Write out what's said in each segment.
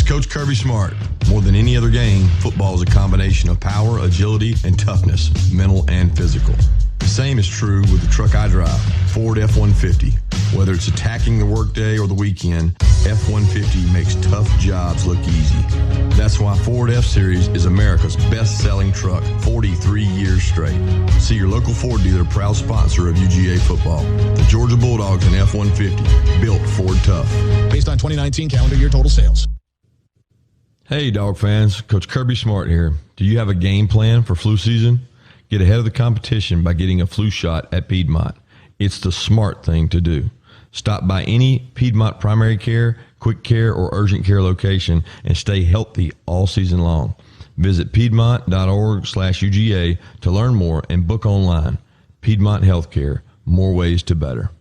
is Coach Kirby Smart. More than any other game, football is a combination of power, agility, and toughness, mental and physical. The same is true with the truck I drive, Ford F-150. Whether it's attacking the workday or the weekend, F-150 makes tough jobs look easy. That's why Ford F-Series is America's best-selling truck 43 years straight. See your local Ford dealer, proud sponsor of UGA football. The Georgia Bulldogs and F-150, built Ford tough. Based on 2019 calendar year total sales. Hey, dog fans. Coach Kirby Smart here. Do you have a game plan for flu season? Get ahead of the competition by getting a flu shot at Piedmont. It's the smart thing to do. Stop by any Piedmont primary care, quick care, or urgent care location and stay healthy all season long. Visit piedmont.org/UGA to learn more and book online. Piedmont Healthcare, more ways to better.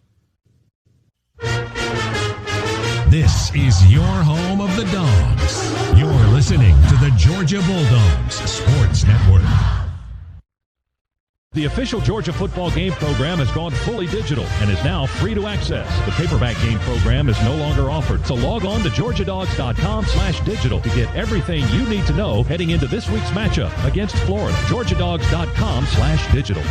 This is your home of the Dogs. You're listening to the Georgia Bulldogs Sports Network. The official Georgia football game program has gone fully digital and is now free to access. The paperback game program is no longer offered, so log on to georgiadogs.com/digital to get everything you need to know heading into this week's matchup against Florida. georgiadogs.com/digital.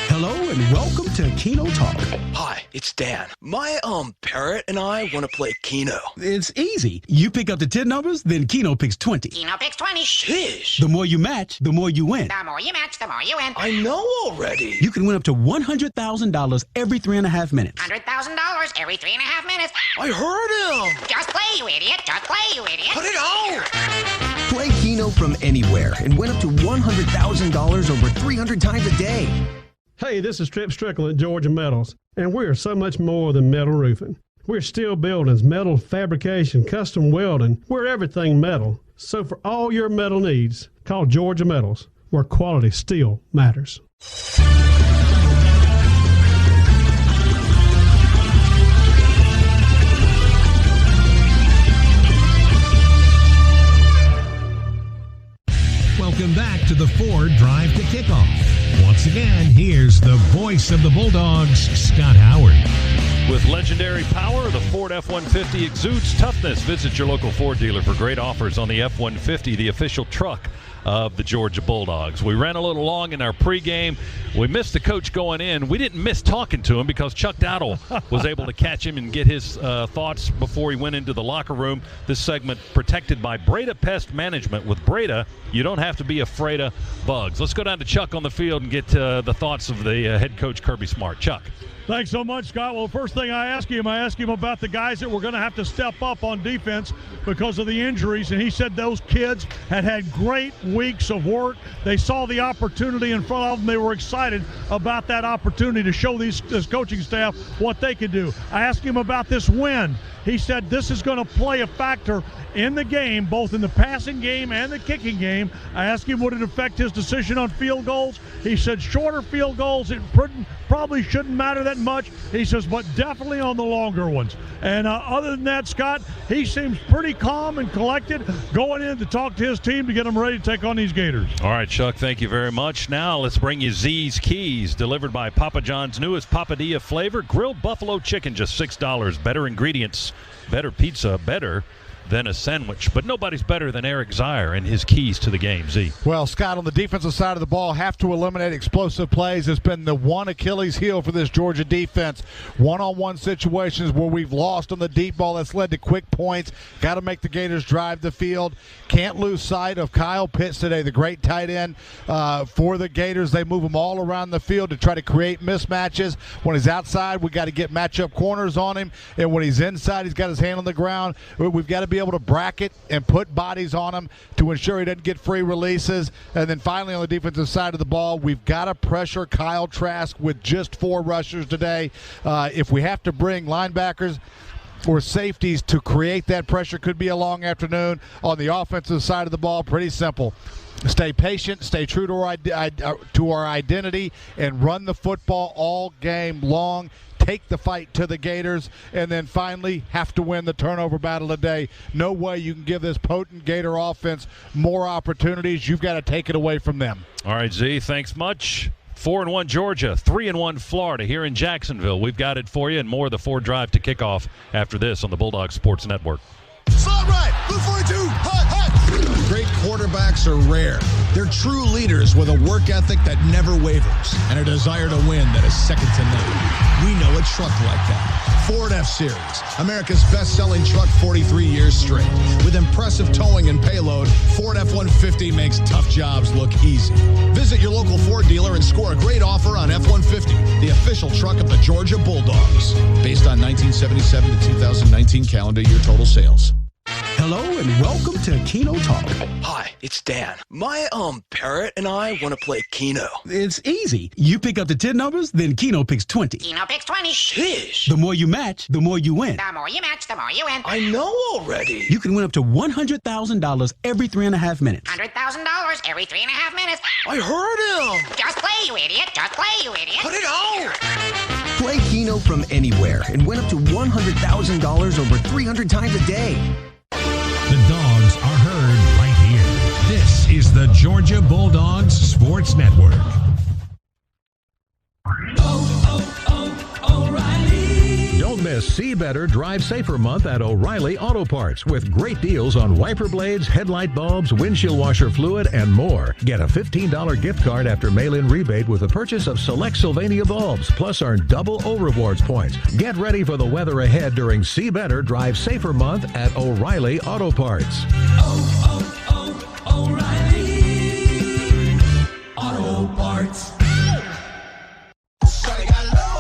Hello and welcome to Keno Talk. Hi, it's Dan. My parrot and I want to play Keno. It's easy. You pick up the 10 numbers, then Keno picks 20. Keno picks 20. Sheesh. The more you match, the more you win. The more you match, the more you win. I know already. You can win up to $100,000 every 3.5 minutes. $100,000 every 3.5 minutes. I heard him. Just play, you idiot. Just play, you idiot. Put it on. Play Keno from anywhere and win up to $100,000 over 300 times a day. Hey, this is Trip Strickland at Georgia Metals, and we're so much more than metal roofing. We're steel buildings, metal fabrication, custom welding. We're everything metal. So for all your metal needs, call Georgia Metals, where quality steel matters. Welcome back to the Ford Drive to Kickoff. Once again, here's the voice of the Bulldogs, Scott Howard. With legendary power, the Ford F-150 exudes toughness. Visit your local Ford dealer for great offers on the F-150, the official truck of the Georgia Bulldogs. We ran a little long in our pregame. We missed the coach going in. We didn't miss talking to him because Chuck Dowdle was able to catch him and get his thoughts before he went into the locker room. This segment protected by Breda Pest Management. With Breda, you don't have to be afraid of bugs. Let's go down to Chuck on the field and get the thoughts of the head coach, Kirby Smart. Chuck. Thanks so much, Scott. Well, first thing I ask him about the guys that were going to have to step up on defense because of the injuries, and he said those kids had great weeks of work. They saw the opportunity in front of them. They were excited about that opportunity to show this coaching staff what they could do. I asked him about this win. He said this is going to play a factor in the game, both in the passing game and the kicking game. I asked him would it affect his decision on field goals. He said shorter field goals, it probably shouldn't matter that much. He says, but definitely on the longer ones. And other than that, Scott, he seems pretty calm and collected going in to talk to his team to get them ready to take on these Gators. All right, Chuck, thank you very much. Now let's bring you Z's Keys, delivered by Papa John's newest Papadilla flavor, grilled buffalo chicken, just $6. Better ingredients, better pizza, better than a sandwich. But nobody's better than Eric Zier and his keys to the game. Z. Well, Scott, on the defensive side of the ball, have to eliminate explosive plays has been the one Achilles heel for this Georgia defense. One-on-one situations where we've lost on the deep ball that's led to quick points. Got to make the Gators drive the field. Can't lose sight of Kyle Pitts today, the great tight end for the Gators. They move him all around the field to try to create mismatches. When he's outside, we got to get matchup corners on him. And when he's inside, he's got his hand on the ground. We've got to be able to bracket and put bodies on him to ensure he doesn't get free releases. And then finally on the defensive side of the ball, we've got to pressure Kyle Trask with just 4 rushers today. If we have to bring linebackers or safeties to create that pressure, could be a long afternoon. On the offensive side of the ball, pretty simple. Stay patient, stay true to our identity, and run the football all game long. Take the fight to the Gators, and then finally have to win the turnover battle today. No way you can give this potent Gator offense more opportunities. You've got to take it away from them. All right, Z, thanks much. 4-1 Georgia, 3-1 Florida here in Jacksonville. We've got it for you, and more of the Ford Drive to Kickoff after this on the Bulldog Sports Network. Slot right, blue 42, quarterbacks are rare. They're true leaders with a work ethic that never wavers and a desire to win that is second to none. We know a truck like that. Ford F-Series, America's best-selling truck 43 years straight. With impressive towing and payload, Ford F-150 makes tough jobs look easy. Visit your local Ford dealer and score a great offer on F-150, the official truck of the Georgia Bulldogs. Based on 1977 to 2019 calendar year total sales. Hello and welcome to Keno Talk. Hi, it's Dan. My parrot and I want to play Keno. It's easy. You pick up the 10 numbers, then Keno picks 20. Keno picks 20. Sheesh. The more you match, the more you win. The more you match, the more you win. I know already. You can win up to $100,000 every 3.5 minutes. $100,000 every 3.5 minutes. I heard him. Just play, you idiot. Just play, you idiot. Put it out. Play Keno from anywhere and win up to $100,000 over 300 times a day. The dogs are heard right here. This is the Georgia Bulldogs Sports Network. Don't miss See Better, Drive Safer month at O'Reilly Auto Parts with great deals on wiper blades, headlight bulbs, windshield washer fluid, and more. Get a $15 gift card after mail-in rebate with the purchase of select Sylvania bulbs, plus earn double O-Rewards points. Get ready for the weather ahead during See Better, Drive Safer month at O'Reilly Auto Parts. O'Reilly Auto Parts.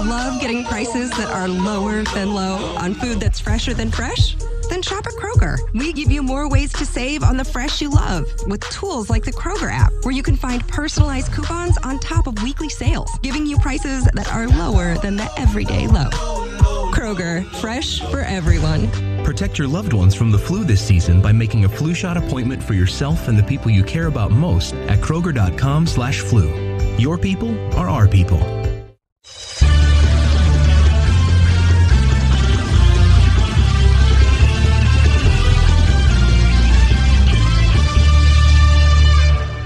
Love getting prices that are lower than low on food that's fresher than fresh? Then shop at Kroger. We give you more ways to save on the fresh you love with tools like the Kroger app, where you can find personalized coupons on top of weekly sales, giving you prices that are lower than the everyday low. Kroger, fresh for everyone. Protect your loved ones from the flu this season by making a flu shot appointment for yourself and the people you care about most at Kroger.com/flu. Your people are our people.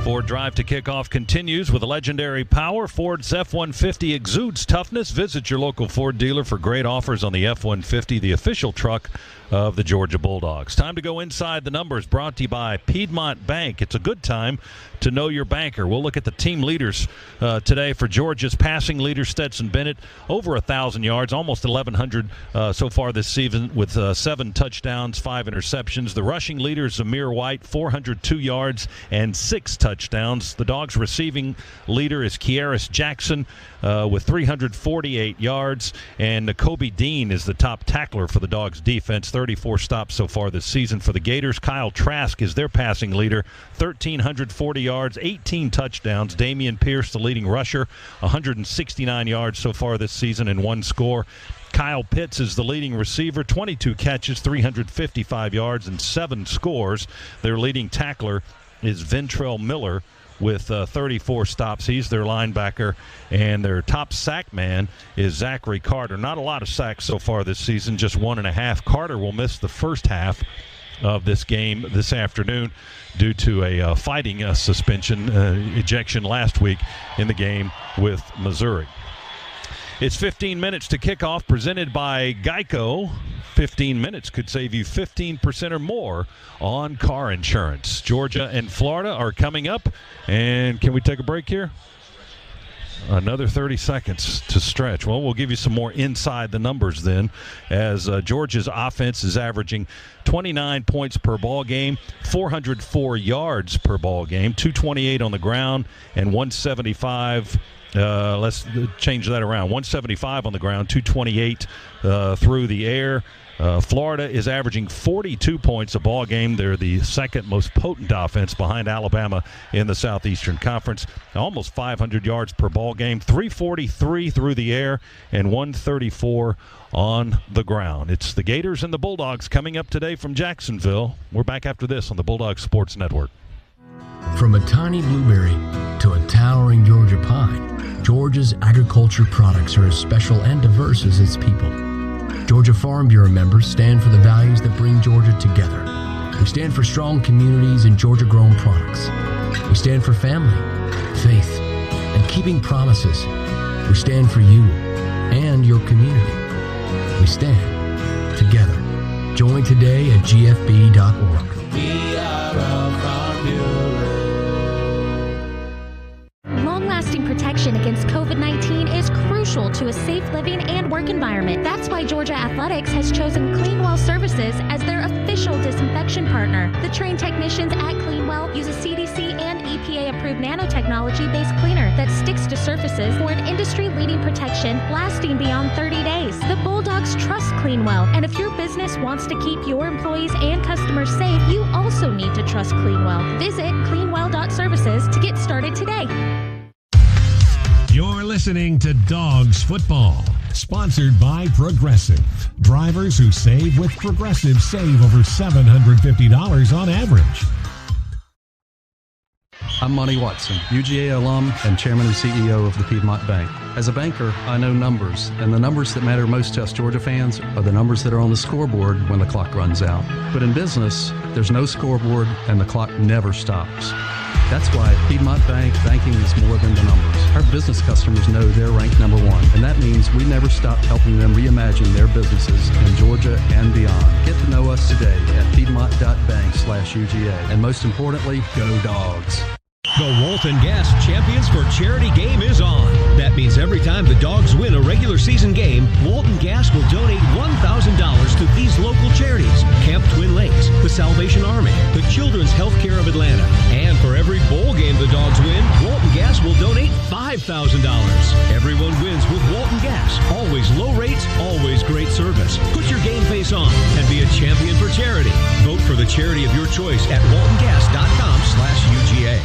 Ford Drive to Kickoff continues with a legendary power. Ford's F-150 exudes toughness. Visit your local Ford dealer for great offers on the F-150, the official truck of the Georgia Bulldogs. Time to go inside the numbers, brought to you by Piedmont Bank. It's a good time to know your banker. We'll look at the team leaders today for Georgia's passing leader, Stetson Bennett, over 1,000 yards, almost 1,100 so far this season with 7 touchdowns, 5 interceptions. The rushing leader is Zamir White, 402 yards and 6 touchdowns. The Dogs' receiving leader is Kieris Jackson with 348 yards. And Nakobe Dean is the top tackler for the Dogs' defense, 34 stops so far this season. For the Gators, Kyle Trask is their passing leader, 1,340 yards, 18 touchdowns. Damian Pierce, the leading rusher, 169 yards so far this season and 1 score. Kyle Pitts is the leading receiver, 22 catches, 355 yards, and 7 scores. Their leading tackler is Ventrell Miller with 34 stops. He's their linebacker, and their top sack man is Zachary Carter. Not a lot of sacks so far this season, just 1.5. Carter will miss the first half of this game this afternoon due to a fighting suspension, ejection last week in the game with Missouri. It's 15 minutes to kickoff, presented by Geico. 15 minutes could save you 15% or more on car insurance. Georgia and Florida are coming up. And can we take a break here? Another 30 seconds to stretch. Well, we'll give you some more inside the numbers then, as Georgia's offense is averaging 29 points per ball game, 404 yards per ball game, 228 on the ground, and 175. Let's change that around. 175 on the ground, 228 through the air. Florida is averaging 42 points a ball game. They're the second most potent offense behind Alabama in the Southeastern Conference. Almost 500 yards per ball game, 343 through the air, and 134 on the ground. It's the Gators and the Bulldogs coming up today from Jacksonville. We're back after this on the Bulldogs Sports Network. From a tiny blueberry to a towering Georgia pine, Georgia's agriculture products are as special and diverse as its people. Georgia Farm Bureau members stand for the values that bring Georgia together. We stand for strong communities and Georgia-grown products. We stand for family, faith, and keeping promises. We stand for you and your community. We stand together. Join today at gfb.org. We are a farm Long-lasting protection against COVID-19 is crucial to a safe living and work environment. That's why Georgia Athletics has chosen Cleanwell Services as their official disinfection partner. The trained technicians at Cleanwell use a CDC and EPA-approved nanotechnology-based cleaner that sticks to surfaces for an industry-leading protection lasting beyond 30 days. The Bulldogs trust Cleanwell, and if your business wants to keep your employees and customers safe, you also need to trust Cleanwell. Visit cleanwell.services to get started today. You're listening to Dogs Football, sponsored by Progressive. Drivers who save with Progressive save over $750 on average. I'm Monty Watson, UGA alum and chairman and CEO of the Piedmont Bank. As a banker, I know numbers, and the numbers that matter most to us Georgia fans are the numbers that are on the scoreboard when the clock runs out. But in business, there's no scoreboard and the clock never stops. That's why at Piedmont Bank, banking is more than the numbers. Our business customers know they're ranked number one, and that means we never stop helping them reimagine their businesses in Georgia and beyond. Get to know us today at piedmont.bank/UGA. And most importantly, go Dogs. The Walton Gas Champions for Charity game is on. That means every time the Dogs win a regular season game, Walton Gas will donate $1,000 to these local charities: Camp Twin Lakes, the Salvation Army, the Children's Healthcare of Atlanta. And for every bowl game the Dogs win, Walton Gas will donate $5,000. Everyone wins with Walton Gas. Always low rates, always great service. Put your game face on and be a champion for charity. Vote for the charity of your choice at waltongas.com/UGA.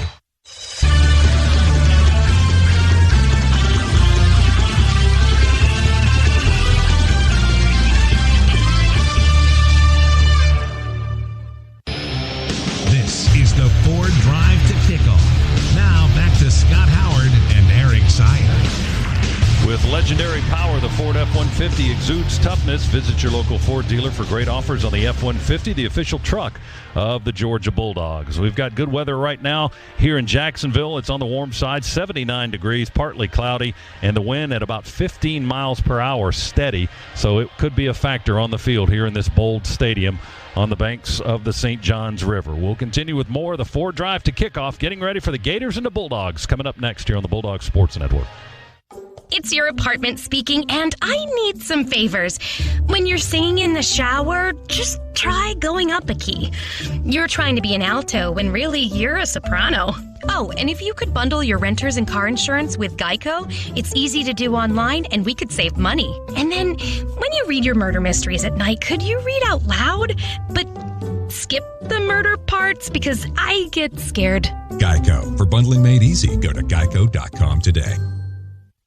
This is the Ford Drive to Kickoff. Now back to Scott Howard and Eric Sire. With legendary power, the Ford F-150 exudes toughness. Visit your local Ford dealer for great offers on the F-150, the official truck of the Georgia Bulldogs. We've got good weather right now here in Jacksonville. It's on the warm side, 79 degrees, partly cloudy, and the wind at about 15 miles per hour steady. So it could be a factor on the field here in this bold stadium on the banks of the St. Johns River. We'll continue with more of the Ford Drive to Kickoff, getting ready for the Gators and the Bulldogs coming up next here on the Bulldog Sports Network. It's your apartment speaking, and I need some favors. When you're singing in the shower, just try going up a key. You're trying to be an alto when really you're a soprano. Oh, and if you could bundle your renters and car insurance with Geico, it's easy to do online and we could save money. And then when you read your murder mysteries at night, could you read out loud? But skip the murder parts because I get scared. Geico. For bundling made easy, go to geico.com today.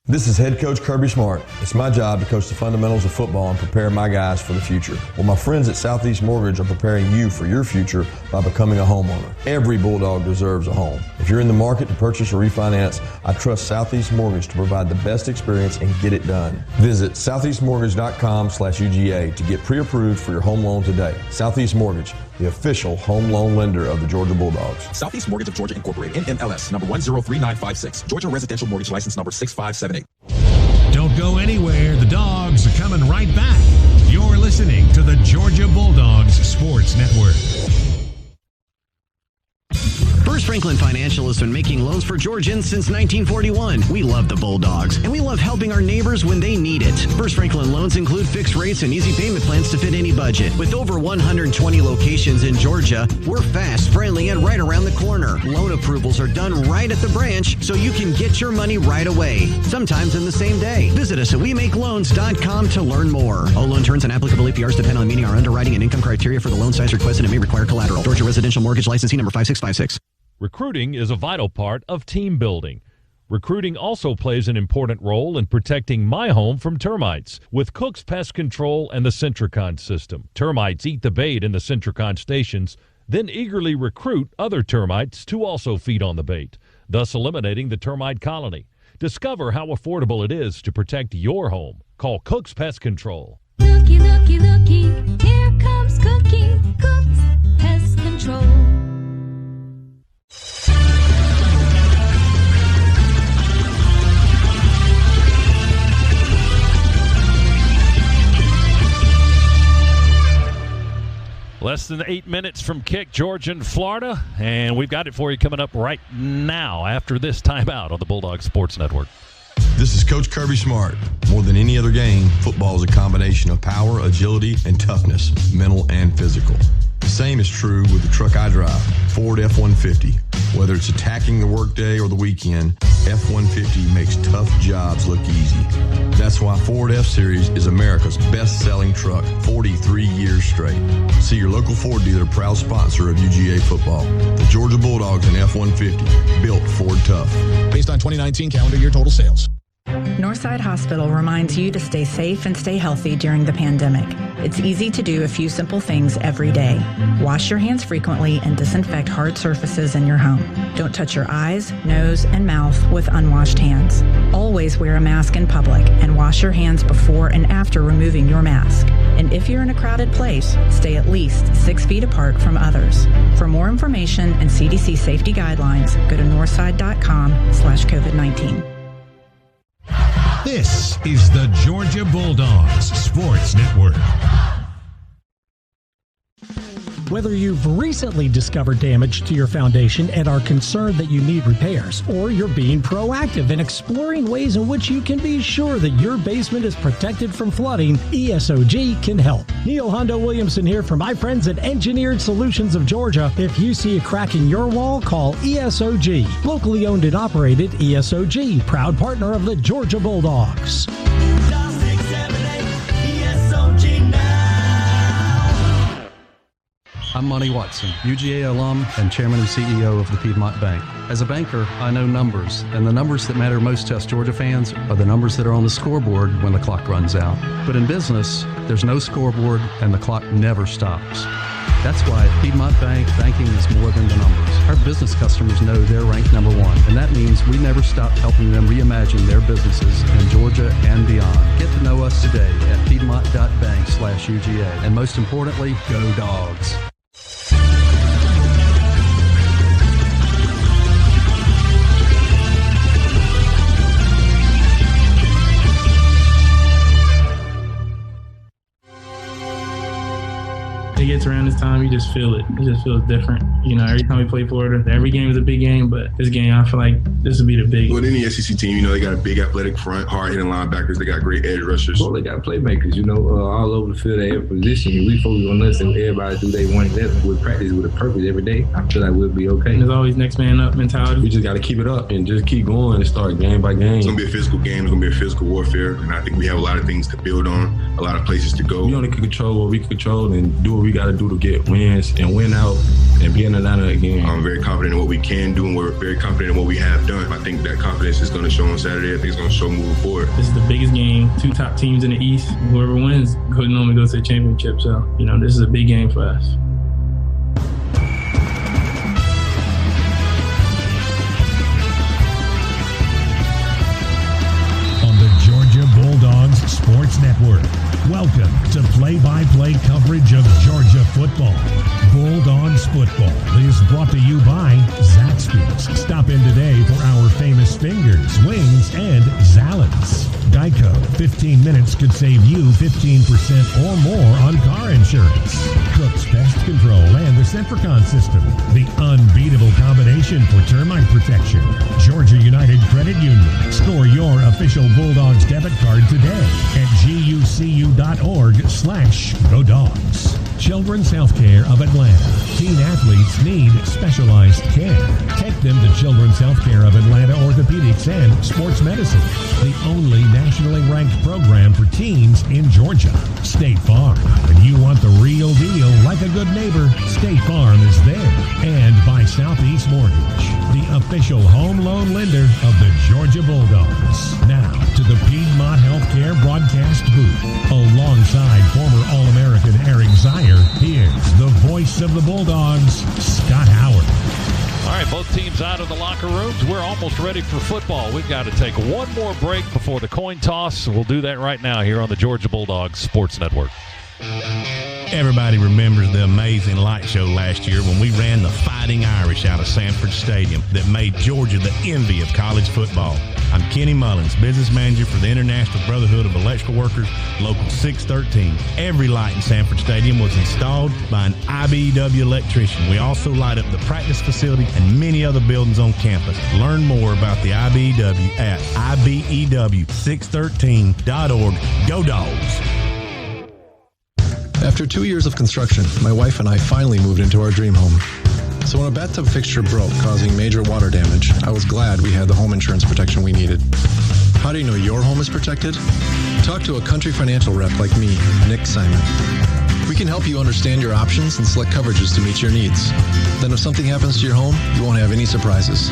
This is head coach Kirby Smart. It's my job to coach the fundamentals of football and prepare my guys for the future. Well, my friends at Southeast Mortgage are preparing you for your future by becoming a homeowner. Every Bulldog deserves a home. If you're in the market to purchase or refinance, I trust Southeast Mortgage to provide the best experience and get it done. Visit southeastmortgage.com/UGA to get pre-approved for your home loan today. Southeast Mortgage, the official home loan lender of the Georgia Bulldogs. Southeast Mortgage of Georgia Incorporated, NMLS, number 103956. Georgia Residential Mortgage License number 6578. Don't go anywhere. The Dogs are coming right back. You're listening to the Georgia Bulldogs Sports Network. First Franklin Financial has been making loans for Georgians since 1941. We love the Bulldogs, and we love helping our neighbors when they need it. First Franklin loans include fixed rates and easy payment plans to fit any budget. With over 120 locations in Georgia, we're fast, friendly, and right around the corner. Loan approvals are done right at the branch, so you can get your money right away, sometimes in the same day. Visit us at WeMakeLoans.com to learn more. All loan terms and applicable APRs depend on meeting our underwriting and income criteria for the loan size requested and may require collateral. Georgia Residential Mortgage Licensing number 5656. Recruiting is a vital part of team building. Recruiting also plays an important role in protecting my home from termites with Cook's Pest Control and the Centricon system. Termites eat the bait in the Centricon stations, then eagerly recruit other termites to also feed on the bait, thus eliminating the termite colony. Discover how affordable it is to protect your home. Call Cook's Pest Control. Looky, looky, looky, here comes Cookie, Cook's Pest Control. Less than 8 minutes from kick, Georgia and Florida, and we've got it for you coming up right now after this timeout on the Bulldogs Sports Network. This is Coach Kirby Smart. More than any other game, football is a combination of power, agility, and toughness, mental and physical. The same is true with the truck I drive, Ford F-150. Whether it's attacking the workday or the weekend, F-150 makes tough jobs look easy. That's why Ford F-Series is America's best-selling truck 43 years straight. See your local Ford dealer, proud sponsor of UGA football. The Georgia Bulldogs and F-150, built Ford tough. Based on 2019 calendar year total sales. Northside Hospital reminds you to stay safe and stay healthy during the pandemic. It's easy to do a few simple things every day. Wash your hands frequently and disinfect hard surfaces in your home. Don't touch your eyes, nose, and mouth with unwashed hands. Always wear a mask in public and wash your hands before and after removing your mask. And if you're in a crowded place, stay at least 6 feet apart from others. For more information and CDC safety guidelines, go to northside.com/COVID-19. This is the Georgia Bulldogs Sports Network. Whether you've recently discovered damage to your foundation and are concerned that you need repairs, or you're being proactive in exploring ways in which you can be sure that your basement is protected from flooding, ESOG can help. Neil Hondo Williamson here for my friends at Engineered Solutions of Georgia. If you see a crack in your wall, call ESOG. Locally owned and operated, ESOG, proud partner of the Georgia Bulldogs. I'm Monty Watson, UGA alum and chairman and CEO of the Piedmont Bank. As a banker, I know numbers, and the numbers that matter most to us Georgia fans are the numbers that are on the scoreboard when the clock runs out. But in business, there's no scoreboard and the clock never stops. That's why at Piedmont Bank, banking is more than the numbers. Our business customers know they're ranked number one, and that means we never stop helping them reimagine their businesses in Georgia and beyond. Get to know us today at piedmont.bank/UGA. And most importantly, go Dogs. It gets around this time, you just feel it. It just feels different. You know, every time we play Florida, every game is a big game, but this game, I feel like this will be the big. With any SEC team, you know, they got a big athletic front, hard-hitting linebackers. They got great edge rushers. Well, they got playmakers, you know, all over the field at every position. We focus on us and everybody do their 1-11 with practice with a purpose every day. I feel like we'll be okay. There's always next man up mentality. We just got to keep it up and just keep going and start game by game. It's going to be a physical game. It's going to be a physical warfare. And I think we have a lot of things to build on, a lot of places to go. We only can control what we can control and do what we got to do to get wins and win out and be in Atlanta again. I'm very confident in what we can do, and we're very confident in what we have done. I think that confidence is going to show on Saturday. I think it's going to show moving forward. This is the biggest game. 2 top teams in the East. Whoever wins normally goes to the championship. So, you know, this is a big game for us. On the Georgia Bulldogs Sports Network. Welcome to play-by-play coverage of Georgia football. Bulldogs football is brought to you by Zaxby's. Stop in today for our famous fingers, wings, and salads. Geico, 15 minutes could save you 15% or more on car insurance. Cook's Pest Control and the Centricon system, the unbeatable combination for termite protection. Georgia United Credit Union. Score your official Bulldogs debit card today at gucu.org/GoDogs. Children's Healthcare of Atlanta. Teen athletes need specialized care. Take them to Children's Healthcare of Atlanta Orthopedics and Sports Medicine, the only nationally ranked program for teens in Georgia. State Farm. When you want the real deal like a good neighbor, State Farm is there. And by Southeast Mortgage, the official home loan lender of the Georgia Bulldogs. Now to the Piedmont Healthcare broadcast booth. Alongside former All-American Eric Zier, here's the voice of the Bulldogs, Scott Howard. All right, both teams out of the locker rooms. We're almost ready for football. We've got to take one more break before the coin toss. We'll do that right now here on the Georgia Bulldogs Sports Network. Everybody remembers the amazing light show last year when we ran the Fighting Irish out of Sanford Stadium that made Georgia the envy of college football. I'm Kenny Mullins, business manager for the International Brotherhood of Electrical Workers, Local 613. Every light in Sanford Stadium was installed by an IBEW electrician. We also light up the practice facility and many other buildings on campus. Learn more about the IBEW at IBEW613.org. Go Dogs! After 2 years of construction, my wife and I finally moved into our dream home. So when a bathtub fixture broke, causing major water damage, I was glad we had the home insurance protection we needed. How do you know your home is protected? Talk to a Country Financial rep like me, Nick Simon. We can help you understand your options and select coverages to meet your needs. Then if something happens to your home, you won't have any surprises.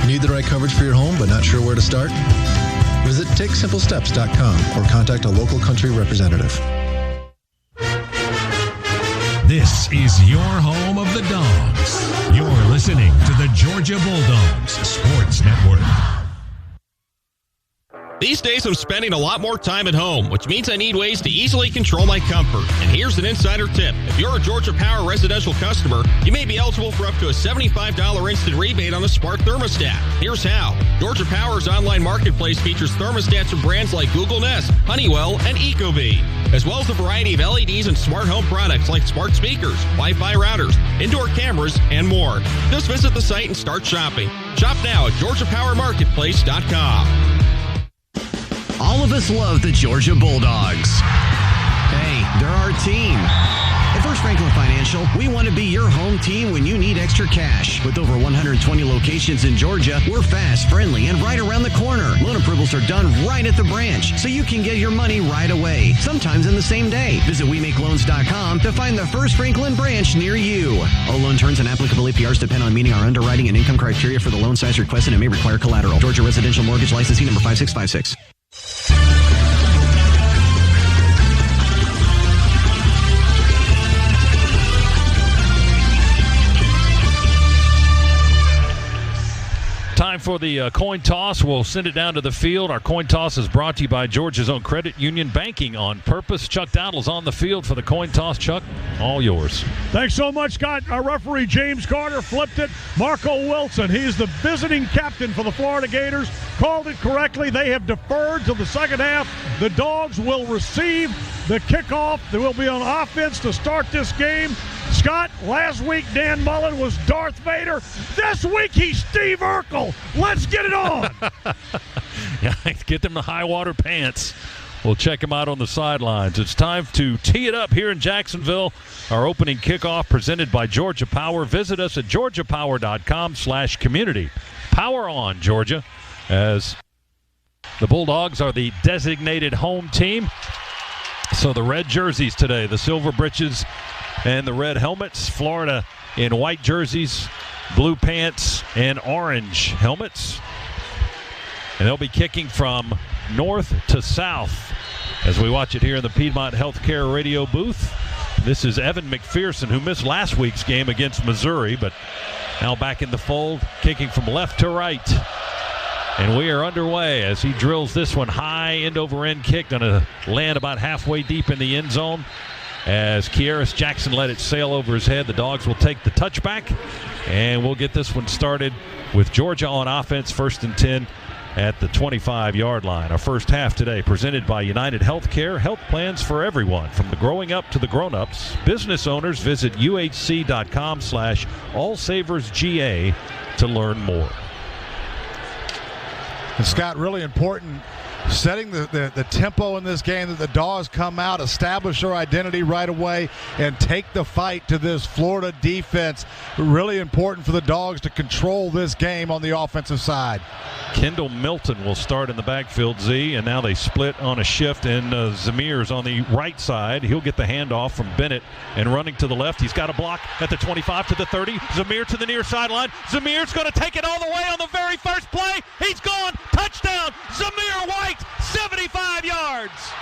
Need the right coverage for your home but not sure where to start? Visit TakeSimpleSteps.com or contact a local Country representative. This is your home of the Dogs. You're listening to the Georgia Bulldogs Sports Network. These days I'm spending a lot more time at home, which means I need ways to easily control my comfort. And here's an insider tip. If you're a Georgia Power residential customer, you may be eligible for up to a $75 instant rebate on a smart thermostat. Here's how. Georgia Power's online marketplace features thermostats from brands like Google Nest, Honeywell, and Ecobee, as well as a variety of LEDs and smart home products like smart speakers, Wi-Fi routers, indoor cameras, and more. Just visit the site and start shopping. Shop now at GeorgiaPowerMarketplace.com. All of us love the Georgia Bulldogs. Hey, they're our team. At First Franklin Financial, we want to be your home team when you need extra cash. With over 120 locations in Georgia, we're fast, friendly, and right around the corner. Loan approvals are done right at the branch, so you can get your money right away, sometimes in the same day. Visit WeMakeLoans.com to find the First Franklin branch near you. All loan terms and applicable APRs depend on meeting our underwriting and income criteria for the loan size requested and may require collateral. Georgia Residential Mortgage Licensing number 5656. Time for the coin toss. We'll send it down to the field. Our coin toss is brought to you by Georgia's own credit union, banking on purpose. Chuck Dowdle's on the field for the coin toss. Chuck, all yours. Thanks so much, Scott. Our referee, James Carter, flipped it. Marco Wilson, he's the visiting captain for the Florida Gators, called it correctly. They have deferred to the second half. The Dogs will receive the kickoff. They will be on offense to start this game. Scott, last week Dan Mullen was Darth Vader. This week he's Steve Urkel. Let's get it on. Yeah, get them the high water pants. We'll check him out on the sidelines. It's time to tee it up here in Jacksonville. Our opening kickoff presented by Georgia Power. Visit us at georgiapower.com/community. Power on, Georgia, as the Bulldogs are the designated home team. So the red jerseys today, the silver breeches and the red helmets. Florida in white jerseys, blue pants, and orange helmets. And they'll be kicking from north to south as we watch it here in the Piedmont Healthcare radio booth. This is Evan McPherson, who missed last week's game against Missouri, but now back in the fold, kicking from left to right. And we are underway as he drills this one high, end-over-end kick, going to land about halfway deep in the end zone. As Kieris Jackson let it sail over his head, the Dogs will take the touchback, and we'll get this one started with Georgia on offense, 1st and 10 at the 25-yard line. Our first half today presented by United Healthcare, health plans for everyone, from the growing up to the grown-ups. Business owners, visit uhc.com/allsaversga to learn more. And Scott, really important, setting the tempo in this game, that the Dogs come out, establish their identity right away, and take the fight to this Florida defense. Really important for the Dogs to control this game on the offensive side. Kendall Milton will start in the backfield, Z, and now they split on a shift, and Zamir's on the right side. He'll get the handoff from Bennett, and running to the left, he's got a block at the 25 to the 30. Zamir to the near sideline. Zamir's going to take it all the way on the very first play. He's gone. Touchdown, Zamir White, 75 yards.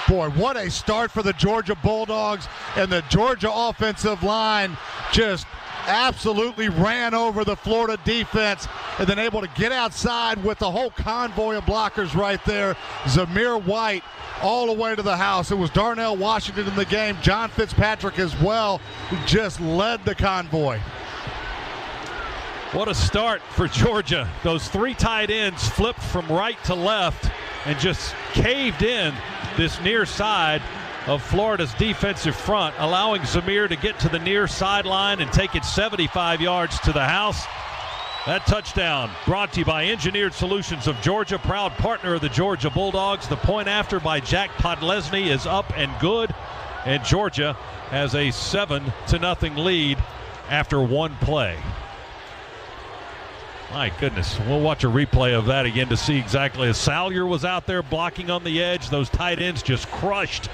Boy, what a start for the Georgia Bulldogs, and the Georgia offensive line just absolutely ran over the Florida defense and then able to get outside with the whole convoy of blockers right there. Zamir White all the way to the house. It was Darnell Washington in the game, John Fitzpatrick as well, who just led the convoy. What a start for Georgia. Those three tight ends flipped from right to left and just caved in this near side of Florida's defensive front, allowing Zamir to get to the near sideline and take it 75 yards to the house. That touchdown brought to you by Engineered Solutions of Georgia, proud partner of the Georgia Bulldogs. The point after by Jack Podlesny is up and good, and Georgia has a 7-0 lead after one play. My goodness, we'll watch a replay of that again to see exactly as Salyer was out there blocking on the edge. Those tight ends just crushed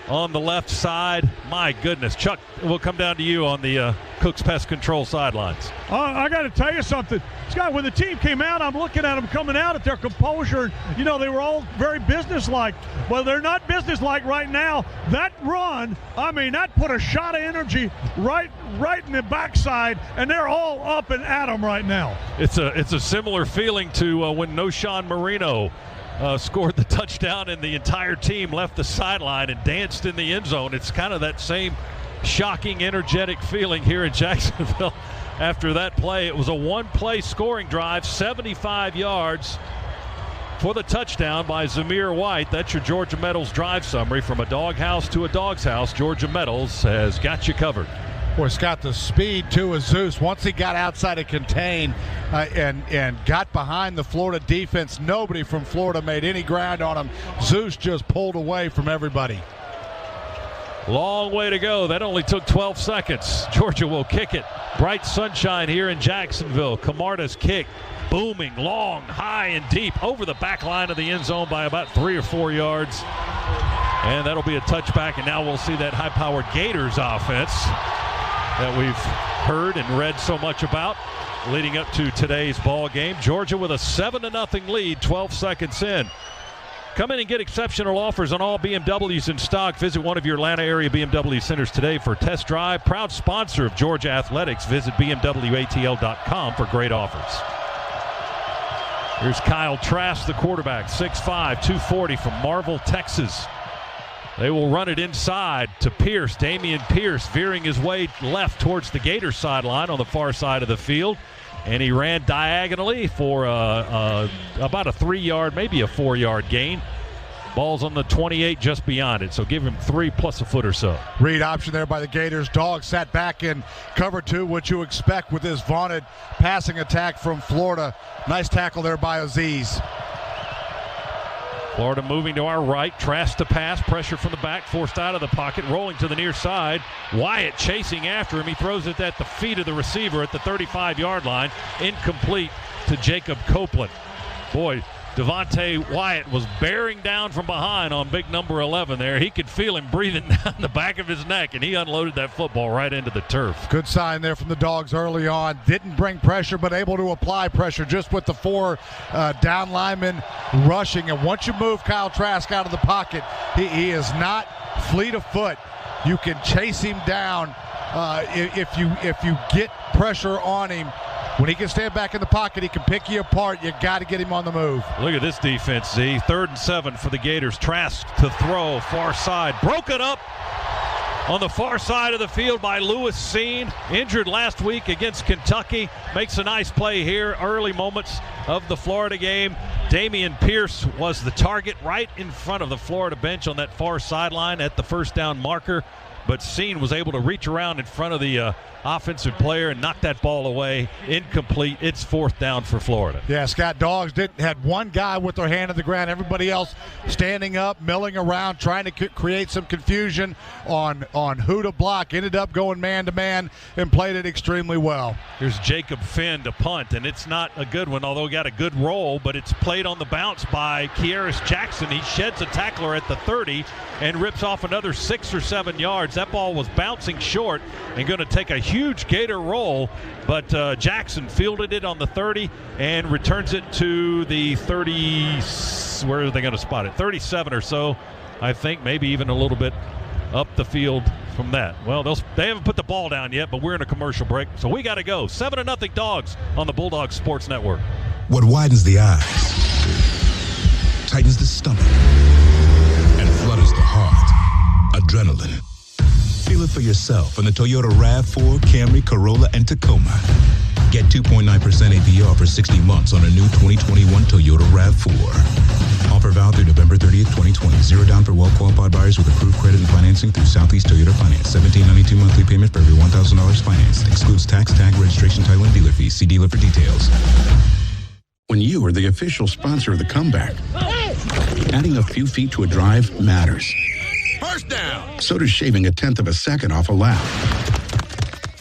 on the left side. My goodness. Chuck, we'll come down to you on the Cook's Pest Control sidelines. I got to tell you something. Scott, when the team came out, I'm looking at them coming out at their composure. You know, they were all very businesslike. Well, they're not businesslike right now. That run, I mean, that put a shot of energy right in the backside, and they're all up and at them right now. It's a similar feeling to when Noshawn Marino scored the touchdown and the entire team left the sideline and danced in the end zone. It's kind of that same shocking, energetic feeling here in Jacksonville after that play. It was a one-play scoring drive, 75 yards for the touchdown by Zamir White. That's your Georgia Metals drive summary. From a doghouse to a dog's house, Georgia Metals has got you covered. Boy, Scott, the speed too of Zeus. Once he got outside of contain and got behind the Florida defense, nobody from Florida made any ground on him. Zeus just pulled away from everybody. Long way to go. That only took 12 seconds. Georgia will kick it. Bright sunshine here in Jacksonville. Camarda's kick, booming, long, high, and deep over the back line of the end zone by about 3 or 4 yards. And that'll be a touchback, and now we'll see that high-powered Gators offense that we've heard and read so much about leading up to today's ball game. Georgia with a 7-0 lead, 12 seconds in. Come in and get exceptional offers on all BMWs in stock. Visit one of your Atlanta area BMW centers today for a test drive. Proud sponsor of Georgia Athletics. Visit BMWATL.com for great offers. Here's Kyle Trask, the quarterback, 6'5", 240 from Marvel, Texas. They will run it inside to Pierce. Damian Pierce veering his way left towards the Gators sideline on the far side of the field. And he ran diagonally for about a 3-yard, maybe a 4-yard gain. Ball's on the 28 just beyond it, so give him 3 plus a foot or so. Read option there by the Gators. Dogs sat back in cover 2, what you expect with this vaunted passing attack from Florida. Nice tackle there by Aziz. Florida moving to our right. Trask to pass. Pressure from the back. Forced out of the pocket. Rolling to the near side. Wyatt chasing after him. He throws it at the feet of the receiver at the 35-yard line. Incomplete to Jacob Copeland. Boy, Devontae Wyatt was bearing down from behind on big number 11 there. He could feel him breathing down the back of his neck, and he unloaded that football right into the turf. Good sign there from the Dogs early on. Didn't bring pressure, but able to apply pressure just with the 4 down linemen rushing. And once you move Kyle Trask out of the pocket, he is not fleet of foot. You can chase him down if you get pressure on him. When he can stand back in the pocket, he can pick you apart. You got to get him on the move. Look at this defense, Z. 3rd and 7 for the Gators. Trask to throw, far side. Broken up on the far side of the field by Lewis Seen. Injured last week against Kentucky. Makes a nice play here. Early moments of the Florida game. Damian Pierce was the target right in front of the Florida bench on that far sideline at the first down marker. But Seen was able to reach around in front of the offensive player and knock that ball away. Incomplete. It's 4th down for Florida. Yeah, Scott, Dogs had one guy with their hand on the ground. Everybody else standing up, milling around, trying to create some confusion on who to block. Ended up going man-to-man and played it extremely well. Here's Jacob Finn to punt, and it's not a good one, although he got a good roll, but it's played on the bounce by Kearis Jackson. He sheds a tackler at the 30 and rips off another 6 or 7 yards. That ball was bouncing short and going to take a huge Gator roll, but Jackson fielded it on the 30 and returns it to the 30. Where are they going to spot it? 37 or so, I think, maybe even a little bit up the field from that. Well, they haven't put the ball down yet, but we're in a commercial break, so we got to go. 7-0 Dogs on the Bulldogs Sports Network. What widens the eyes, tightens the stomach, and flutters the heart. Adrenaline. Feel it for yourself in the Toyota RAV4, Camry, Corolla, and Tacoma. Get 2.9% APR for 60 months on a new 2021 Toyota RAV4. Offer valid through November 30th, 2020. Zero down for well-qualified buyers with approved credit and financing through Southeast Toyota Finance. $1,792 monthly payment for every $1,000 financed. Excludes tax, tag, registration, title, and dealer fees. See dealer for details. When you are the official sponsor of the comeback, adding a few feet to a drive matters. First down. So does shaving a tenth of a second off a lap.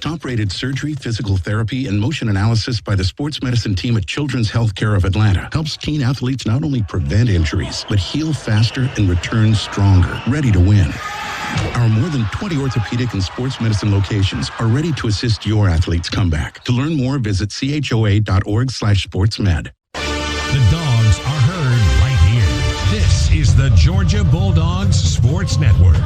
Top-rated surgery, physical therapy, and motion analysis by the sports medicine team at Children's Healthcare of Atlanta helps teen athletes not only prevent injuries, but heal faster and return stronger, ready to win. Our more than 20 orthopedic and sports medicine locations are ready to assist your athlete's comeback. To learn more, visit choa.org/sportsmed. The dogs are heard right here. This is the Georgia Bulldogs Sports Network.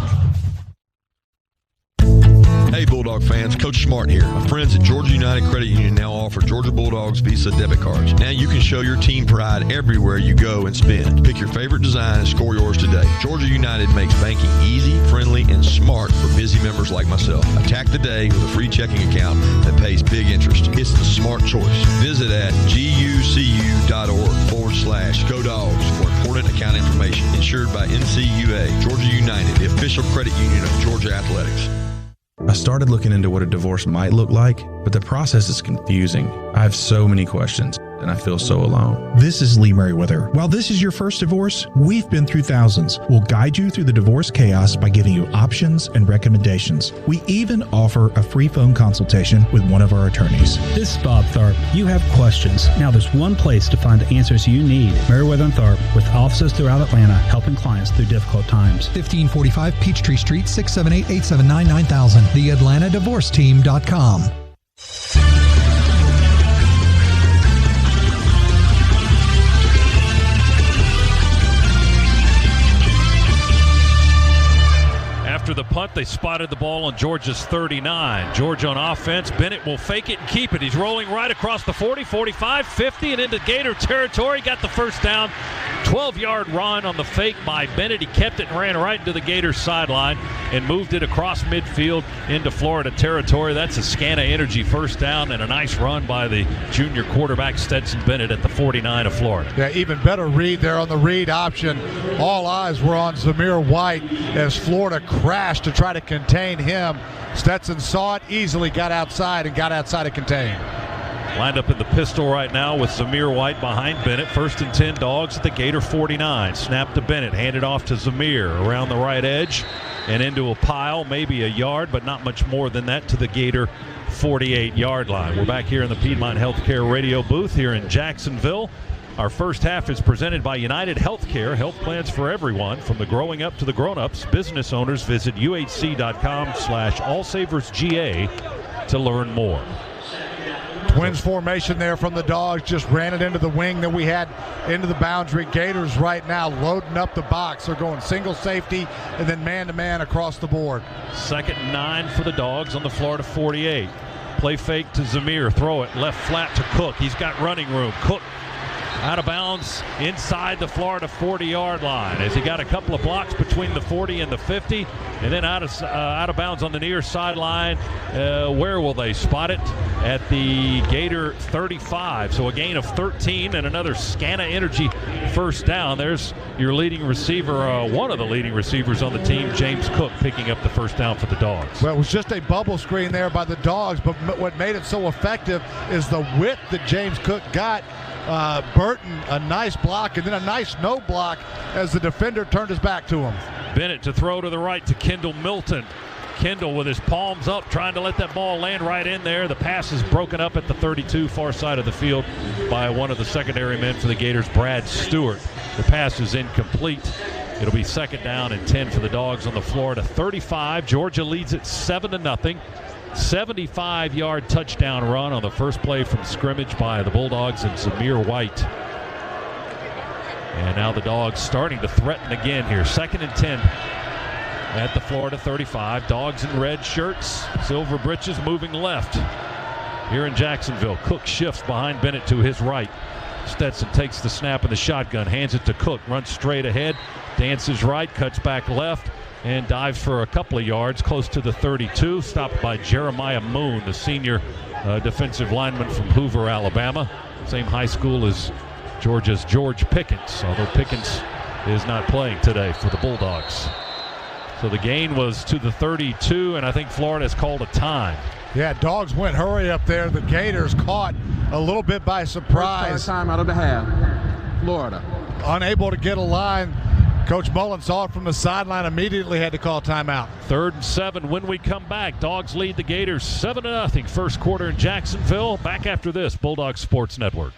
Hey Bulldog fans, Coach Smart here. My friends at Georgia United Credit Union now offer Georgia Bulldogs Visa debit cards. Now you can show your team pride everywhere you go and spend. Pick your favorite design and score yours today. Georgia United makes banking easy, friendly, and smart for busy members like myself. Attack the day with a free checking account that pays big interest. It's the smart choice. Visit at gucu.org/Go Dogs for important account information. Insured by NCUA. Georgia United, the official credit union of Georgia Athletics. I started looking into what a divorce might look like, but the process is confusing. I have so many questions, and I feel so alone. This is Lee Merriweather. While this is your first divorce, we've been through thousands. We'll guide you through the divorce chaos by giving you options and recommendations. We even offer a free phone consultation with one of our attorneys. This is Bob Tharp. You have questions. Now there's one place to find the answers you need. Merriweather and Tharp, with offices throughout Atlanta, helping clients through difficult times. 1545 Peachtree Street, 678-879-9000. TheAtlantaDivorceTeam.com. After the punt, they spotted the ball on Georgia's 39. Georgia on offense. Bennett will fake it and keep it. He's rolling right across the 40, 45, 50, and into Gator territory. Got the first down. 12-yard run on the fake by Bennett. He kept it and ran right into the Gators sideline and moved it across midfield into Florida territory. That's a Scana Energy first down and a nice run by the junior quarterback Stetson Bennett at the 49 of Florida. Yeah, even better read there on the read option. All eyes were on Zamir White as Florida crashed to try to contain him. Stetson saw it, easily got outside to contain. Lined up in the pistol right now with Zamir White behind Bennett. First and 10 Dogs at the Gator 49. Snap to Bennett, handed off to Zamir around the right edge and into a pile, maybe a yard, but not much more than that to the Gator 48-yard line. We're back here in the Piedmont Healthcare radio booth here in Jacksonville. Our first half is presented by United Healthcare. Health plans for everyone, from the growing up to the grown-ups. Business owners visit uhc.com/allsaversga to learn more. Twins formation there from the Dogs. Just ran it into the wing that we had into the boundary. Gators right now loading up the box. They're going single safety and then man-to-man across the board. 2nd and 9 for the Dogs on the Florida 48. Play fake to Zamir. Throw it left flat to Cook. He's got running room. Cook out of bounds inside the Florida 40-yard line as he got a couple of blocks between the 40 and the 50, and then out of bounds on the near sideline. Where will they spot it? At the Gator 35. So a gain of 13 and another Scana Energy first down. There's your leading receiver, one of the leading receivers on the team, James Cook, picking up the first down for the Dogs. Well, it was just a bubble screen there by the Dogs, but what made it so effective is the width that James Cook got. Burton, a nice block, and then a nice no block as the defender turned his back to him. Bennett to throw to the right to Kendall Milton. Kendall with his palms up, trying to let that ball land right in there. The pass is broken up at the 32, far side of the field, by one of the secondary men for the Gators, Brad Stewart. The pass is incomplete. It'll be 2nd down and 10 for the Dogs on the Florida 35. Georgia leads it 7-0. 75-yard touchdown run on the first play from scrimmage by the Bulldogs and Zamir White. And now the Dogs starting to threaten again here. 2nd and 10 at the Florida 35. Dogs in red shirts, silver breeches, moving left. Here in Jacksonville, Cook shifts behind Bennett to his right. Stetson takes the snap in the shotgun, hands it to Cook, runs straight ahead, dances right, cuts back left, and dived for a couple of yards close to the 32, stopped by Jeremiah Moon, the senior defensive lineman from Hoover, Alabama. Same high school as Georgia's George Pickens, although Pickens is not playing today for the Bulldogs. So the gain was to the 32, and I think Florida has called a time. Yeah, Dogs went hurry up there. The Gators caught a little bit by surprise. Time out of the half. Florida. Unable to get a line. Coach Mullen saw it from the sideline, immediately had to call timeout. 3rd and 7 when we come back. Dogs lead the Gators 7-0 first quarter in Jacksonville. Back after this, Bulldogs Sports Network.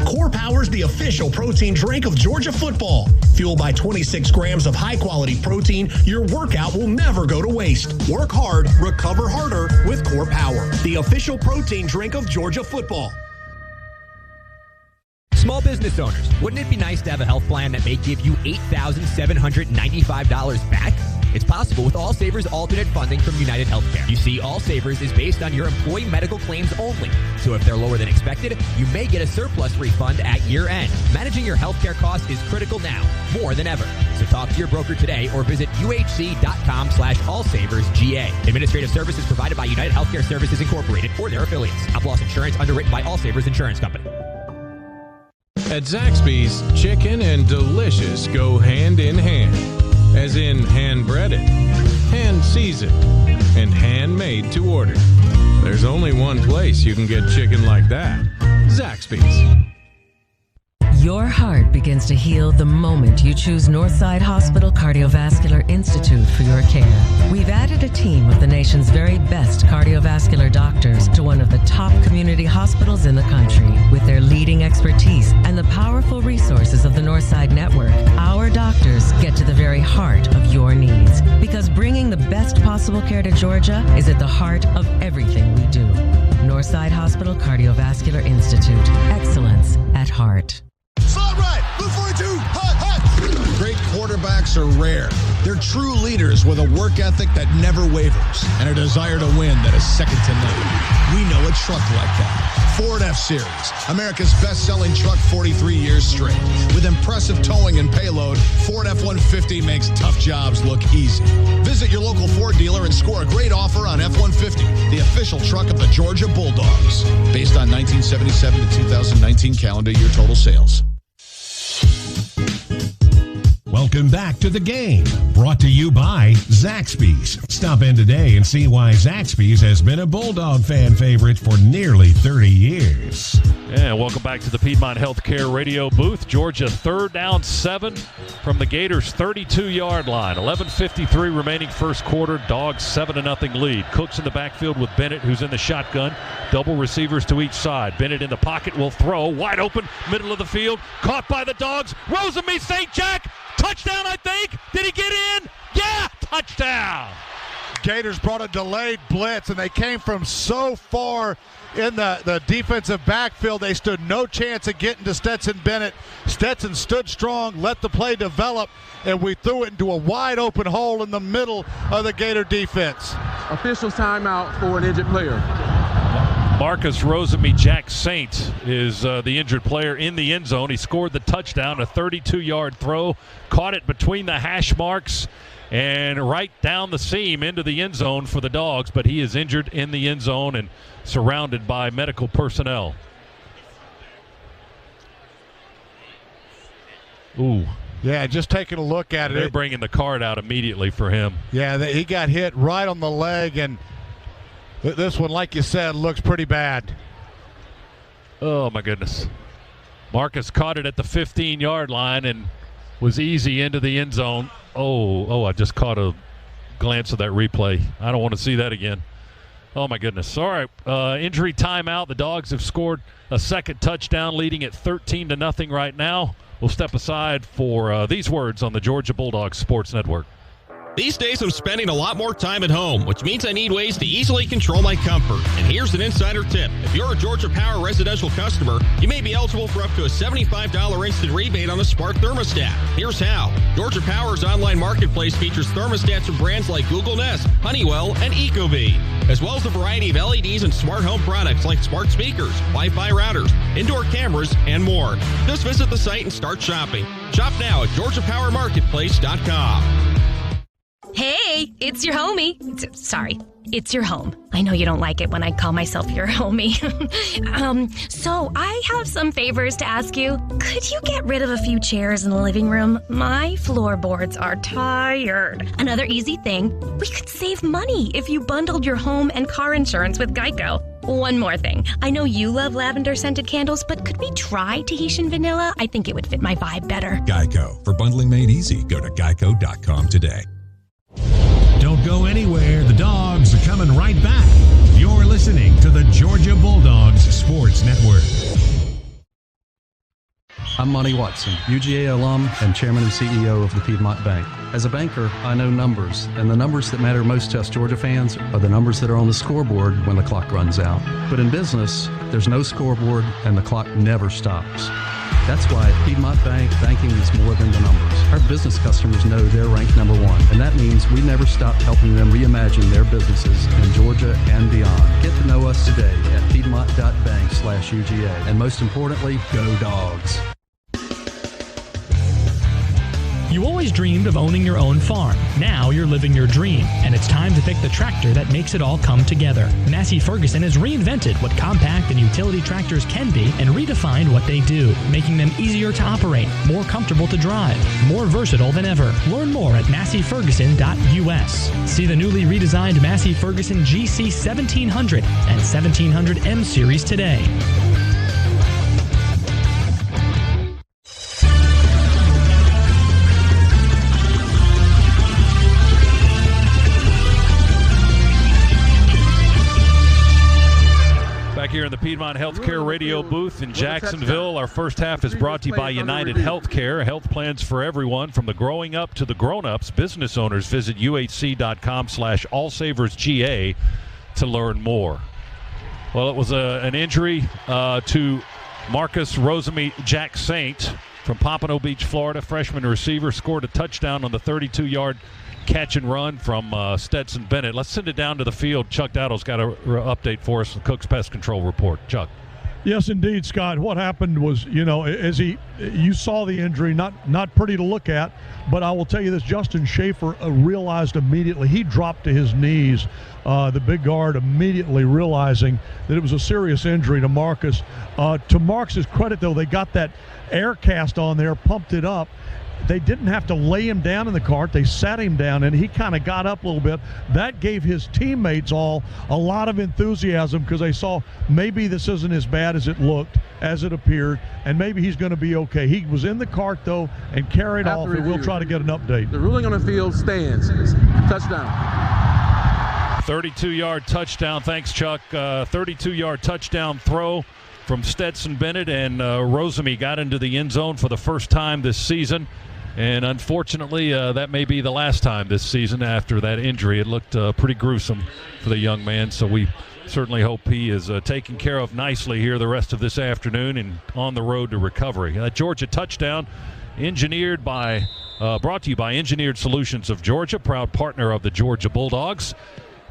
Core Power's the official protein drink of Georgia football. Fueled by 26 grams of high-quality protein, your workout will never go to waste. Work hard, recover harder with Core Power, the official protein drink of Georgia football. Small business owners, wouldn't it be nice to have a health plan that may give you $8,795 back? It's possible with All Savers alternate funding from United Healthcare. You see, All Savers is based on your employee medical claims only. So if they're lower than expected, you may get a surplus refund at year end. Managing your healthcare costs is critical now, more than ever. So talk to your broker today or visit uhc.com/allsaversga. Administrative services provided by United Healthcare Services Incorporated or their affiliates. Stop loss insurance underwritten by All Savers Insurance Company. At Zaxby's, chicken and delicious go hand in hand. As in hand-breaded, hand-seasoned, and handmade to order. There's only one place you can get chicken like that. Zaxby's. Your heart begins to heal the moment you choose Northside Hospital Cardiovascular Institute for your care. We've added a team of the nation's very best cardiovascular doctors to one of the top community hospitals in the country. With their leading expertise and the powerful resources of the Northside Network, our doctors get to the very heart of your needs. Because bringing the best possible care to Georgia is at the heart of everything we do. Northside Hospital Cardiovascular Institute. Excellence at heart. Slot right, blue 42, hot. Great quarterbacks are rare. They're true leaders with a work ethic that never wavers and a desire to win that is second to none. We know a truck like that. Ford F-Series, America's best-selling truck 43 years straight. With impressive towing and payload, Ford F-150 makes tough jobs look easy. Visit your local Ford dealer and score a great offer on F-150, the official truck of the Georgia Bulldogs. Based on 1977 to 2019 calendar year total sales. Welcome back to The Game, brought to you by Zaxby's. Stop in today and see why Zaxby's has been a Bulldog fan favorite for nearly 30 years. Yeah, welcome back to the Piedmont Healthcare radio booth. Georgia 3rd down 7 from the Gators' 32-yard line. 11:53 remaining first quarter. Dogs 7-0 lead. Cooks in the backfield with Bennett, who's in the shotgun. Double receivers to each side. Bennett in the pocket will throw. Wide open, middle of the field. Caught by the Dogs. Rosamie St. Jack. Touchdown, I think. Did he get in? Yeah, touchdown. Gators brought a delayed blitz, and they came from so far in the defensive backfield. They stood no chance of getting to Stetson Bennett. Stetson stood strong, let the play develop, and we threw it into a wide open hole in the middle of the Gator defense. Official timeout for an injured player. Marcus Rosamie Jack Saint is the injured player in the end zone. He scored the touchdown, a 32-yard throw, caught it between the hash marks and right down the seam into the end zone for the Dogs, but he is injured in the end zone and surrounded by medical personnel. Ooh. Yeah, just taking a look at it. They're bringing the card out immediately for him. Yeah, he got hit right on the leg, and this one, like you said, looks pretty bad. Oh, my goodness. Marcus caught it at the 15-yard line and was easy into the end zone. Oh, I just caught a glance of that replay. I don't want to see that again. Oh, my goodness. All right, injury timeout. The Dogs have scored a second touchdown, leading at 13-0 right now. We'll step aside for these words on the Georgia Bulldogs Sports Network. These days I'm spending a lot more time at home, which means I need ways to easily control my comfort. And here's an insider tip. If you're a Georgia Power residential customer, you may be eligible for up to a $75 instant rebate on a smart thermostat. Here's how. Georgia Power's online marketplace features thermostats from brands like Google Nest, Honeywell, and Ecobee, as well as a variety of LEDs and smart home products like smart speakers, Wi-Fi routers, indoor cameras, and more. Just visit the site and start shopping. Shop now at GeorgiaPowerMarketplace.com. Hey, it's your homie. Sorry, it's your home. I know you don't like it when I call myself your homie. So I have some favors to ask you. Could you get rid of a few chairs in the living room? My floorboards are tired. Another easy thing, we could save money if you bundled your home and car insurance with Geico. One more thing. I know you love lavender-scented candles, but could we try Tahitian vanilla? I think it would fit my vibe better. Geico. For bundling made easy, go to geico.com today. Don't go anywhere. The Dogs are coming right back. You're listening to the Georgia Bulldogs Sports Network. I'm Monty Watson, UGA alum and chairman and CEO of the Piedmont Bank. As a banker, I know numbers, and the numbers that matter most to us Georgia fans are the numbers that are on the scoreboard when the clock runs out. But in business, there's no scoreboard and the clock never stops. That's why at Piedmont Bank, banking is more than the numbers. Our business customers know they're ranked number one, and that means we never stop helping them reimagine their businesses in Georgia and beyond. Get to know us today at piedmont.bank/UGA. And most importantly, go Dogs. You always dreamed of owning your own farm. Now you're living your dream, and it's time to pick the tractor that makes it all come together. Massey Ferguson has reinvented what compact and utility tractors can be and redefined what they do, making them easier to operate, more comfortable to drive, more versatile than ever. Learn more at masseyferguson.us. See the newly redesigned Massey Ferguson GC 1700 and 1700M Series today. Here in the Piedmont Healthcare radio booth in Jacksonville. Our first half is brought to you by United Healthcare. Health plans for everyone, from the growing up to the grown-ups. Business owners visit uhc.com/allsaversga to learn more. Well, it was an injury to Marcus Rosemy Jack Saint from Pompano Beach, Florida. Freshman receiver scored a touchdown on the 32-yard catch and run from Stetson Bennett. Let's send it down to the field. Chuck Dowdle's got an update for us, the Cook's Pest Control Report. Chuck. Yes, indeed, Scott. What happened was, you saw the injury, not pretty to look at, but I will tell you this, Justin Schaefer realized immediately. He dropped to his knees, the big guard, immediately realizing that it was a serious injury to Marcus. To Marcus's credit, though, they got that air cast on there, pumped it up. They didn't have to lay him down in the cart. They sat him down, and he kind of got up a little bit. That gave his teammates all a lot of enthusiasm because they saw maybe this isn't as bad as it looked, as it appeared, and maybe he's going to be okay. He was in the cart, though, and carried off, and we'll try to get an update. The ruling on the field stands. Touchdown. 32-yard touchdown. Thanks, Chuck. 32-yard touchdown throw from Stetson Bennett, and Rosemy got into the end zone for the first time this season. And unfortunately, that may be the last time this season after that injury. It looked pretty gruesome for the young man, so we certainly hope he is taken care of nicely here the rest of this afternoon and on the road to recovery. Georgia touchdown brought to you by Engineered Solutions of Georgia, proud partner of the Georgia Bulldogs.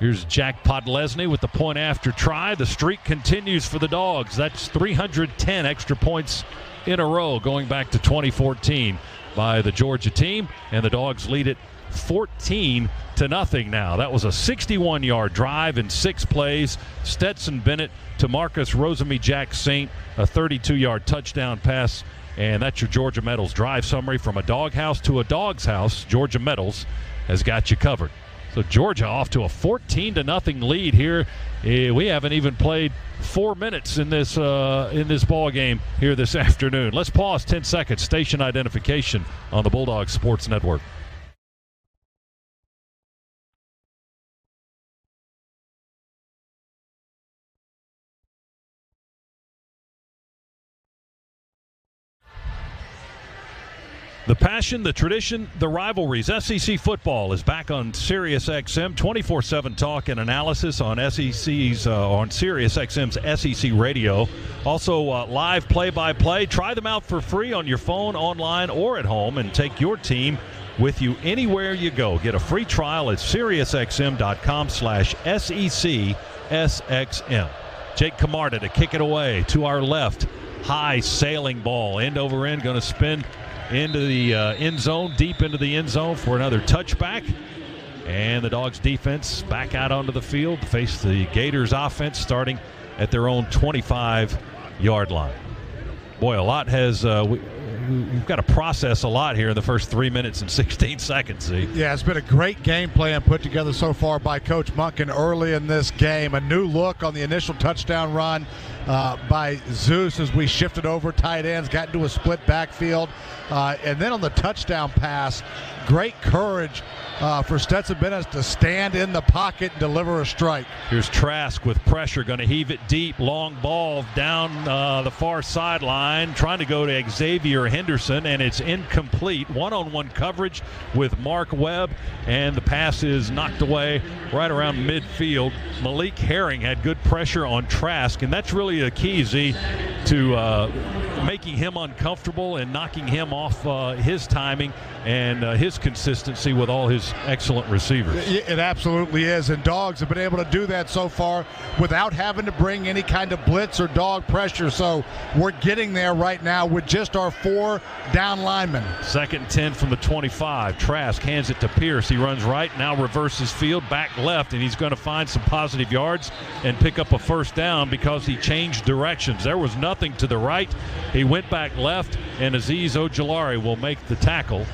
Here's Jack Podlesny with the point after try. The streak continues for the Dogs. That's 310 extra points in a row going back to 2014 by the Georgia team, and the Dogs lead it 14-0 now. That was a 61-yard drive in 6 plays. Stetson Bennett to Marcus Rosemy Jack Saint, a 32-yard touchdown pass, and that's your Georgia Metals drive summary. From a doghouse to a dog's house, Georgia Metals has got you covered. So Georgia off to a 14-0 lead here. We haven't even played 4 minutes in this ball game here this afternoon. Let's pause 10 seconds. Station identification on the Bulldogs Sports Network. The passion, the tradition, the rivalries. SEC football is back on Sirius XM. 24/7 talk and analysis on on Sirius XM's SEC Radio. Also live play-by-play. Try them out for free on your phone, online, or at home, and take your team with you anywhere you go. Get a free trial at SiriusXM.com/SECSXM. Jake Camarda to kick it away to our left. High sailing ball, end over end, going to spin into the end zone, deep into the end zone for another touchback. And the Dogs defense back out onto the field, face the Gators offense starting at their own 25-yard line. Boy, a lot has we've got to process a lot here in the first 3 minutes and 16 seconds. See? Yeah, it's been a great game plan put together so far by Coach Monken early in this game. A new look on the initial touchdown run by Zeus as we shifted over tight ends, got into a split backfield. And then on the touchdown pass, great courage for Stetson Bennett to stand in the pocket and deliver a strike. Here's Trask with pressure, going to heave it deep. Long ball down the far sideline, trying to go to Xavier Henderson, and it's incomplete. One-on-one coverage with Mark Webb, and the pass is knocked away right around midfield. Malik Herring had good pressure on Trask, and that's really a key, Z, to making him uncomfortable and knocking him off his timing and his consistency with all his excellent receivers. It absolutely is, and Dogs have been able to do that so far without having to bring any kind of blitz or dog pressure, so we're getting there right now with just our 4 down linemen. 2nd and 10 from the 25. Trask hands it to Pierce. He runs right, now reverses field, back left, and he's going to find some positive yards and pick up a first down because he changed directions. There was nothing to the right. He went back left, and Azeez Ojulari will make the tackle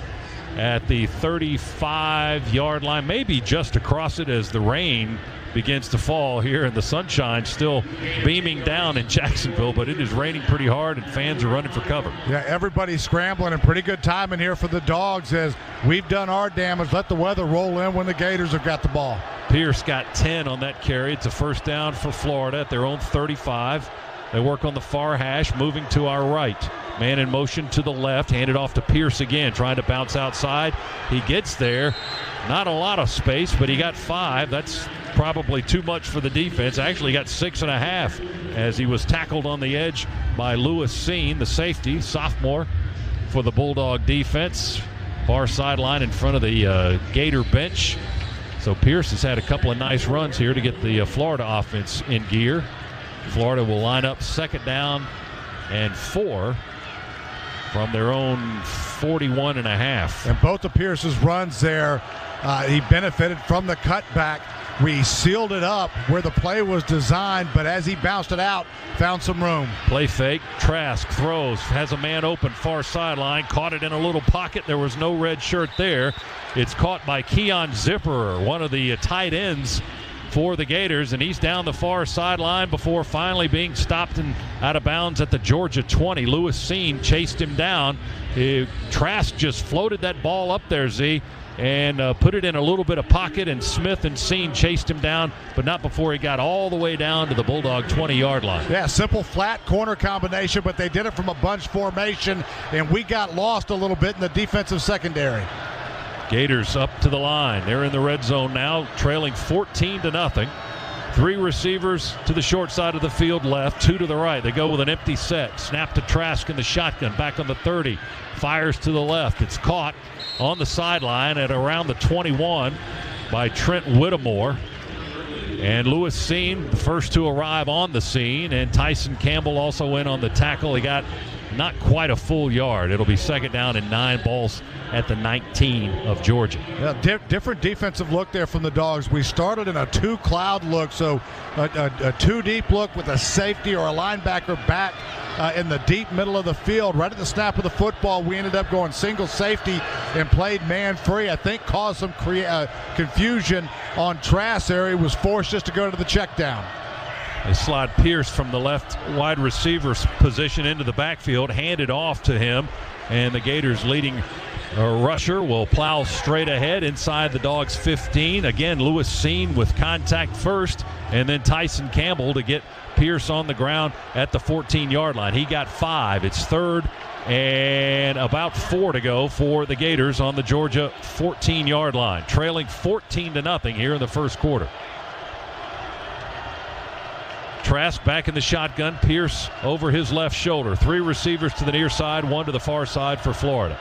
at the 35-yard line, maybe just across it as the rain begins to fall here, and the sunshine still beaming down in Jacksonville, but it is raining pretty hard and fans are running for cover. Yeah, everybody's scrambling, and pretty good timing here for the Dogs as we've done our damage. Let the weather roll in when the Gators have got the ball. Pierce got 10 on that carry. It's a first down for Florida at their own 35. They work on the far hash, moving to our right. Man in motion to the left, handed off to Pierce again, trying to bounce outside. He gets there. Not a lot of space, but he got 5. That's probably too much for the defense. Actually got 6.5 as he was tackled on the edge by Lewis Seen, the safety, sophomore for the Bulldog defense. Far sideline in front of the Gator bench. So Pierce has had a couple of nice runs here to get the Florida offense in gear. Florida will line up 2nd down and 4 from their own 41.5. And both of Pierce's runs there, he benefited from the cutback. We sealed it up where the play was designed, but as he bounced it out, found some room. Play fake. Trask throws, has a man open far sideline, caught it in a little pocket. There was no red shirt there. It's caught by Keon Zipperer, one of the tight ends for the Gators, and he's down the far sideline before finally being stopped and out of bounds at the Georgia 20. Lewis Seen chased him down. Trask just floated that ball up there, Z, and put it in a little bit of pocket, and Smith and Seen chased him down, but not before he got all the way down to the Bulldog 20-yard line. Yeah, simple flat corner combination, but they did it from a bunch formation, and we got lost a little bit in the defensive secondary. Gators up to the line. They're in the red zone now, trailing 14-0. 3 receivers to the short side of the field left, 2 to the right. They go with an empty set. Snap to Trask in the shotgun, back on the 30. Fires to the left. It's caught on the sideline at around the 21 by Trent Whittemore. And Lewis Seen, the first to arrive on the scene, and Tyson Campbell also in on the tackle. He got not quite a full yard. It'll be 2nd down and 9, balls at the 19 of Georgia. Yeah, different defensive look there from the Dogs. We started in a 2-cloud look, so a 2-deep look with a safety or a linebacker back in the deep middle of the field. Right at the snap of the football, we ended up going single safety and played man free. I think caused some confusion on Trask there. He was forced just to go to the check down. They slide Pierce from the left wide receiver's position into the backfield, handed off to him, and the Gators leading rusher will plow straight ahead inside the Dogs' 15. Again, Lewis Seen with contact first, and then Tyson Campbell to get Pierce on the ground at the 14-yard line. He got 5. It's 3rd and about 4 to go for the Gators on the Georgia 14-yard line, trailing 14-0 here in the first quarter. Trask back in the shotgun. Pierce over his left shoulder. 3 receivers to the near side, 1 to the far side for Florida.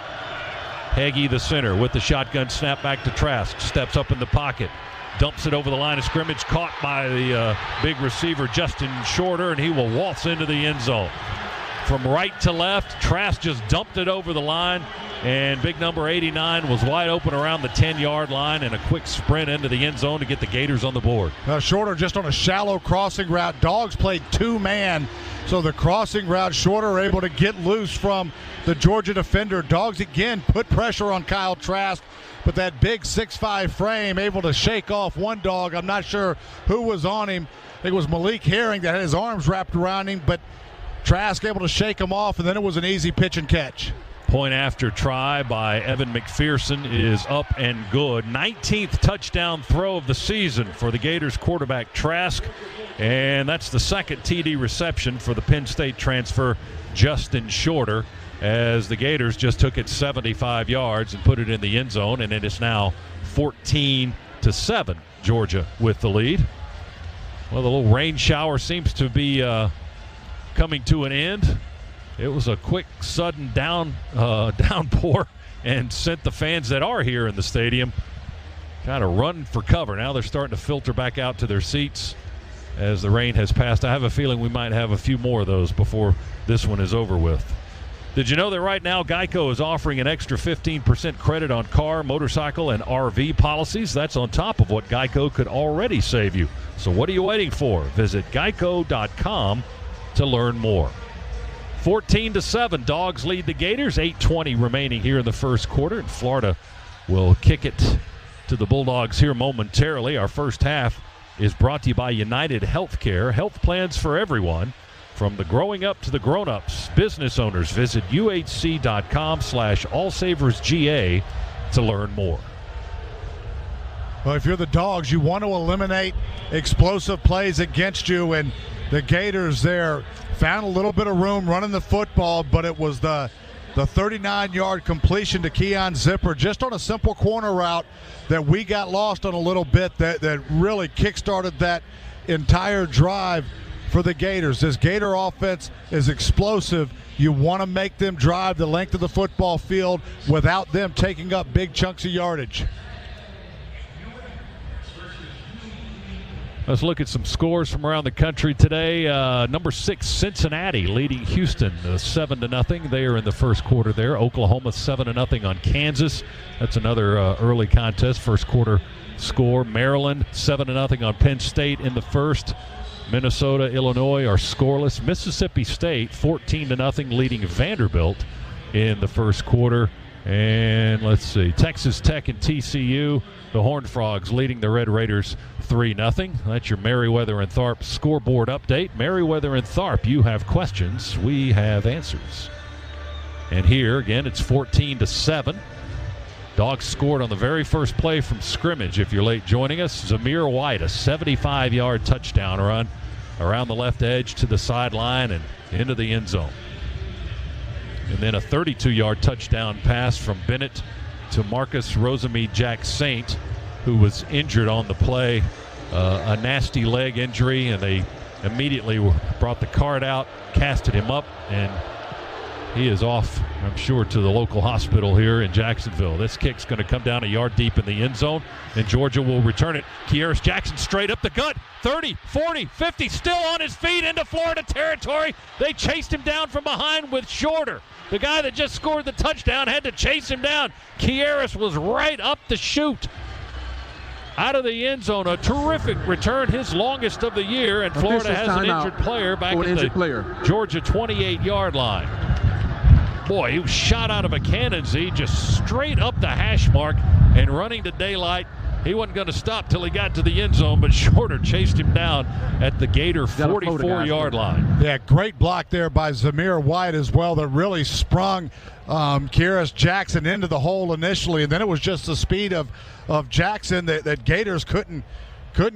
Heggie, the center, with the shotgun snap back to Trask. Steps up in the pocket. Dumps it over the line of scrimmage. Caught by the big receiver, Justin Shorter, and he will waltz into the end zone. From right to left, Trask just dumped it over the line And big number 89 was wide open around the 10-yard line and a quick sprint into the end zone to get the Gators on the board. Shorter just on a shallow crossing route. Dogs played two-man, so the crossing route, Shorter able to get loose from the Georgia defender. Dogs again put pressure on Kyle Trask, but that big 6'5" frame able to shake off one dog. I'm not sure who was on him. I think it was Malik Herring that had his arms wrapped around him, but Trask able to shake him off, and then it was an easy pitch and catch. Point after try by Evan McPherson is up and good. 19th touchdown throw of the season for the Gators quarterback Trask, and that's the second TD reception for the Penn State transfer Justin Shorter, as the Gators just took it 75 yards and put it in the end zone, and it is now 14-7. Georgia with the lead. Well, the little rain shower seems to be coming to an end. It was a quick, sudden downpour and sent the fans that are here in the stadium kind of run for cover. Now they're starting to filter back out to their seats as the rain has passed. I have a feeling we might have a few more of those before this one is over with. Did you know that right now Geico is offering an extra 15% credit on car, motorcycle, and RV policies? That's on top of what Geico could already save you. So what are you waiting for? Visit geico.com to learn more. 14-7, Dogs lead the Gators. 8:20 remaining here in the first quarter, and Florida will kick it to the Bulldogs here momentarily. Our first half is brought to you by United Healthcare. Health plans for everyone, from the growing up to the grown-ups. Business owners, visit uhc.com/allsaversga to learn more. Well, if you're the Dogs, you want to eliminate explosive plays against you, and the Gators there found a little bit of room running the football, but it was the 39-yard completion to Keon Zipper just on a simple corner route that we got lost on a little bit that really kick-started that entire drive for the Gators. This Gator offense is explosive. You want to make them drive the length of the football field without them taking up big chunks of yardage. Let's look at some scores from around the country today. Number 6, Cincinnati leading Houston 7-0. They are in the first quarter there. Oklahoma 7-0 on Kansas. That's another early contest, first quarter score. Maryland 7-0 on Penn State in the first. Minnesota, Illinois are scoreless. Mississippi State 14-0 leading Vanderbilt in the first quarter. And let's see, Texas Tech and TCU, the Horned Frogs leading the Red Raiders 3-0. That's your Merriweather and Tharp scoreboard update. Merriweather and Tharp, you have questions, we have answers. And here, again, it's 14-7. Dogs scored on the very first play from scrimmage. If you're late joining us, Zamir White, a 75-yard touchdown run around the left edge to the sideline and into the end zone. And then a 32-yard touchdown pass from Bennett to Marcus Rosamie Jack Saint, who was injured on the play, a nasty leg injury, and they immediately brought the cart out, casted him up, and he is off, I'm sure, to the local hospital here in Jacksonville. This kick's going to come down a yard deep in the end zone, and Georgia will return it. Kearis Jackson straight up the gut. 30, 40, 50, still on his feet into Florida territory. They chased him down from behind with Shorter. The guy that just scored the touchdown had to chase him down. Kearis was right up the chute. Out of the end zone, a terrific return, his longest of the year, and Florida has an injured player back at the Georgia 28-yard line. Boy, he was shot out of a cannon, Z, just straight up the hash mark and running to daylight. He wasn't going to stop till he got to the end zone, but Shorter chased him down at the Gator 44-yard line. Yeah, great block there by Zamir White as well that really sprung Kearis Jackson into the hole initially, and then it was just the speed of Jackson that Gators couldn't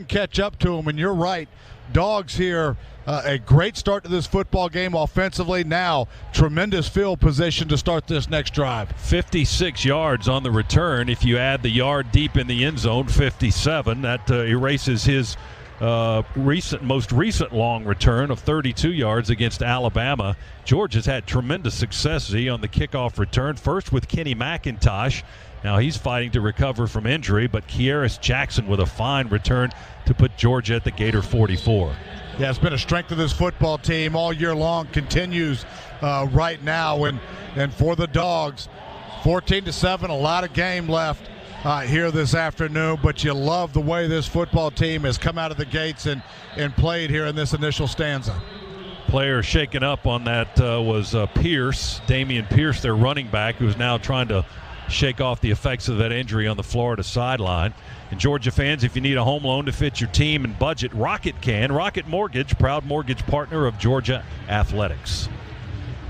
catch up to him. And you're right, Dogs here, a great start to this football game offensively. Now, tremendous field position to start this next drive. 56 yards on the return. If you add the yard deep in the end zone, 57. That erases his most recent long return of 32 yards against Alabama. Georgia's had tremendous success, Z, on the kickoff return. First with Kenny McIntosh. Now he's fighting to recover from injury, but Kearis Jackson with a fine return to put Georgia at the Gator 44. Yeah, it's been a strength of this football team all year long, continues right now. And for the Dogs, 14-7, a lot of game left here this afternoon, but you love the way this football team has come out of the gates and played here in this initial stanza. Player shaken up on that was Pierce, Damian Pierce, their running back, who's now trying to shake off the effects of that injury on the Florida sideline. And Georgia fans, if you need a home loan to fit your team and budget, Rocket can. Rocket Mortgage, proud mortgage partner of Georgia Athletics.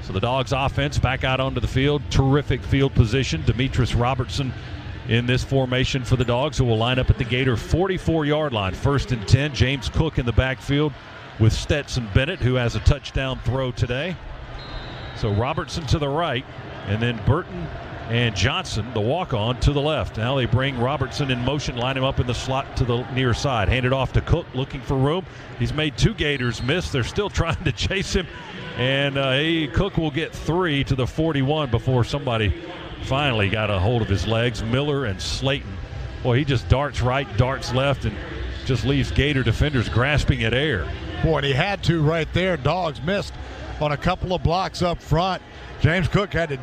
So the Dogs offense back out onto the field. Terrific field position. Demetris Robertson in this formation for the Dogs, who will line up at the Gator 44-yard line. 1st and 10. James Cook in the backfield with Stetson Bennett, who has a touchdown throw today. So Robertson to the right, and then Burton and Johnson, the walk-on, to the left. Now they bring Robertson in motion, line him up in the slot to the near side. Hand it off to Cook, looking for room. He's made 2 Gators miss. They're still trying to chase him. And Cook will get 3 to the 41 before somebody finally got a hold of his legs. Miller and Slayton. Boy, he just darts right, darts left, and just leaves Gator defenders grasping at air. Boy, and he had to right there. Dogs missed on a couple of blocks up front. James Cook had to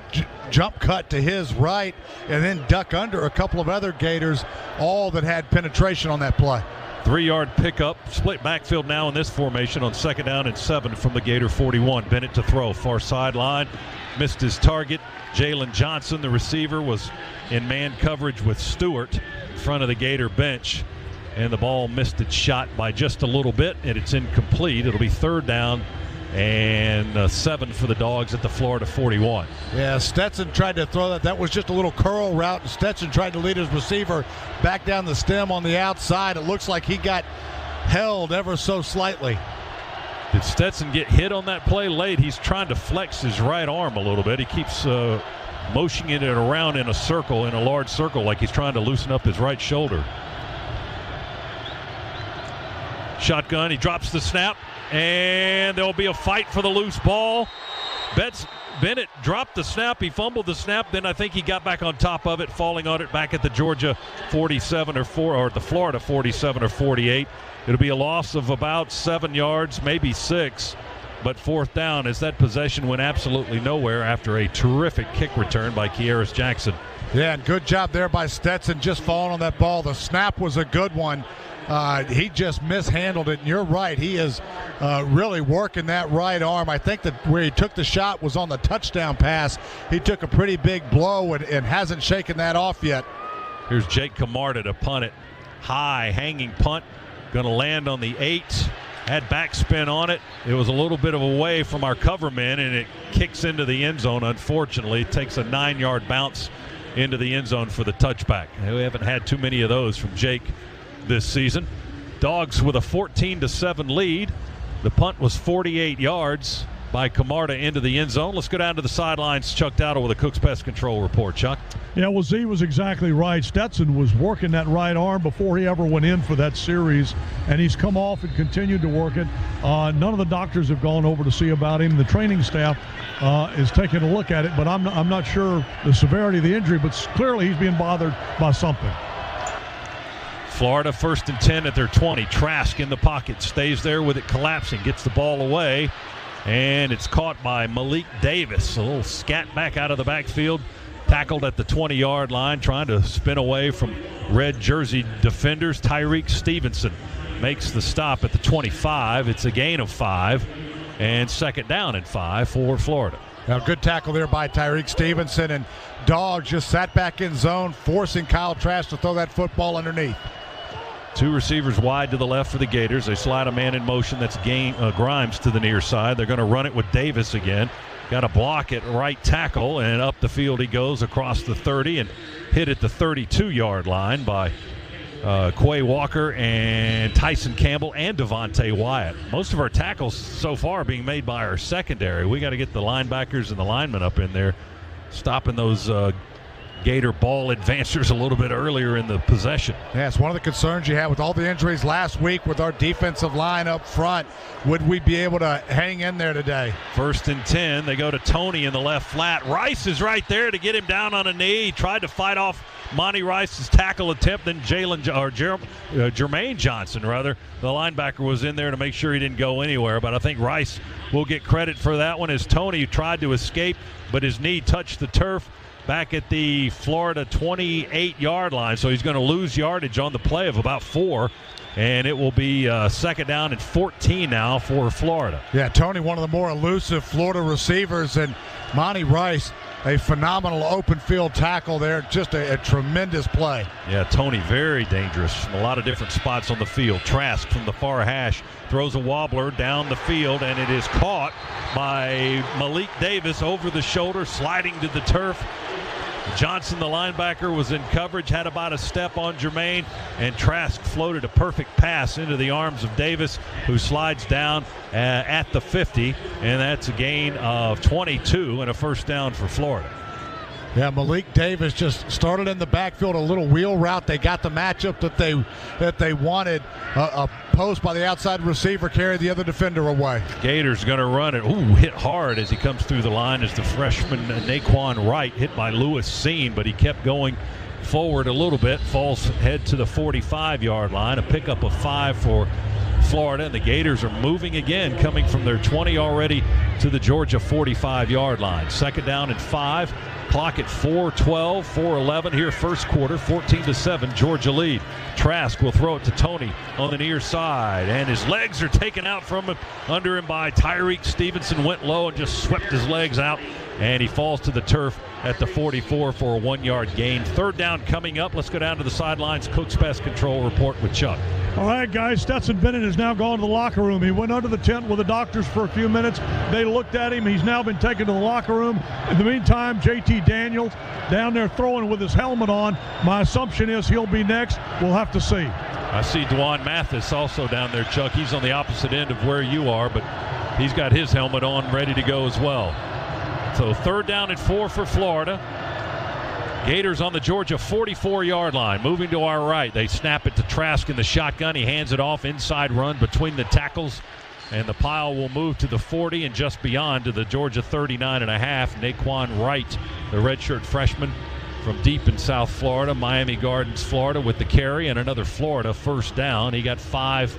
jump cut to his right and then duck under a couple of other Gators, all that had penetration on that play. 3-yard pickup, split backfield now in this formation on 2nd down and 7 from the Gator 41. Bennett to throw, far sideline, missed his target. Jalen Johnson, the receiver, was in man coverage with Stewart in front of the Gator bench, and the ball missed its shot by just a little bit, and it's incomplete. It'll be 3rd down and 7 for the Dogs at the Florida 41. Yeah, Stetson tried to throw that. That was just a little curl route, and Stetson tried to lead his receiver back down the stem on the outside. It looks like he got held ever so slightly. Did Stetson get hit on that play late? He's trying to flex his right arm a little bit. He keeps motioning it around in a circle, in a large circle, like he's trying to loosen up his right shoulder. Shotgun, he drops the snap, and there'll be a fight for the loose ball. Bennett dropped the snap, he fumbled the snap, then I think he got back on top of it, falling on it back at the Georgia 47 or the Florida 47 or 48. It'll be a loss of about 7 yards, maybe 6, but 4th down, as that possession went absolutely nowhere after a terrific kick return by Kearis Jackson. Yeah, and good job there by Stetson, just falling on that ball. The snap was a good one. He just mishandled it, and you're right. He is really working that right arm. I think that where he took the shot was on the touchdown pass. He took a pretty big blow and hasn't shaken that off yet. Here's Jake Camarda to punt it. High, hanging punt. Going to land on the 8. Had backspin on it. It was a little bit of away from our cover men, and it kicks into the end zone, unfortunately. It takes a 9-yard bounce into the end zone for the touchback. We haven't had too many of those from Jake this season. Dogs with a 14-7 lead. The punt was 48 yards by Camarda into the end zone. Let's go down to the sidelines. Chuck Dowdle with a Cook's Pest Control report. Chuck? Yeah, well, Z was exactly right. Stetson was working that right arm before he ever went in for that series, and he's come off and continued to work it. None of the doctors have gone over to see about him. The training staff is taking a look at it, but I'm not sure the severity of the injury, but clearly he's being bothered by something. Florida 1st and 10 at their 20. Trask in the pocket, stays there with it collapsing, gets the ball away, and it's caught by Malik Davis. A little scat back out of the backfield, tackled at the 20-yard line, trying to spin away from red jersey defenders. Tyreek Stevenson makes the stop at the 25. It's a gain of 5, and 2nd down and 5 for Florida. Now, good tackle there by Tyreek Stevenson, and Dogs just sat back in zone, forcing Kyle Trask to throw that football underneath. 2 receivers wide to the left for the Gators. They slide a man in motion. That's Grimes to the near side. They're going to run it with Davis again. Got to block it right tackle, and up the field he goes across the 30 and hit at the 32-yard line by Quay Walker and Tyson Campbell and Devontae Wyatt. Most of our tackles so far being made by our secondary. We got to get the linebackers and the linemen up in there, stopping those Gator ball advancers a little bit earlier in the possession. Yeah, it's one of the concerns you had with all the injuries last week with our defensive line up front. Would we be able to hang in there today? 1st and 10. They go to Tony in the left flat. Rice is right there to get him down on a knee. He tried to fight off Monty Rice's tackle attempt. Then Jermaine Johnson, the linebacker, was in there to make sure he didn't go anywhere. But I think Rice will get credit for that one, as Tony tried to escape, but his knee touched the turf. back at the Florida 28-yard line. So he's going to lose yardage on the play of about 4. And it will be second down and 14 now for Florida. Yeah, Tony, one of the more elusive Florida receivers, and Monty Rice, a phenomenal open field tackle there. Just a tremendous play. Yeah, Tony, very dangerous from a lot of different spots on the field. Trask from the far hash throws a wobbler down the field, and it is caught by Malik Davis over the shoulder, sliding to the turf. Johnson, the linebacker, was in coverage, had about a step on Jermaine, and Trask floated a perfect pass into the arms of Davis, who slides down at the 50, and that's a gain of 22 and a first down for Florida. Yeah, Malik Davis just started in the backfield, a little wheel route. They got the matchup that they wanted. A post by the outside receiver carried the other defender away. Gators going to run it. Ooh, hit hard as he comes through the line as the freshman Naquan Wright hit by Lewis Seen, but he kept going forward a little bit. Falls head to the 45-yard line. A pickup of 5 for Florida, and the Gators are moving again, coming from their 20 already to the Georgia 45-yard line. Second down and 5. Clock at 4:12, 4:11 here first quarter, 14-7, Georgia lead. Trask will throw it to Tony on the near side, and his legs are taken out from him, under him by Tyreek Stevenson. Went low and just swept his legs out, and he falls to the turf at the 44 for a 1-yard gain. Third down coming up. Let's go down to the sidelines. Cook's Pest Control report with Chuck. All right, guys, Stetson Bennett has now gone to the locker room. He went under the tent with the doctors for a few minutes. They looked at him. He's now been taken to the locker room. In the meantime, J.T. Daniels down there throwing with his helmet on. My assumption is he'll be next. We'll have to see. I see Dwan Mathis also down there, Chuck. He's on the opposite end of where you are, but he's got his helmet on, ready to go as well. So third down and 4 for Florida. Gators on the Georgia 44-yard line. Moving to our right. They snap it to Trask in the shotgun. He hands it off. Inside run between the tackles. And the pile will move to the 40 and just beyond to the Georgia 39.5. Naquan Wright, the redshirt freshman from deep in South Florida, Miami Gardens, Florida, with the carry and another Florida first down. He got 5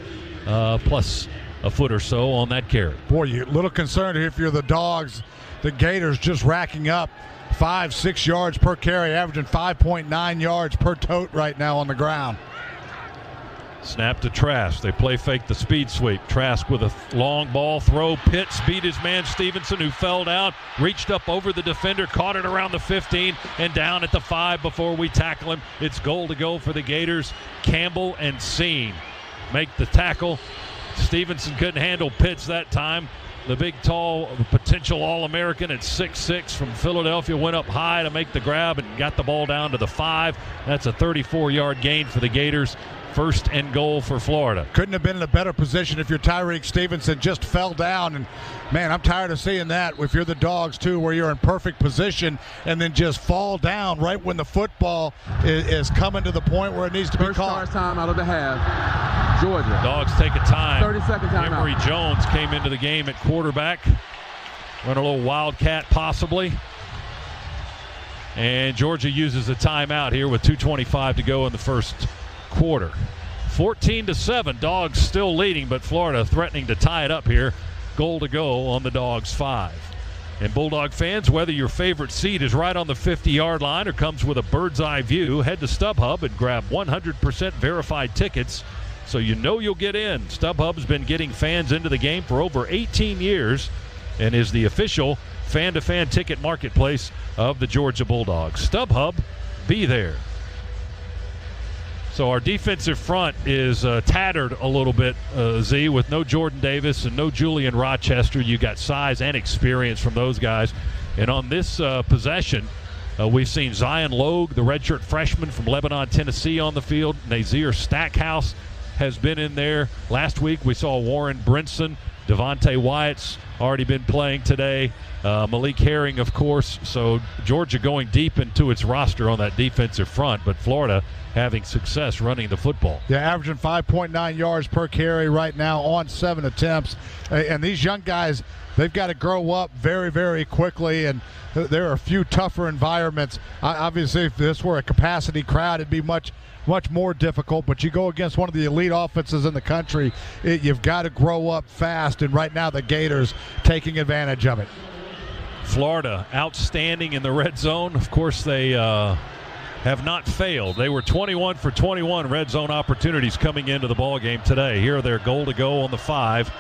plus a foot or so on that carry. Boy, you're a little concerned if you're the Dogs. The Gators just racking up 5-6 yards per carry, averaging 5.9 yards per tote right now on the ground. Snap to Trask. They play fake the speed sweep. Trask with a long ball throw. Pitts beat his man Stevenson, who fell down, reached up over the defender, caught it around the 15 and down at the 5 before we tackle him. It's goal to go for the Gators. Campbell and Seen make the tackle. Stevenson couldn't handle Pitts that time. The big, tall, potential All-American at 6'6" from Philadelphia went up high to make the grab and got the ball down to the 5. That's a 34-yard gain for the Gators. First and goal for Florida. Couldn't have been in a better position if you're Tyreek Stevenson. Just fell down, and man, I'm tired of seeing that if you're the Dogs too, where you're in perfect position and then just fall down right when the football is coming to the point where it needs to be caught. First time out of the half. Georgia. Dogs take a time. 30-second timeout. Emory Jones came into the game at quarterback. Run a little wildcat possibly. And Georgia uses a timeout here with 2:25 to go in the first quarter. 14-7, Dogs still leading, but Florida threatening to tie it up here. Goal to go on the Dogs 5. And Bulldog fans, whether your favorite seat is right on the 50-yard line or comes with a bird's eye view, head to StubHub and grab 100% verified tickets so you know you'll get in. StubHub's been getting fans into the game for over 18 years and is the official fan-to-fan ticket marketplace of the Georgia Bulldogs. StubHub, be there. So our defensive front is tattered a little bit, Z, with no Jordan Davis and no Julian Rochester. You got size and experience from those guys. And on this possession, we've seen Zion Logue, the redshirt freshman from Lebanon, Tennessee, on the field. Nazir Stackhouse has been in there. Last week we saw Warren Brinson. Devontae Wyatt's already been playing today. Malik Herring, of course. So Georgia going deep into its roster on that defensive front, but Florida having success running the football. Yeah, averaging 5.9 yards per carry right now on 7 attempts. And these young guys, they've got to grow up very, very quickly, and there are a few tougher environments. Obviously, if this were a capacity crowd, it'd be much more difficult, but you go against one of the elite offenses in the country, you've got to grow up fast, and right now the Gators taking advantage of it. Florida outstanding in the red zone. Of course, they have not failed. They were 21 for 21 red zone opportunities coming into the ball game today. Here are their goal to go on the 5.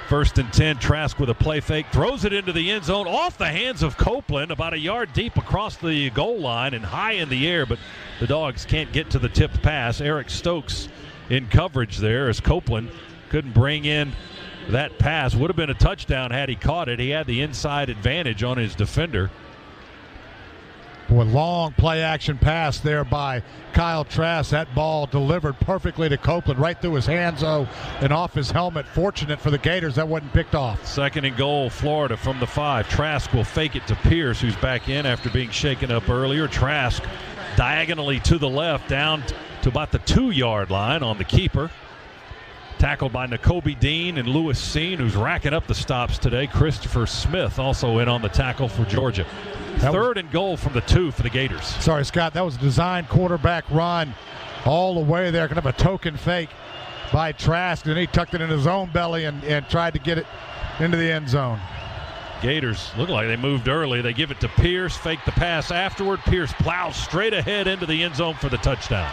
1st and 10, Trask with a play fake, throws it into the end zone off the hands of Copeland, about a yard deep across the goal line and high in the air, but the Dogs can't get to the tipped pass. Eric Stokes in coverage there as Copeland couldn't bring in that pass. Would have been a touchdown had he caught it. He had the inside advantage on his defender. With long play action pass there by Kyle Trask. That ball delivered perfectly to Copeland, right through his hands, and off his helmet. Fortunate for the Gators that wasn't picked off. 2nd and goal, Florida from the 5. Trask will fake it to Pierce, who's back in after being shaken up earlier. Trask diagonally to the left, down to about the 2-yard line on the keeper. Tackled by Nakobe Dean and Lewis Seen, who's racking up the stops today. Christopher Smith also in on the tackle for Georgia. 3rd and goal from the 2 for the Gators. Sorry, Scott, that was a designed quarterback run all the way there. Kind of a token fake by Trask, and he tucked it in his own belly and tried to get it into the end zone. Gators look like they moved early. They give it to Pierce, fake the pass afterward. Pierce plows straight ahead into the end zone for the touchdown.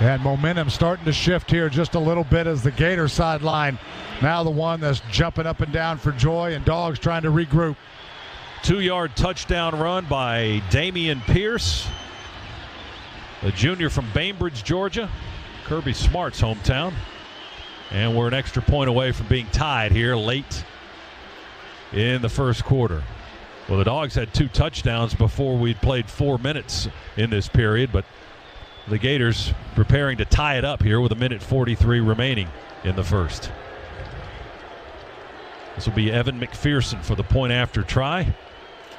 And momentum starting to shift here just a little bit as the Gator sideline now the one that's jumping up and down for joy, and Dogs trying to regroup. 2-yard touchdown run by Damian Pierce, a junior from Bainbridge, Georgia, Kirby Smart's hometown. And we're an extra point away from being tied here late in the first quarter. Well, the Dogs had 2 touchdowns before we'd played 4 minutes in this period, but the Gators preparing to tie it up here with 1:43 remaining in the first. This will be Evan McPherson for the point after try.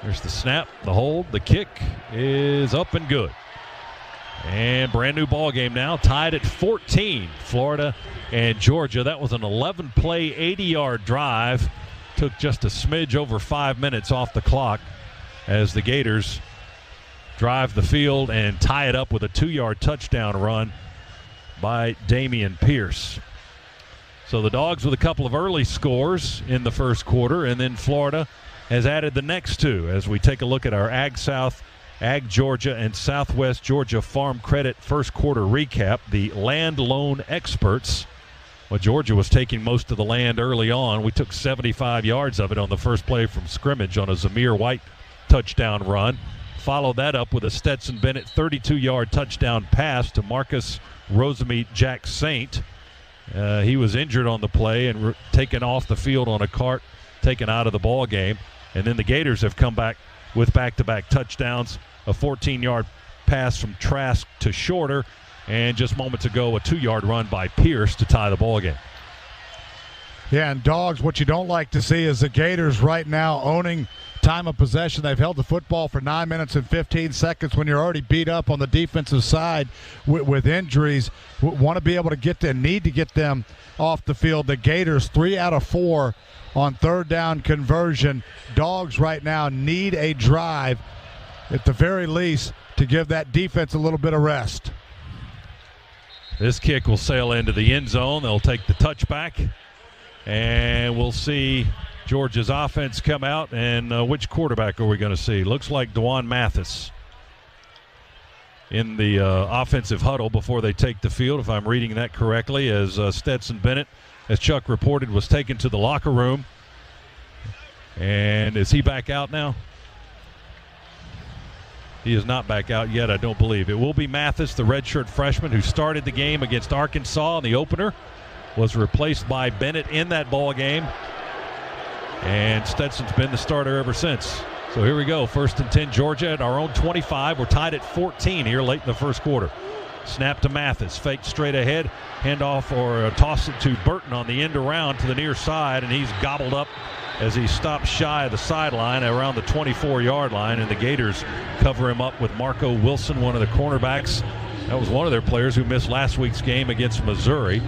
There's the snap, the hold, the kick is up and good. And brand new ball game now, tied at 14, Florida and Georgia. That was an 11-play, 80-yard drive. Took just a smidge over 5 minutes off the clock as the Gators drive the field and tie it up with a 2-yard touchdown run by Damian Pierce. So the Dogs with a couple of early scores in the first quarter, and then Florida has added the next 2 as we take a look at our Ag South, Ag Georgia, and Southwest Georgia Farm Credit first quarter recap. The land loan experts. Well, Georgia was taking most of the land early on. We took 75 yards of it on the first play from scrimmage on a Zamir White touchdown run. Followed that up with a Stetson Bennett 32-yard touchdown pass to Marcus Rosemead Jack Saint. He was injured on the play and taken off the field on a cart, taken out of the ball game. And then the Gators have come back with back-to-back touchdowns, a 14-yard pass from Trask to Shorter, and just moments ago a 2-yard run by Pierce to tie the ball game. Yeah, and Dogs, what you don't like to see is the Gators right now owning time of possession. They've held the football for 9 minutes and 15 seconds when you're already beat up on the defensive side with injuries. Want to be able to get them, need to get them off the field. The Gators 3 out of 4 on 3rd down conversion. Dogs right now need a drive at the very least to give that defense a little bit of rest. This kick will sail into the end zone. They'll take the touchback, and we'll see Georgia's offense come out. And which quarterback are we going to see? Looks like Dwan Mathis in the offensive huddle before they take the field, if I'm reading that correctly, as Stetson Bennett, as Chuck reported, was taken to the locker room. And is he back out now? He is not back out yet, I don't believe. It will be Mathis, the redshirt freshman who started the game against Arkansas in the opener, was replaced by Bennett in that ball game. And Stetson's been the starter ever since. So here we go, 1st and 10, Georgia at our own 25. We're tied at 14 here late in the first quarter. Snap to Mathis, fake straight ahead, handoff or toss it to Burton on the end around to the near side, and he's gobbled up as he stops shy of the sideline around the 24-yard line, and the Gators cover him up with Marco Wilson, one of the cornerbacks. That was one of their players who missed last week's game against Missouri.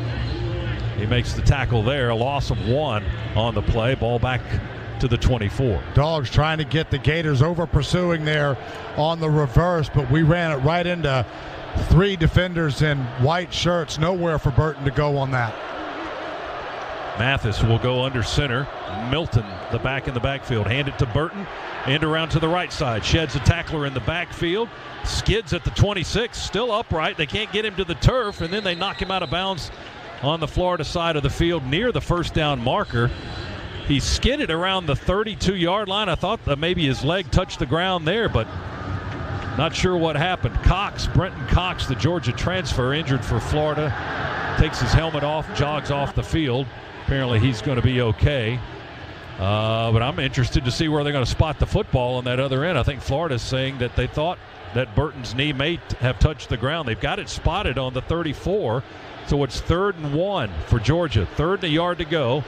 He makes the tackle there, a loss of 1 on the play, ball back to the 24. Dogs trying to get the Gators over pursuing there on the reverse, but we ran it right into 3 defenders in white shirts. Nowhere for Burton to go on that. Mathis will go under center. Milton, the back in the backfield. Hand it to Burton. End around to the right side. Sheds a tackler in the backfield. Skids at the 26. Still upright. They can't get him to the turf, and then they knock him out of bounds on the Florida side of the field near the first down marker. He skidded around the 32-yard line. I thought that maybe his leg touched the ground there, but not sure what happened. Brenton Cox, the Georgia transfer, injured for Florida, takes his helmet off, jogs off the field. Apparently he's going to be okay. But I'm interested to see where they're going to spot the football on that other end. I think Florida's saying that they thought that Burton's knee may have touched the ground. They've got it spotted on the 34, so it's 3rd and 1 for Georgia. 3rd and a yard to go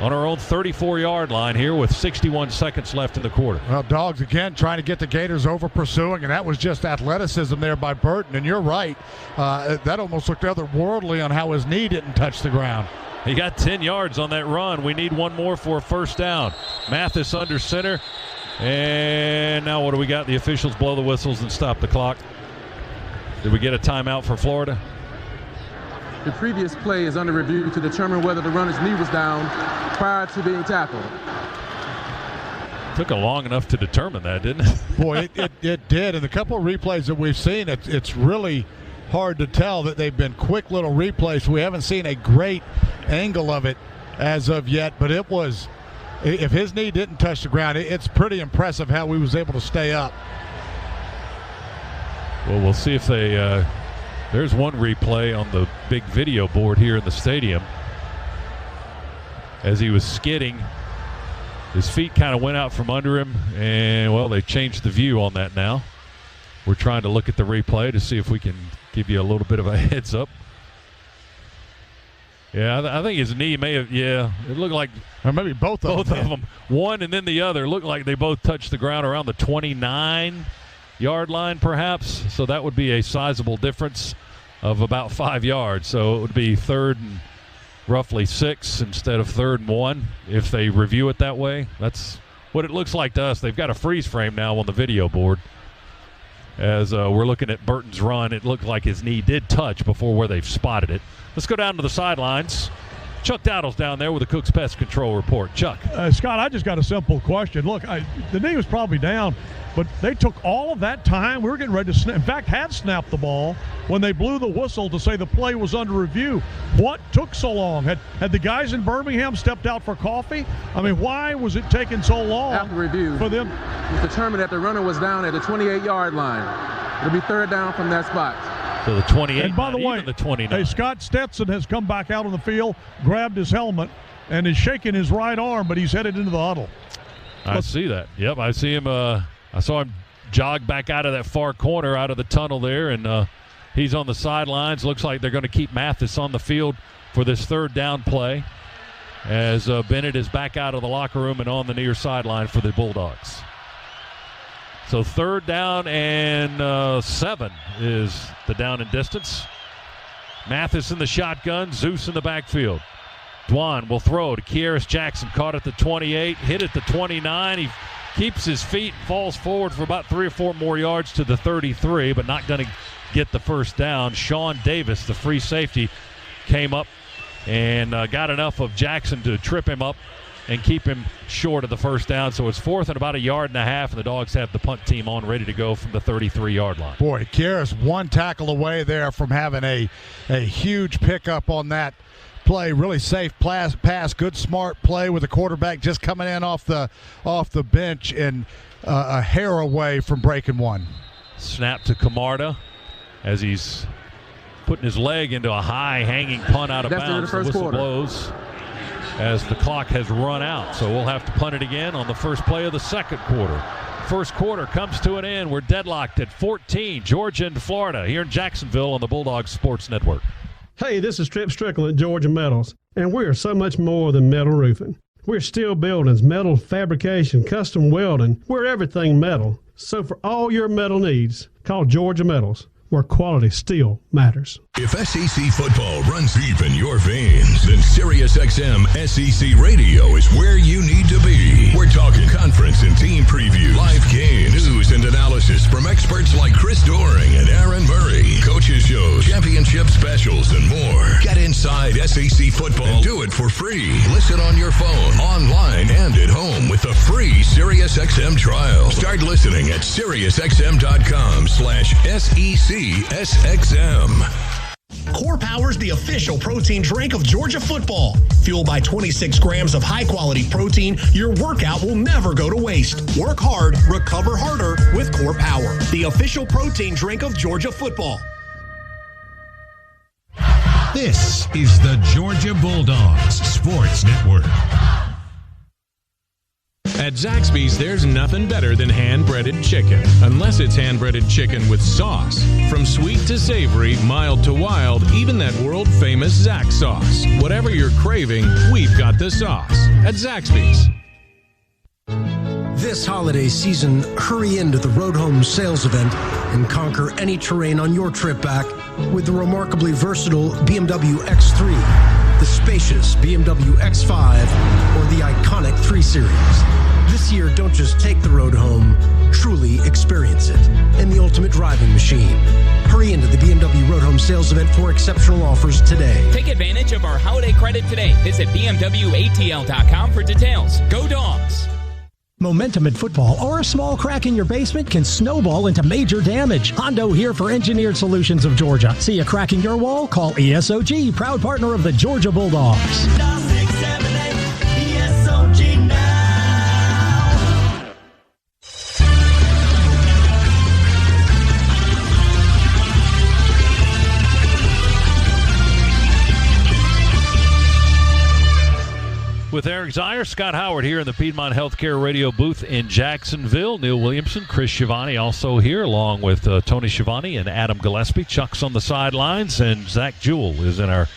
on our own 34-yard line here with 61 seconds left in the quarter. Well, Dogs again trying to get the Gators over pursuing, and that was just athleticism there by Burton. And you're right, that almost looked otherworldly on how his knee didn't touch the ground. He got 10 yards on that run. We need one more for a first down. Mathis under center. And now what do we got? The officials blow the whistles and stop the clock. Did we get a timeout for Florida? The previous play is under review to determine whether the runner's knee was down prior to being tackled. Took a long enough to determine that, didn't it? Boy, it did. And the couple of replays that we've seen, it's really hard to tell that they've been quick little replays. We haven't seen a great angle of it as of yet, but it was, if his knee didn't touch the ground, it's pretty impressive how he was able to stay up. Well, we'll see if they there's one replay on the big video board here in the stadium. As he was skidding, his feet kind of went out from under him, and, well, they changed the view on that now. We're trying to look at the replay to see if we can give you a little bit of a heads up. Yeah, I think his knee may have, it looked like. Or maybe both of them. One and then the other looked like they both touched the ground around the 29-yard line perhaps. So that would be a sizable difference of about 5 yards. So it would be 3rd and roughly 6 instead of 3rd and 1 if they review it that way. That's what it looks like to us. They've got a freeze frame now on the video board. As we're looking at Burton's run, it looked like his knee did touch before where they've spotted it. Let's go down to the sidelines. Chuck Dowdle's down there with the Cook's Pest Control report. Chuck. Scott, I just got a simple question. Look, the knee was probably down, but they took all of that time. We were getting ready to snap. In fact, had snapped the ball when they blew the whistle to say the play was under review. What took so long? Had the guys in Birmingham stepped out for coffee? I mean, why was it taking so long? After review, for them? It was determined that the runner was down at the 28-yard line. It'll be 3rd down from that spot. So the 28, and by the way, the 29. Hey, Scott Stetson has come back out on the field, grabbed his helmet, and is shaking his right arm, but he's headed into the huddle. I see that. Yep, I see him. I saw him jog back out of that far corner, out of the tunnel there, and he's on the sidelines. Looks like they're going to keep Mathis on the field for this 3rd down play as Bennett is back out of the locker room and on the near sideline for the Bulldogs. So 3rd down and 7 is the down and distance. Mathis in the shotgun, Zeus in the backfield. Dwan will throw to Kieris Jackson, caught at the 28, hit at the 29. He keeps his feet, falls forward for about 3 or 4 more yards to the 33, but not going to get the first down. Sean Davis, the free safety, came up and got enough of Jackson to trip him up and keep him short of the first down. So it's 4th and about 1.5 yards, and the Dogs have the punt team on ready to go from the 33-yard line. Boy, Kieris one tackle away there from having a huge pickup on that play. Really safe pass, good smart play with the quarterback just coming in off the bench and a hair away from breaking one. Snap to Camarda as he's putting his leg into a high hanging punt out of bounds. The whistle blows as the clock has run out. So we'll have to punt it again on the first play of the second quarter. First quarter comes to an end. We're deadlocked at 14, Georgia and Florida, here in Jacksonville on the Bulldogs Sports Network. Hey, this is Trip Strickland at Georgia Metals, and we are so much more than metal roofing. We're steel buildings, metal fabrication, custom welding. We're everything metal. So for all your metal needs, call Georgia Metals. where quality still matters. If SEC football runs deep in your veins, then SiriusXM SEC Radio is where you need to be. We're talking conference and team previews, live games, news and analysis from experts like Chris Doering and Aaron Murray, coaches shows, championship specials, and more. Get inside SEC football and do it for free. Listen on your phone, online, and at home with the free SiriusXM trial. Start listening at SiriusXM.com/SECSXM. Core Power's the official protein drink of Georgia football. Fueled by 26 grams of high-quality protein, your workout will never go to waste. Work hard, recover harder with Core Power, the official protein drink of Georgia football. This is the Georgia Bulldogs Sports Network. At Zaxby's, there's nothing better than hand-breaded chicken, unless it's hand-breaded chicken with sauce. From sweet to savory, mild to wild, even that world-famous Zax sauce. Whatever you're craving, we've got the sauce at Zaxby's. This holiday season, hurry into the Road Home sales event and conquer any terrain on your trip back with the remarkably versatile BMW X3, the spacious BMW X5, or the iconic 3 Series. This year, don't just take the road home, truly experience it in the ultimate driving machine. Hurry into the BMW Road Home sales event for exceptional offers today. Take advantage of our holiday credit today. Visit BMWATL.com for details. Go Dogs! Momentum in football or a small crack in your basement can snowball into major damage. Hondo here for Engineered Solutions of Georgia. See a crack in your wall? Call ESOG, proud partner of the Georgia Bulldogs. ESOG now. With Eric Zier, Scott Howard here in the Piedmont Healthcare Radio booth in Jacksonville. Neil Williamson, Chris Schiavone also here, along with Tony Schiavone and Adam Gillespie. Chuck's on the sidelines, and Zach Jewell is in our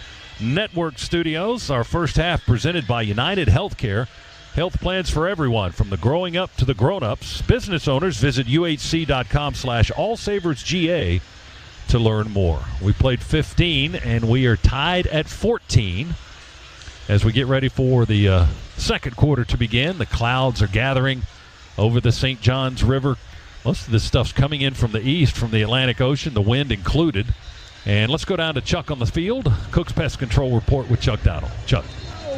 network studios. Our first half presented by United Healthcare. Health plans for everyone, from the growing up to the grown-ups. Business owners, visit uhc.com/allsaversga to learn more. We played 15, and we are tied at 14. As we get ready for the second quarter to begin, the clouds are gathering over the St. Johns River. Most of this stuff's coming in from the east, from the Atlantic Ocean, the wind included. And let's go down to Chuck on the field. Cook's Pest Control Report with Chuck Dowdle. Chuck.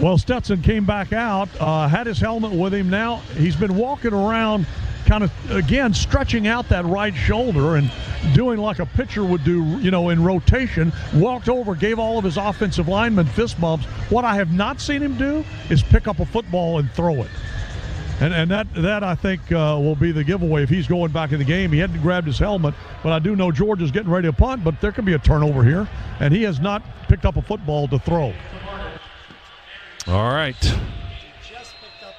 Well, Stetson came back out, had his helmet with him. Now he's been walking around, kind of, again, stretching out that right shoulder and doing like a pitcher would do, in rotation. Walked over, gave all of his offensive linemen fist bumps. What I have not seen him do is pick up a football and throw it. And that I think will be the giveaway if he's going back in the game. He hadn't grabbed his helmet, but I do know Georgia's getting ready to punt, but there could be a turnover here, and he has not picked up a football to throw. All right.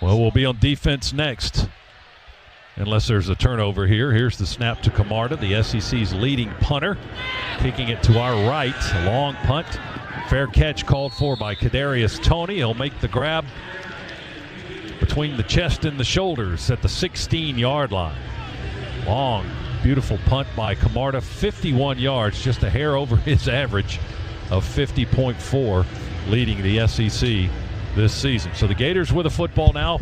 Well, we'll be on defense next, unless there's a turnover here. Here's the snap to Camarda, the SEC's leading punter, kicking it to our right. A long punt. Fair catch called for by Kadarius Toney. He'll make the grab between the chest and the shoulders at the 16-yard line. Long, beautiful punt by Camarda. 51 yards, just a hair over his average of 50.4, leading the SEC this season. So the Gators with a football now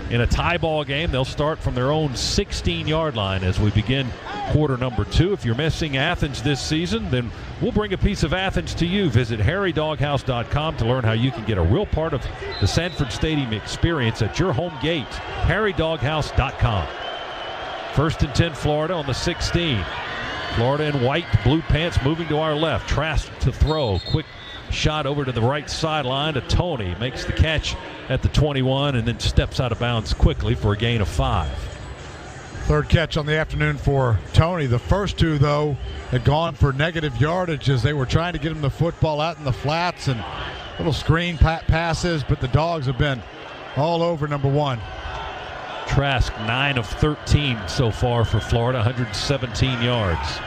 in a tie ball game. They'll start from their own 16-yard line as we begin quarter number 2. If you're missing Athens this season, then we'll bring a piece of Athens to you. Visit harrydoghouse.com to learn how you can get a real part of the Sanford Stadium experience at your home gate. harrydoghouse.com. First and 10, Florida on the 16. Florida in white, blue pants, moving to our left. Trask to throw. Quick shot over to the right sideline to Toney. Makes the catch at the 21 and then steps out of bounds quickly for a gain of 5. Third catch on the afternoon for Toney. The first two, though, had gone for negative yardage as they were trying to get him the football out in the flats and little screen passes, but the Dogs have been all over number 1. Trask 9 of 13 so far for Florida, 117 yards.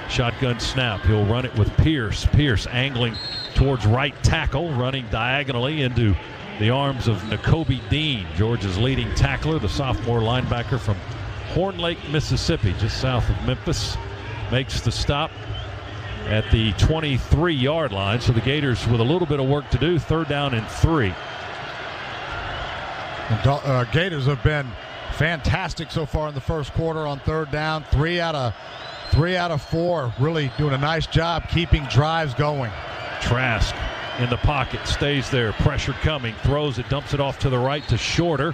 Shotgun snap. He'll run it with Pierce. Pierce angling towards right tackle, running diagonally into the arms of Nakobe Dean, Georgia's leading tackler, the sophomore linebacker from Horn Lake, Mississippi, just south of Memphis. makes the stop at the 23-yard line. So the Gators with a little bit of work to do, 3rd down and 3. Gators have been fantastic so far in the first quarter on 3rd down. 3 out of 4 really doing a nice job keeping drives going. Trask in the pocket, stays there, pressure coming, throws it, dumps it off to the right to Shorter.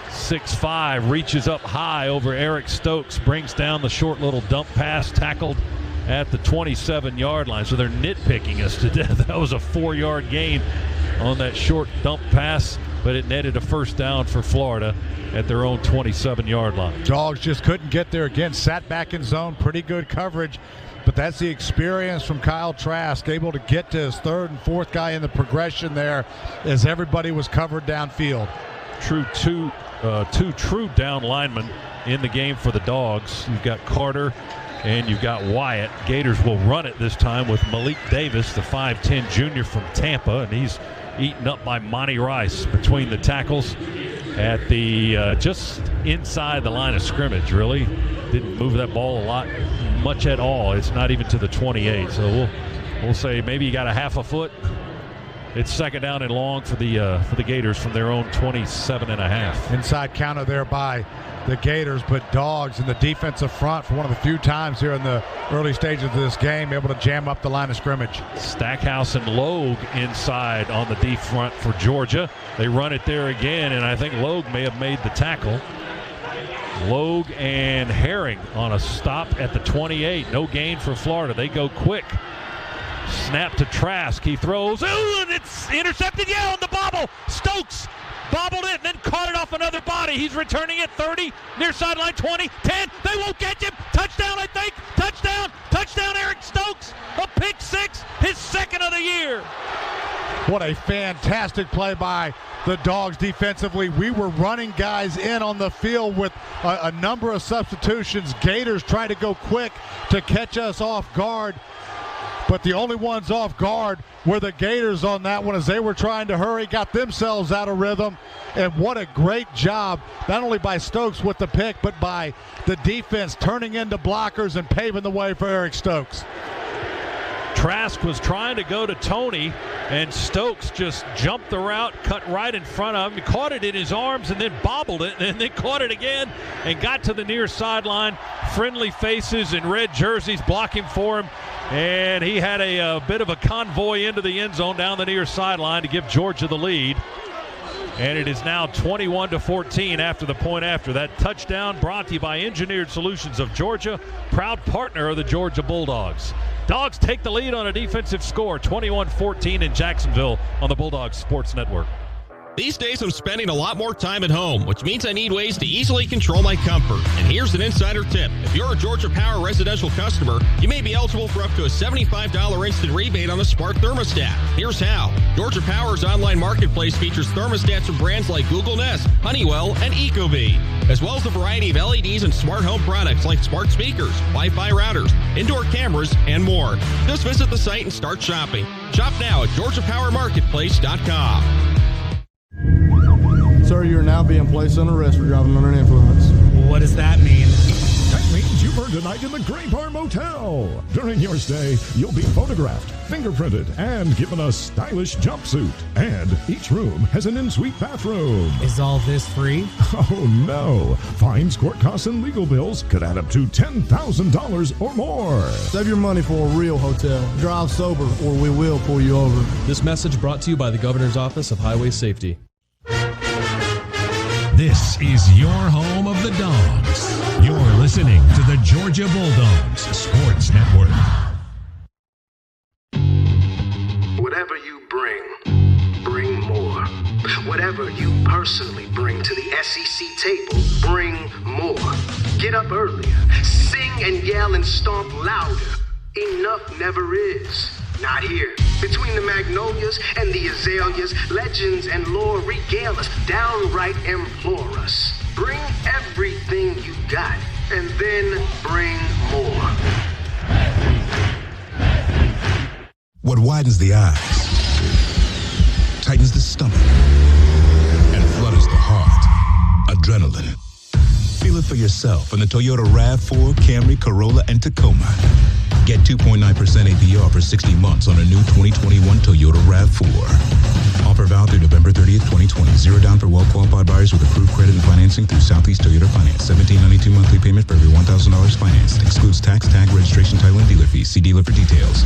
6'5", reaches up high over Eric Stokes, brings down the short little dump pass, tackled at the 27-yard line. So they're nitpicking us to death. That was a 4-yard gain on that short dump pass, but it netted a 1st down for Florida at their own 27-yard line. Dogs just couldn't get there again, sat back in zone, pretty good coverage. But that's the experience from Kyle Trask, able to get to his 3rd and 4th guy in the progression there as everybody was covered downfield. Two true down linemen in the game for the Dogs. You've got Carter and you've got Wyatt. Gators will run it this time with Malik Davis, the 5'10 junior from Tampa, and he's eaten up by Monty Rice between the tackles at the just inside the line of scrimmage, really. Didn't move that ball much at all. It's not even to the 28. So we'll say maybe you got a half a foot. It's 2nd down and long for the Gators from their own 27.5. Inside counter there by the Gators, but Dogs in the defensive front for one of the few times here in the early stages of this game able to jam up the line of scrimmage. Stackhouse and Logue inside on the deep front for Georgia. They run it there again, and I think Logue may have made the tackle. Logue and Herring on a stop at the 28. No gain for Florida. They go quick. Snap to Trask. He throws. Ooh, and it's intercepted. Yeah, on the bobble. Stokes bobbled it and then caught it off another body. He's returning it 30, near sideline 20, 10. They won't catch him. Touchdown, I think. Touchdown. Touchdown, Eric Stokes. A pick 6, his 2nd of the year. What a fantastic play by the Dogs defensively. We were running guys in on the field with a number of substitutions. Gators try to go quick to catch us off guard. But the only ones off guard were the Gators on that one as they were trying to hurry, got themselves out of rhythm. And what a great job, not only by Stokes with the pick, but by the defense turning into blockers and paving the way for Eric Stokes. Trask was trying to go to Tony, and Stokes just jumped the route, cut right in front of him, caught it in his arms, and then bobbled it, and then caught it again and got to the near sideline. Friendly faces in red jerseys blocking for him, and he had a bit of a convoy into the end zone down the near sideline to give Georgia the lead. And it is now 21-14 after the point after. That touchdown brought to you by Engineered Solutions of Georgia, proud partner of the Georgia Bulldogs. Dogs take the lead on a defensive score, 21-14 in Jacksonville on the Bulldogs Sports Network. These days I'm spending a lot more time at home, which means I need ways to easily control my comfort. And here's an insider tip. If you're a Georgia Power residential customer, you may be eligible for up to a $75 instant rebate on a smart thermostat. Here's how. Georgia Power's online marketplace features thermostats from brands like Google Nest, Honeywell, and Ecobee, as well as a variety of LEDs and smart home products like smart speakers, Wi-Fi routers, indoor cameras, and more. Just visit the site and start shopping. Shop now at GeorgiaPowerMarketplace.com. Sir, you are now being placed on arrest for driving under an influence. What does that mean? That means you've earned a night in the Great Bar Motel. During your stay, you'll be photographed, fingerprinted, and given a stylish jumpsuit. And each room has an en-suite bathroom. Is all this free? Oh, no. Fines, court costs, and legal bills could add up to $10,000 or more. Save your money for a real hotel. Drive sober or we will pull you over. This message brought to you by the Governor's Office of Highway Safety. This is your home of the Dogs. You're listening to the Georgia Bulldogs Sports Network. Whatever you bring more. Whatever you personally bring to the SEC table, bring more. Get up earlier, sing and yell and stomp louder. Enough never is. Not here. Between the magnolias and the azaleas, legends and lore regale us, downright implore us. Bring everything you got, and then bring more. What widens the eyes, tightens the stomach, and flutters the heart. Adrenaline. Feel it for yourself in the Toyota RAV4, Camry, Corolla, and Tacoma. Get 2.9% APR for 60 months on a new 2021 Toyota RAV4. Offer valid through November 30th, 2020. Zero down for well-qualified buyers with approved credit and financing through Southeast Toyota Finance. $1,792 monthly payment for every $1,000 financed. Excludes tax, tag, registration, title, and dealer fees. See dealer for details.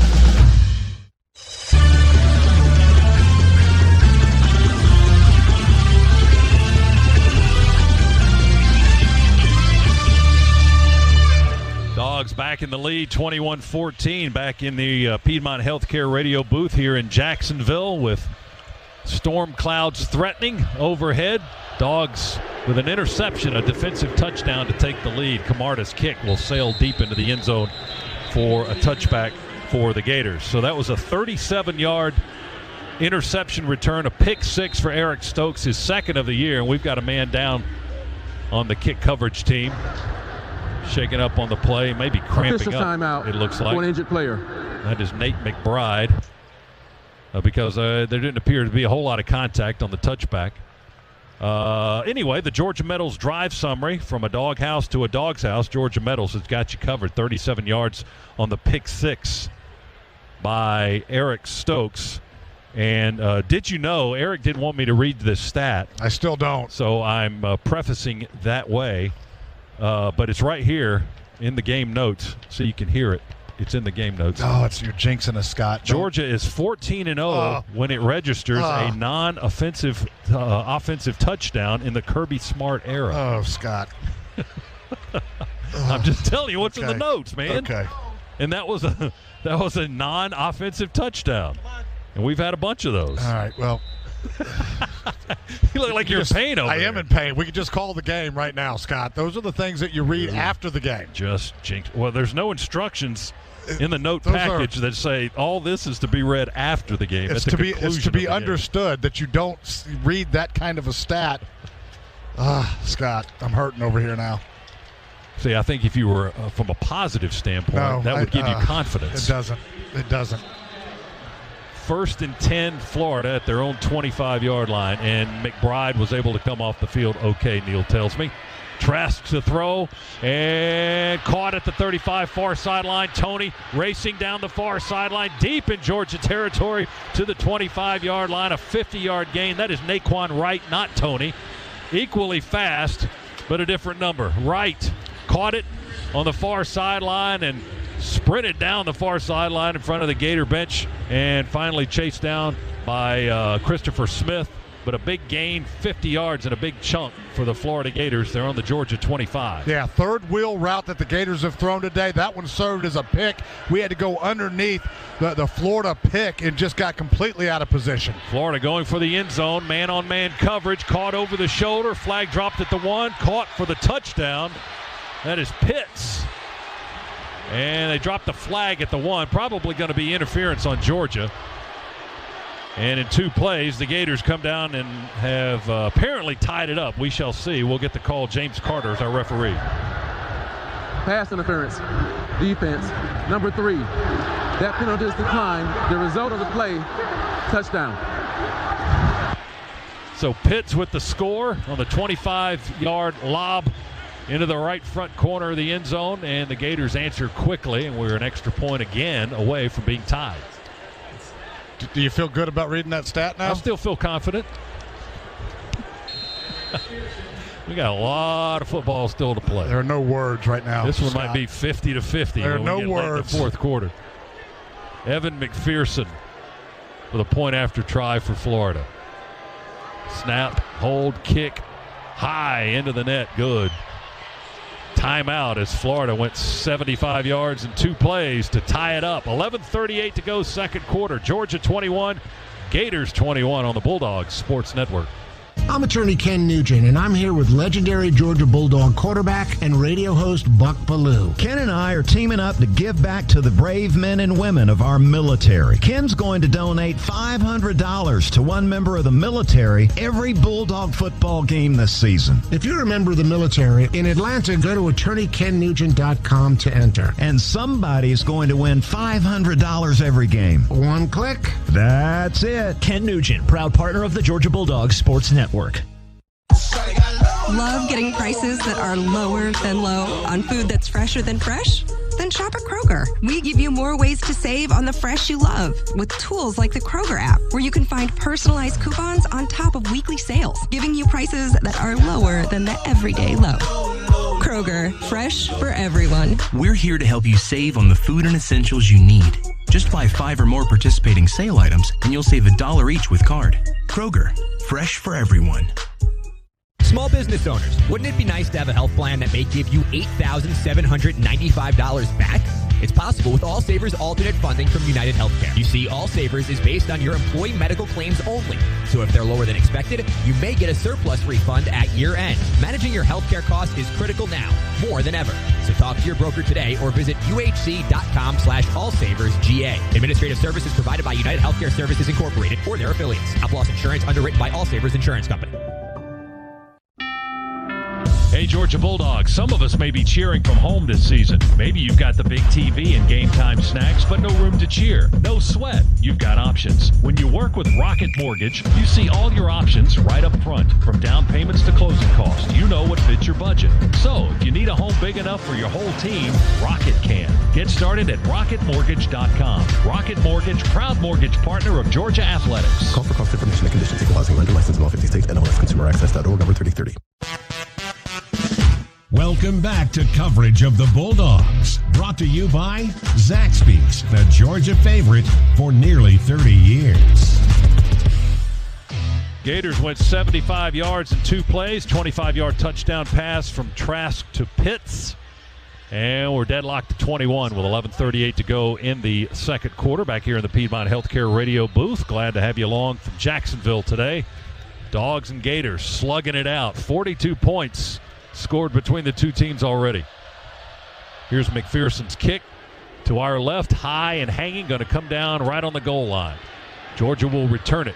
Dogs back in the lead, 21-14, back in the Piedmont Healthcare radio booth here in Jacksonville with storm clouds threatening overhead. Dogs with an interception, a defensive touchdown to take the lead. Camarda's kick will sail deep into the end zone for a touchback for the Gators. So that was a 37-yard interception return, a pick six for Eric Stokes, his second of the year, and we've got a man down on the kick coverage team. Shaking up on the play, maybe cramping Official up, timeout. It looks like. One injured player. That is Nate McBride, because there didn't appear to be a whole lot of contact on the touchback. Anyway, the Georgia Metals drive summary, from a doghouse to a dog's house. Georgia Metals has got you covered. 37 yards on the pick six by Eric Stokes. And did you know, Eric didn't want me to read this stat. I still don't. So I'm prefacing that way. But it's right here in the game notes, so you can hear it. It's in the game notes. Oh, you're jinxing us, Scott. Georgia is 14-0 when it registers a non-offensive offensive touchdown in the Kirby Smart era. Oh, Scott. I'm just telling you what's in the notes, man. Okay. And that was a non-offensive touchdown, and we've had a bunch of those. All right. Well. You look like you're in pain over I am in pain. We could just call the game right now, Scott. Those are the things that you read after the game. Just jinx. Well, there's no instructions in the note package that say all this is to be read after the game. It's to be understood that you don't read that kind of a stat. Scott, I'm hurting over here now. See, I think if you were from a positive standpoint, that would give you confidence. It doesn't. 1st and 10, Florida at their own 25-yard line, and McBride was able to come off the field okay, Neil tells me. Trask to throw, and caught at the 35 far sideline. Tony racing down the far sideline, deep in Georgia territory to the 25-yard line, a 50-yard gain. That is Naquan Wright, not Tony. Equally fast, but a different number. Wright caught it on the far sideline and sprinted down the far sideline in front of the Gator bench, and finally chased down by Christopher Smith. But a big gain, 50 yards, and a big chunk for the Florida Gators. They're on the Georgia 25. Yeah, third wheel route that the Gators have thrown today. That one served as a pick. We had to go underneath the Florida pick and just got completely out of position. Florida going for the end zone, man-on-man coverage, caught over the shoulder, flag dropped at the 1, caught for the touchdown. That is Pitts. And they dropped the flag at the 1, probably going to be interference on Georgia. And in 2 plays, the Gators come down and have apparently tied it up. We shall see. We'll get the call. James Carter is our referee. Pass interference. Defense. Number 3. That penalty is declined. The result of the play, touchdown. So Pitts with the score on the 25-yard lob into the right front corner of the end zone, and the Gators answer quickly, and we're an extra point again away from being tied. Do you feel good about reading that stat now? I still feel confident. We got a lot of football still to play. There are no words right now. This one might be 50-50. There are no words. In the fourth quarter. Evan McPherson with a point after try for Florida. Snap, hold, kick, high into the net. Good. Timeout as Florida went 75 yards in 2 plays to tie it up. 11:38 to go, second quarter. Georgia 21, Gators 21 on the Bulldogs Sports Network. I'm attorney Ken Nugent, and I'm here with legendary Georgia Bulldog quarterback and radio host Buck Ballou. Ken and I are teaming up to give back to the brave men and women of our military. Ken's going to donate $500 to one member of the military every Bulldog football game this season. If you're a member of the military in Atlanta, go to attorneykennugent.com to enter. And somebody's going to win $500 every game. One click. That's it. Ken Nugent, proud partner of the Georgia Bulldogs Sports Network. Love getting prices that are lower than low on food that's fresher than fresh? Then shop at Kroger. We give you more ways to save on the fresh you love with tools like the Kroger app, where you can find personalized coupons on top of weekly sales, giving you prices that are lower than the everyday low. Kroger, fresh for everyone. We're here to help you save on the food and essentials you need. Just buy 5 or more participating sale items and you'll save $1 each with card. Kroger, fresh for everyone. Small business owners, wouldn't it be nice to have a health plan that may give you $8,795 back? It's possible with All Savers alternate funding from United Healthcare. You see, All Savers is based on your employee medical claims only. So if they're lower than expected, you may get a surplus refund at year end. Managing your healthcare costs is critical now, more than ever. So talk to your broker today or visit uhc.com/allsaversga. Administrative services provided by United Healthcare Services Incorporated or their affiliates. Stop loss insurance underwritten by All Savers Insurance Company. Hey, Georgia Bulldogs, some of us may be cheering from home this season. Maybe you've got the big TV and game time snacks, but no room to cheer. No sweat. You've got options. When you work with Rocket Mortgage, you see all your options right up front, from down payments to closing costs. You know what fits your budget. So, if you need a home big enough for your whole team, Rocket can. Get started at rocketmortgage.com. Rocket Mortgage, proud mortgage partner of Georgia Athletics. Call for cost information and conditions. Equal housing lender license in all 50 states. NMLSconsumeraccess.org, number 3030. Welcome back to coverage of the Bulldogs. Brought to you by Zaxby's, the Georgia favorite for nearly 30 years. Gators went 75 yards in 2 plays, 25-yard touchdown pass from Trask to Pitts. And we're deadlocked to 21 with 11:38 to go in the second quarter. Back here in the Piedmont Healthcare radio booth. Glad to have you along from Jacksonville today. Dogs and Gators slugging it out. 42 points scored between the two teams already. Here's McPherson's kick to our left, high and hanging, going to come down right on the goal line. Georgia will return it.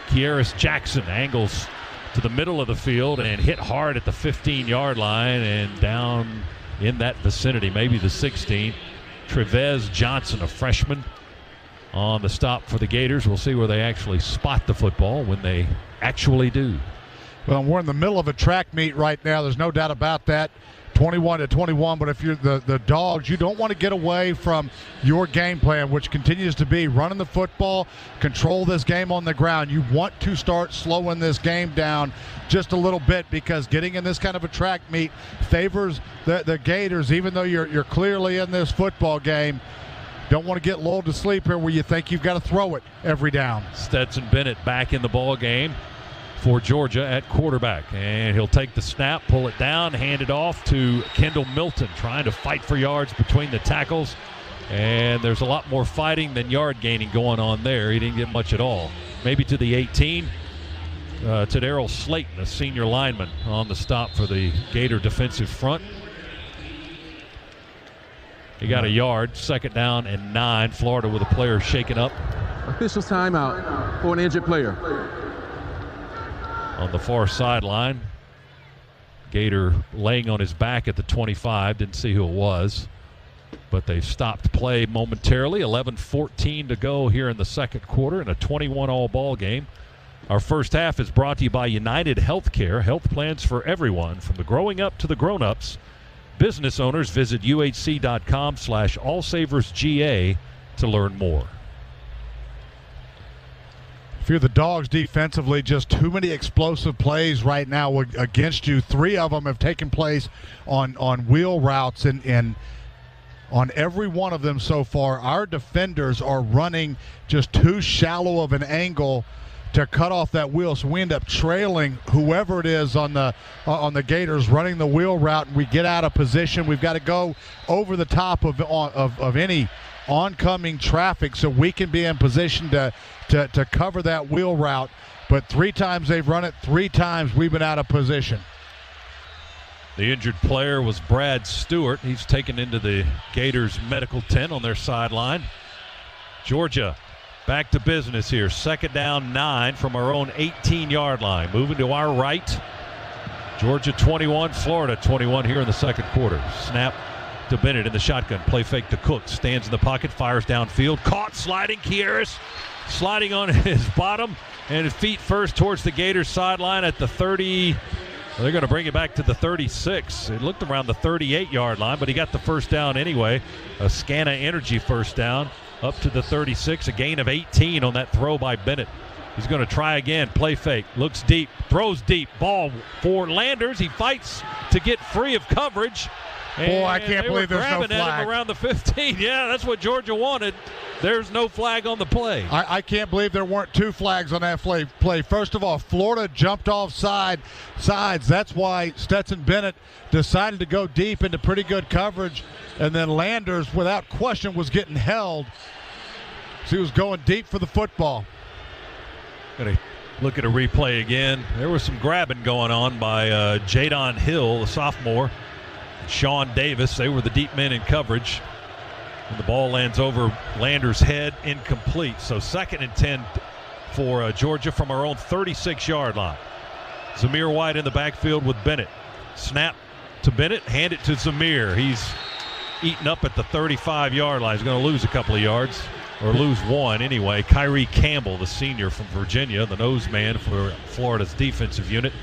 Kieris Jackson angles to the middle of the field and hit hard at the 15-yard line and down in that vicinity, maybe the 16. Trevez Johnson, a freshman, on the stop for the Gators. We'll see where they actually spot the football when they actually do. Well, we're in the middle of a track meet right now. There's no doubt about that. 21-21, but if you're the Dogs, you don't want to get away from your game plan, which continues to be running the football, control this game on the ground. You want to start slowing this game down just a little bit, because getting in this kind of a track meet favors the Gators, even though you're clearly in this football game. Don't want to get lulled to sleep here where you think you've got to throw it every down. Stetson Bennett back in the ball game for Georgia at quarterback, and he'll take the snap, pull it down, hand it off to Kendall Milton, trying to fight for yards between the tackles, and there's a lot more fighting than yard gaining going on there. He didn't get much at all. Maybe to the 18, to Darrell Slayton, a senior lineman, on the stop for the Gator defensive front. He got a yard, 2nd down and 9. Florida with a player shaken up. Official timeout for an injured player. On the far sideline, Gator laying on his back at the 25. Didn't see who it was, but they've stopped play momentarily. 11:14 to go here in the second quarter in a 21-all ball game. Our first half is brought to you by United Healthcare. Health plans for everyone, from the growing up to the grown-ups. Business owners, visit uhc.com/allsaversga to learn more. If you're the Dogs defensively, just too many explosive plays right now against you. 3 of them have taken place on wheel routes, and on every one of them so far, our defenders are running just too shallow of an angle to cut off that wheel, so we end up trailing whoever it is on the Gators running the wheel route, and we get out of position. We've got to go over the top of any oncoming traffic so we can be in position to cover that wheel route. But 3 times they've run it, 3 times we've been out of position. The injured player was Brad Stewart. He's taken into the Gators medical tent on their sideline. Georgia back to business here. 2nd down, 9 from our own 18-yard line. Moving to our right. Georgia 21, Florida 21 here in the second quarter. Snap to Bennett in the shotgun. Play fake to Cook. Stands in the pocket, fires downfield. Caught sliding. Kieris sliding on his bottom and his feet first towards the Gators sideline at the 30. They're going to bring it back to the 36. It looked around the 38-yard line, but he got the first down anyway. A Scana Energy first down up to the 36, a gain of 18 on that throw by Bennett. He's going to try again, play fake, looks deep, throws deep, ball for Landers. He fights to get free of coverage. Boy, I can't believe there's no flag. At him around the 15. Yeah, that's what Georgia wanted. There's no flag on the play. I can't believe there weren't two flags on that play. First of all, Florida jumped off sides. That's why Stetson Bennett decided to go deep into pretty good coverage. And then Landers, without question, was getting held. So he was going deep for the football. Going to look at a replay again. There was some grabbing going on by Jadon Hill, the sophomore. Sean Davis, they were the deep men in coverage. And the ball lands over Landers' head, incomplete. So 2nd and 10 for Georgia from our own 36-yard line. Zamir White in the backfield with Bennett. Snap to Bennett, hand it to Zamir. He's eaten up at the 35-yard line. He's going to lose a couple of yards, or lose one anyway. Kyrie Campbell, the senior from Virginia, the nose man for Florida's defensive unit,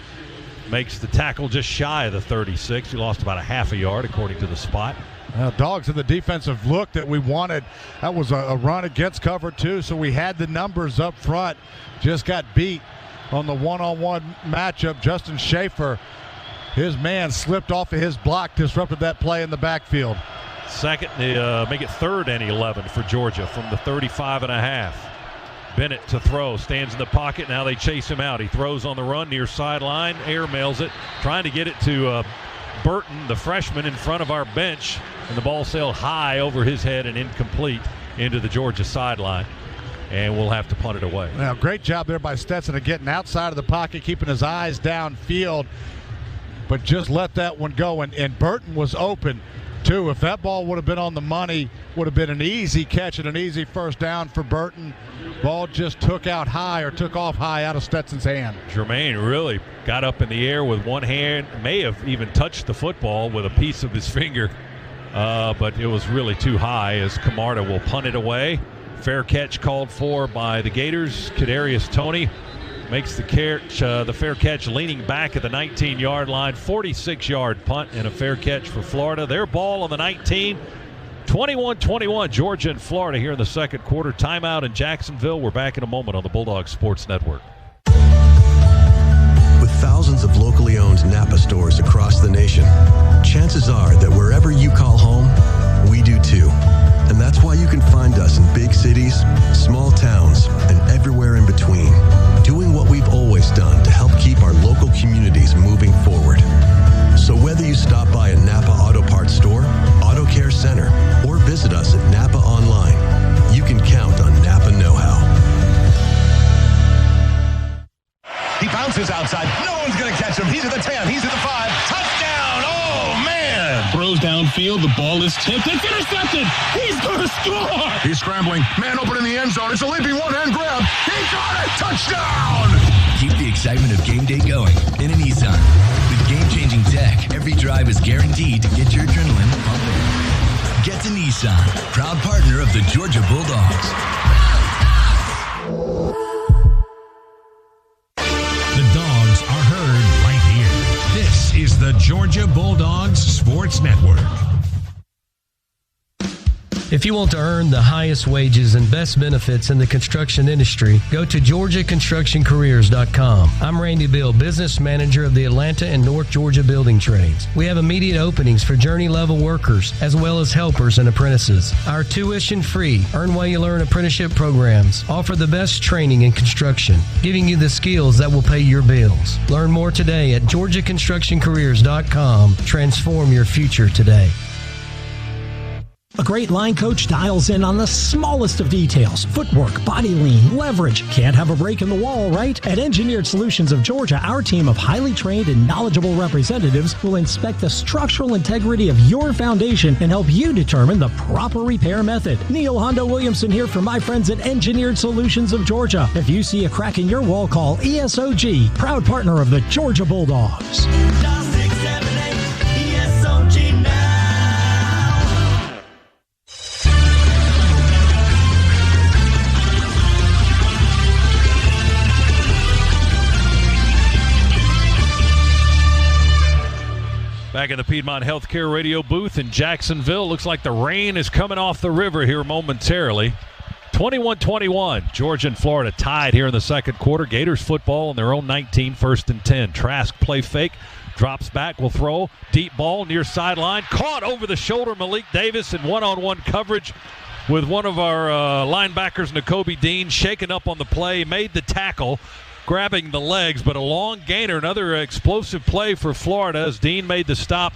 makes the tackle just shy of the 36. He lost about a half a yard, according to the spot. Dogs in the defensive look that we wanted. That was a run against cover, too, so we had the numbers up front. Just got beat on the one-on-one matchup. Justin Schaefer, his man slipped off of his block, disrupted that play in the backfield. Second, they make it 3rd and 11 for Georgia from the 35.5. Bennett to throw, stands in the pocket. Now they chase him out. He throws on the run near sideline, airmails it, trying to get it to Burton, the freshman in front of our bench, and the ball sailed high over his head and incomplete into the Georgia sideline, and we'll have to punt it away. Now, great job there by Stetson of getting outside of the pocket, keeping his eyes downfield, but just let that one go, and Burton was open too. If that ball would have been on the money, would have been an easy catch and an easy first down for Burton. Ball just took off high out of Stetson's hand. Jermaine really got up in the air with one hand, may have even touched the football with a piece of his finger, but it was really too high as Camarda will punt it away. Fair catch called for by the Gators. Kadarius Toney makes the fair catch leaning back at the 19-yard line. 46-yard punt and a fair catch for Florida. Their ball on the 19. 21-21, Georgia and Florida here in the second quarter. Timeout in Jacksonville. We're back in a moment on the Bulldog Sports Network. With thousands of locally owned Napa stores across the nation, chances are that wherever you call home, we do too. And that's why you can find us in big cities, small towns, and everywhere in between, doing what we've always done to help keep our local communities moving forward. So whether you stop by a Napa Auto Parts store, Auto Care Center, or visit us at Napa online, you can count on Napa know-how. He bounces outside. No one's going to catch him. He's at the 10. He's at the 5. Touchdown! Oh, man! Throws downfield. The ball is tipped. It's intercepted. He's going to score! He's scrambling. Man open in the end zone. It's a leaping one-hand grab. He got it! Touchdown! Keep the excitement of game day going in a Nissan. With game-changing tech, every drive is guaranteed to get your adrenaline pumping. Get to Nissan, proud partner of the Georgia Bulldogs. The Dogs are heard right here. This is the Georgia Bulldogs Sports Network. If you want to earn the highest wages and best benefits in the construction industry, go to GeorgiaConstructionCareers.com. I'm Randy Bill, business manager of the Atlanta and North Georgia building trades. We have immediate openings for journey-level workers, as well as helpers and apprentices. Our tuition-free, Earn While You Learn apprenticeship programs offer the best training in construction, giving you the skills that will pay your bills. Learn more today at GeorgiaConstructionCareers.com. Transform your future today. A great line coach dials in on the smallest of details. Footwork, body lean, leverage. Can't have a break in the wall, right? At Engineered Solutions of Georgia, our team of highly trained and knowledgeable representatives will inspect the structural integrity of your foundation and help you determine the proper repair method. Neil Hondo Williamson here for my friends at Engineered Solutions of Georgia. If you see a crack in your wall, call ESOG, proud partner of the Georgia Bulldogs. Back in the Piedmont Healthcare radio booth in Jacksonville. Looks like the rain is coming off the river here momentarily. 21-21. Georgia and Florida tied here in the second quarter. Gators football on their own 19, 1st and 10. Trask play fake. Drops back, will throw. Deep ball near sideline. Caught over the shoulder. Malik Davis in one-on-one coverage with one of our linebackers, Nakobe Dean, shaken up on the play. Made the tackle, grabbing the legs, but a long gainer. Another explosive play for Florida as Dean made the stop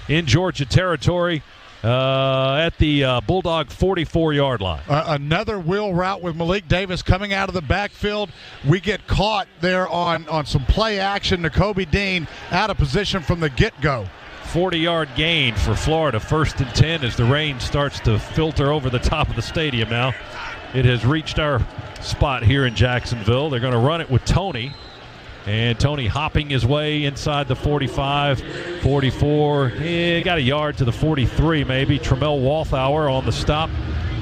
in Georgia territory at the Bulldog 44-yard line. Another wheel route with Malik Davis coming out of the backfield. We get caught there on some play action. Nakobe Dean out of position from the get-go. 40-yard gain for Florida, 1st and 10 as the rain starts to filter over the top of the stadium now. It has reached our spot here in Jacksonville. They're going to run it with Tony. And Tony hopping his way inside the 45, 44. He got a yard to the 43 maybe. Tremel Walthour on the stop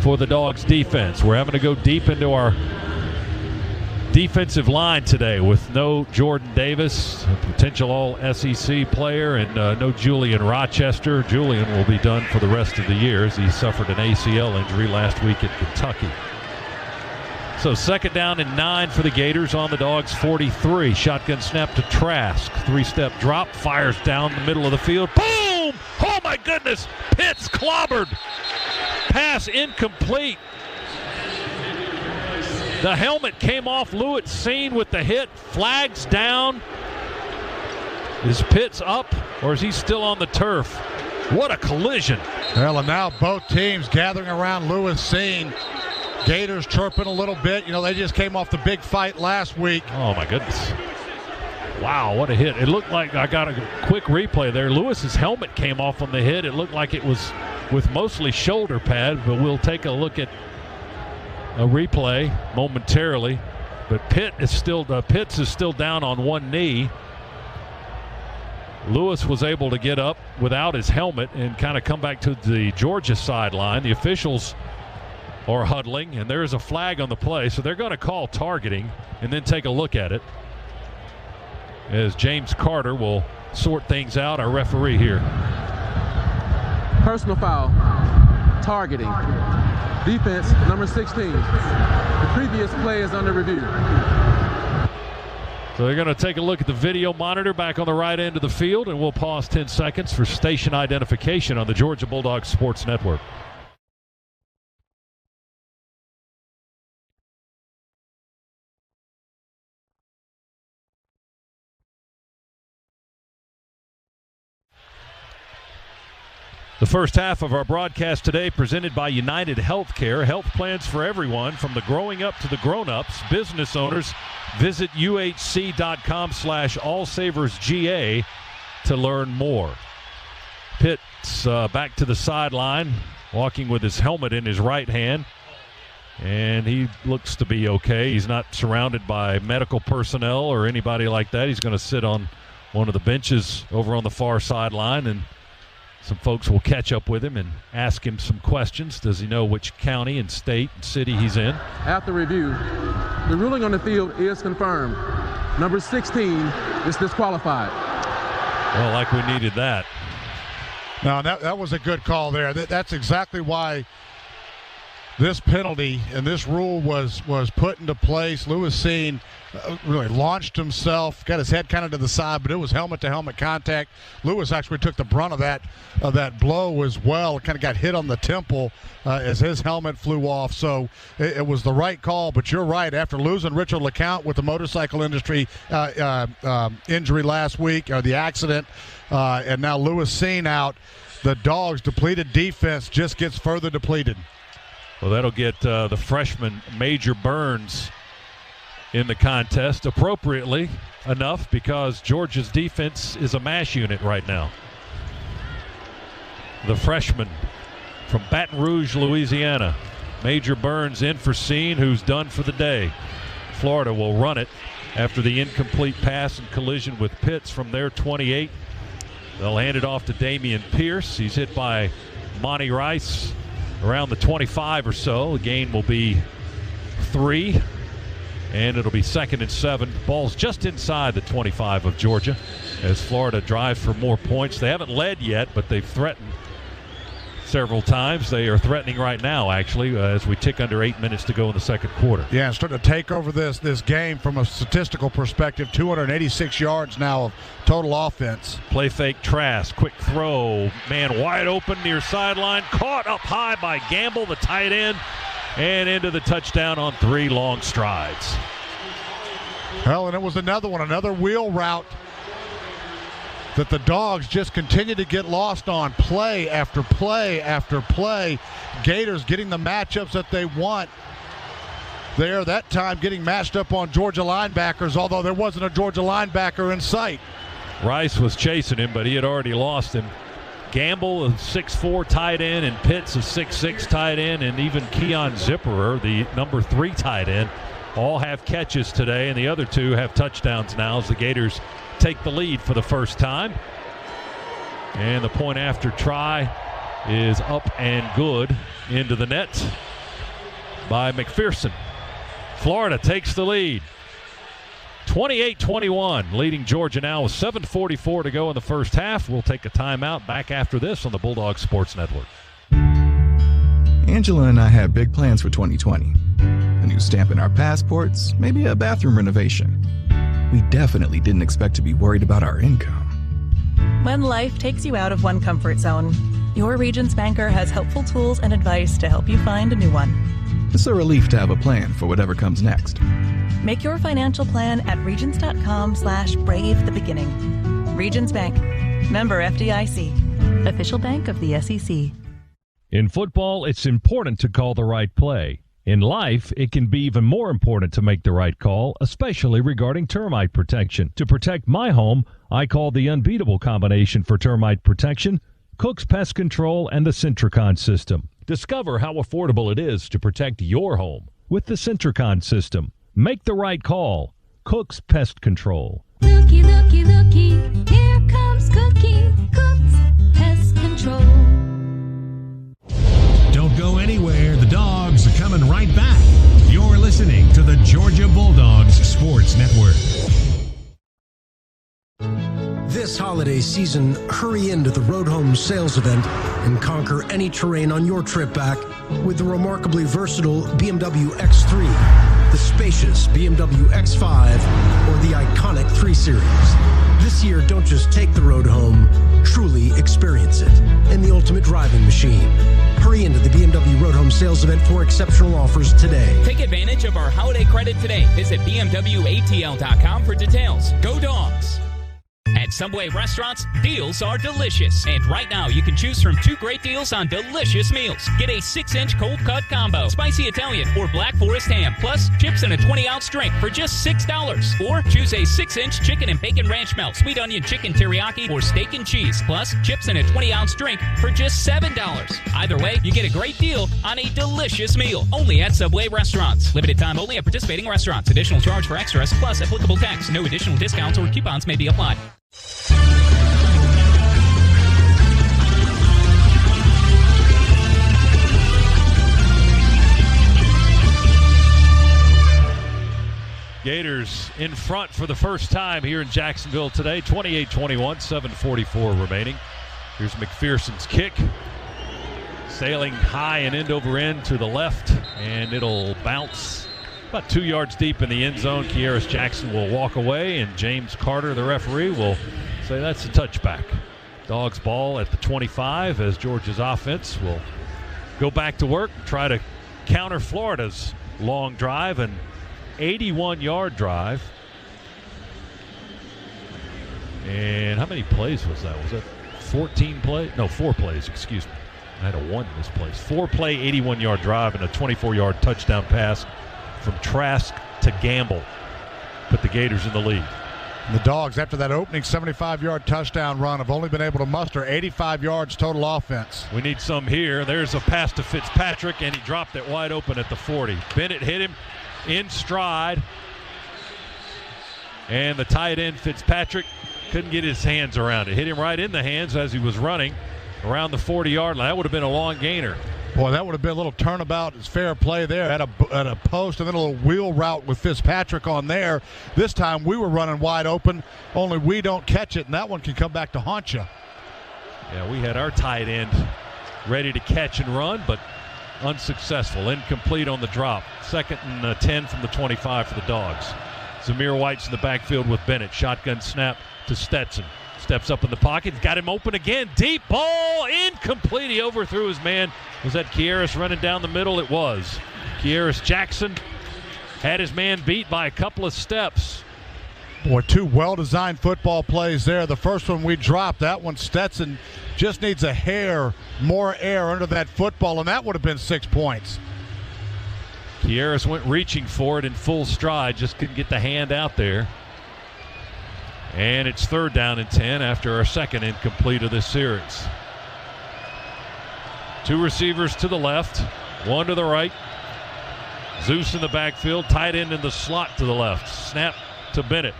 for the Dogs defense. We're having to go deep into our defensive line today with no Jordan Davis, a potential all-SEC player, and no Julian Rochester. Julian will be done for the rest of the year as he suffered an ACL injury last week at Kentucky. So 2nd down and 9 for the Gators on the Dogs 43. Shotgun snap to Trask. 3-step drop, fires down the middle of the field. Boom! Oh my goodness! Pitts clobbered. Pass incomplete. The helmet came off Lewis Seen with the hit. Flags down. Is Pitts up or is he still on the turf? What a collision. Well, and now both teams gathering around Lewis Seen. Gators chirping a little bit. You know, they just came off the big fight last week. Oh, my goodness. Wow, what a hit. It looked like, I got a quick replay there. Lewis's helmet came off on the hit. It looked like it was with mostly shoulder pad, but we'll take a look at a replay momentarily. But Pitts is still down on one knee. Lewis was able to get up without his helmet and kind of come back to the Georgia sideline. The officials are huddling, and there's a flag on the play, so they're going to call targeting and then take a look at it as James Carter will sort things out, our referee here. Personal foul, targeting. Defense, number 16. The previous play is under review. So they're going to take a look at the video monitor back on the right end of the field, and we'll pause 10 seconds for station identification on the Georgia Bulldogs Sports Network. The first half of our broadcast today presented by United Healthcare. Health plans for everyone from the growing up to the grown-ups. Business owners, visit uhc.com/allsaversga to learn more. Pitts back to the sideline, walking with his helmet in his right hand. And he looks to be okay. He's not surrounded by medical personnel or anybody like that. He's going to sit on one of the benches over on the far sideline, and some folks will catch up with him and ask him some questions. Does he know which county and state and city he's in? After review, the ruling on the field is confirmed. Number 16 is disqualified. Well, like we needed that. No, that was a good call there. That's exactly why this penalty and this rule was put into place. Lewis Seen really launched himself, got his head kind of to the side, but it was helmet-to-helmet contact. Lewis actually took the brunt of that blow as well. Kind of got hit on the temple as his helmet flew off. So it was the right call, but you're right. After losing Richard LeCount with the motorcycle industry injury last week, or the accident, and now Lewis Seen out, the Dogs' depleted defense just gets further depleted. Well, that'll get the freshman Major Burns in the contest, appropriately enough, because Georgia's defense is a mash unit right now. The freshman from Baton Rouge, Louisiana, Major Burns in for Seen, who's done for the day. Florida will run it after the incomplete pass and collision with Pitts from their 28. They'll hand it off to Damian Pierce. He's hit by Monty Rice around the 25 or so. The gain will be 3. And it'll be 2nd and 7. Ball's just inside the 25 of Georgia as Florida drives for more points. They haven't led yet, but they've threatened several times. They are threatening right now, actually, as we tick under 8 minutes to go in the second quarter. Yeah, and starting to take over this game from a statistical perspective. 286 yards now of total offense. Play fake Trask, quick throw. Man wide open near sideline. Caught up high by Gamble, the tight end, and into the touchdown on 3 long strides. Well, and it was another wheel route that the Dogs just continue to get lost on, play after play after play. Gators getting the matchups that they want. There, that time getting matched up on Georgia linebackers, although there wasn't a Georgia linebacker in sight. Rice was chasing him, but he had already lost him. Gamble, a 6'4" tight end, and Pitts, a 6'6" tight end, and even Keon Zipperer, the number 3 tight end, all have catches today, and the other 2 have touchdowns now as the Gators take the lead for the first time. And the point after try is up and good into the net by McPherson. Florida takes the lead. 28-21, leading Georgia now with 7:44 to go in the first half. We'll take a timeout. Back after this on the Bulldogs Sports Network. Angela and I had big plans for 2020. A new stamp in our passports, maybe a bathroom renovation. We definitely didn't expect to be worried about our income. When life takes you out of one comfort zone, your Regions banker has helpful tools and advice to help you find a new one. It's a relief to have a plan for whatever comes next. Make your financial plan at regions.com/bravethebeginning. Regions Bank. Member FDIC. Official bank of the SEC. In football, it's important to call the right play. In life, it can be even more important to make the right call, especially regarding termite protection. To protect my home, I call the unbeatable combination for termite protection, Cook's Pest Control and the Centricon system. Discover how affordable it is to protect your home with the Centricon system. Make the right call. Cook's Pest Control. Looky, looky, looky, here comes Cookie, Cook's Pest Control. Don't go anywhere. The Dogs are coming right back. You're listening to the Georgia Bulldogs Sports Network. This holiday season, hurry into the Road Home sales event and conquer any terrain on your trip back with the remarkably versatile BMW X3, the spacious BMW X5, or the iconic 3 Series. This year, don't just take the road home, truly experience it in the ultimate driving machine. Hurry into the BMW Road Home sales event for exceptional offers today. Take advantage of our holiday credit today. Visit BMWATL.com for details. Go Dogs! At Subway restaurants, deals are delicious. And right now, you can choose from 2 great deals on delicious meals. Get a 6-inch cold cut combo, spicy Italian or Black Forest ham, plus chips and a 20-ounce drink for just $6. Or choose a 6-inch chicken and bacon ranch melt, sweet onion chicken teriyaki, or steak and cheese, plus chips and a 20-ounce drink for just $7. Either way, you get a great deal on a delicious meal. Only at Subway restaurants. Limited time only at participating restaurants. Additional charge for extras, plus applicable tax. No additional discounts or coupons may be applied. Gators in front for the first time here in Jacksonville today, 28-21, 7:44 remaining. Here's McPherson's kick. Sailing high and end over end to the left, and it'll bounce about 2 yards deep in the end zone. Kieris Jackson will walk away, and James Carter, the referee, will say that's a touchback. Dogs ball at the 25 as Georgia's offense will go back to work, try to counter Florida's long drive, and 81-yard drive. And how many plays was that? Was that 14 plays? No, 4 plays, excuse me. I had a 1 in this place. 4-play, 81-yard drive and a 24-yard touchdown pass from Trask to Gamble. Put the Gators in the lead. The Dogs, after that opening 75-yard touchdown run, have only been able to muster 85 yards total offense. We need some here. There's a pass to Fitzpatrick, and he dropped it wide open at the 40. Bennett hit him in stride, and the tight end Fitzpatrick couldn't get his hands around it. Hit him right in the hands as he was running around the 40-yard line. That would have been a long gainer. Boy, that would have been a little turnabout. It's fair play there at a post, and then a little wheel route with Fitzpatrick on there. This time we were running wide open, only we don't catch it, and that one can come back to haunt you. Yeah, we had our tight end ready to catch and run, but unsuccessful. Incomplete on the drop. 2nd and 10 from the 25 for the Dogs. Zamir White's in the backfield with Bennett. Shotgun snap to Stetson. Steps up in the pocket. Got him open again. Deep ball. Incomplete. He overthrew his man. Was that Kieris running down the middle? It was. Kieris Jackson had his man beat by a couple of steps. Boy, 2 well-designed football plays there. The first one we dropped. That one, Stetson just needs a hair more air under that football, and that would have been 6 points. Kieris went reaching for it in full stride. Just couldn't get the hand out there. And it's 3rd down and 10 after our 2nd incomplete of this series. 2 receivers to the left, 1 to the right. Zeus in the backfield, tight end in the slot to the left. Snap to Bennett.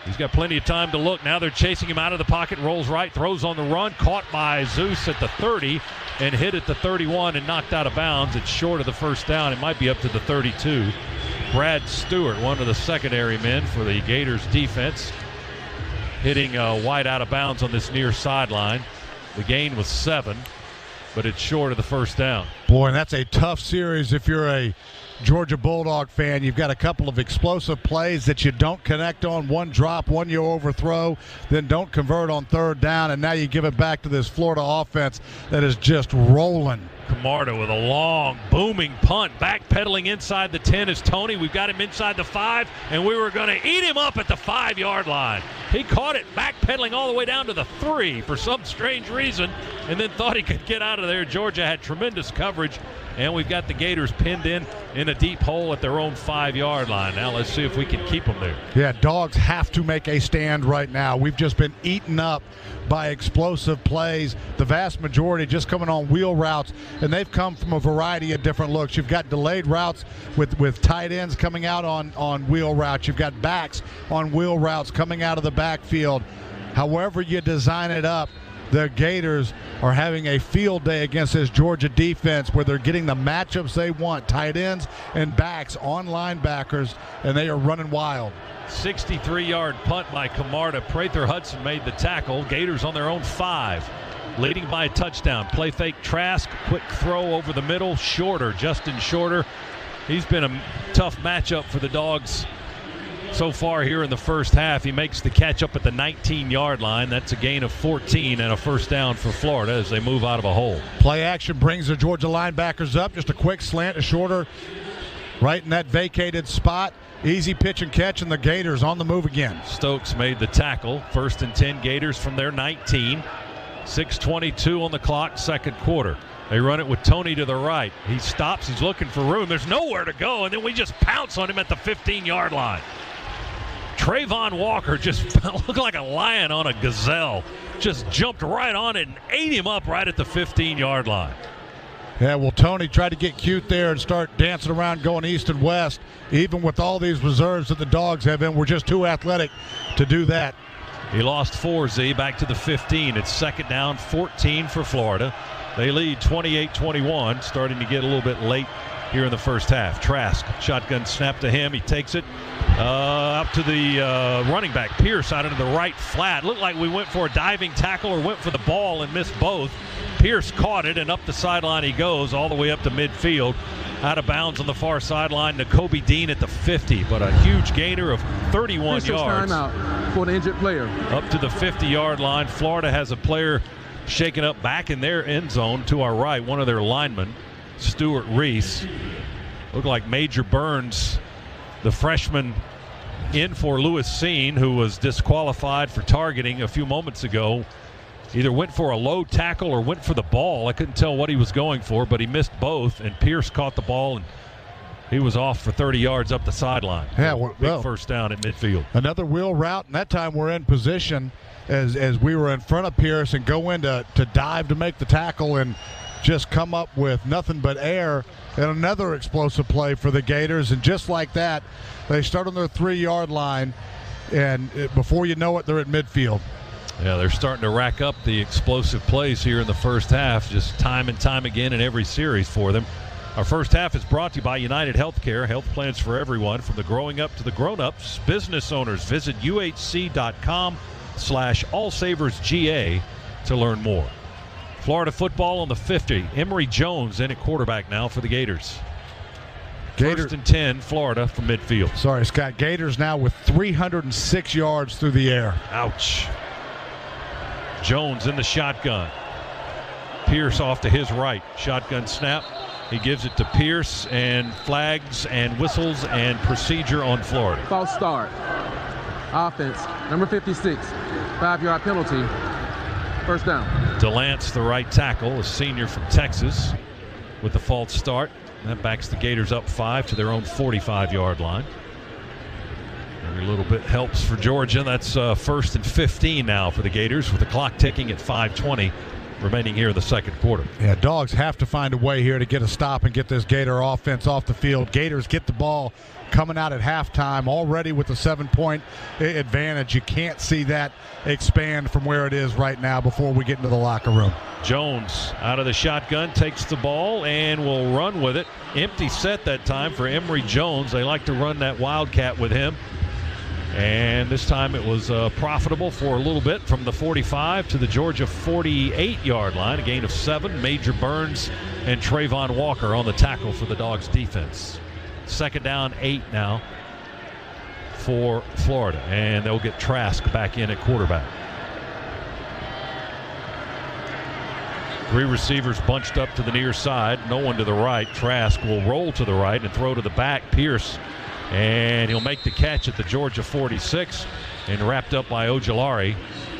He's got plenty of time to look. Now they're chasing him out of the pocket. Rolls right, throws on the run. Caught by Zeus at the 30 and hit at the 31 and knocked out of bounds. It's short of the 1st down. It might be up to the 32. Brad Stewart, one of the secondary men for the Gators defense, hitting wide out of bounds on this near sideline. The gain was 7, but it's short of the 1st down. Boy, and that's a tough series if you're a Georgia Bulldog fan. You've got a couple of explosive plays that you don't connect on. One drop, one you overthrow, then don't convert on 3rd down, and now you give it back to this Florida offense that is just rolling. Camarda with a long, booming punt. Backpedaling inside the 10 is Tony. We've got him inside the 5, and we were going to eat him up at the 5-yard line. He caught it backpedaling all the way down to the 3 for some strange reason, and then thought he could get out of there. Georgia had tremendous coverage, and we've got the Gators pinned in a deep hole at their own 5-yard line. Now let's see if we can keep them there. Yeah, Dogs have to make a stand right now. We've just been eaten up by explosive plays, the vast majority just coming on wheel routes, and they've come from a variety of different looks. You've got delayed routes with tight ends coming out on wheel routes. You've got backs on wheel routes coming out of the backfield. However you design it up, the Gators are having a field day against this Georgia defense where they're getting the matchups they want, tight ends and backs on linebackers, and they are running wild. 63-yard punt by Camarda. Prather Hudson made the tackle. Gators on their own 5, leading by a touchdown. Play fake Trask, quick throw over the middle. Shorter, Justin Shorter. He's been a tough matchup for the Dogs so far here in the 1st half. He makes the catch up at the 19-yard line. That's a gain of 14 and a 1st down for Florida as they move out of a hole. Play action brings the Georgia linebackers up. Just a quick slant to Shorter right in that vacated spot. Easy pitch and catch, and the Gators on the move again. Stokes made the tackle. 1st and 10 Gators from their 19. 6:22 on the clock, 2nd quarter. They run it with Tony to the right. He stops. He's looking for room. There's nowhere to go, and then we just pounce on him at the 15-yard line. Trayvon Walker just looked like a lion on a gazelle. Just jumped right on it and ate him up right at the 15-yard line. Yeah, well, Tony tried to get cute there and start dancing around going east and west. Even with all these reserves that the Dogs have in, we're just too athletic to do that. He lost 4, Z, back to the 15. It's 2nd down, 14 for Florida. They lead 28-21, starting to get a little bit late here in the 1st half. Trask, shotgun snap to him. He takes it up to the running back, Pierce, out into the right flat. Looked like we went for a diving tackle or went for the ball and missed both. Pierce caught it, and up the sideline he goes all the way up to midfield. Out of bounds on the far sideline to Kobe Dean at the 50, but a huge gainer of 31 yards. Timeout for the injured player. Up to the 50-yard line. Florida has a player shaken up back in their end zone to our right, one of their linemen, Stuart Reese. Looked like Major Burns, the freshman in for Lewis Seen, who was disqualified for targeting a few moments ago, either went for a low tackle or went for the ball. I couldn't tell what he was going for, but he missed both, and Pierce caught the ball, and he was off for 30 yards up the sideline. Yeah, big 1st down at midfield. Another wheel route, and that time we're in position as we were in front of Pierce and go in to dive to make the tackle and just come up with nothing but air, and another explosive play for the Gators. And just like that, they start on their 3-yard line, and before you know it, they're at midfield. Yeah, they're starting to rack up the explosive plays here in the first half, just time and time again in every series for them. Our first half is brought to you by United Healthcare. Health plans for everyone, from the growing up to the grown-ups. Business owners, visit uhc.com/allsaversga to learn more. Florida football on the 50. Emory Jones in at quarterback now for the Gators. First and 10, Florida from midfield. Sorry, Scott. Gators now with 306 yards through the air. Ouch. Jones in the shotgun. Pierce off to his right. Shotgun snap. He gives it to Pierce, and flags and whistles and procedure on Florida. False start. Offense, number 56. 5-yard penalty. First down. DeLance, the right tackle, a senior from Texas, with the false start. That backs the Gators up 5 to their own 45-yard line. Every little bit helps for Georgia. That's first and 15 now for the Gators, with the clock ticking at 5:20 remaining here in the second quarter. Yeah, Dogs have to find a way here to get a stop and get this Gator offense off the field. Gators get the ball coming out at halftime already with a 7-point advantage. You can't see that expand from where it is right now before we get into the locker room. Jones out of the shotgun, takes the ball and will run with it. Empty set that time for Emory Jones. They like to run that wildcat with him. And this time it was profitable for a little bit from the 45 to the Georgia 48-yard line. A gain of 7. Major Burns and Trayvon Walker on the tackle for the Dogs defense. Second down, 8 now for Florida. And they'll get Trask back in at quarterback. 3 receivers bunched up to the near side. No one to the right. Trask will roll to the right and throw to the back. Pierce. And he'll make the catch at the Georgia 46 and wrapped up by Ojulari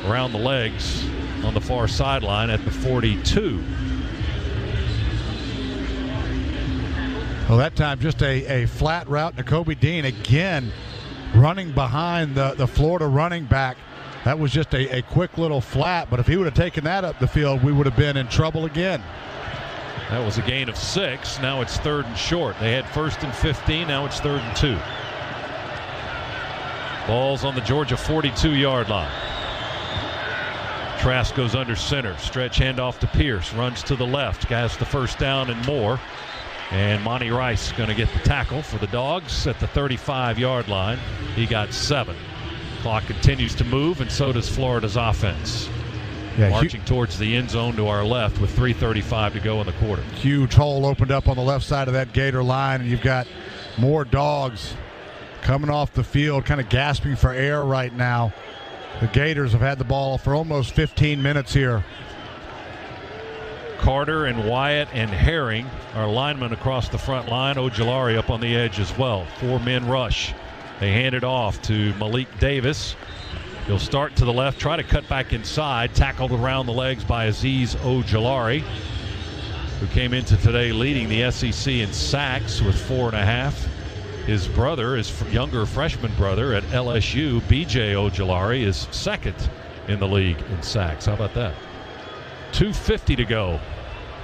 around the legs on the far sideline at the 42. Well, that time just a flat route. Nakobe Dean again running behind the Florida running back. That was just a quick little flat, but if he would have taken that up the field, we would have been in trouble again. That was a gain of 6. Now it's 3rd and short. They had 1st and 15. Now it's 3rd and 2. Ball's on the Georgia 42-yard line. Trask goes under center. Stretch handoff to Pierce. Runs to the left. Has the first down and more. And Monty Rice going to get the tackle for the Dogs at the 35-yard line. He got 7. Clock continues to move, and so does Florida's offense. Yeah, marching towards the end zone to our left with 3:35 to go in the quarter. Huge hole opened up on the left side of that Gator line, and you've got more Dogs coming off the field, kind of gasping for air right now. The Gators have had the ball for almost 15 minutes here. Carter and Wyatt and Herring are linemen across the front line. Ojulari up on the edge as well. 4-men rush. They hand it off to Malik Davis. He'll start to the left, try to cut back inside, tackled around the legs by Azeez Ojulari, who came into today leading the SEC in sacks with 4.5. His brother, his younger freshman brother at LSU, BJ Ojulari, is 2nd in the league in sacks. How about that? 2:50 to go,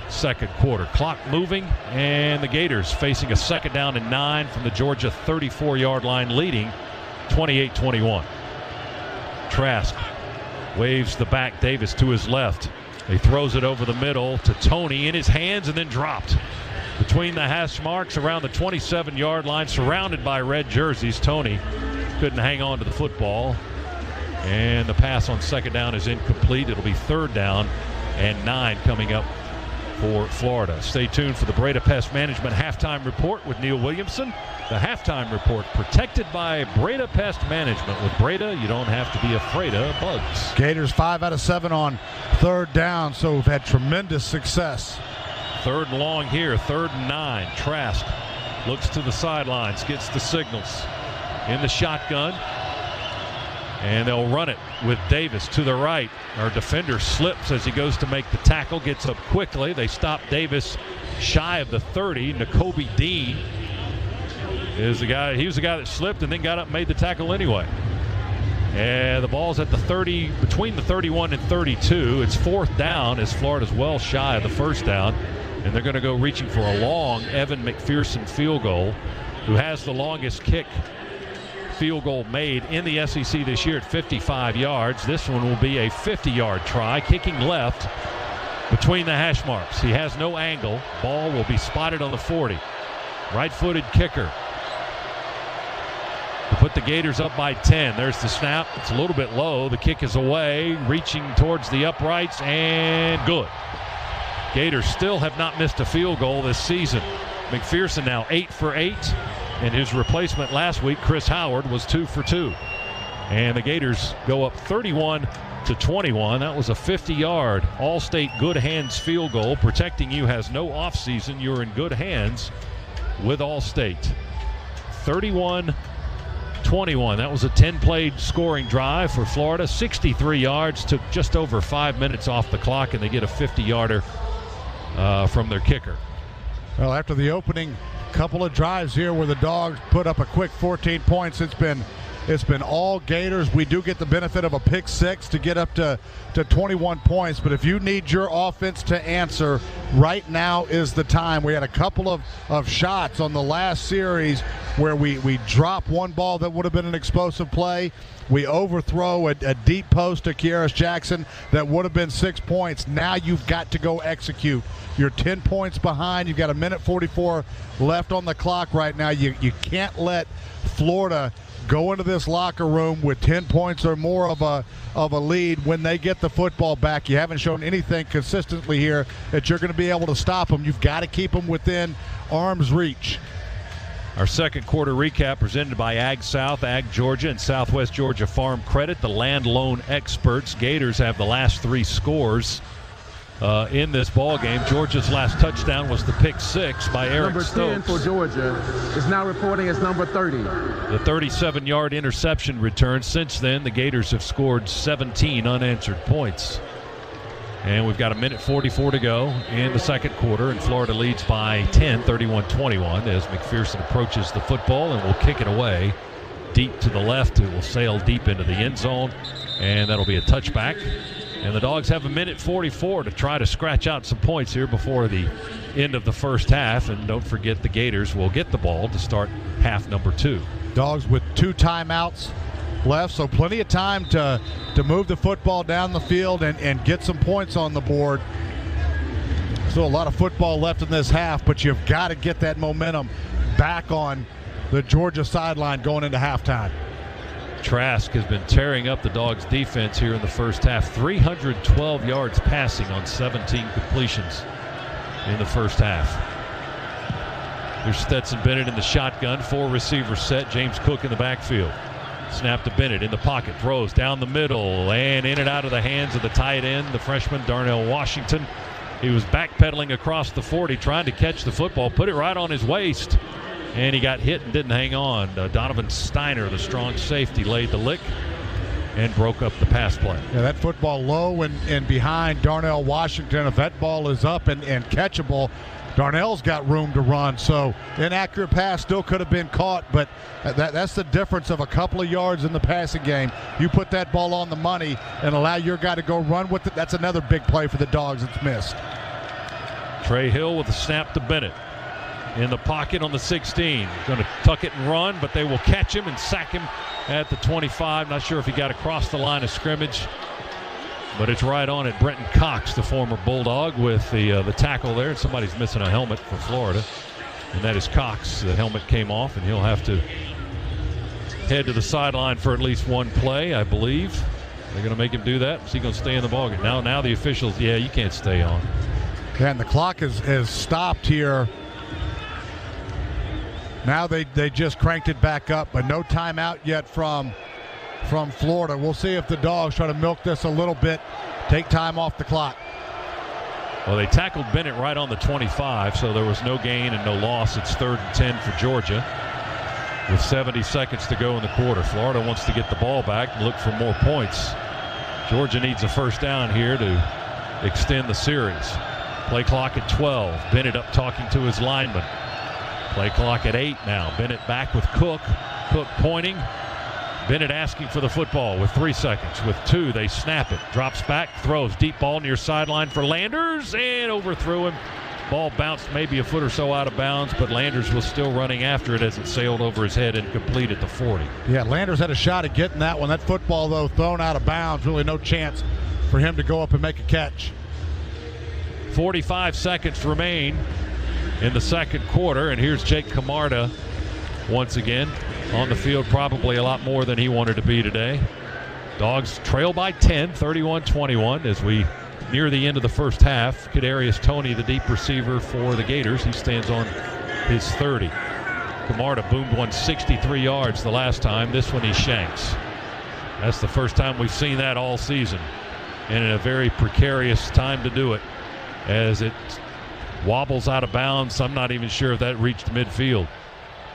second quarter. Clock moving, and the Gators facing a 2nd down and 9 from the Georgia 34-yard line, leading 28-21. Trask waves the back. Davis to his left. He throws it over the middle to Tony in his hands and then dropped between the hash marks around the 27-yard line, surrounded by red jerseys. Tony couldn't hang on to the football, and the pass on 2nd down is incomplete. It'll be 3rd down and 9 coming up for Florida. Stay tuned for the Breda Pest Management Halftime Report with Neil Williamson. The Halftime Report protected by Breda Pest Management. With Breda, you don't have to be afraid of bugs. Gators 5 out of 7 on 3rd down, so we've had tremendous success. 3rd and long here, 3rd and 9. Trask looks to the sidelines, gets the signals in the shotgun, and they'll run it with Davis to the right. Our defender slips as he goes to make the tackle, gets up quickly. They stop Davis shy of the 30. Nakobe Dean is the guy. He was the guy that slipped and then got up and made the tackle anyway. And the ball's at the 30, between the 31 and 32. It's 4th down as Florida's well shy of the 1st down. And they're going to go reaching for a long Evan McPherson field goal, who has the longest kick field goal made in the SEC this year at 55 yards. This one will be a 50-yard try, kicking left between the hash marks. He has no angle. Ball will be spotted on the 40. Right-footed kicker to put the Gators up by 10. There's the snap. It's a little bit low. The kick is away, reaching towards the uprights, and good. Gators still have not missed a field goal this season. McPherson now 8 for 8, and his replacement last week, Chris Howard, was 2 for 2. And the Gators go up 31-21. That was a 50-yard All-State good hands field goal. Protecting you has no offseason. You're in good hands with All-State. 31-21. That was a 10-play scoring drive for Florida. 63 yards, took just over 5 minutes off the clock, and they get a 50-yarder from their kicker. Well, after the opening couple of drives here where the Dogs put up a quick 14 points, it's been all Gators. We do get the benefit of a pick six to get up to 21 points, but if you need your offense to answer, right now is the time. We had a couple of shots on the last series where we drop one ball that would have been an explosive play. We overthrow a deep post to Kearis Jackson that would have been 6 points. Now you've got to go execute. You're 10 points behind. You've got 1:44 left on the clock right now. You can't let Florida go into this locker room with 10 points or more of a lead when they get the football back. You haven't shown anything consistently here that you're going to be able to stop them. You've got to keep them within arm's reach. Our second quarter recap presented by Ag South, Ag Georgia, and Southwest Georgia Farm Credit, the land loan experts. Gators have the last 3 scores in this ball game. Georgia's last touchdown was the pick six by Eric Stokes. Number 10 for Georgia is now reporting as number 30. The 37-yard interception return. Since then, the Gators have scored 17 unanswered points. And we've got 1:44 to go in the second quarter, and Florida leads by 10, 31-21, as McPherson approaches the football and will kick it away deep to the left. It will sail deep into the end zone, and that'll be a touchback. And the Dogs have 1:44 to try to scratch out some points here before the end of the first half. And don't forget, the Gators will get the ball to start half number 2. Dogs with 2 timeouts left, so plenty of time to move the football down the field and get some points on the board. Still a lot of football left in this half, but you've got to get that momentum back on the Georgia sideline going into halftime. Trask has been tearing up the Dogs' defense here in the first half. 312 yards passing on 17 completions in the first half. There's Stetson Bennett in the shotgun, 4 receivers set. James Cook in the backfield. Snap to Bennett in the pocket, throws down the middle and in and out of the hands of the tight end, the freshman Darnell Washington. He was backpedaling across the 40 trying to catch the football, put it right on his waist, and he got hit and didn't hang on. Donovan Steiner, the strong safety, laid the lick and broke up the pass play. Yeah, that football low and behind Darnell Washington. If that ball is up and catchable, Darnell's got room to run. So inaccurate pass still could have been caught, but that's the difference of a couple of yards in the passing game. You put that ball on the money and allow your guy to go run with it. That's another big play for the Dogs that's missed. Trey Hill with a snap to Bennett. In the pocket on the 16. Going to tuck it and run, but they will catch him and sack him at the 25. Not sure if he got across the line of scrimmage, but it's right on it. Brenton Cox, the former Bulldog, with the tackle there. And somebody's missing a helmet for Florida, and that is Cox. The helmet came off, and he'll have to head to the sideline for at least one play, I believe. They're going to make him do that. Is he going to stay in the ballgame? Now the officials, yeah, you can't stay on. Yeah, and the clock has stopped here. Now they just cranked it back up, but no timeout yet from Florida. We'll see if the Dogs try to milk this a little bit, take time off the clock. Well, they tackled Bennett right on the 25, so there was no gain and no loss. It's 3rd and 10 for Georgia with 70 seconds to go in the quarter. Florida wants to get the ball back and look for more points. Georgia needs a first down here to extend the series. Play clock at 12. Bennett up talking to his lineman. Play clock at 8 now. Bennett back with Cook. Cook pointing. Bennett asking for the football with 3 seconds. With 2, they snap it. Drops back, throws. Deep ball near sideline for Landers, and overthrew him Ball bounced maybe a foot or so out of bounds, but Landers was still running after it as it sailed over his head and complete at the 40. Yeah, Landers had a shot at getting that one. That football, though, thrown out of bounds. Really no chance for him to go up and make a catch. 45 seconds remain in the second quarter, and here's Jake Camarda once again on the field, probably a lot more than he wanted to be today. Dogs trail by 10, 31-21 as we near the end of the first half. Kadarius Toney, the deep receiver for the Gators, he stands on his 30. Camarda boomed one 63 yards the last time. This one he shanks. That's the first time we've seen that all season, and in a very precarious time to do it as it wobbles out of bounds. I'm not even sure if that reached midfield.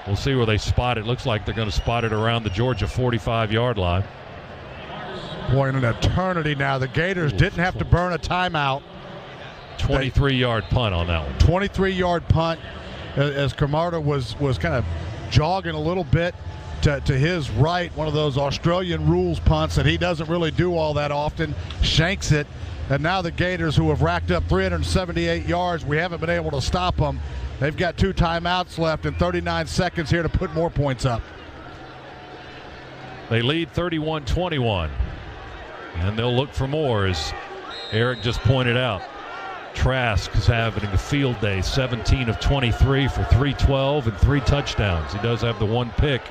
We'll see where they spot it. Looks like they're going to spot it around the Georgia 45-yard line. Boy, in an eternity now. The Gators didn't have to burn a timeout. 23-yard punt on that one. 23-yard punt as Camarda was kind of jogging a little bit to his right. One of those Australian rules punts that he doesn't really do all that often. Shanks it. And now the Gators, who have racked up 378 yards, we haven't been able to stop them. They've got 2 timeouts left and 39 seconds here to put more points up. They lead 31-21. And they'll look for more, as Eric just pointed out. Trask is having a field day, 17 of 23 for 312 and 3 touchdowns. He does have the 1 pick,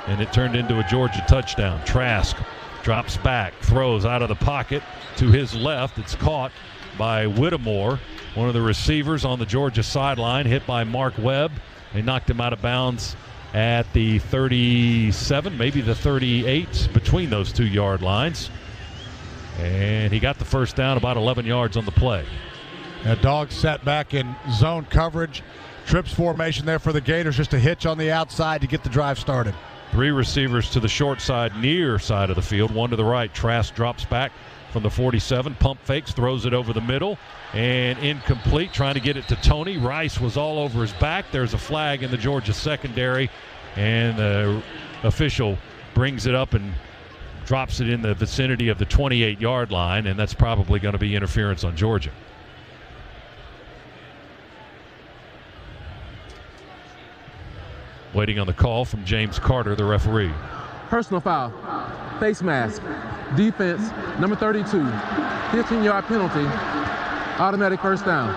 and it turned into a Georgia touchdown. Trask drops back, throws out of the pocket to his left. It's caught by Whittemore, one of the receivers on the Georgia sideline, hit by Mark Webb. They knocked him out of bounds at the 37, maybe the 38, between those 2 yard lines. And he got the first down, about 11 yards on the play. Dogs sat back in zone coverage. Trips formation there for the Gators, just a hitch on the outside to get the drive started. 3 receivers to the short side, near side of the field, 1 to the right. Trask drops back from the 47, pump fakes, throws it over the middle, and incomplete, trying to get it to Toney. Rice was all over his back. There's a flag in the Georgia secondary, and the official brings it up and drops it in the vicinity of the 28-yard line, and that's probably going to be interference on Georgia. Waiting on the call from James Carter, the referee. Personal foul, face mask, defense, number 32, 15-yard penalty, automatic first down.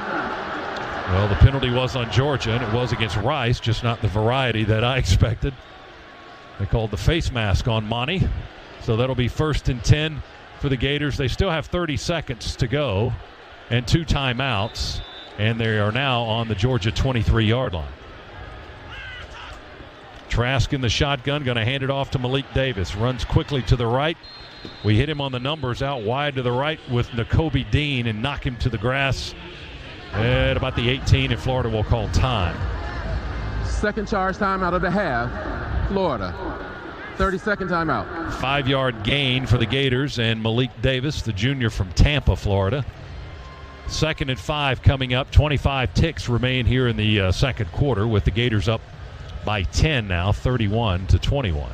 Well, the penalty was on Georgia, and it was against Rice, just not the variety that I expected. They called the face mask on Monty. So that'll be 1st and 10 for the Gators. They still have 30 seconds to go and 2 timeouts, and they are now on the Georgia 23-yard line. Trask in the shotgun, going to hand it off to Malik Davis. Runs quickly to the right. We hit him on the numbers out wide to the right with Nakobe Dean and knock him to the grass at about the 18, and Florida will call time. Second charge time out of the half, Florida. 30-second timeout. 5-yard gain for the Gators and Malik Davis, the junior from Tampa, Florida. 2nd and 5 coming up. 25 ticks remain here in the second quarter, with the Gators up by 10 now, 31-21.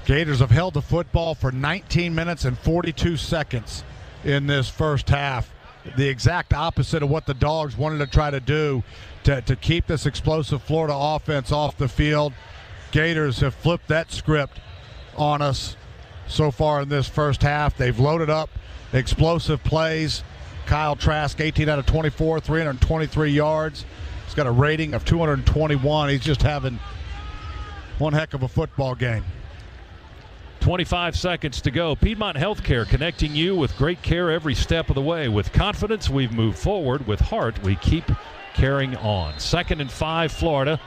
Gators have held the football for 19 minutes and 42 seconds in this first half. The exact opposite of what the Dogs wanted to try to do to keep this explosive Florida offense off the field. Gators have flipped that script on us so far in this first half. They've loaded up explosive plays. Kyle Trask, 18 out of 24, 323 yards. He's got a rating of 221. He's just having one heck of a football game. 25 seconds to go. Piedmont Healthcare, connecting you with great care every step of the way. With confidence, we've moved forward. With heart, we keep carrying on. 2nd and 5, Florida.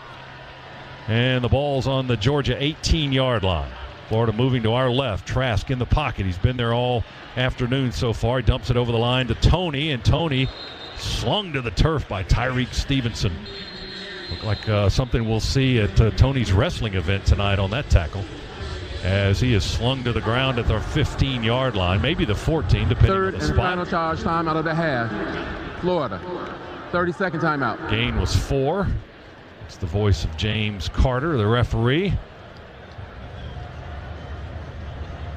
And the ball's on the Georgia 18-yard line. Florida moving to our left. Trask in the pocket. He's been there all afternoon so far. He dumps it over the line to Toney, and Toney slung to the turf by Tyreek Stevenson. Look like something we'll see at Toney's wrestling event tonight on that tackle, as he is slung to the ground at the 15-yard line, maybe the 14, depending on the spot. 3rd and final charge time out of the half, Florida. 30-second timeout. Gain was 4. It's the voice of James Carter, the referee.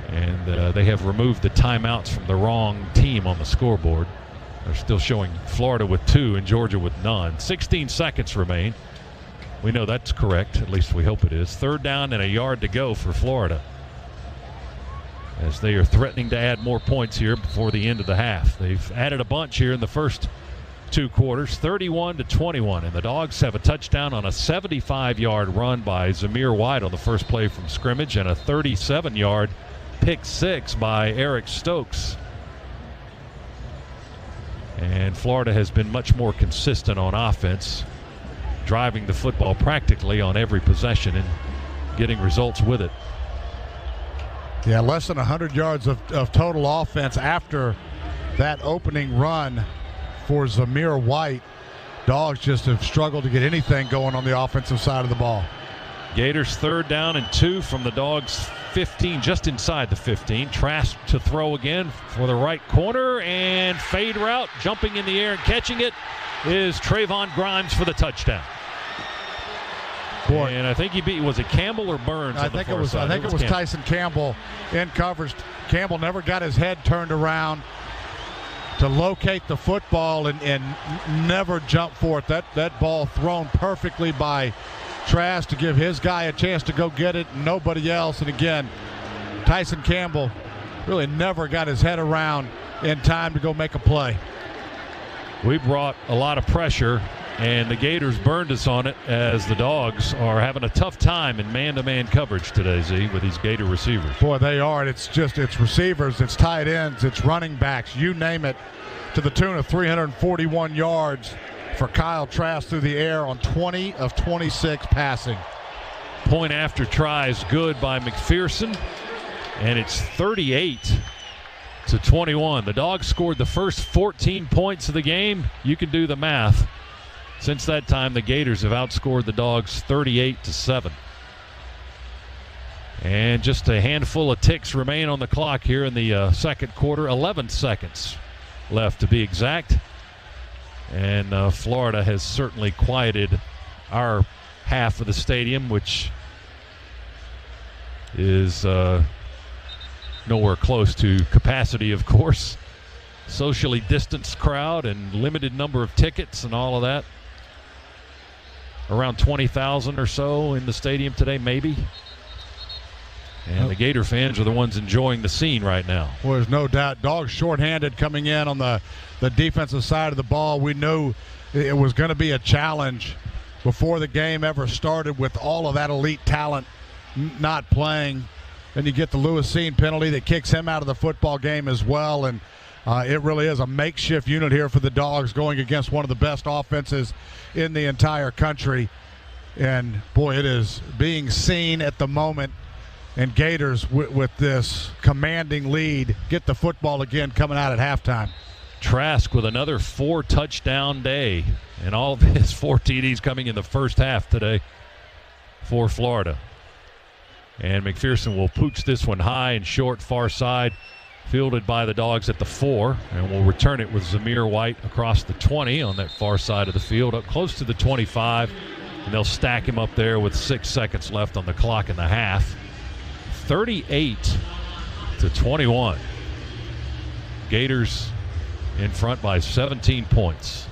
And they have removed the timeouts from the wrong team on the scoreboard. They're still showing Florida with 2 and Georgia with none. 16 seconds remain. We know that's correct. At least we hope it is. 3rd down and a yard to go for Florida, as they are threatening to add more points here before the end of the half. They've added a bunch here in the first 2 quarters, 31-21, and the Dogs have a touchdown on a 75-yard run by Zamir White on the first play from scrimmage, and a 37-yard pick 6 by Eric Stokes. And Florida has been much more consistent on offense, driving the football practically on every possession and getting results with it. Yeah, less than 100 yards of total offense after that opening run for Zamir White. Dogs just have struggled to get anything going on the offensive side of the ball. Gators 3rd down and 2 from the Dogs 15, just inside the 15. Trask to throw again for the right corner, and fade route, jumping in the air and catching it is Trayvon Grimes for the touchdown. Boy. And I think he beat, was it Campbell or Burns? I think it was Tyson Campbell in coverage. Campbell never got his head turned around to locate the football and never jump for it. That ball thrown perfectly by Trask to give his guy a chance to go get it, and nobody else. And again, Tyson Campbell really never got his head around in time to go make a play. We brought a lot of pressure, and the Gators burned us on it, as the Dogs are having a tough time in man-to-man coverage today, Z, with these Gator receivers. Boy, they are. It's receivers, it's tight ends, it's running backs, you name it, to the tune of 341 yards for Kyle Trask through the air on 20 of 26 passing. Point after try is good by McPherson, and it's 38-21. The Dogs scored the first 14 points of the game. You can do the math. Since that time, the Gators have outscored the Dogs 38-7. And just a handful of ticks remain on the clock here in the second quarter. 11 seconds left to be exact. And Florida has certainly quieted our half of the stadium, which is nowhere close to capacity, of course. Socially distanced crowd and limited number of tickets and all of that. Around 20,000 or so in the stadium today, maybe. And the Gator fans are the ones enjoying the scene right now. Well, there's no doubt. Dogs shorthanded coming in on the defensive side of the ball. We knew it was going to be a challenge before the game ever started, with all of that elite talent not playing. Then you get the Lewisine penalty that kicks him out of the football game as well. And it really is a makeshift unit here for the Dogs, going against one of the best offenses in the entire country. And, boy, it is being seen at the moment. And Gators, with this commanding lead, get the football again coming out at halftime. Trask with another 4-touchdown day, and all of his 4 TDs coming in the first half today for Florida. And McPherson will pooch this one high and short, far side, fielded by the Dogs at the 4, and will return it with Zamir White across the 20 on that far side of the field, up close to the 25, and they'll stack him up there with 6 seconds left on the clock in the half. 38-21. Gators in front by 17 points.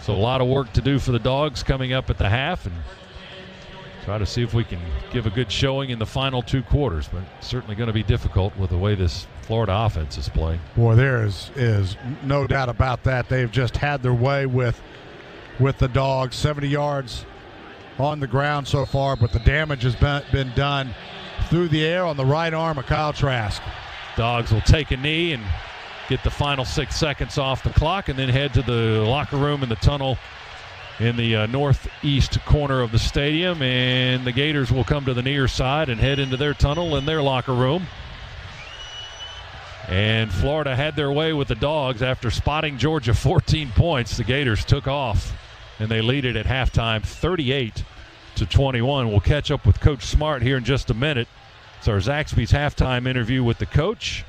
So a lot of work to do for the Dogs coming up at the half, and try to see if we can give a good showing in the final 2 quarters, but it's certainly going to be difficult with the way this Florida offense is playing. Boy, there is no doubt about that. They've just had their way with the Dogs. 70 yards on the ground so far, but the damage has been done through the air on the right arm of Kyle Trask. Dogs will take a knee and get the final 6 seconds off the clock, and then head to the locker room in the tunnel in the northeast corner of the stadium. And the Gators will come to the near side and head into their tunnel in their locker room. And Florida had their way with the Dogs after spotting Georgia 14 points. The Gators took off, and they lead it at halftime 38-21. We'll catch up with Coach Smart here in just a minute. It's our Zaxby's halftime interview with the coach.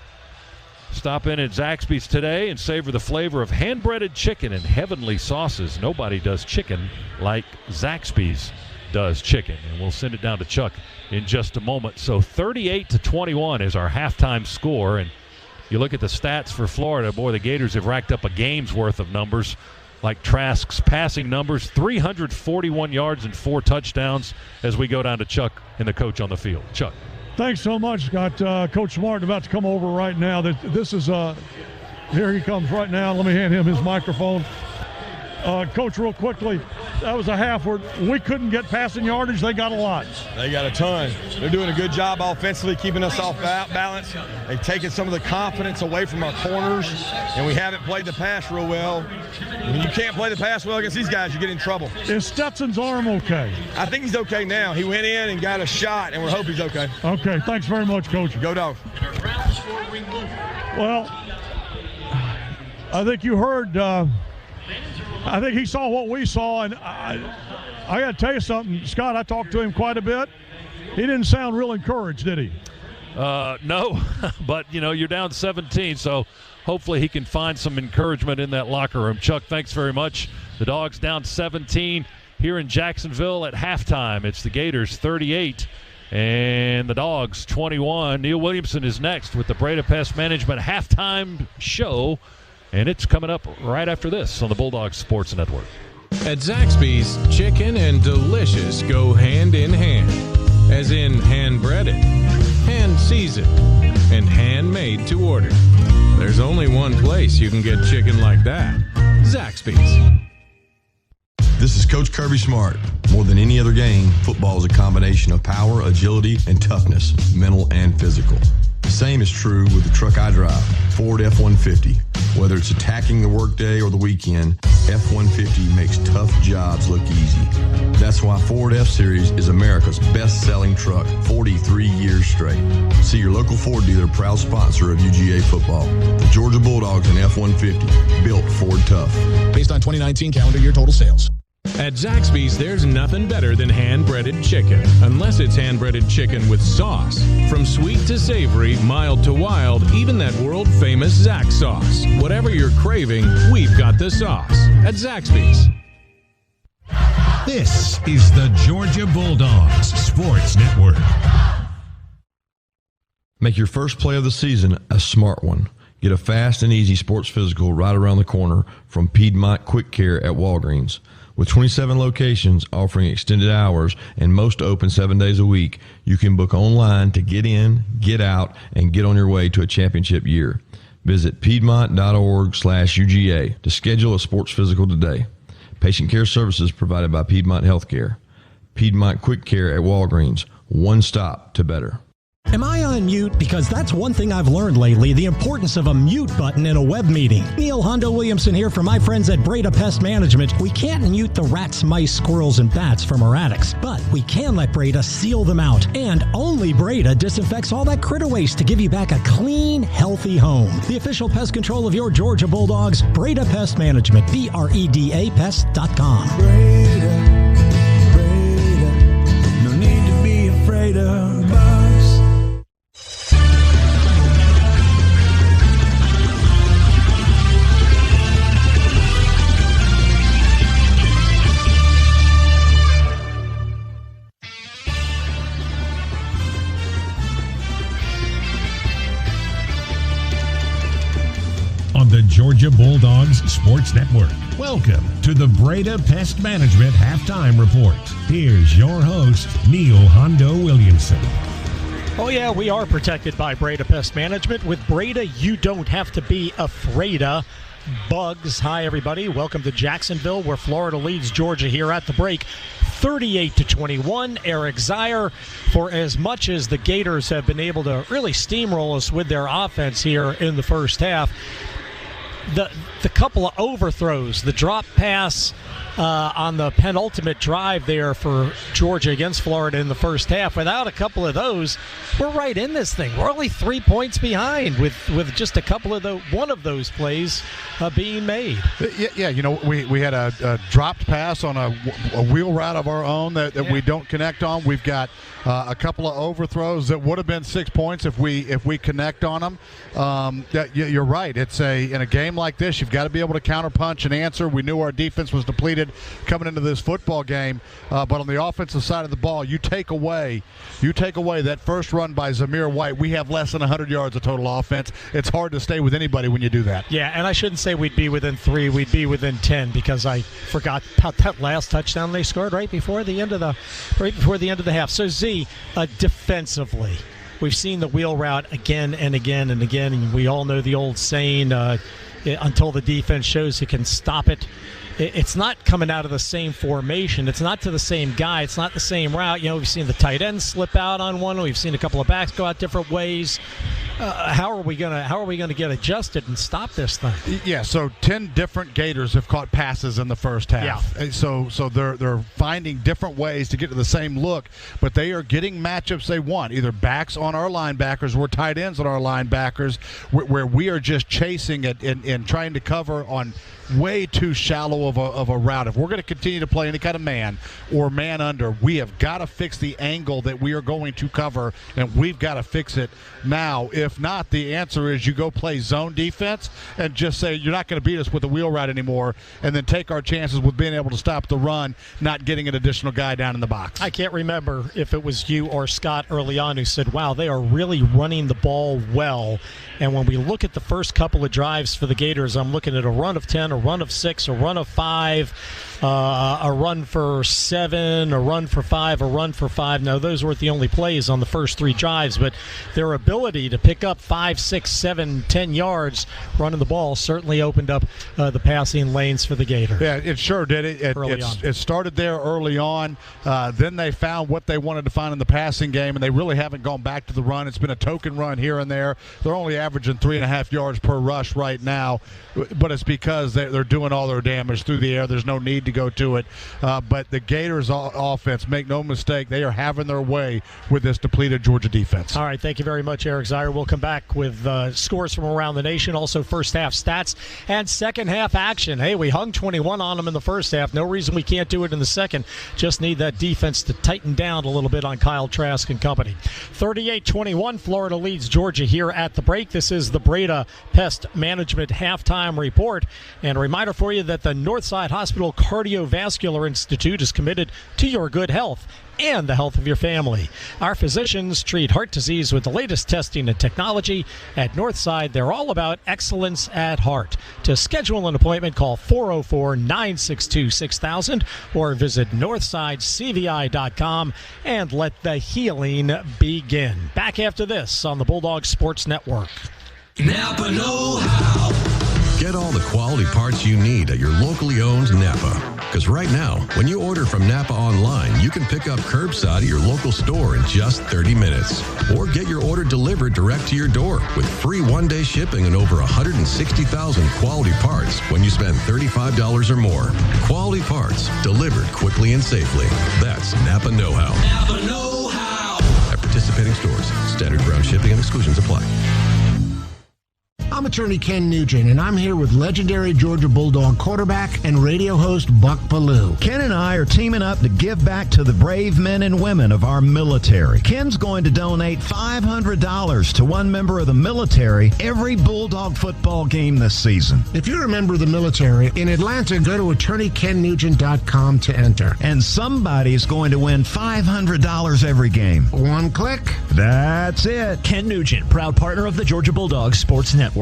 Stop in at Zaxby's today and savor the flavor of hand-breaded chicken and heavenly sauces. Nobody does chicken like Zaxby's does chicken. And we'll send it down to Chuck in just a moment. So 38-21 is our halftime score. And you look at the stats for Florida, boy, the Gators have racked up a game's worth of numbers, like Trask's passing numbers, 341 yards and 4 touchdowns, as we go down to Chuck and the coach on the field. Chuck. Thanks so much. Got Coach Smart about to come over right now. This is here he comes right now. Let me hand him his microphone. Coach, real quickly, that was a half where we couldn't get passing yardage. They got a lot. They got a ton. They're doing a good job offensively, keeping us off balance. They've taken some of the confidence away from our corners, and we haven't played the pass real well. When you can't play the pass well against these guys, you get in trouble. Is Stetson's arm okay? I think he's okay now. He went in and got a shot, and we hope he's okay. Okay, thanks very much, Coach. Go Dogs. Well, I think you heard I think he saw what we saw, and I got to tell you something, Scott, I talked to him quite a bit. He didn't sound real encouraged, did he? No, but, you're down 17, so hopefully he can find some encouragement in that locker room. Chuck, thanks very much. The Dogs down 17 here in Jacksonville at halftime. It's the Gators 38 and the Dogs 21. Neil Williamson is next with the Breda Pest Management halftime show, and it's coming up right after this on the Bulldogs Sports Network. At Zaxby's, chicken and delicious go hand in hand, as in hand-breaded, hand-seasoned, and handmade to order. There's only one place you can get chicken like that: Zaxby's. This is Coach Kirby Smart. More than any other game, football is a combination of power, agility, and toughness, mental and physical. The same is true with the truck I drive, Ford F-150. Whether it's attacking the workday or the weekend, F-150 makes tough jobs look easy. That's why Ford F-Series is America's best-selling truck 43 years straight. See your local Ford dealer, proud sponsor of UGA football. The Georgia Bulldogs and F-150, built Ford tough. Based on 2019 calendar year total sales. At Zaxby's, there's nothing better than hand-breaded chicken, unless it's hand-breaded chicken with sauce. From sweet to savory, mild to wild, even that world-famous Zax sauce. Whatever you're craving, we've got the sauce at Zaxby's. This is the Georgia Bulldogs Sports Network. Make your first play of the season a smart one. Get a fast and easy sports physical right around the corner from Piedmont Quick Care at Walgreens. With 27 locations offering extended hours and most open 7 days a week, you can book online to get in, get out, and get on your way to a championship year. Visit piedmont.org/UGA to schedule a sports physical today. Patient care services provided by Piedmont Healthcare. Piedmont Quick Care at Walgreens. One stop to better. Am I on mute? Because that's one thing I've learned lately, the importance of a mute button in a web meeting. Neil Hondo Williamson here for my friends at Breda Pest Management. We can't mute the rats, mice, squirrels, and bats from our attics, but we can let Breda seal them out. And only Breda disinfects all that critter waste to give you back a clean, healthy home. The official pest control of your Georgia Bulldogs, Breda Pest Management, BREDApest.com. Breda, no need to be afraid of us. On the Georgia Bulldogs Sports Network. Welcome to the Breda Pest Management Halftime Report. Here's your host, Neil Hondo Williamson. Oh yeah, we are protected by Breda Pest Management. With Breda, you don't have to be afraid of bugs. Hi everybody, welcome to Jacksonville, where Florida leads Georgia here at the break 38-21. Eric Zier, for as much as the Gators have been able to really steamroll us with their offense here in the first half, the couple of overthrows, the drop pass on the penultimate drive there for Georgia against Florida in the first half, without a couple of those, we're right in this thing. We're only 3 points behind with just a couple of one of those plays being made. Yeah, we had a dropped pass on a wheel route of our own that we don't connect on. We've got A couple of overthrows that would have been 6 points if we connect on them. You're right. In a game like this, you've got to be able to counterpunch and answer. We knew our defense was depleted coming into this football game, but on the offensive side of the ball, you take away that first run by Zamir White. We have less than 100 yards of total offense. It's hard to stay with anybody when you do that. Yeah, and I shouldn't say we'd be within 3. We'd be within 10 because I forgot about that last touchdown they scored right before the end of the half. So Z, defensively, we've seen the wheel route again and again and again, and we all know the old saying, until the defense shows it can stop it. It's not coming out of the same formation. It's not to the same guy. It's not the same route. We've seen the tight end slip out on one. We've seen a couple of backs go out different ways. How are we gonna get adjusted and stop this thing? Yeah. So 10 different Gators have caught passes in the first half. Yeah. So they're finding different ways to get to the same look, but they are getting matchups they want. Either backs on our linebackers or tight ends on our linebackers, where we are just chasing it and trying to cover on way too shallow of a route. If we're going to continue to play any kind of man or man under, we have got to fix the angle that we are going to cover, and we've got to fix it now. If not, the answer is you go play zone defense and just say you're not going to beat us with the wheel route anymore, and then take our chances with being able to stop the run, not getting an additional guy down in the box. I can't remember if it was you or Scott early on who said, wow, they are really running the ball well. And when we look at the first couple of drives for the Gators, I'm looking at a run of 10, a run of 6, a run of 5, a run for 7, a run for 5, a run for 5. Now, those weren't the only plays on the first 3 drives, but their ability to pick up 5, 6, 7, 10 yards running the ball certainly opened up the passing lanes for the Gators. Yeah, it sure did. It started there early on. Then they found what they wanted to find in the passing game, and they really haven't gone back to the run. It's been a token run here and there. They're only averaging 3.5 yards per rush right now, but it's because they're doing all their damage through the air. There's no need to go to it. But the Gators offense, make no mistake, they are having their way with this depleted Georgia defense. All right, thank you very much, Eric Zier. We'll come back with scores from around the nation, also first half stats and second half action. Hey, we hung 21 on them in the first half. No reason we can't do it in the second. Just need that defense to tighten down a little bit on Kyle Trask and company. 38-21, Florida leads Georgia here at the break. This is the Breda Pest Management halftime report. And a reminder for you that the Northside Hospital Cardiovascular Institute is committed to your good health and the health of your family. Our physicians treat heart disease with the latest testing and technology. At Northside, they're all about excellence at heart. To schedule an appointment, call 404-962-6000 or visit northsidecvi.com and let the healing begin. Back after this on the Bulldog Sports Network. Napa know-how. Get all the quality parts you need at your locally owned Napa. Because right now, when you order from Napa online, you can pick up curbside at your local store in just 30 minutes. Or get your order delivered direct to your door with free one-day shipping and over 160,000 quality parts when you spend $35 or more. Quality parts delivered quickly and safely. That's Napa know-how. Napa know-how. At participating stores, standard ground shipping and exclusions apply. I'm attorney Ken Nugent, and I'm here with legendary Georgia Bulldog quarterback and radio host Buck Ballou. Ken and I are teaming up to give back to the brave men and women of our military. Ken's going to donate $500 to one member of the military every Bulldog football game this season. If you're a member of the military in Atlanta, go to attorneykennugent.com to enter. And somebody's going to win $500 every game. One click. That's it. Ken Nugent, proud partner of the Georgia Bulldogs Sports Network.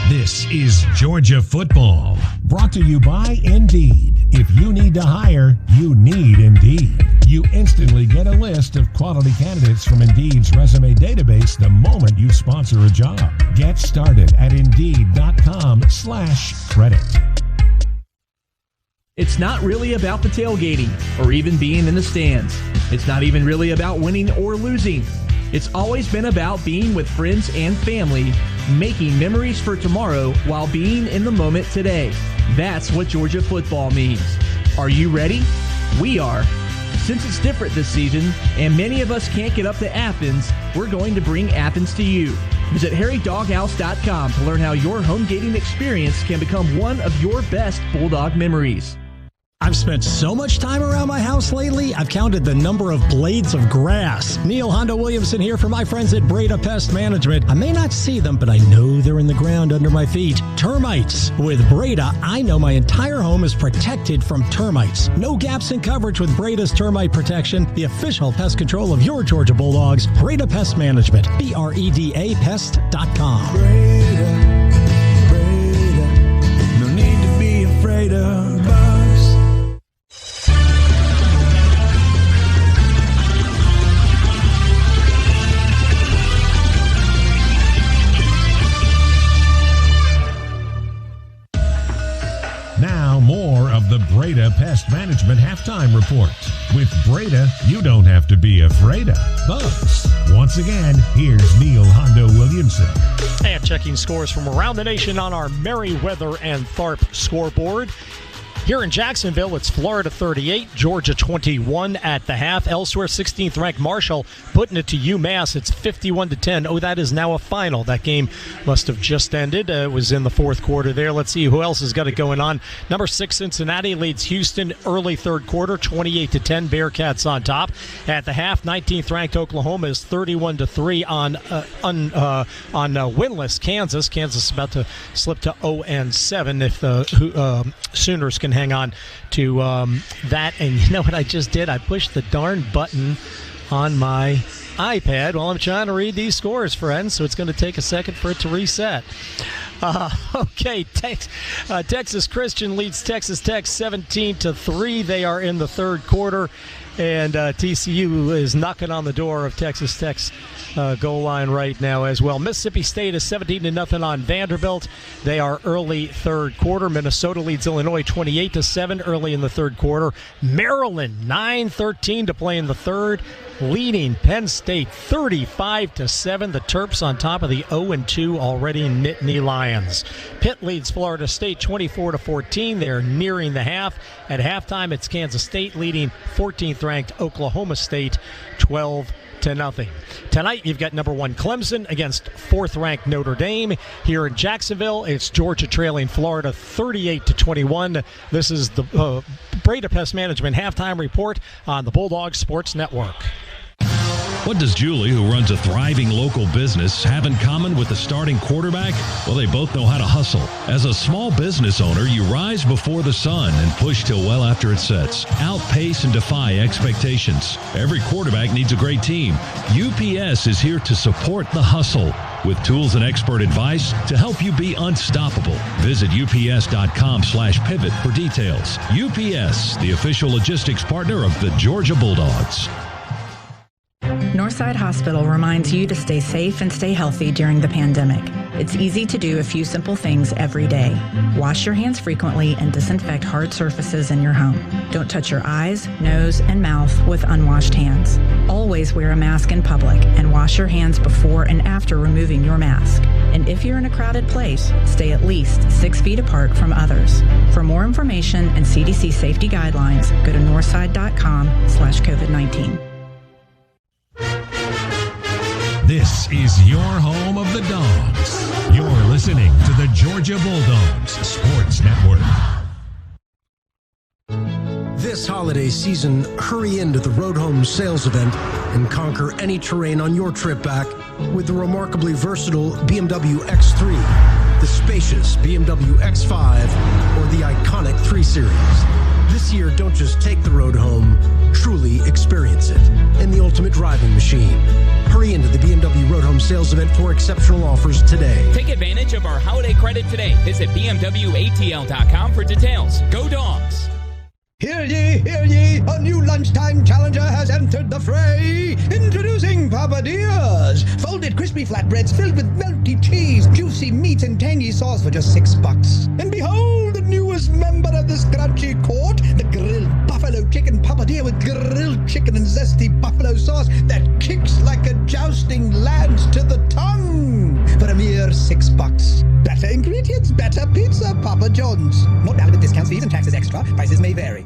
This is Georgia Football, brought to you by Indeed. If you need to hire, you need Indeed. You instantly get a list of quality candidates from Indeed's resume database the moment you sponsor a job. Get started at Indeed.com/credit. It's not really about the tailgating or even being in the stands. It's not even really about winning or losing. It's always been about being with friends and family, making memories for tomorrow while being in the moment today. That's what Georgia football means. Are you ready? We are. Since it's different this season, and many of us can't get up to Athens, we're going to bring Athens to you. Visit harrydoghouse.com to learn how your home gating experience can become one of your best Bulldog memories. I've spent so much time around my house lately, I've counted the number of blades of grass. Neil Hondo Williamson here for my friends at Breda Pest Management. I may not see them, but I know they're in the ground under my feet. Termites. With Breda, I know my entire home is protected from termites. No gaps in coverage with Breda's Termite Protection, the official pest control of your Georgia Bulldogs. Breda Pest Management. BREDA Pest.com. Breda, no need to be afraid of bugs. Now, more of the Breda Pest Management Halftime Report. With Breda, you don't have to be afraid of bugs. Once again, here's Neil Hondo Williamson. And checking scores from around the nation on our Meriwether and Tharp scoreboard. Here in Jacksonville, it's Florida 38, Georgia 21 at the half. Elsewhere, 16th-ranked Marshall putting it to UMass. It's 51-10. Oh, that is now a final. That game must have just ended. It was in the fourth quarter there. Let's see who else has got it going on. Number 6, Cincinnati leads Houston early third quarter, 28-10. Bearcats on top. At the half, 19th-ranked Oklahoma is 31-3 on winless Kansas. Kansas is about to slip to 0-7 if the Sooners can hang on to that. And you know what I just did? I pushed the darn button on my iPad while I'm trying to read these scores, friends, so it's going to take a second for it to reset. Okay, Texas Christian leads Texas Tech 17-3. They are in the third quarter, and TCU is knocking on the door of Texas Tech's goal line right now as well. Mississippi State is 17-0 on Vanderbilt. They are early third quarter. Minnesota leads Illinois 28-7 early in the third quarter. Maryland 9:13 to play in the third, leading Penn State 35-7. The Terps on top of the 0-2 already Nittany Lions. Pitt leads Florida State 24-14. They're nearing the half. At halftime, it's Kansas State leading 14th-ranked Oklahoma State 12-0. Tonight, you've got number 1 Clemson against 4th-ranked Notre Dame. Here in Jacksonville, it's Georgia trailing Florida 38-21. This is the Breda Pest Management halftime report on the Bulldogs Sports Network. What does Julie, who runs a thriving local business, have in common with the starting quarterback? Well, they both know how to hustle. As a small business owner, you rise before the sun and push till well after it sets. Outpace and defy expectations. Every quarterback needs a great team. UPS is here to support the hustle with tools and expert advice to help you be unstoppable. Visit ups.com/pivot for details. UPS, the official logistics partner of the Georgia Bulldogs. Northside Hospital reminds you to stay safe and stay healthy during the pandemic. It's easy to do a few simple things every day. Wash your hands frequently and disinfect hard surfaces in your home. Don't touch your eyes, nose, and mouth with unwashed hands. Always wear a mask in public and wash your hands before and after removing your mask. And if you're in a crowded place, stay at least 6 feet apart from others. For more information and CDC safety guidelines, go to northside.com/COVID-19. This is your home of the Dogs. You're listening to the Georgia Bulldogs Sports Network. This holiday season, hurry into the Road Home sales event and conquer any terrain on your trip back with the remarkably versatile BMW X3, the spacious BMW X5, or the iconic 3 Series. This year, don't just take the road home, truly experience it in the ultimate driving machine. Hurry into the BMW Road Home sales event for exceptional offers today. Take advantage of our holiday credit today. Visit BMWATL.com for details. Go Dogs! Hear ye, a new lunchtime challenger has entered the fray. Introducing Papadillas. Folded crispy flatbreads filled with melty cheese, juicy meat, and tangy sauce for just $6. And behold, the newest member of this crunchy court, the grilled buffalo chicken papadilla with grilled chicken and zesty buffalo sauce that kicks like a jousting lance to the tongue for a mere $6. Better ingredients, better pizza, Papa John's. Not valid with discounts, fees, and taxes extra. Prices may vary.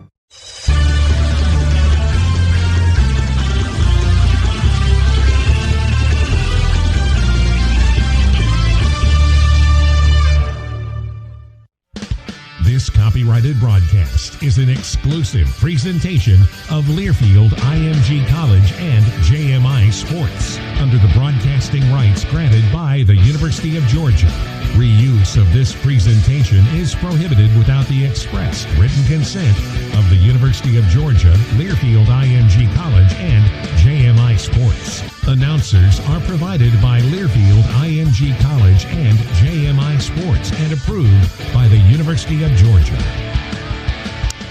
This copyright copyrighted broadcast is an exclusive presentation of Learfield IMG College and JMI Sports under the broadcasting rights granted by the University of Georgia. Reuse of this presentation is prohibited without the express written consent of the University of Georgia, Learfield IMG College, and JMI Sports. Announcers are provided by Learfield IMG College and JMI Sports and approved by the University of Georgia.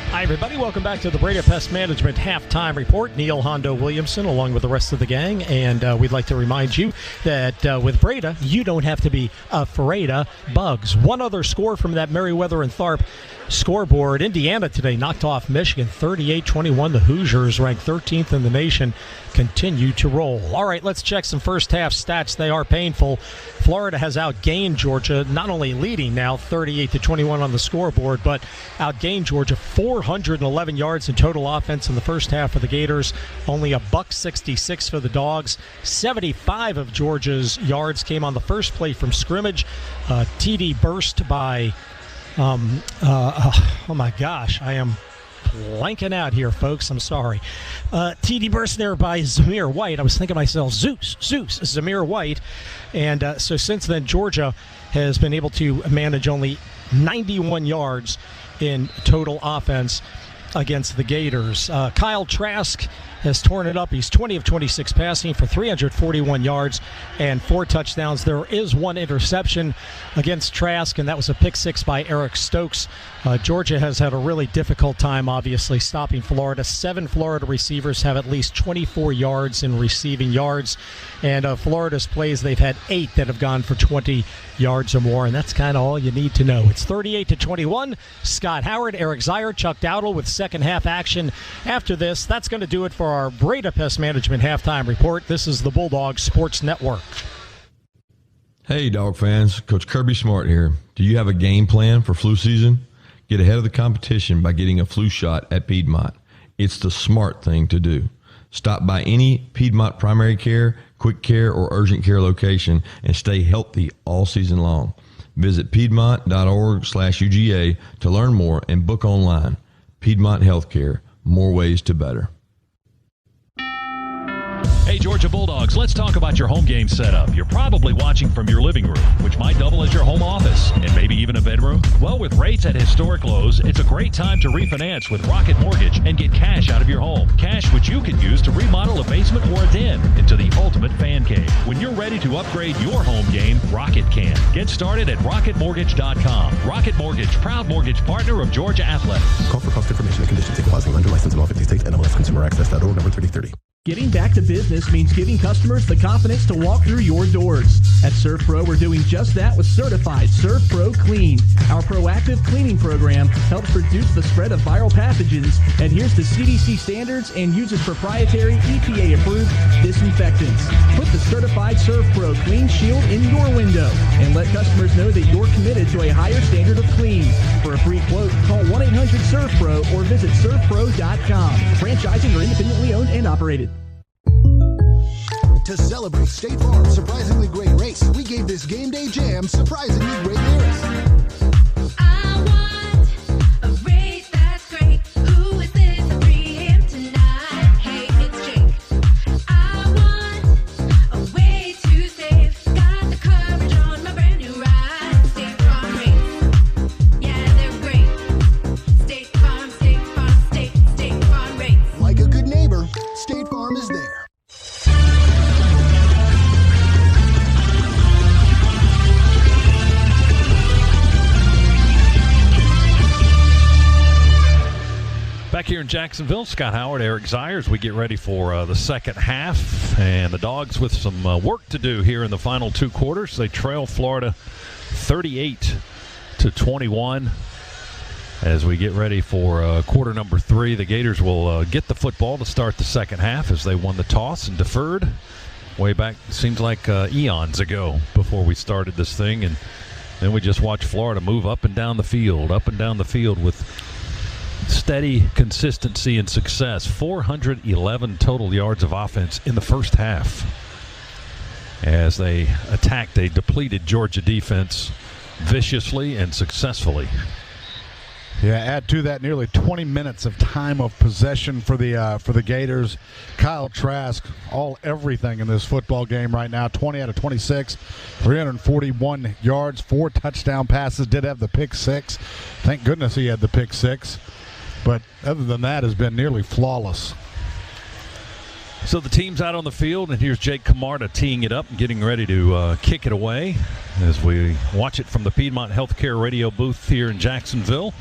Hi, everybody. Welcome back to the Breda Pest Management Halftime Report. Neil Hondo Williamson along with the rest of the gang. And we'd like to remind you that with Breda, you don't have to be afraid of bugs. One other score from that Meriwether and Tharp scoreboard. Indiana today knocked off Michigan 38-21. The Hoosiers, ranked 13th in the nation, continue to roll. All right, let's check some first half stats. They are painful. Florida has outgained Georgia, not only leading now 38-21 on the scoreboard, but outgained Georgia 411 yards in total offense in the first half of the Gators. Only $166 for the Dogs. 75 of Georgia's yards came on the first play from scrimmage. TD burst by oh my gosh, I am blanking out here, folks. I'm sorry. TD burst there by Zamir White. I was thinking to myself, Zeus, Zamir White. And so since then, Georgia has been able to manage only 91 yards in total offense against the Gators. Kyle Trask has torn it up. He's 20 of 26 passing for 341 yards and 4 touchdowns. There is one interception against Trask, and that was a pick six by Eric Stokes. Georgia has had a really difficult time, obviously, stopping Florida. 7 Florida receivers have at least 24 yards in receiving yards, and Florida's plays, they've had 8 that have gone for 20 yards or more, and that's kind of all you need to know. It's 38-21. Scott Howard, Eric Zier, Chuck Dowdle with second half action after this. That's going to do it for our Breda Pest Management Halftime Report. This is the Bulldogs Sports Network. Hey, dog fans. Coach Kirby Smart here. Do you have a game plan for flu season? Get ahead of the competition by getting a flu shot at Piedmont. It's the smart thing to do. Stop by any Piedmont primary care, quick care, or urgent care location and stay healthy all season long. Visit piedmont.org/UGA to learn more and book online. Piedmont Healthcare. More ways to better. Hey, Georgia Bulldogs, let's talk about your home game setup. You're probably watching from your living room, which might double as your home office, and maybe even a bedroom. Well, with rates at historic lows, it's a great time to refinance with Rocket Mortgage and get cash out of your home. Cash which you can use to remodel a basement or a den into the ultimate fan cave. When you're ready to upgrade your home game, Rocket can. Get started at rocketmortgage.com. Rocket Mortgage, proud mortgage partner of Georgia Athletics. Call for cost information and conditions equal housing lender licensed in all 50 states. NMLSconsumeraccess.org, number 3030. Getting back to business means giving customers the confidence to walk through your doors. At Surf Pro, we're doing just that with certified Surf Pro Clean. Our proactive cleaning program helps reduce the spread of viral pathogens, adheres to CDC standards, and uses proprietary EPA-approved disinfectants. Put the certified Surf Pro Clean Shield in your window and let customers know that you're committed to a higher standard of clean. For a free quote, call 1-800-SURF-PRO or visit surfpro.com. Franchising or independently owned and operated. To celebrate State Farm's surprisingly great race, we gave this game day jam surprisingly great lyrics. I want a race that's great. Who is this? Free him tonight. Hey, it's Jake. I want a way to save. Got the coverage on my brand new ride. State Farm race. Yeah, they're great. State Farm, State Farm, State Farm race. Like a good neighbor, State Farm is there. Back here in Jacksonville, Scott Howard, Eric Ziers. We get ready for the second half, and the Dogs with some work to do here in the final 2 quarters. They trail Florida 38-21. As we get ready for quarter number 3, the Gators will get the football to start the second half as they won the toss and deferred way back, seems like eons ago before we started this thing. And then we just watched Florida move up and down the field with steady consistency and success. 411 total yards of offense in the first half as they attacked a depleted Georgia defense viciously and successfully. Yeah, add to that nearly 20 minutes of time of possession for the Gators. Kyle Trask, everything in this football game right now. 20 out of 26, 341 yards, 4 touchdown passes. Did have the pick 6. Thank goodness he had the pick 6. But other than that, has been nearly flawless. So the team's out on the field, and here's Jake Camarda teeing it up and getting ready to kick it away as we watch it from the Piedmont Healthcare radio booth here in Jacksonville.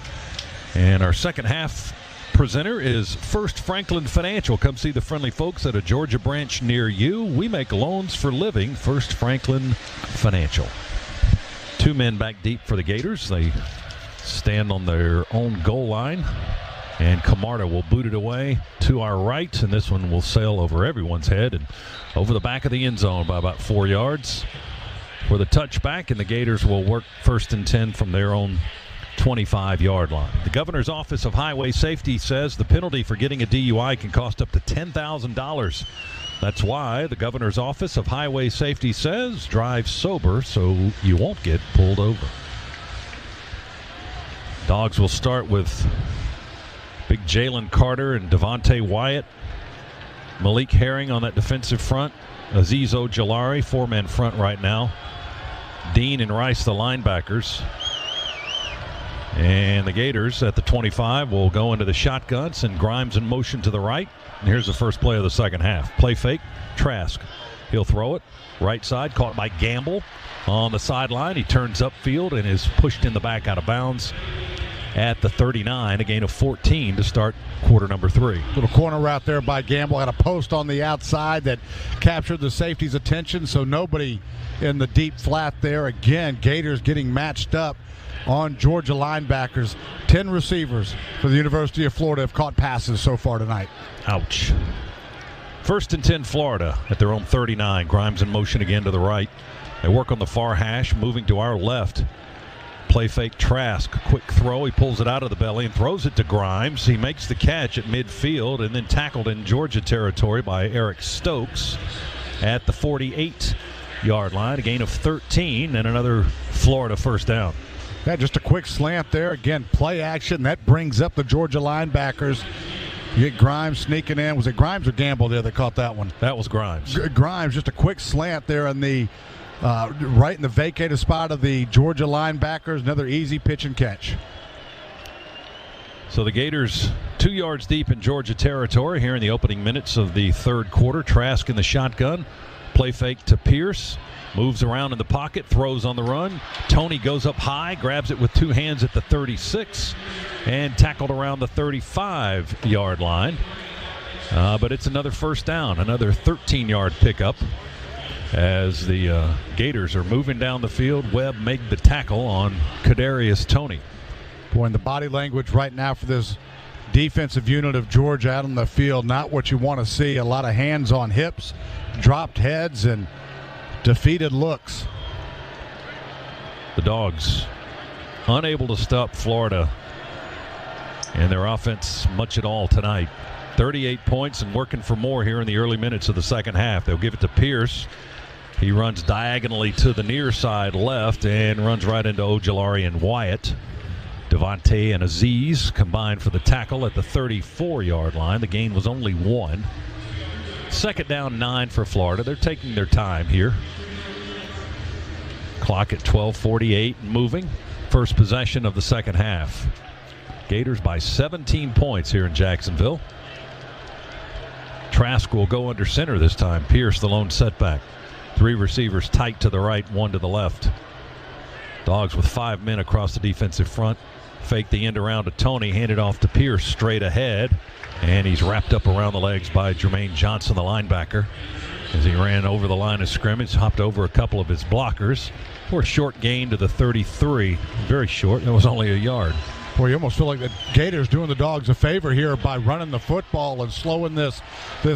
And our second half presenter is First Franklin Financial. Come see the friendly folks at a Georgia branch near you. We make loans for living. First Franklin Financial. 2 men back deep for the Gators. They stand on their own goal line. And Camarda will boot it away to our right. And this one will sail over everyone's head and over the back of the end zone by about 4 yards for the touchback. And the Gators will work 1st and 10 from their own 25-yard line. The Governor's Office of Highway Safety says the penalty for getting a DUI can cost up to $10,000. That's why the Governor's Office of Highway Safety says drive sober so you won't get pulled over. Dogs will start with big Jalen Carter and Devontae Wyatt. Malik Herring on that defensive front. Aziz Ojolari, 4-man front right now. Dean and Rice, the linebackers. And the Gators at the 25 will go into the shotgun, send Grimes in motion to the right. And here's the first play of the second half. Play fake, Trask. He'll throw it. Right side, caught by Gamble on the sideline. He turns upfield and is pushed in the back out of bounds at the 39, a gain of 14 to start quarter number 3. Little corner route there by Gamble. Had a post on the outside that captured the safety's attention, so nobody in the deep flat there. Again, Gators getting matched up on Georgia linebackers. 10 receivers for the University of Florida have caught passes so far tonight. Ouch. 1st and 10 Florida at their own 39. Grimes in motion again to the right. They work on the far hash, moving to our left. Play fake Trask. Quick throw. He pulls it out of the belly and throws it to Grimes. He makes the catch at midfield and then tackled in Georgia territory by Eric Stokes at the 48-yard line. A gain of 13 and another Florida first down. Yeah, just a quick slant there. Again, play action. That brings up the Georgia linebackers. You get Grimes sneaking in. Was it Grimes or Gamble there that caught that one? That was Grimes. Grimes, just a quick slant there in the right in the vacated spot of the Georgia linebackers. Another easy pitch and catch. So the Gators 2 yards deep in Georgia territory here in the opening minutes of the third quarter. Trask in the shotgun. Play fake to Pierce. Moves around in the pocket, throws on the run. Tony goes up high, grabs it with 2 hands at the 36, and tackled around the 35-yard line. But it's another first down, another 13-yard pickup as the Gators are moving down the field. Webb made the tackle on Kadarius Toney. Boy, and the body language right now for this defensive unit of Georgia out on the field, not what you want to see. A lot of hands on hips, dropped heads, and defeated looks. The Dogs unable to stop Florida and their offense much at all tonight. 38 points and working for more here in the early minutes of the second half. They'll give it to Pierce. He runs diagonally to the near side left and runs right into Ojolari and Wyatt. Devontae and Aziz combined for the tackle at the 34-yard line. The gain was only 1. Second down 9 for Florida. They're taking their time here. Clock at 12:48 moving. First possession of the second half. Gators by 17 points here in Jacksonville. Trask will go under center this time. Pierce the lone setback. 3 receivers tight to the right, 1 to the left. Dogs with 5 men across the defensive front. Fake the end around to Toney, handed off to Pierce straight ahead. And he's wrapped up around the legs by Jermaine Johnson, the linebacker, as he ran over the line of scrimmage, hopped over a couple of his blockers for a short gain to the 33. Very short. That was only a yard. Boy, you almost feel like the Gators doing the Dogs a favor here by running the football and slowing this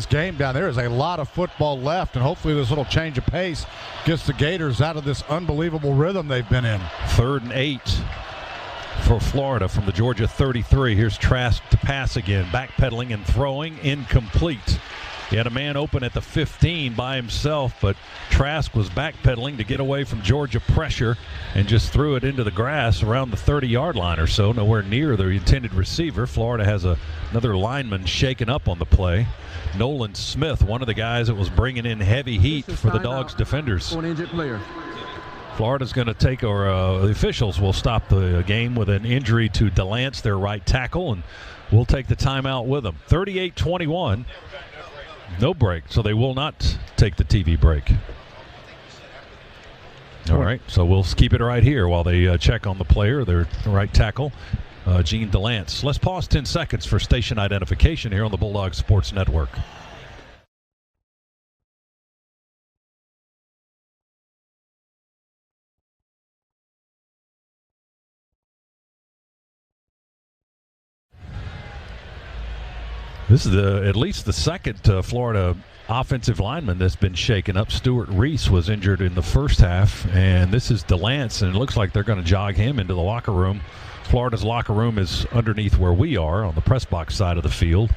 game down. There is a lot of football left, and hopefully this little change of pace gets the Gators out of this unbelievable rhythm they've been in. 3rd and 8 for Florida from the Georgia 33. Here's Trask to pass again, backpedaling and throwing, incomplete. He had a man open at the 15 by himself, but Trask was backpedaling to get away from Georgia pressure and just threw it into the grass around the 30-yard line or so, nowhere near the intended receiver. Florida has another lineman shaken up on the play. Nolan Smith, one of the guys that was bringing in heavy heat for the Dogs defenders. An injured player. Florida's going to take, or the officials will stop the game with an injury to DeLance, their right tackle, and we'll take the timeout with them. 38-21. No break, so they will not take the TV break. All right, so we'll keep it right here while they check on the player, their right tackle, Gene DeLance. Let's pause 10 seconds for station identification here on the Bulldogs Sports Network. This is at least the second Florida offensive lineman that's been shaken up. Stuart Reese was injured in the first half, and this is DeLance, and it looks like they're going to jog him into the locker room. Florida's locker room is underneath where we are on the press box side of the field,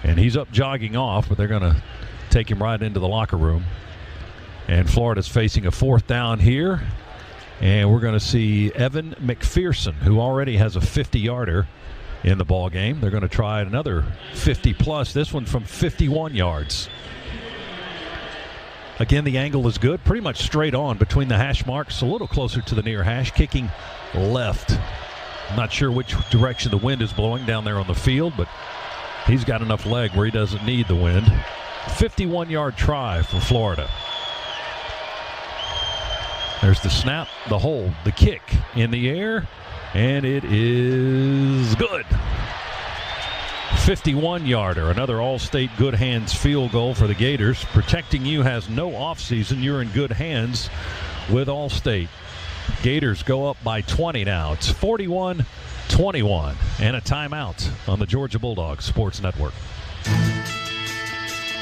and he's up jogging off, but they're going to take him right into the locker room. And Florida's facing a 4th down here, and we're going to see Evan McPherson, who already has a 50-yarder in the ball game. They're going to try another 50-plus, this one from 51 yards. Again, the angle is good, pretty much straight on between the hash marks, a little closer to the near hash, kicking left. I'm not sure which direction the wind is blowing down there on the field, but he's got enough leg where he doesn't need the wind. 51-yard try for Florida. There's the snap, the hold, the kick in the air, and it is good. 51-yarder, another All-State good hands field goal for the Gators. Protecting you has no offseason. You're in good hands with All-State. Gators go up by 20 now. It's 41-21 and a timeout on the Georgia Bulldogs Sports Network.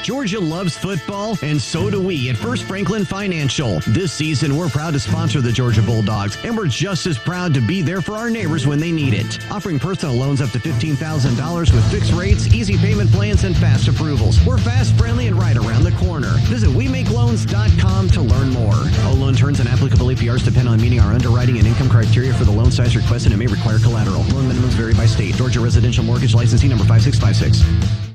Georgia loves football, and so do we at First Franklin Financial. This season, we're proud to sponsor the Georgia Bulldogs, and we're just as proud to be there for our neighbors when they need it. Offering personal loans up to $15,000 with fixed rates, easy payment plans, and fast approvals. We're fast, friendly, and right around the corner. Visit WeMakeLoans.com to learn more. All loan terms and applicable APRs depend on meeting our underwriting and income criteria for the loan size requested and may require collateral. Loan minimums vary by state. Georgia Residential Mortgage Licensing number 5656.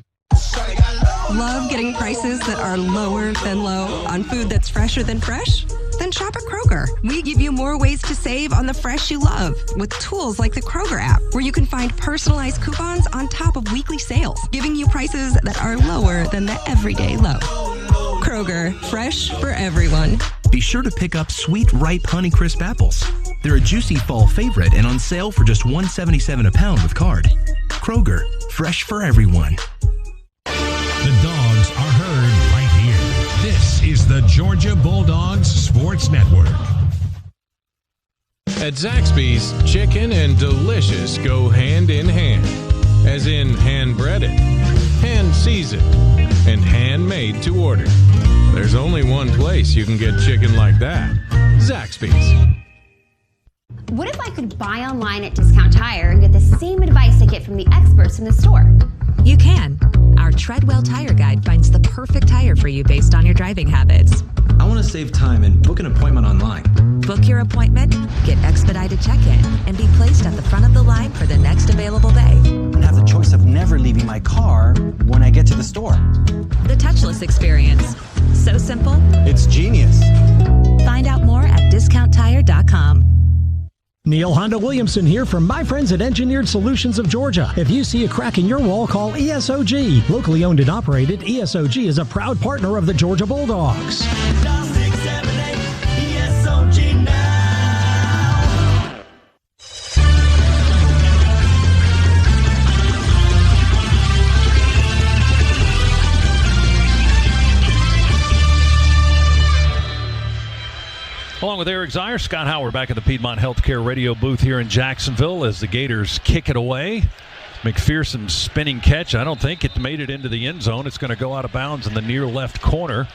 Love getting prices that are lower than low on food that's fresher than fresh? Then shop at Kroger. We give you more ways to save on the fresh you love with tools like the Kroger app, where you can find personalized coupons on top of weekly sales, giving you prices that are lower than the everyday low. Kroger, fresh for everyone. Be sure to pick up Sweet Ripe Honeycrisp apples. They're a juicy fall favorite and on sale for just $1.77 a pound with card. Kroger, fresh for everyone. The Dogs are heard right here. This is the Georgia Bulldogs Sports Network. At Zaxby's, chicken and delicious go hand in hand. As in hand-breaded, hand-seasoned, and handmade to order. There's only one place you can get chicken like that. Zaxby's. What if I could buy online at Discount Tire and get the same advice I get from the experts in the store? You can. Our Treadwell Tire Guide finds the perfect tire for you based on your driving habits. I want to save time and book an appointment online. Book your appointment, get expedited check-in, and be placed at the front of the line for the next available bay. And have the choice of never leaving my car when I get to the store. The touchless experience. So simple. It's genius. Find out more at discounttire.com. Neil Honda Williamson here from my friends at Engineered Solutions of Georgia. If you see a crack in your wall, call ESOG. Locally owned and operated, ESOG is a proud partner of the Georgia Bulldogs. ESOG now. Along with Eric Zier, Scott Howard back at the Piedmont Healthcare radio booth here in Jacksonville as the Gators kick it away. McPherson's spinning catch, I don't think it made it into the end zone. It's going to go out of bounds in the near left corner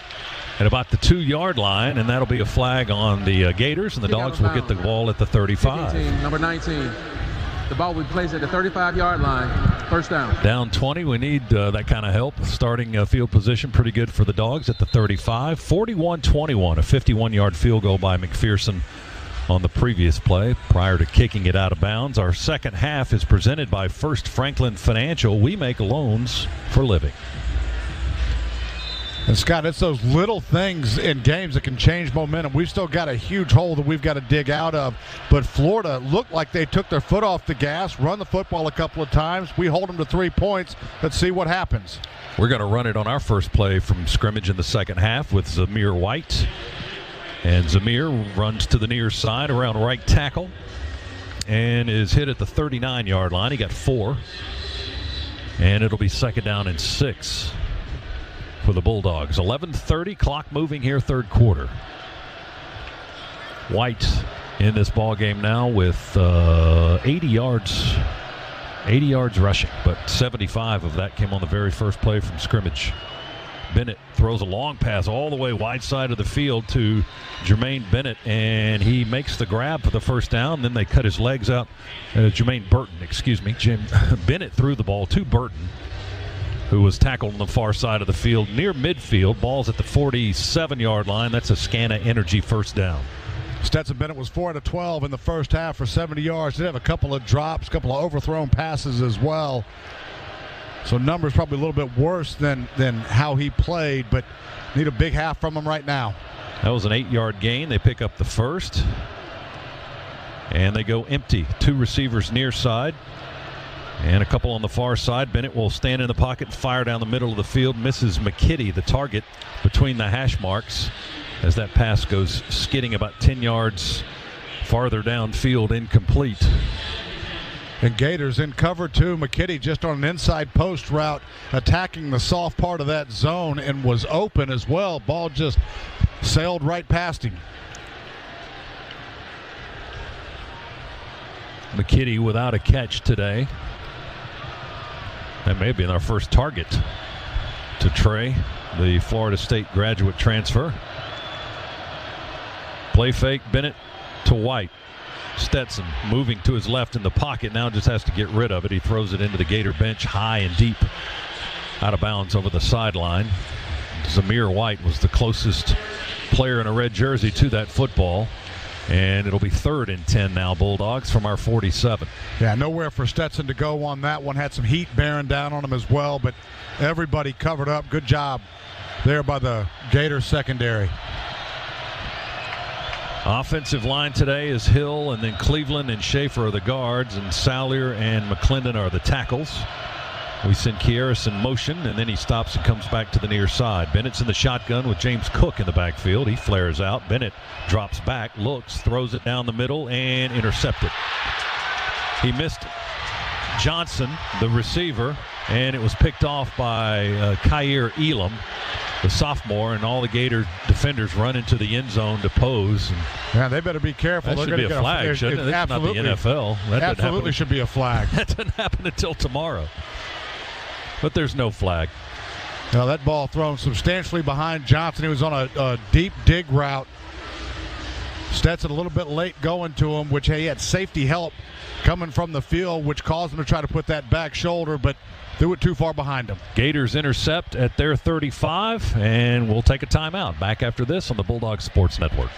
at about the 2-yard line, and that'll be a flag on the Gators, and the Dogs will get the ball at the 35. Number 19. The ball will be placed at the 35-yard line. First down. Down 20. We need that kind of help. Starting field position pretty good for the Dogs at the 35. 41-21, a 51-yard field goal by McPherson on the previous play prior to kicking it out of bounds. Our second half is presented by First Franklin Financial. We make loans for living. And Scott, it's those little things in games that can change momentum. We've still got a huge hole that we've got to dig out of. But Florida looked like they took their foot off the gas, run the football a couple of times. We hold them to 3 points. Let's see what happens. We're going to run it on our first play from scrimmage in the second half with Zamir White. And Zamir runs to the near side around right tackle and is hit at the 39-yard line. He got 4. And it'll be second down and 6. For the Bulldogs. 11:30, clock moving here, third quarter. White in this ball game now with 80 yards rushing, but 75 of that came on the very first play from scrimmage. Bennett throws a long pass all the way wide side of the field to Jermaine Bennett, and he makes the grab for the first down. Then they cut his legs out. Jermaine Burton, Bennett threw the ball to Burton, who was tackled on the far side of the field near midfield. Ball's at the 47-yard line. That's a Scana Energy first down. Stetson Bennett was 4 out of 12 in the first half for 70 yards. Did have a couple of drops, a couple of overthrown passes as well. So numbers probably a little bit worse than how he played, but need a big half from him right now. That was an 8-yard gain. They pick up the first, and they go empty. 2 receivers near side. And a couple on the far side. Bennett will stand in the pocket, fire down the middle of the field. Misses McKitty, the target, between the hash marks as that pass goes skidding about 10 yards farther downfield, incomplete. And Gators in cover 2. McKitty just on an inside post route, attacking the soft part of that zone, and was open as well. Ball just sailed right past him. McKitty without a catch today. That may have been our first target to Trey, the Florida State graduate transfer. Play fake, Bennett to White. Stetson moving to his left in the pocket, now just has to get rid of it. He throws it into the Gator bench high and deep, out of bounds over the sideline. Zamir White was the closest player in a red jersey to that football. And it'll be 3rd and 10 now, Bulldogs, from our 47. Yeah, nowhere for Stetson to go on that one. Had some heat bearing down on him as well, but everybody covered up. Good job there by the Gator secondary. Offensive line today is Hill, and then Cleveland and Schaefer are the guards, and Salyer and McClendon are the tackles. We send Kieris in motion, and then he stops and comes back to the near side. Bennett's in the shotgun with James Cook in the backfield. He flares out. Bennett drops back, looks, throws it down the middle, and intercepted. He missed Johnson, the receiver, and it was picked off by Kyer Elam, the sophomore, and all the Gator defenders run into the end zone to pose. Yeah, they better be careful. That should be a flag, shouldn't it? That's not the NFL. That absolutely should be a flag. That doesn't happen until tomorrow. But there's no flag. Now that ball thrown substantially behind Johnson. He was on a deep dig route. Stetson a little bit late going to him, which he had safety help coming from the field, which caused him to try to put that back shoulder, but threw it too far behind him. Gators intercept at their 35, and we'll take a timeout. Back after this on the Bulldog Sports Network.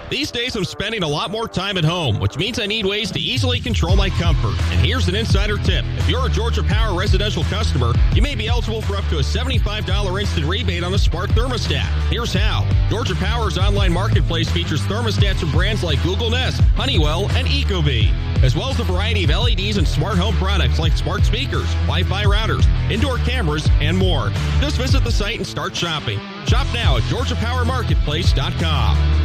These days I'm spending a lot more time at home, which means I need ways to easily control my comfort. And here's an insider tip. If you're a Georgia Power residential customer, you may be eligible for up to a $75 instant rebate on a smart thermostat. Here's how. Georgia Power's online marketplace features thermostats from brands like Google Nest, Honeywell, and Ecobee, as well as a variety of LEDs and smart home products like smart speakers, Wi-Fi routers, indoor cameras, and more. Just visit the site and start shopping. Shop now at GeorgiaPowerMarketplace.com.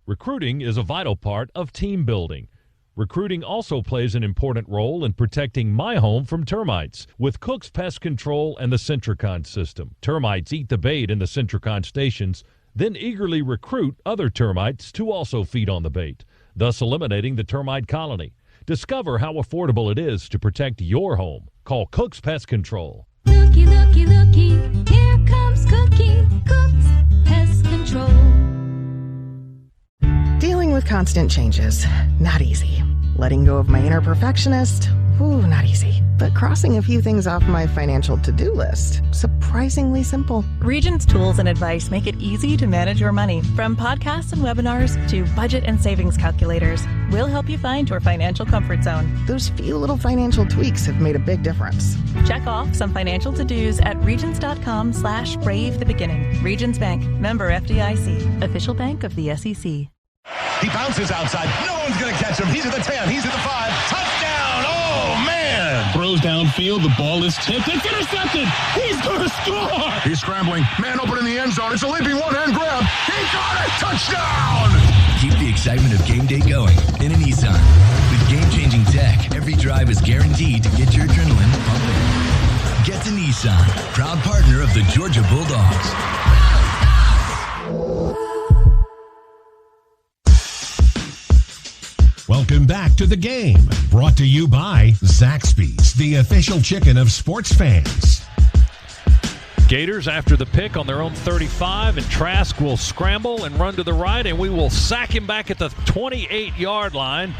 Recruiting is a vital part of team building. Recruiting also plays an important role in protecting my home from termites with Cook's Pest Control and the Centricon system. Termites eat the bait in the Centricon stations, then eagerly recruit other termites to also feed on the bait, thus eliminating the termite colony. Discover how affordable it is to protect your home. Call Cook's Pest Control. Looky, looky, looky, here comes Cookie, Cook's Pest Control. Dealing with constant changes, not easy. Letting go of my inner perfectionist, not easy. but crossing a few things off my financial to-do list. Surprisingly simple. Regent's tools and advice make it easy to manage your money. From podcasts and webinars to budget and savings calculators, we'll help you find your financial comfort zone. Those few little financial tweaks have made a big difference. Check off some financial to-dos at regents.com/brave-the-beginning. Regions Bank, member FDIC, official bank of the SEC. He bounces outside. No one's going to catch him. He's at the 10. He's at the 5. Touchdown. Oh, man. Throws downfield. The ball is tipped. It's intercepted. He's going to score. He's scrambling. Man open in the end zone. It's a leaping one-hand grab. He got it. Touchdown. Keep the excitement of game day going in a Nissan. With game-changing tech, every drive is guaranteed to get your adrenaline pumping. Get to Nissan, proud partner of the Georgia Bulldogs. Welcome back to The Game, brought to you by Zaxby's, the official chicken of sports fans. Gators after the pick on their own 35, and Trask will scramble and run to the right, and we will sack him back at the 28-yard line.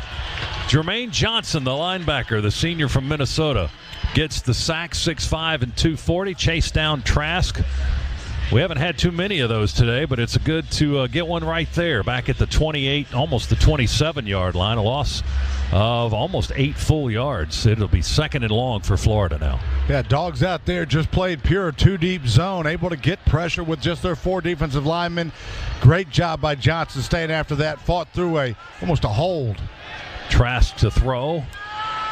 Jermaine Johnson, the linebacker, the senior from Minnesota, gets the sack, 6'5" and 240, chased down Trask. We haven't had too many of those today, but it's good to get one right there, back at the 28, almost the 27-yard line, a loss of almost 8 full yards. It'll be second and long for Florida now. Yeah, Dogs out there just played pure two-deep zone, able to get pressure with just their 4 defensive linemen. Great job by Johnson staying after that, fought through almost a hold. Trask to throw,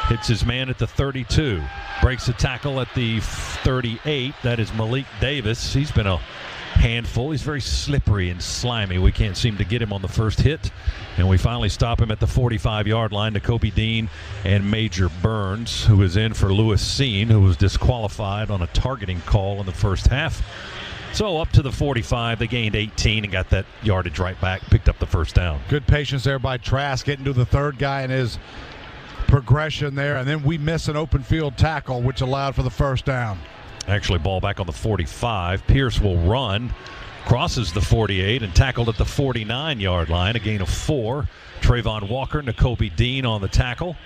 hits his man at the 32. Breaks a tackle at the 38. That is Malik Davis. He's been a handful. He's very slippery and slimy. We can't seem to get him on the first hit. And we finally stop him at the 45-yard line to Kobe Dean and Major Burns, who is in for Lewis Seen, who was disqualified on a targeting call in the first half. So up to the 45, they gained 18 and got that yardage right back, picked up the first down. Good patience there by Trask, getting to the third guy in his progression there, and then we miss an open field tackle, which allowed for the first down. Actually, ball back on the 45. Pierce will run, crosses the 48, and tackled at the 49-yard line, a gain of 4. Trayvon Walker, Nakobe Dean on the tackle.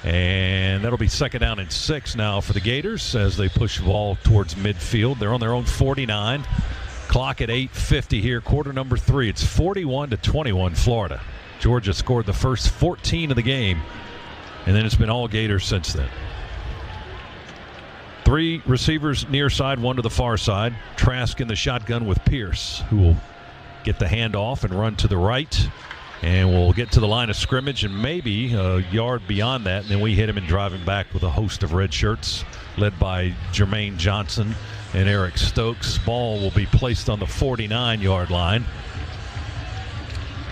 And that'll be second down and 6 now for the Gators as they push the ball towards midfield. They're on their own 49. Clock at 8:50 here, quarter number 3. It's 41-21 Florida. Georgia scored the first 14 of the game, and then it's been all Gators since then. 3 receivers near side, 1 to the far side. Trask in the shotgun with Pierce, who will get the handoff and run to the right. And we'll get to the line of scrimmage and maybe a yard beyond that, and then we hit him and drive him back with a host of red shirts led by Jermaine Johnson and Eric Stokes. Ball will be placed on the 49-yard line.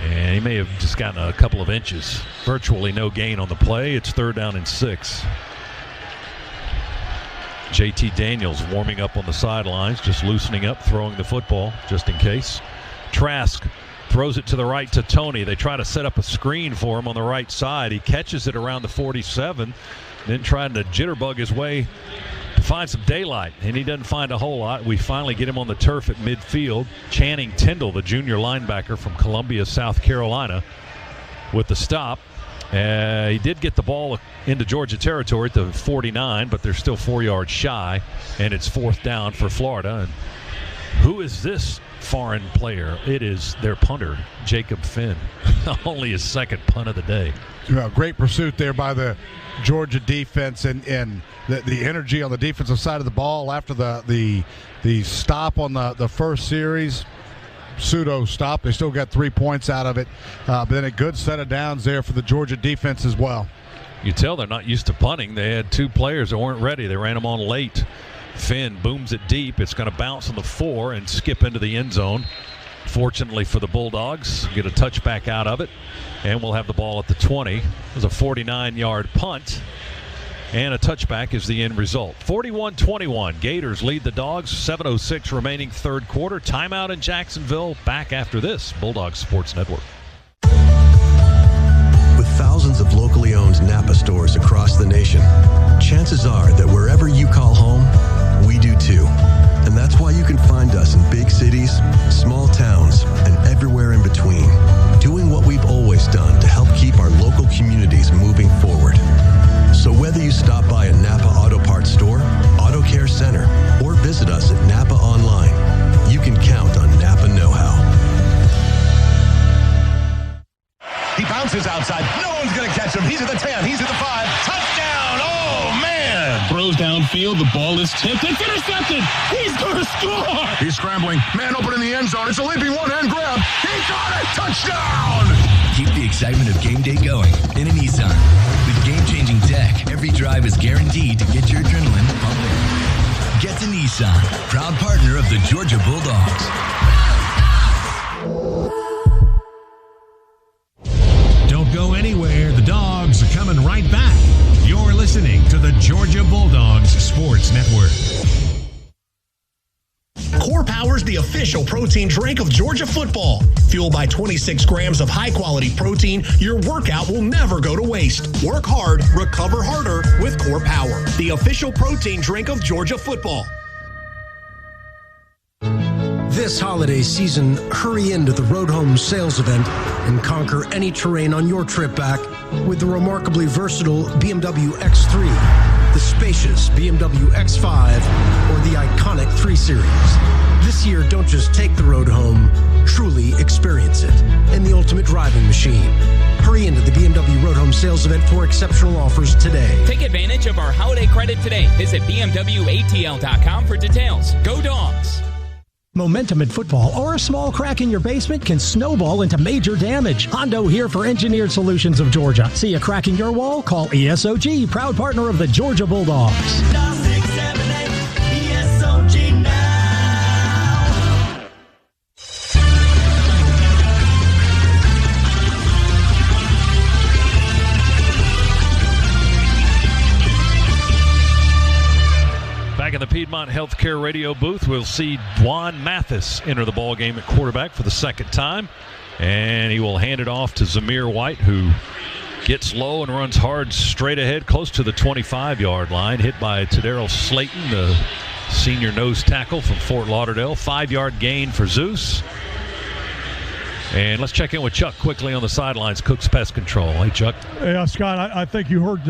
And he may have just gotten a couple of inches. Virtually no gain on the play. It's third down and 6. JT Daniels warming up on the sidelines, just loosening up, throwing the football just in case. Trask throws it to the right to Tony. They try to set up a screen for him on the right side. He catches it around the 47, then trying to jitterbug his way to find some daylight, and he doesn't find a whole lot. We finally get him on the turf at midfield. Channing Tindall, the junior linebacker from Columbia, South Carolina, with the stop. He did get the ball into Georgia territory at the 49, but they're still 4 yards shy, and it's fourth down for Florida. And who is this foreign player? It is their punter, Jacob Finn. Only his second punt of the day. Great pursuit there by the Georgia defense, and the energy on the defensive side of the ball after the stop on the first series. Pseudo stop. They still got 3 points out of it, but then a good set of downs there for the Georgia defense as well. You tell they're not used to punting. They had 2 players that weren't ready. They ran them on late. Finn booms it deep. It's going to bounce on the 4 and skip into the end zone. Fortunately for the Bulldogs, get a touchback out of it, and we'll have the ball at the 20. It was a 49-yard punt, and a touchback is the end result. 41-21. Gators lead the Dogs. 7:06 remaining third quarter. Timeout in Jacksonville. Back after this. Bulldogs Sports Network. With thousands of locally owned Napa stores across the nation, chances are that wherever you call home, we do too. And that's why you can find us in big cities, small towns, and everywhere in between, doing what we've always done to help keep our local communities moving forward. So whether you stop bounces outside. No one's going to catch him. He's at the 10. He's at the 5. Touchdown. Oh, man. Throws downfield. The ball is tipped. It's intercepted. He's going to score. He's scrambling. Man open in the end zone. It's a leaping one-hand grab. He got it. Touchdown. Keep the excitement of game day going in a Nissan. With game-changing tech, every drive is guaranteed to get your adrenaline pumping. Get to Nissan, proud partner of the Georgia Bulldogs. Don't go anywhere. The Dogs are coming right back. You're listening to the Georgia Bulldogs Sports Network. Core Power's the official protein drink of Georgia football. Fueled by 26 grams of high-quality protein, your workout will never go to waste. Work hard, recover harder with Core Power, the official protein drink of Georgia football. This holiday season, hurry into the Road Home sales event and conquer any terrain on your trip back with the remarkably versatile BMW X3, the spacious BMW X5, or the iconic 3 Series. This year, don't just take the road home, truly experience it in the ultimate driving machine. Hurry into the BMW Road Home sales event for exceptional offers today. Take advantage of our holiday credit today. Visit BMWATL.com for details. Go Dogs! Momentum in football or a small crack in your basement can snowball into major damage. Hondo here for Engineered Solutions of Georgia. See a crack in your wall? Call ESOG, proud partner of the Georgia Bulldogs. ESOG now. Back in the Piedmont Healthcare radio booth, we'll see Dwan Mathis enter the ball game at quarterback for the second time. And he will hand it off to Zamir White, who gets low and runs hard straight ahead, close to the 25-yard line. Hit by Tadero Slayton, the senior nose tackle from Fort Lauderdale. 5-yard gain for Zeus. And let's check in with Chuck quickly on the sidelines. Cook's Pest Control. Hey, Chuck. Yeah, Scott, I think you heard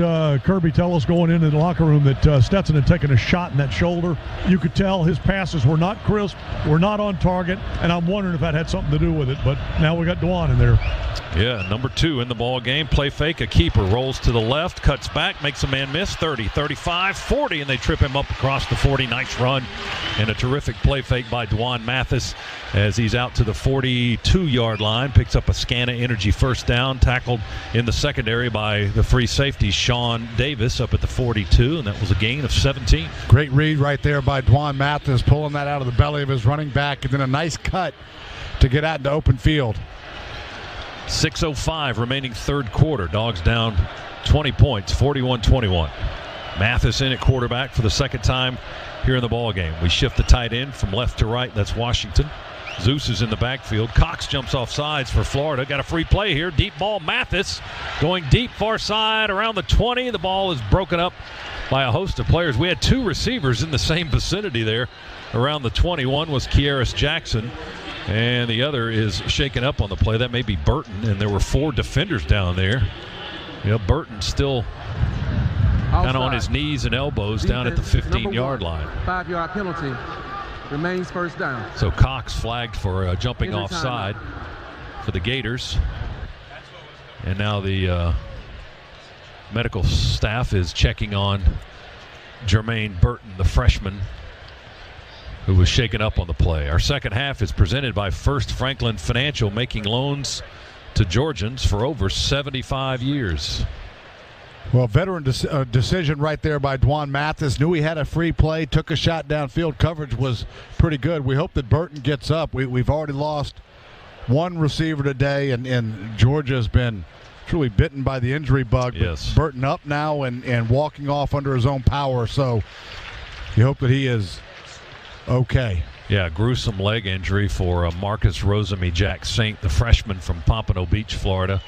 Kirby tell us going into the locker room that Stetson had taken a shot in that shoulder. You could tell his passes were not crisp, were not on target, and I'm wondering if that had something to do with it. But now we got Dwan in there. Yeah, number 2 in the ball game. Play fake, a keeper. Rolls to the left, cuts back, makes a man miss. 30, 35, 40, and they trip him up across the 40. Nice run and a terrific play fake by Dwan Mathis as he's out to the 42-yard line. Picks up a Scana Energy first down. Tackled in the secondary by the free safety, Sean Davis, up at the 42, and that was a gain of 17. Great read right there by Dwan Mathis, pulling that out of the belly of his running back, and then a nice cut to get out into open field. 6:05 remaining third quarter. Dogs down 20 points, 41-21. Mathis in at quarterback for the second time here in the ball game. We shift the tight end from left to right. That's Washington. Zeus is in the backfield. Cox jumps off sides for Florida. Got a free play here. Deep ball. Mathis going deep far side around the 20. The ball is broken up by a host of players. We had 2 receivers in the same vicinity there around the 20. One was Kieris Jackson, and the other is shaken up on the play. That may be Burton, and there were 4 defenders down there. You know, Burton still kind of on his knees and elbows down at the 15-yard line. 5-yard penalty. Remains first down. So Cox flagged for jumping offside for the Gators. And now the medical staff is checking on Jermaine Burton, the freshman, who was shaken up on the play. Our second half is presented by First Franklin Financial, making loans to Georgians for over 75 years. Well, veteran decision right there by Dwan Mathis. Knew he had a free play, took a shot downfield. Coverage was pretty good. We hope that Burton gets up. We've already lost 1 receiver today, and Georgia's been truly bitten by the injury bug. Yes. But Burton up now and walking off under his own power. So you hope that he is okay. Yeah, gruesome leg injury for Marcus Rosemy Jack Saint, the freshman from Pompano Beach, Florida,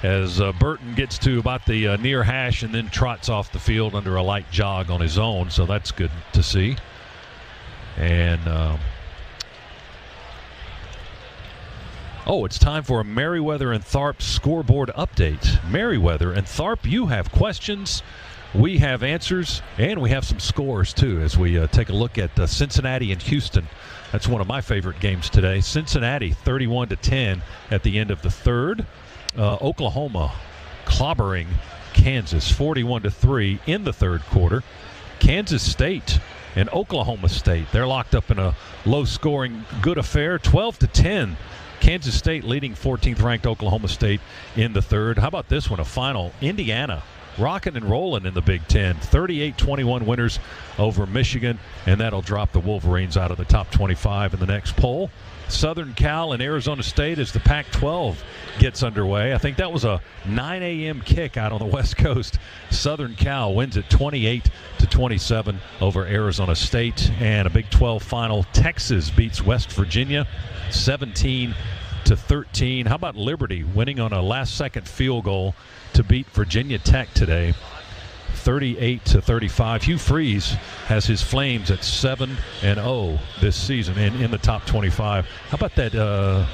as Burton gets to about the near hash and then trots off the field under a light jog on his own. So that's good to see. And it's time for a Merriweather and Tharp scoreboard update. Merriweather and Tharp, you have questions, we have answers, and we have some scores too as we take a look at Cincinnati and Houston. That's one of my favorite games today. Cincinnati 31-10 at the end of the third. Oklahoma clobbering Kansas 41-3 in the third quarter. Kansas State and Oklahoma State, they're locked up in a low-scoring good affair, 12-10. Kansas State leading 14th-ranked Oklahoma State in the third. How about this one, a final? Indiana rocking and rolling in the Big Ten. 38-21 winners over Michigan, and that'll drop the Wolverines out of the top 25 in the next poll. Southern Cal and Arizona State as the Pac-12 gets underway. I think that was a 9 a.m. kick out on the West Coast. Southern Cal wins it 28-27 over Arizona State. And a Big 12 final, Texas beats West Virginia 17-13. How about Liberty winning on a last-second field goal to beat Virginia Tech today, 38-35. Hugh Freeze has his Flames at 7-0 this season and in the top 25. How about that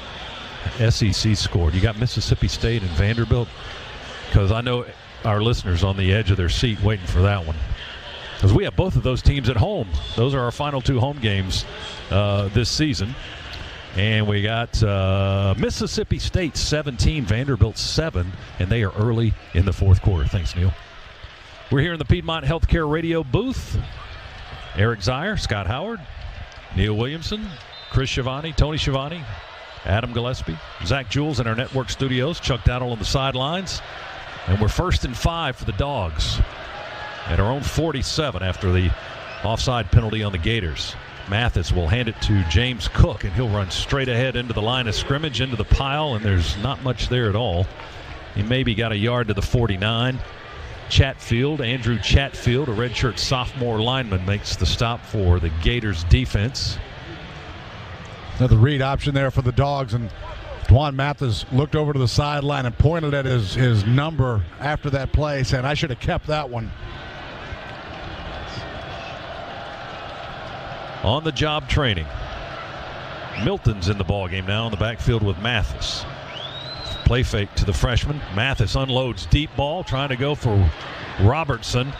SEC score? You got Mississippi State and Vanderbilt? Because I know our listeners on the edge of their seat waiting for that one. Because we have both of those teams at home. Those are our final two home games this season. And we got Mississippi State 17, Vanderbilt 7, and they are early in the fourth quarter. Thanks, Neil. We're here in the Piedmont Healthcare Radio booth. Eric Zier, Scott Howard, Neil Williamson, Chris Schiavone, Tony Schiavone, Adam Gillespie, Zach Jules in our network studios, Chuck Dowdle on the sidelines. And we're 1st and 5 for the Dogs at our own 47 after the offside penalty on the Gators. Mathis will hand it to James Cook, and he'll run straight ahead into the line of scrimmage, into the pile, and there's not much there at all. He maybe got a yard to the 49. Chatfield, Andrew Chatfield, a redshirt sophomore lineman, makes the stop for the Gators defense. Another read option there for the Dogs, and Dwan Mathis looked over to the sideline and pointed at his number after that play, saying, I should have kept that one. On-the-job training. Milton's in the ballgame now in the backfield with Mathis. Play fake to the freshman. Mathis unloads deep ball, trying to go for Robertson.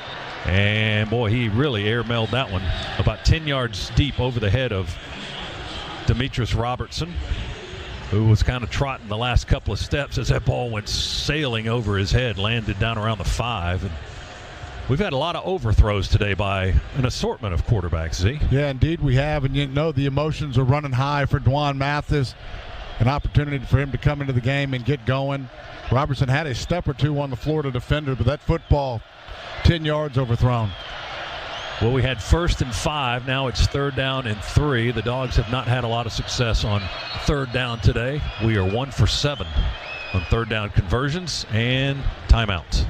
And, boy, he really airmailed that one about 10 yards deep over the head of Demetrius Robertson, who was kind of trotting the last couple of steps as that ball went sailing over his head, landed down around the 5. And we've had a lot of overthrows today by an assortment of quarterbacks, Z. Yeah, indeed we have, and you know the emotions are running high for Dwan Mathis. An opportunity for him to come into the game and get going. Robertson had a step or two on the Florida defender, but that football, 10 yards overthrown. Well, we had 1st and 5. Now it's 3rd down and 3. The Dogs have not had a lot of success on 3rd down today. We are 1 for 7 on 3rd down conversions and timeouts.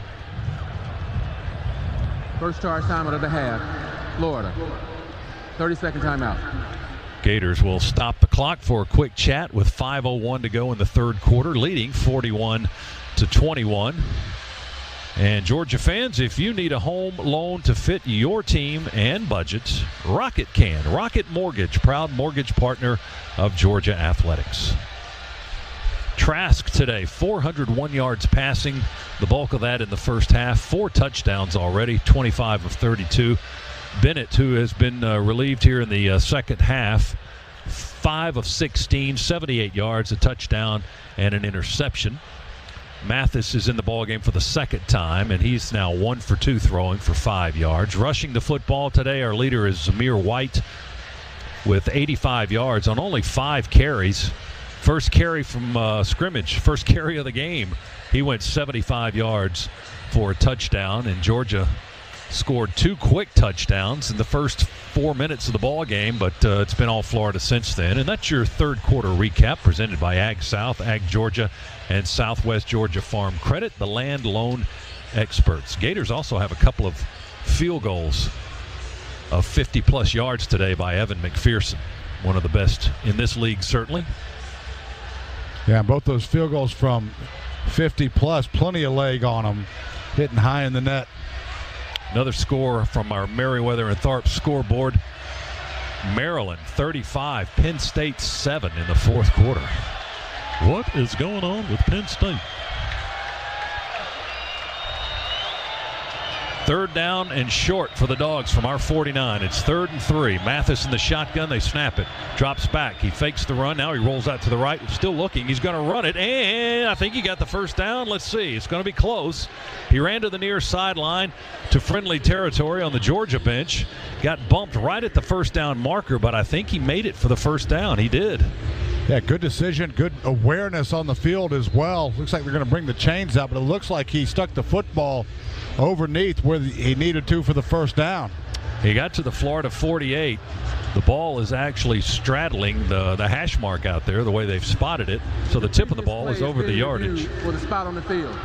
First charge timeout of the half, Florida. 30-second timeout. Gators will stop the clock for a quick chat with 5:01 to go in the third quarter, leading 41-21. And Georgia fans, if you need a home loan to fit your team and budget, Rocket can. Rocket Mortgage, proud mortgage partner of Georgia Athletics. Trask today, 401 yards passing, the bulk of that in the first half. 4 touchdowns already, 25 of 32. Bennett, who has been relieved here in the second half, 5 of 16, 78 yards, a touchdown, and an interception. Mathis is in the ballgame for the second time, and he's now 1 for 2 throwing for 5 yards. Rushing the football today, our leader is Zamir White with 85 yards on only 5 carries. First carry from scrimmage, first carry of the game. He went 75 yards for a touchdown, and Georgia scored 2 quick touchdowns in the first 4 minutes of the ball game, but it's been all Florida since then. And that's your third quarter recap presented by Ag South, Ag Georgia, and Southwest Georgia Farm Credit, the land loan experts. Gators also have a couple of field goals of 50-plus yards today by Evan McPherson, one of the best in this league, certainly. Yeah, both those field goals from 50-plus, plenty of leg on them, hitting high in the net. Another score from our Merriweather and Tharp scoreboard. Maryland 35, Penn State 7 in the fourth quarter. What is going on with Penn State? Third down and short for the Dogs from our 49. It's 3rd and 3. Mathis in the shotgun. They snap it. Drops back. He fakes the run. Now he rolls out to the right. Still looking. He's going to run it. And I think he got the first down. Let's see. It's going to be close. He ran to the near sideline to friendly territory on the Georgia bench. Got bumped right at the first down marker, but I think he made it for the first down. He did. Yeah, good decision, good awareness on the field as well. Looks like they're going to bring the chains out, but it looks like he stuck the football overneath where he needed to for the first down. He got to the Florida 48. The ball is actually straddling the hash mark out there, the way they've spotted it. So the tip of the ball is over the yardage. For the spot on the field.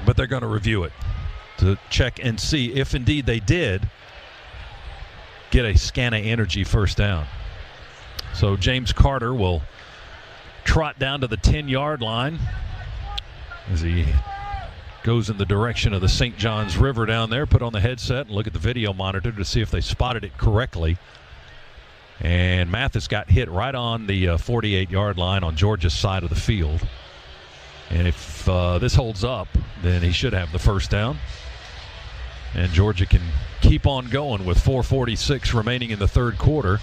But they're going to review it to check and see if indeed they did get a Scana Energy first down. So James Carter will trot down to the 10-yard line as he goes in the direction of the St. Johns River down there. Put on the headset and look at the video monitor to see if they spotted it correctly. And Mathis got hit right on the 48-yard line on Georgia's side of the field. And if this holds up, then he should have the first down. And Georgia can keep on going with 4:46 remaining in the third quarter.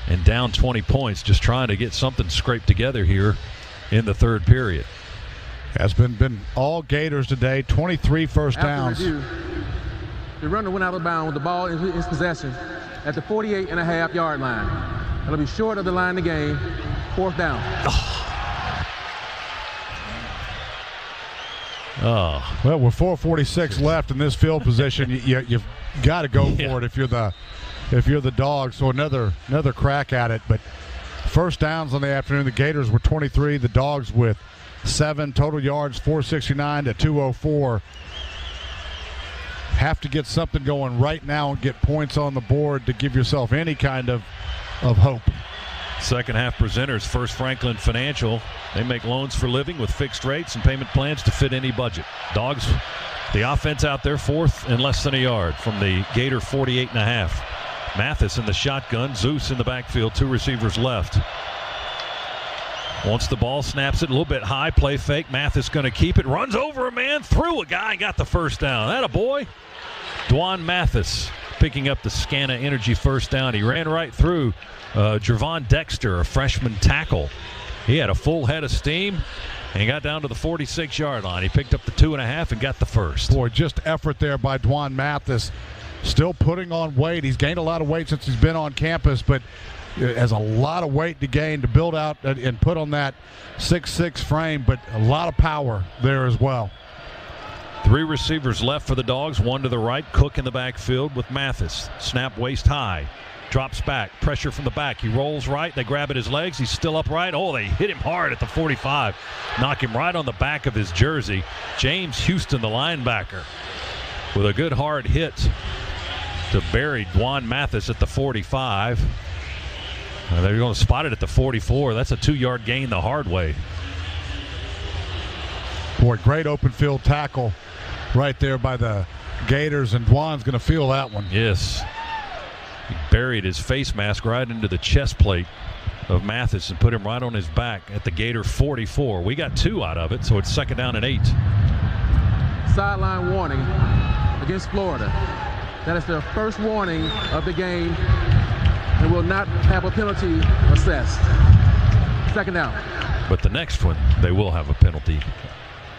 And down 20 points, just trying to get something scraped together here in the third period. Has been all Gators today, 23 first downs. The runner went out of bounds with the ball in his possession at the 48.5-yard line. It'll be short of the line of the game, 4th down. Oh. Well, with 4:46 left in this field position, you've got to go for it if you're the Dogs. So another crack at it. But first downs on the afternoon, the Gators were 23, the Dogs with 7 total yards, 469 to 204. Have to get something going right now and get points on the board to give yourself any kind of hope. Second half presenters, First Franklin Financial. They make loans for living with fixed rates and payment plans to fit any budget. Dogs, the offense out there, 4th and less than a yard from the Gator 48.5. Mathis in the shotgun, Zeus in the backfield, 2 receivers left. Wants the ball, snaps it a little bit high, play fake. Mathis going to keep it, runs over a man, through a guy, got the first down. That a boy. Dwan Mathis picking up the Scana Energy first down. He ran right through Jervon Dexter, a freshman tackle. He had a full head of steam and got down to the 46-yard line. He picked up the 2.5 and got the first. Boy, just effort there by Dwan Mathis. Still putting on weight. He's gained a lot of weight since he's been on campus, but has a lot of weight to gain to build out and put on that 6'6" frame, but a lot of power there as well. 3 receivers left for the Dogs, 1 to the right. Cook in the backfield with Mathis. Snap waist high. Drops back. Pressure from the back. He rolls right. They grab at his legs. He's still upright. Oh, they hit him hard at the 45. Knock him right on the back of his jersey. James Houston, the linebacker, with a good hard hit to bury Dwan Mathis at the 45. They're going to spot it at the 44. That's a 2-yard gain the hard way. Boy, great open field tackle right there by the Gators, and Dwan's going to feel that one. Yes. He buried his face mask right into the chest plate of Mathis and put him right on his back at the Gator 44. We got 2 out of it, so it's 2nd down and 8. Sideline warning against Florida. That is their first warning of the game and will not have a penalty assessed. 2nd down. But the next one, they will have a penalty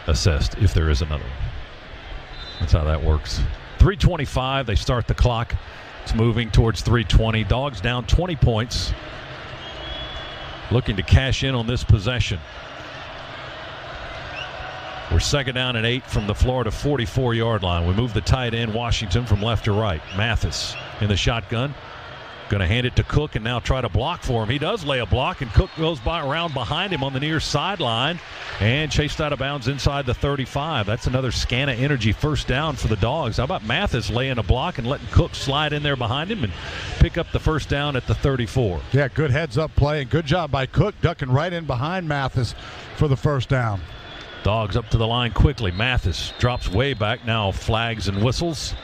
assessed if there is another one. That's how that works. 3:25, they start the clock. It's moving towards 3:20. Dogs down 20 points. Looking to cash in on this possession. We're 2nd down and 8 from the Florida 44-yard line. We move the tight end, Washington, from left to right. Mathis in the shotgun. Going to hand it to Cook and now try to block for him. He does lay a block, and Cook goes around behind him on the near sideline and chased out of bounds inside the 35. That's another Scana Energy first down for the Dogs. How about Mathis laying a block and letting Cook slide in there behind him and pick up the first down at the 34? Yeah, good heads-up play, and good job by Cook ducking right in behind Mathis for the first down. Dogs up to the line quickly. Mathis drops way back. Now flags and whistles.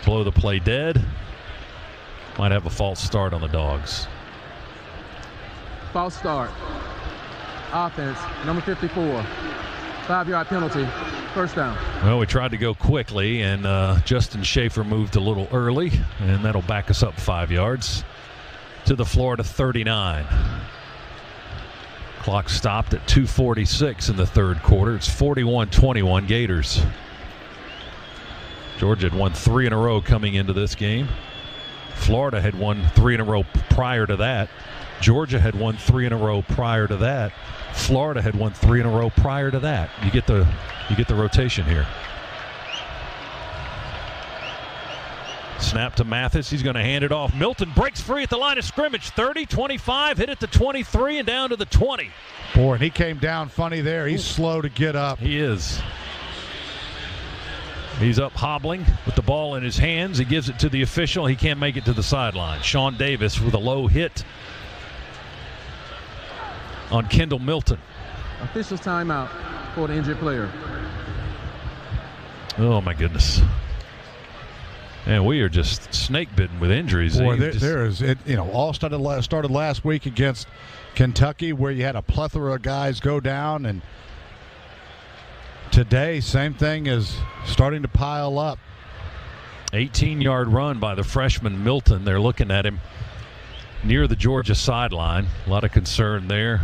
Blow the play dead. Might have a false start on the Dogs. False start. Offense, number 54. 5-yard penalty, first down. Well, we tried to go quickly, and Justin Schaefer moved a little early, and that'll back us up 5 yards to the Florida 39. Clock stopped at 2:46 in the third quarter. It's 41-21 Gators. Georgia had won 3 in a row coming into this game. Florida had won 3 in a row prior to that. Georgia had won 3 in a row prior to that. Florida had won 3 in a row prior to that. You get the rotation here. Snap to Mathis. He's going to hand it off. Milton breaks free at the line of scrimmage. 30, 25, hit at the 23 and down to the 20. Boy, and he came down funny there. He's slow to get up. He is. He's up hobbling with the ball in his hands. He gives it to the official. He can't make it to the sideline. Sean Davis with a low hit on Kendall Milton. Official's timeout for the injured player. Oh, my goodness. And we are just snake bitten with injuries. Boy, there is it. You know, all started last week against Kentucky, where you had a plethora of guys go down, and today, same thing is starting to pile up. 18-yard run by the freshman Milton. They're looking at him near the Georgia sideline. A lot of concern there.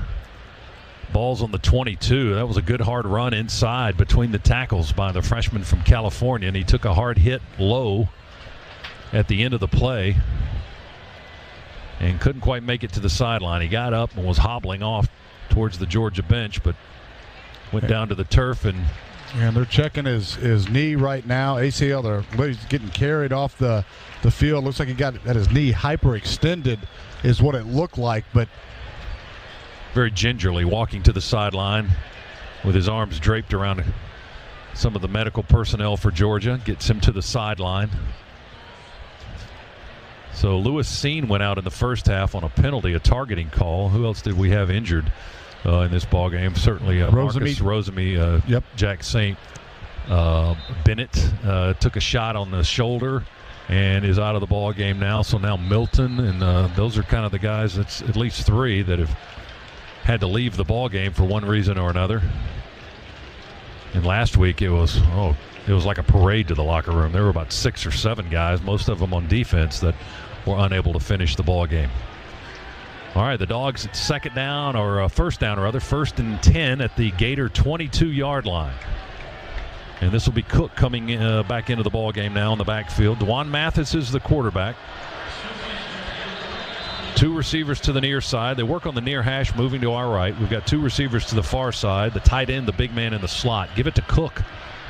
Ball's on the 22. That was a good hard run inside between the tackles by the freshman from California, and he took a hard hit low at the end of the play and couldn't quite make it to the sideline. He got up and was hobbling off towards the Georgia bench, but went down to the turf. And they're checking his knee right now. ACL, he's getting carried off the field. Looks like he got his knee hyperextended is what it looked like, but very gingerly walking to the sideline with his arms draped around some of the medical personnel for Georgia. Gets him to the sideline. So Lewis Seen went out in the first half on a penalty, a targeting call. Who else did we have injured in this ball game? Certainly Marcus Rosemy, yep. Jack St. Bennett took a shot on the shoulder and is out of the ball game now. So now Milton, and those are kind of the guys. That's at least 3 that have had to leave the ball game for one reason or another. And last week it was like a parade to the locker room. There were about 6 or 7 guys, most of them on defense, that were unable to finish the ball game. All right, the Dogs at first down, first and 10 at the Gator 22-yard line. And this will be Cook coming back into the ball game now in the backfield. DeJuan Mathis is the quarterback. 2 receivers to the near side. They work on the near hash, moving to our right. We've got 2 receivers to the far side. The tight end, the big man in the slot. Give it to Cook,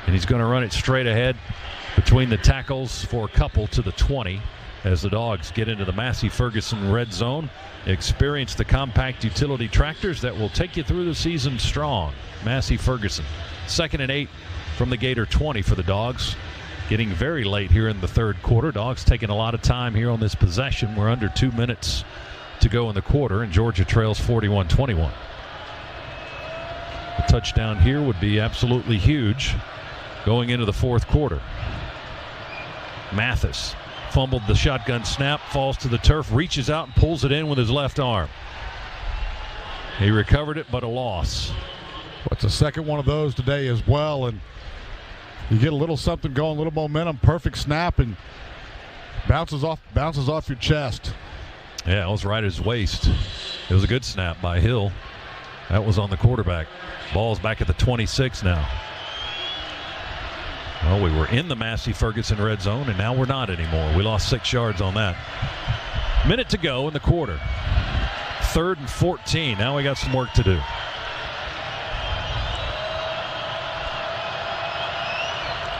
and he's going to run it straight ahead between the tackles for a couple to the 20 as the Dogs get into the Massey Ferguson red zone. Experience the compact utility tractors that will take you through the season strong. Massey Ferguson. 2nd and 8 from the Gator 20 for the Dogs. Getting very late here in the third quarter. Dogs taking a lot of time here on this possession. We're under 2 minutes to go in the quarter, and Georgia trails 41-21. A touchdown here would be absolutely huge going into the fourth quarter. Mathis fumbled the shotgun snap, falls to the turf, reaches out and pulls it in with his left arm. He recovered it, but a loss. What's the second one of those today as well, and you get a little something going, a little momentum, perfect snap, and bounces off your chest. Yeah, it was right at his waist. It was a good snap by Hill. That was on the quarterback. Ball's back at the 26 now. Well, we were in the Massey Ferguson red zone, and now we're not anymore. We lost 6 yards on that. Minute to go in the quarter. 3rd and 14. Now we got some work to do.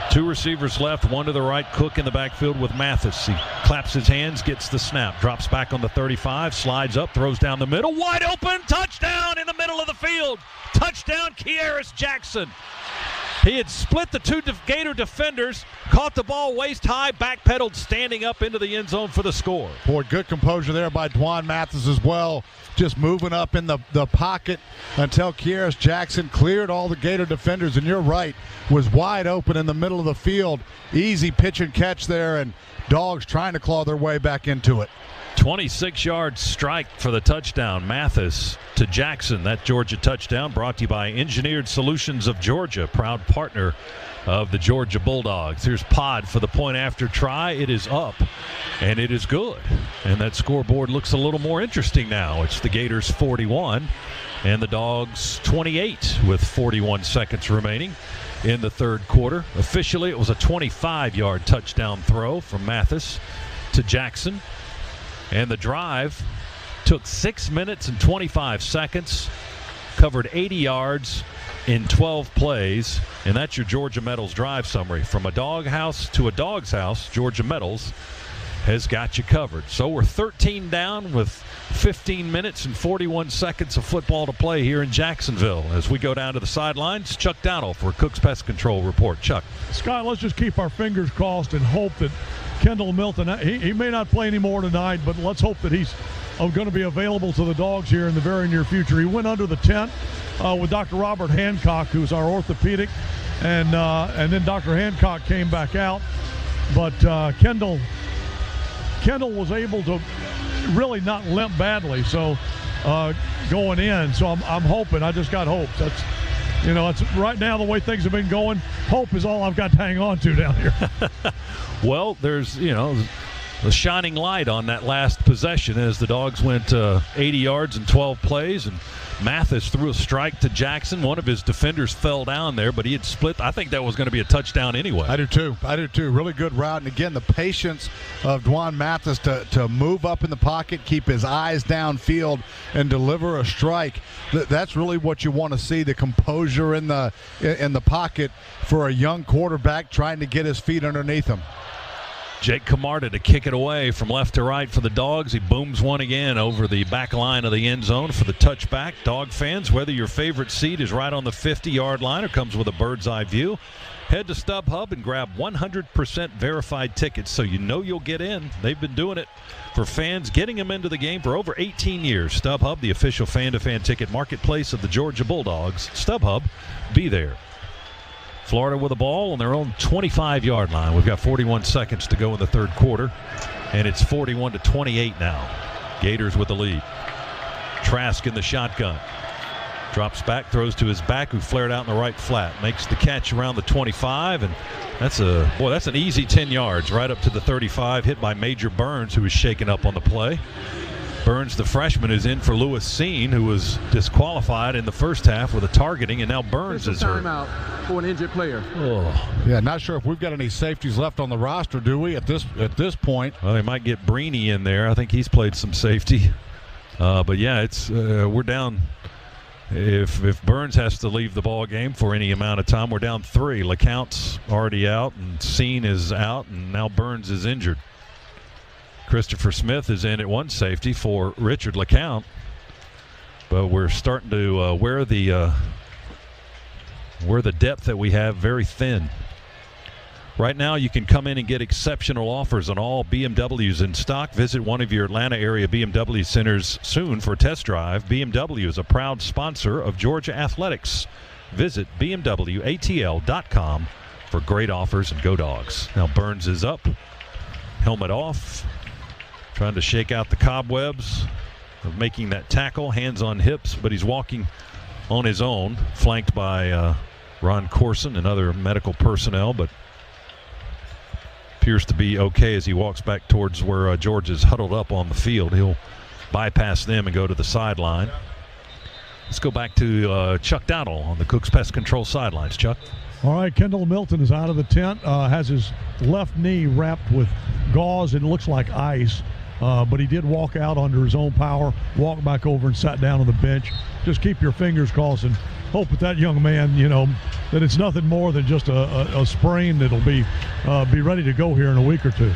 Two receivers left, one to the right. Cook in the backfield with Mathis. He claps his hands, gets the snap, drops back on the 35, slides up, throws down the middle. Wide open, touchdown in the middle of the field. Touchdown, Kearis Jackson. He had split the 2 Gator defenders, caught the ball waist high, backpedaled, standing up into the end zone for the score. Boy, good composure there by DeJuan Mathis as well. Just moving up in the pocket until Kearis Jackson cleared all the Gator defenders. And you're right, was wide open in the middle of the field. Easy pitch and catch there, and Dogs trying to claw their way back into it. 26-yard strike for the touchdown. Mathis to Jackson. That Georgia touchdown brought to you by Engineered Solutions of Georgia, proud partner of the Georgia Bulldogs. Here's Pod for the point after try. It is up, and it is good. And that scoreboard looks a little more interesting now. It's the Gators 41 and the Dogs 28 with 41 seconds remaining in the third quarter. Officially, it was a 25-yard touchdown throw from Mathis to Jackson. And the drive took 6 minutes and 25 seconds, covered 80 yards in 12 plays, and that's your Georgia Metals drive summary. From a doghouse to a dog's house, Georgia Metals has got you covered. So we're 13 down with 15 minutes and 41 seconds of football to play here in Jacksonville. As we go down to the sidelines, Chuck Dowdle for Cook's Pest Control Report. Chuck. Scott, let's just keep our fingers crossed and hope that Kendall Milton, he may not play anymore tonight, but let's hope that he's going to be available to the Dogs here in the very near future. He went under the tent with Dr. Robert Hancock, who's our orthopedic, and then Dr. Hancock came back out. But Kendall was able to really not limp badly, so going in. So I'm hoping. I just got hope. That's, it's right now the way things have been going. Hope is all I've got to hang on to down here. Well, there's the shining light on that last possession as the Dogs went 80 yards in 12 plays, and Mathis threw a strike to Jackson. One of his defenders fell down there, but he had split. I think that was going to be a touchdown anyway. I do too. Really good route. And again, the patience of Dwan Mathis to move up in the pocket, keep his eyes downfield, and deliver a strike. That's really what you want to see, the composure in the pocket for a young quarterback trying to get his feet underneath him. Jake Camarda to kick it away from left to right for the Dogs. He booms one again over the back line of the end zone for the touchback. Dog fans, whether your favorite seat is right on the 50-yard line or comes with a bird's eye view, head to StubHub and grab 100% verified tickets so you know you'll get in. They've been doing it for fans, getting them into the game for over 18 years. StubHub, the official fan-to-fan ticket marketplace of the Georgia Bulldogs. StubHub, be there. Florida with the ball on their own 25-yard line. We've got 41 seconds to go in the third quarter, and it's 41-28 now. Gators with the lead. Trask in the shotgun. Drops back, throws to his back, who flared out in the right flat. Makes the catch around the 25, and that's an easy 10 yards right up to the 35, hit by Major Burns, who was shaken up on the play. Burns, the freshman, is in for Lewis Seen, who was disqualified in the first half with a targeting, and now Burns is hurt. Timeout for an injured player. Oh. Yeah, not sure if we've got any safeties left on the roster, do we, at this point? Well, they might get Breeny in there. I think he's played some safety. But, yeah, it's we're down. If Burns has to leave the ball game for any amount of time, we're down 3. LeCount's already out, and Seen is out, and now Burns is injured. Christopher Smith is in at one safety for Richard LeCount, but we're starting to wear the depth that we have very thin. Right now, you can come in and get exceptional offers on all BMWs in stock. Visit one of your Atlanta area BMW centers soon for a test drive. BMW is a proud sponsor of Georgia Athletics. Visit BMWATL.com for great offers, and go Dogs. Now Burns is up, helmet off, trying to shake out the cobwebs of making that tackle, hands on hips, but he's walking on his own, flanked by Ron Corson and other medical personnel, but appears to be okay as he walks back towards where Georgia's huddled up on the field. He'll bypass them and go to the sideline. Let's go back to Chuck Dowdle on the Cook's Pest Control sidelines. Chuck. All right, Kendall Milton is out of the tent, has his left knee wrapped with gauze and looks like ice. But he did walk out under his own power, walked back over and sat down on the bench. Just keep your fingers crossed and hope that young man, that it's nothing more than just a sprain that'll be ready to go here in a week or two.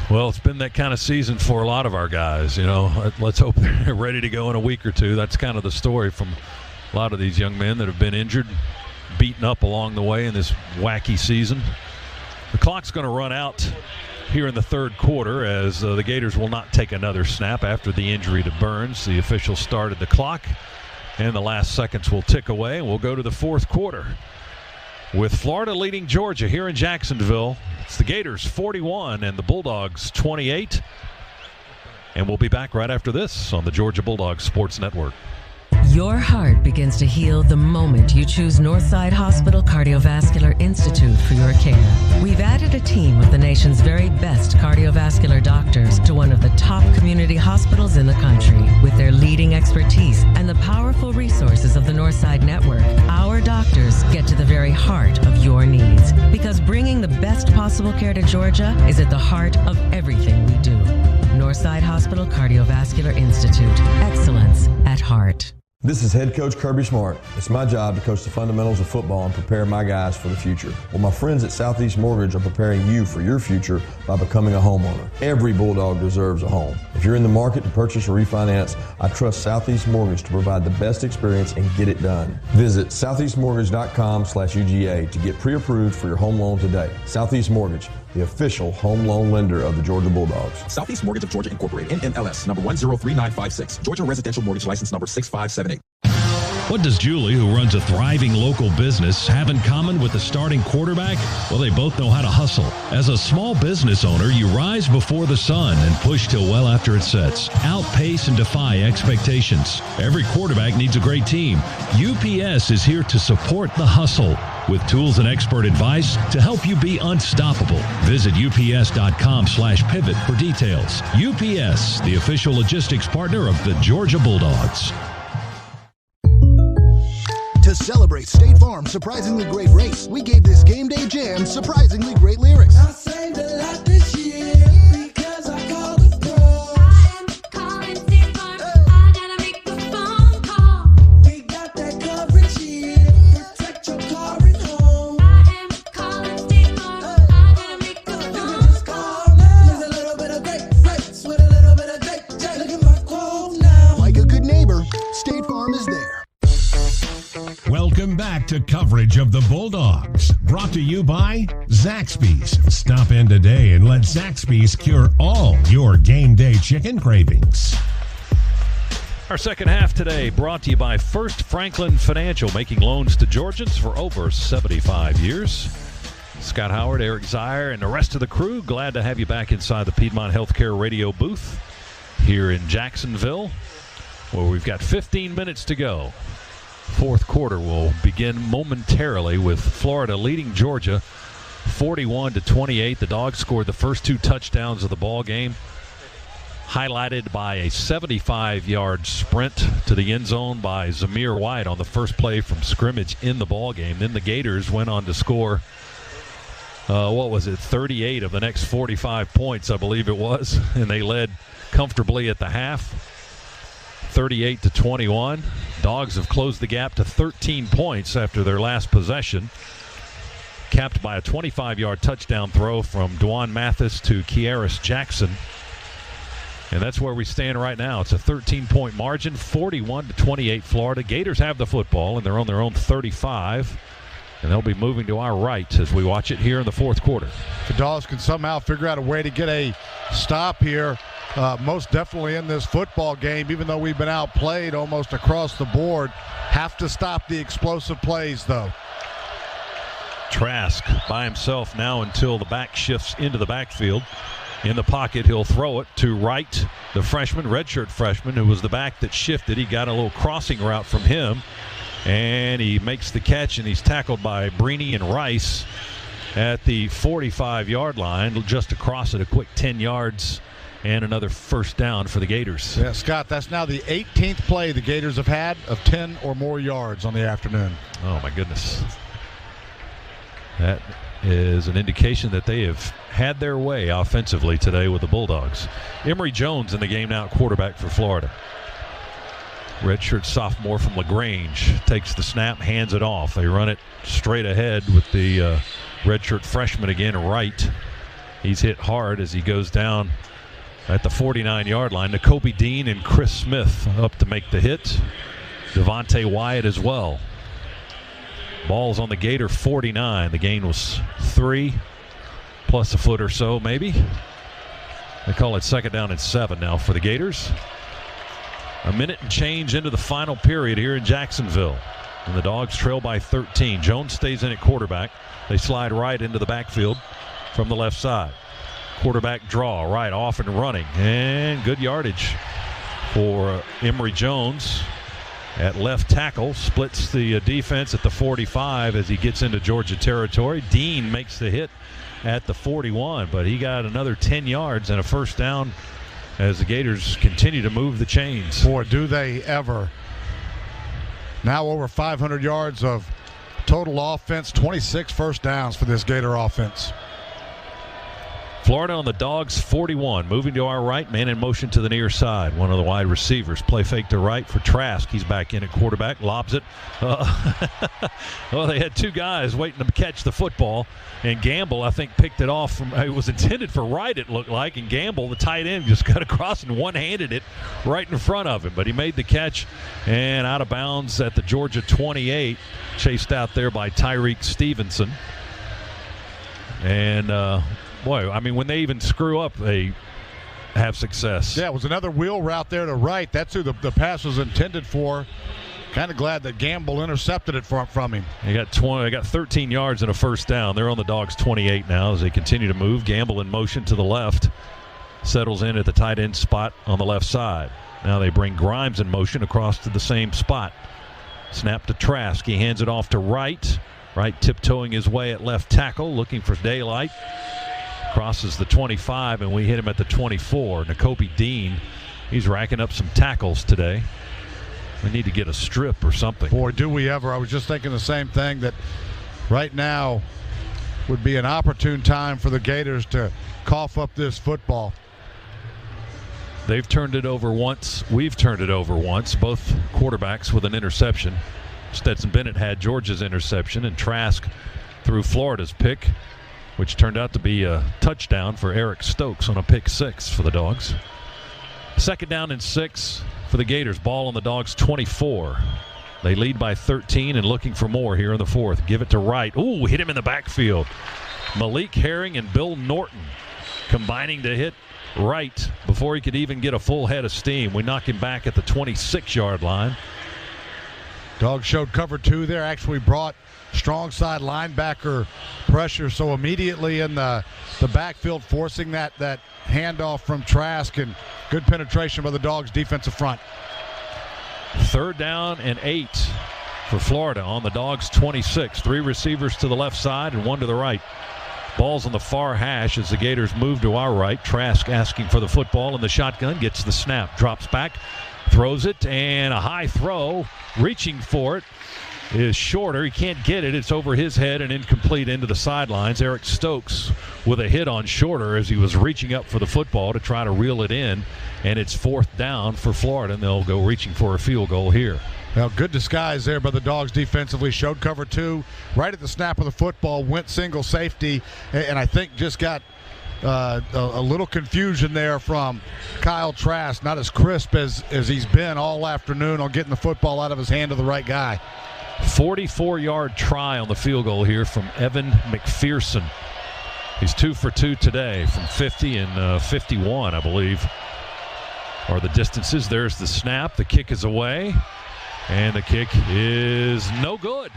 Well, it's been that kind of season for a lot of our guys. Let's hope they're ready to go in a week or two. That's kind of the story from a lot of these young men that have been injured, beaten up along the way in this wacky season. The clock's going to run out here in the third quarter as the Gators will not take another snap after the injury to Burns. The official started the clock, and the last seconds will tick away, and we'll go to the fourth quarter with Florida leading Georgia here in Jacksonville. It's the Gators 41 and the Bulldogs 28. And we'll be back right after this on the Georgia Bulldogs Sports Network. Your heart begins to heal the moment you choose Northside Hospital Cardiovascular Institute for your care. We've added a team of the nation's very best cardiovascular doctors to one of the top community hospitals in the country. With their leading expertise and the powerful resources of the Northside Network, our doctors get to the very heart of your needs. Because bringing the best possible care to Georgia is at the heart of everything we do. Northside Hospital Cardiovascular Institute. Excellence at heart. This is head coach Kirby Smart. It's my job to coach the fundamentals of football and prepare my guys for the future. Well, my friends at Southeast Mortgage are preparing you for your future by becoming a homeowner. Every Bulldog deserves a home. If you're in the market to purchase or refinance, I trust Southeast Mortgage to provide the best experience and get it done. Visit southeastmortgage.com/UGA to get pre-approved for your home loan today. Southeast Mortgage, the official home loan lender of the Georgia Bulldogs. Southeast Mortgage of Georgia Incorporated, NMLS, number 103956. Georgia Residential Mortgage License number 6578. What does Julie, who runs a thriving local business, have in common with the starting quarterback? Well, they both know how to hustle. As a small business owner, you rise before the sun and push till well after it sets. Outpace and defy expectations. Every quarterback needs a great team. UPS is here to support the hustle with tools and expert advice to help you be unstoppable. Visit ups.com/pivot for details. UPS, the official logistics partner of the Georgia Bulldogs. To celebrate State Farm's surprisingly great race, we gave this game day jam surprisingly great lyrics. I saved a lot this year because I called the pros. I am calling State Farm. I gotta make a phone call. We got that coverage here. Protect your car at home. I am calling State Farm. I gotta make a phone call. You can just call now. There's a little bit of great race with a little bit of great J. Look at my quote now. Like a good neighbor, State Farm is there. Welcome back to coverage of the Bulldogs. Brought to you by Zaxby's. Stop in today and let Zaxby's cure all your game day chicken cravings. Our second half today brought to you by First Franklin Financial, making loans to Georgians for over 75 years. Scott Howard, Eric Zier, and the rest of the crew, glad to have you back inside the Piedmont Healthcare radio booth here in Jacksonville, where we've got 15 minutes to go. Fourth quarter will begin momentarily with Florida leading Georgia 41-28. The Dogs scored the first two touchdowns of the ball game, highlighted by a 75-yard sprint to the end zone by Zamir White on the first play from scrimmage in the ball game. Then the Gators went on to score 38 of the next 45 points, I believe it was, and they led comfortably at the half. 38-21. Dogs have closed the gap to 13 points after their last possession, capped by a 25-yard touchdown throw from Dwan Mathis to Kieris Jackson. And that's where we stand right now. It's a 13-point margin, 41-28 Florida. Gators have the football, and they're on their own 35. And they'll be moving to our right as we watch it here in the fourth quarter. If the Dogs can somehow figure out a way to get a stop here, most definitely in this football game, even though we've been outplayed almost across the board, have to stop the explosive plays, though. Trask by himself now until the back shifts into the backfield. In the pocket, he'll throw it to Wright, the freshman, redshirt freshman, who was the back that shifted. He got a little crossing route from him, and he makes the catch, and he's tackled by Brini and Rice at the 45-yard line, just across it, a quick 10 yards, and another first down for the Gators. Yeah, Scott, that's now the 18th play the Gators have had of 10 or more yards on the afternoon. Oh, my goodness. That is an indication that they have had their way offensively today with the Bulldogs. Emory Jones in the game now, quarterback for Florida. Redshirt sophomore from LaGrange takes the snap, hands it off. They run it straight ahead with the redshirt freshman again, Wright. He's hit hard as he goes down at the 49-yard line. Nakobe Dean and Chris Smith up to make the hit. Devontae Wyatt as well. Ball's on the Gator 49. The gain was 3 plus a foot or so maybe. They call it second down and 7 now for the Gators. A minute and change into the final period here in Jacksonville. And the Dogs trail by 13. Jones stays in at quarterback. They slide right into the backfield from the left side. Quarterback draw, right, off and running. And good yardage for Emory Jones at left tackle. Splits the defense at the 45 as he gets into Georgia territory. Dean makes the hit at the 41, but he got another 10 yards and a first down as the Gators continue to move the chains. Boy, do they ever. Now over 500 yards of total offense, 26 first downs for this Gator offense. Florida on the Dogs 41, moving to our right, man in motion to the near side. One of the wide receivers, play fake to right for Trask. He's back in at quarterback, lobs it. Well, they had two guys waiting to catch the football, and Gamble, I think, picked it off from, it was intended for right, it looked like, and Gamble, the tight end, just cut across and one-handed it right in front of him. But he made the catch and out of bounds at the Georgia 28, chased out there by Tyreek Stevenson. And, boy, I mean, when they even screw up, they have success. Yeah, it was another wheel route there to right. That's who the pass was intended for. Kind of glad that Gamble intercepted it from him. They got 13 yards and a first down. They're on the Dogs 28 now as they continue to move. Gamble in motion to the left. Settles in at the tight end spot on the left side. Now they bring Grimes in motion across to the same spot. Snap to Trask. He hands it off to Wright. Wright tiptoeing his way at left tackle, looking for daylight. Crosses the 25, and we hit him at the 24. Nakobe Dean, he's racking up some tackles today. We need to get a strip or something. Boy, do we ever. I was just thinking the same thing, that right now would be an opportune time for the Gators to cough up this football. They've turned it over once. We've turned it over once. Both quarterbacks with an interception. Stetson Bennett had Georgia's interception, and Trask threw Florida's pick, which turned out to be a touchdown for Eric Stokes on a pick six for the Dogs. Second down and 6 for the Gators. Ball on the Dogs 24. They lead by 13 and looking for more here in the fourth. Give it to Wright. Ooh, hit him in the backfield. Malik Herring and Bill Norton combining to hit Wright before he could even get a full head of steam. We knock him back at the 26-yard line. Dogs showed cover 2 there, actually brought strong side linebacker pressure, so immediately in the backfield, forcing that handoff from Trask, and good penetration by the Dogs' defensive front. Third down and 8 for Florida on the Dogs 26. 3 receivers to the left side and 1 to the right. Ball's on the far hash as the Gators move to our right. Trask asking for the football in the shotgun, gets the snap, drops back, throws it, and a high throw, reaching for it, is shorter. He can't get it. It's over his head and incomplete into the sidelines. Eric Stokes with a hit on Shorter as he was reaching up for the football to try to reel it in, and it's 4th down for Florida, and they'll go reaching for a field goal here. Well, good disguise there by the Dogs defensively. Showed cover 2 right at the snap of the football, went single safety, and I think just got a little confusion there from Kyle Trask. Not as crisp as he's been all afternoon on getting the football out of his hand to the right guy. 44-yard try on the field goal here from Evan McPherson. He's 2 for 2 today from 50 and 51, I believe, are the distances. There's the snap. The kick is away, and the kick is no good.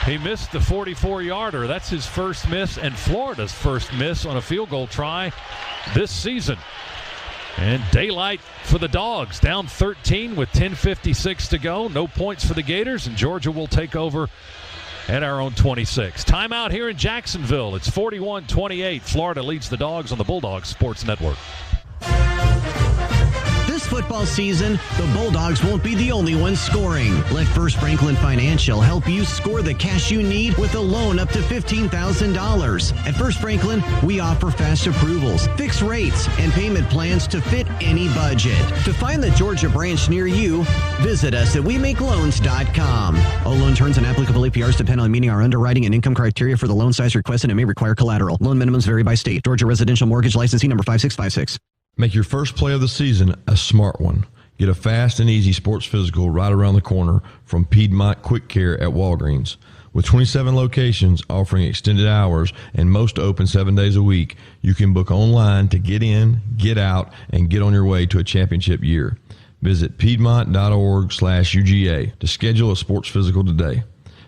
He missed the 44-yarder. That's his first miss and Florida's first miss on a field goal try this season. And daylight for the Dogs, down 13 with 10:56 to go. No points for the Gators, and Georgia will take over at our own 26. Timeout here in Jacksonville. It's 41-28. Florida leads the Dogs on the Bulldogs Sports Network. This football season, the Bulldogs won't be the only ones scoring. Let First Franklin Financial help you score the cash you need with a loan up to $15,000. At First Franklin, we offer fast approvals, fixed rates, and payment plans to fit any budget. To find the Georgia branch near you, visit us at WeMakeLoans.com. All loan terms and applicable APRs depend on meeting our underwriting and income criteria for the loan size requested and may require collateral. Loan minimums vary by state. Georgia Residential Mortgage Licensing number 5656. Make your first play of the season a smart one. Get a fast and easy sports physical right around the corner from Piedmont Quick Care at Walgreens. With 27 locations offering extended hours and most open 7 days a week, you can book online to get in, get out, and get on your way to a championship year. Visit piedmont.org/UGA to schedule a sports physical today.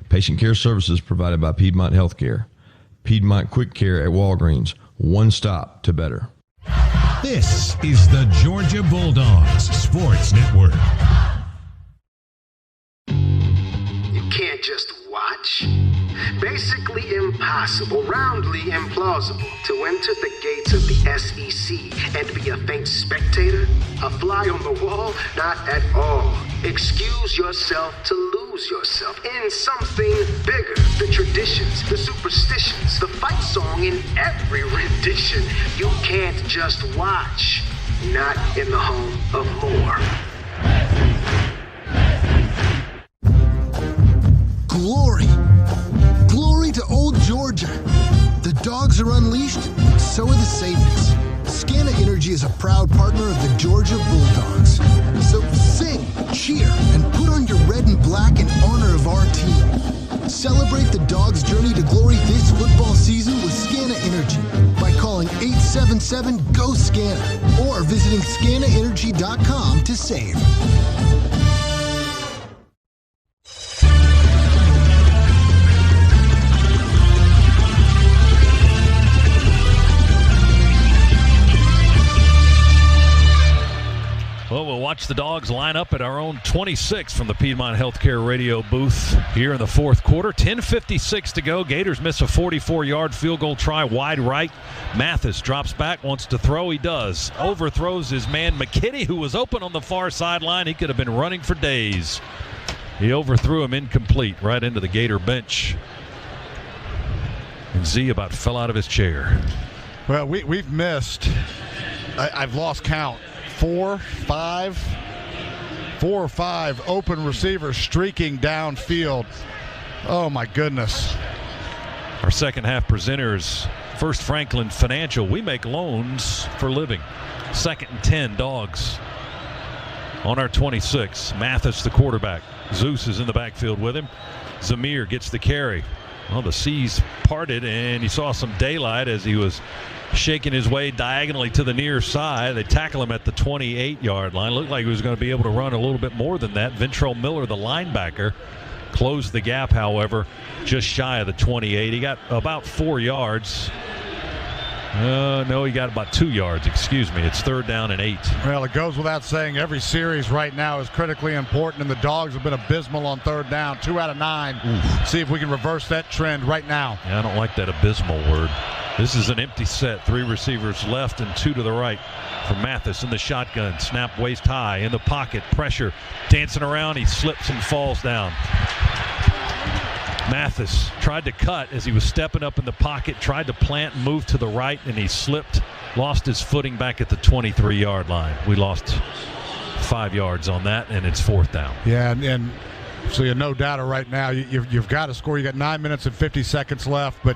Patient care services provided by Piedmont Healthcare. Piedmont Quick Care at Walgreens. one stop to better. This is the Georgia Bulldogs Sports Network. You can't just watch. Basically impossible, roundly implausible to enter the gates of the SEC and be a faint spectator, a fly on the wall, not at all. Excuse yourself to lose yourself in something bigger. The traditions, the superstitions, the fight song in every rendition. You can't just watch, not in the home of more. Glory. Glory to old Georgia. The dogs are unleashed, so are the savings. Scana Energy is a proud partner of the Georgia Bulldogs. So sing, cheer, and put on your red and black in honor of our team. Celebrate the dogs' journey to glory this football season with Scana Energy by calling 877-GO-SCANA or visiting scanaenergy.com to save. Well, we'll watch the Dogs line up at our own 26 from the Piedmont Healthcare radio booth here in the fourth quarter. 10:56 to go. Gators miss a 44-yard field goal try wide right. Mathis drops back, wants to throw. He does. Overthrows his man McKinney, who was open on the far sideline. He could have been running for days. He overthrew him incomplete right into the Gator bench. And Z about fell out of his chair. Well, we've missed, I've lost count, 4 or 5 open receivers streaking downfield. Oh, my goodness. Our second half presenters, First Franklin Financial. We make loans for living. 2nd and 10, Dogs on our 26. Mathis, the quarterback. Zeus is in the backfield with him. Zamir gets the carry. Well, the seas parted, and you saw some daylight as he was shaking his way diagonally to the near side. They tackle him at the 28-yard line. Looked like he was going to be able to run a little bit more than that. Ventrell Miller, the linebacker, closed the gap, however, just shy of the 28. He got about 4 yards. No, he got about 2 yards. Excuse me. It's 3rd down and 8. Well, it goes without saying every series right now is critically important, and the Dogs have been abysmal on 3rd down. 2 out of 9. Oof. See if we can reverse that trend right now. Yeah, I don't like that abysmal word. This is an empty set. 3 receivers left and 2 to the right for Mathis in the shotgun. Snap waist high in the pocket. Pressure. Dancing around. He slips and falls down. Mathis tried to cut as he was stepping up in the pocket, tried to plant and move to the right, and he slipped, lost his footing back at the 23-yard line. We lost 5 yards on that, and it's 4th down. Yeah, and so you have no doubt right now you've got to score. You got 9 minutes and 50 seconds left, but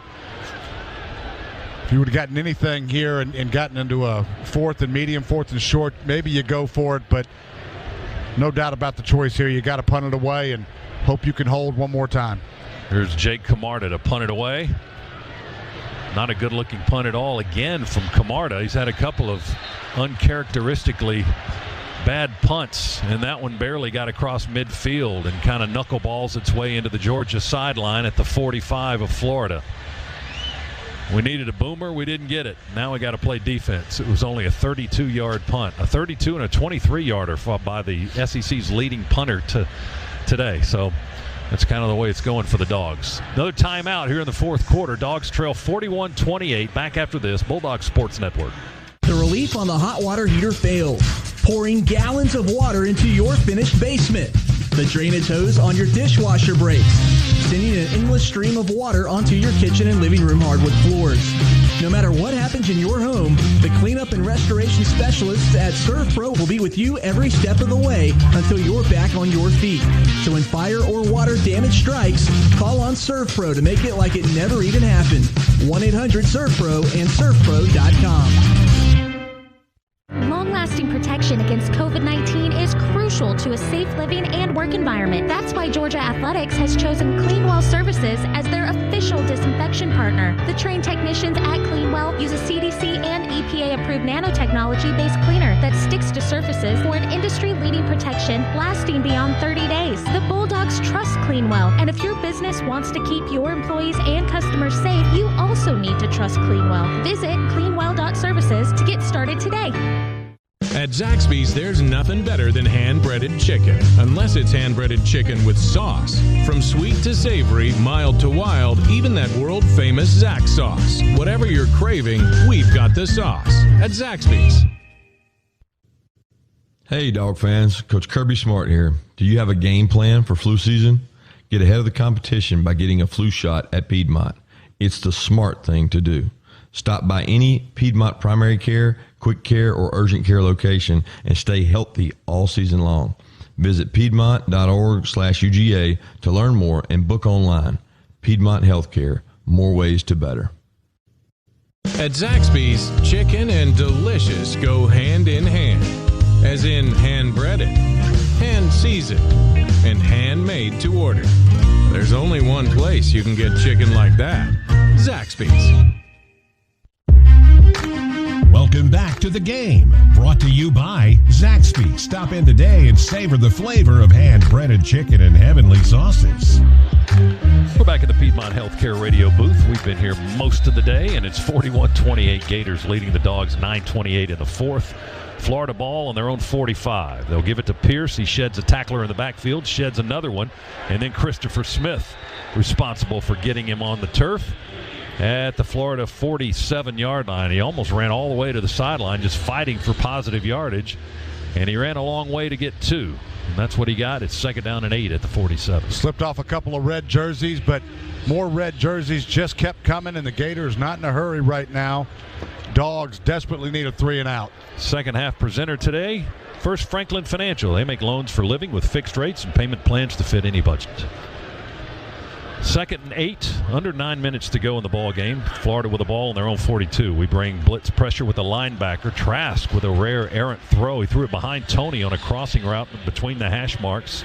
if you would have gotten anything here and gotten into a 4th and medium, 4th and short, maybe you go for it, but no doubt about the choice here. You got to punt it away and hope you can hold one more time. Here's Jake Camarda to punt it away. Not a good-looking punt at all again from Camarda. He's had a couple of uncharacteristically bad punts, and that one barely got across midfield and kind of knuckleballs its way into the Georgia sideline at the 45 of Florida. We needed a boomer. We didn't get it. Now we got to play defense. It was only a 32-yard punt, a 32 and a 23-yarder by the SEC's leading punter today. So that's kind of the way it's going for the Dogs. Another timeout here in the fourth quarter. Dogs trail 41-28. Back after this. Bulldog Sports Network. The relief on the hot water heater failed. Pouring gallons of water into your finished basement. The drainage hose on your dishwasher breaks. Sending an endless stream of water onto your kitchen and living room hardwood floors. No matter what happens in your home, the cleanup and restoration specialists at ServPro will be with you every step of the way until you're back on your feet. So when fire or water damage strikes, call on ServPro to make it like it never even happened. 1-800-ServPro and ServPro.com. Long-lasting protection against COVID-19 is crucial to a safe living and work environment. That's why Georgia Athletics has chosen Cleanwell Services as their official disinfection partner. The trained technicians at Cleanwell use a CDC and EPA-approved nanotechnology-based cleaner that sticks to surfaces for an industry-leading protection lasting beyond 30 days. The Bulldogs trust Cleanwell Cleanwell. And if your business wants to keep your employees and customers safe, you also need to trust Cleanwell. Visit cleanwell.services to get started today. At Zaxby's, there's nothing better than hand-breaded chicken, unless it's hand-breaded chicken with sauce. From sweet to savory, mild to wild, even that world-famous Zax sauce. Whatever you're craving, we've got the sauce at Zaxby's. Hey, dog fans. Coach Kirby Smart here. Do you have a game plan for flu season? Get ahead of the competition by getting a flu shot at Piedmont. It's the smart thing to do. Stop by any Piedmont primary care, quick care, or urgent care location and stay healthy all season long. Visit piedmont.org/UGA to learn more and book online. Piedmont Healthcare, more ways to better. At Zaxby's, chicken and delicious go hand in hand. As in hand-breaded, hand-seasoned, and handmade to order. There's only one place you can get chicken like that. Zaxby's. Welcome back to The Game, brought to you by Zaxby's. Stop in today and savor the flavor of hand-breaded chicken and heavenly sauces. We're back at the Piedmont Healthcare Radio booth. We've been here most of the day, and it's 41-28 Gators leading the Dogs, 9:28 in the fourth. Florida ball on their own 45. They'll give it to Pierce. He sheds a tackler in the backfield, sheds another one, and then Christopher Smith responsible for getting him on the turf at the Florida 47-yard line. He almost ran all the way to the sideline just fighting for positive yardage, and he ran a long way to get 2. And that's what he got. It's 2nd down and 8 at the 47. Slipped off a couple of red jerseys, but more red jerseys just kept coming, and the Gators not in a hurry right now. Dogs desperately need a 3 and out. Second half presenter today, First Franklin Financial. They make loans for living with fixed rates and payment plans to fit any budget. 2nd and 8, under 9 minutes to go in the ball game. Florida with the ball on their own 42. We bring blitz pressure with the linebacker. Trask with a rare errant throw. He threw it behind Tony on a crossing route between the hash marks.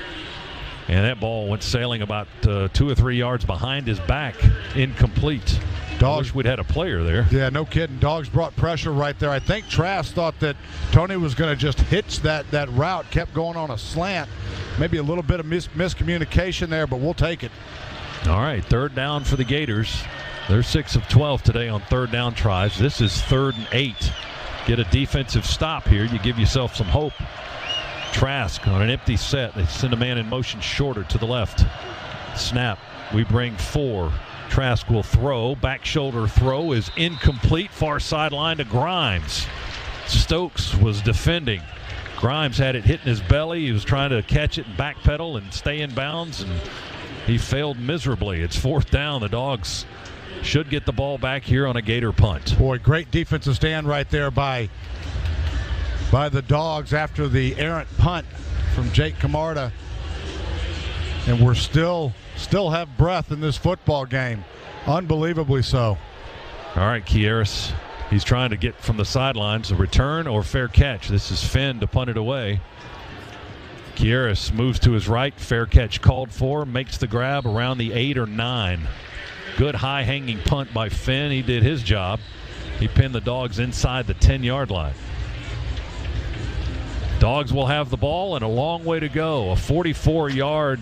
And that ball went sailing about 2 or 3 yards behind his back. Incomplete. Dogs, wish we'd had a player there. Yeah, no kidding. Dogs brought pressure right there. I think Trask thought that Tony was going to just hitch that route, kept going on a slant. Maybe a little bit of miscommunication there, but we'll take it. All right, 3rd down for the Gators. They're 6 of 12 today on 3rd down tries. This is 3rd and 8. Get a defensive stop here. You give yourself some hope. Trask on an empty set. They send a man in motion shorter to the left. Snap. We bring 4. Trask will throw. Back shoulder throw is incomplete. Far sideline to Grimes. Stokes was defending. Grimes had it hitting his belly. He was trying to catch it and backpedal and stay in bounds, and he failed miserably. It's 4th down. The Dogs should get the ball back here on a Gator punt. Boy, great defensive stand right there by the Dogs after the errant punt from Jake Camarda. And we're still have breath in this football game. Unbelievably so. All right, Kieris. He's trying to get from the sidelines a return or fair catch. This is Finn to punt it away. Kieris moves to his right. Fair catch called for. Makes the grab around the 8 or 9. Good high-hanging punt by Finn. He did his job. He pinned the Dogs inside the 10-yard line. Dogs will have the ball and a long way to go. A 44-yard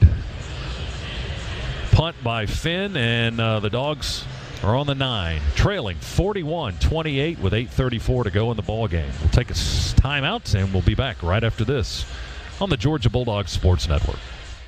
punt by Finn, and the Dogs are on the 9, trailing 41-28 with 8:34 to go in the ball game. We'll take a timeout, and we'll be back right after this on the Georgia Bulldogs Sports Network.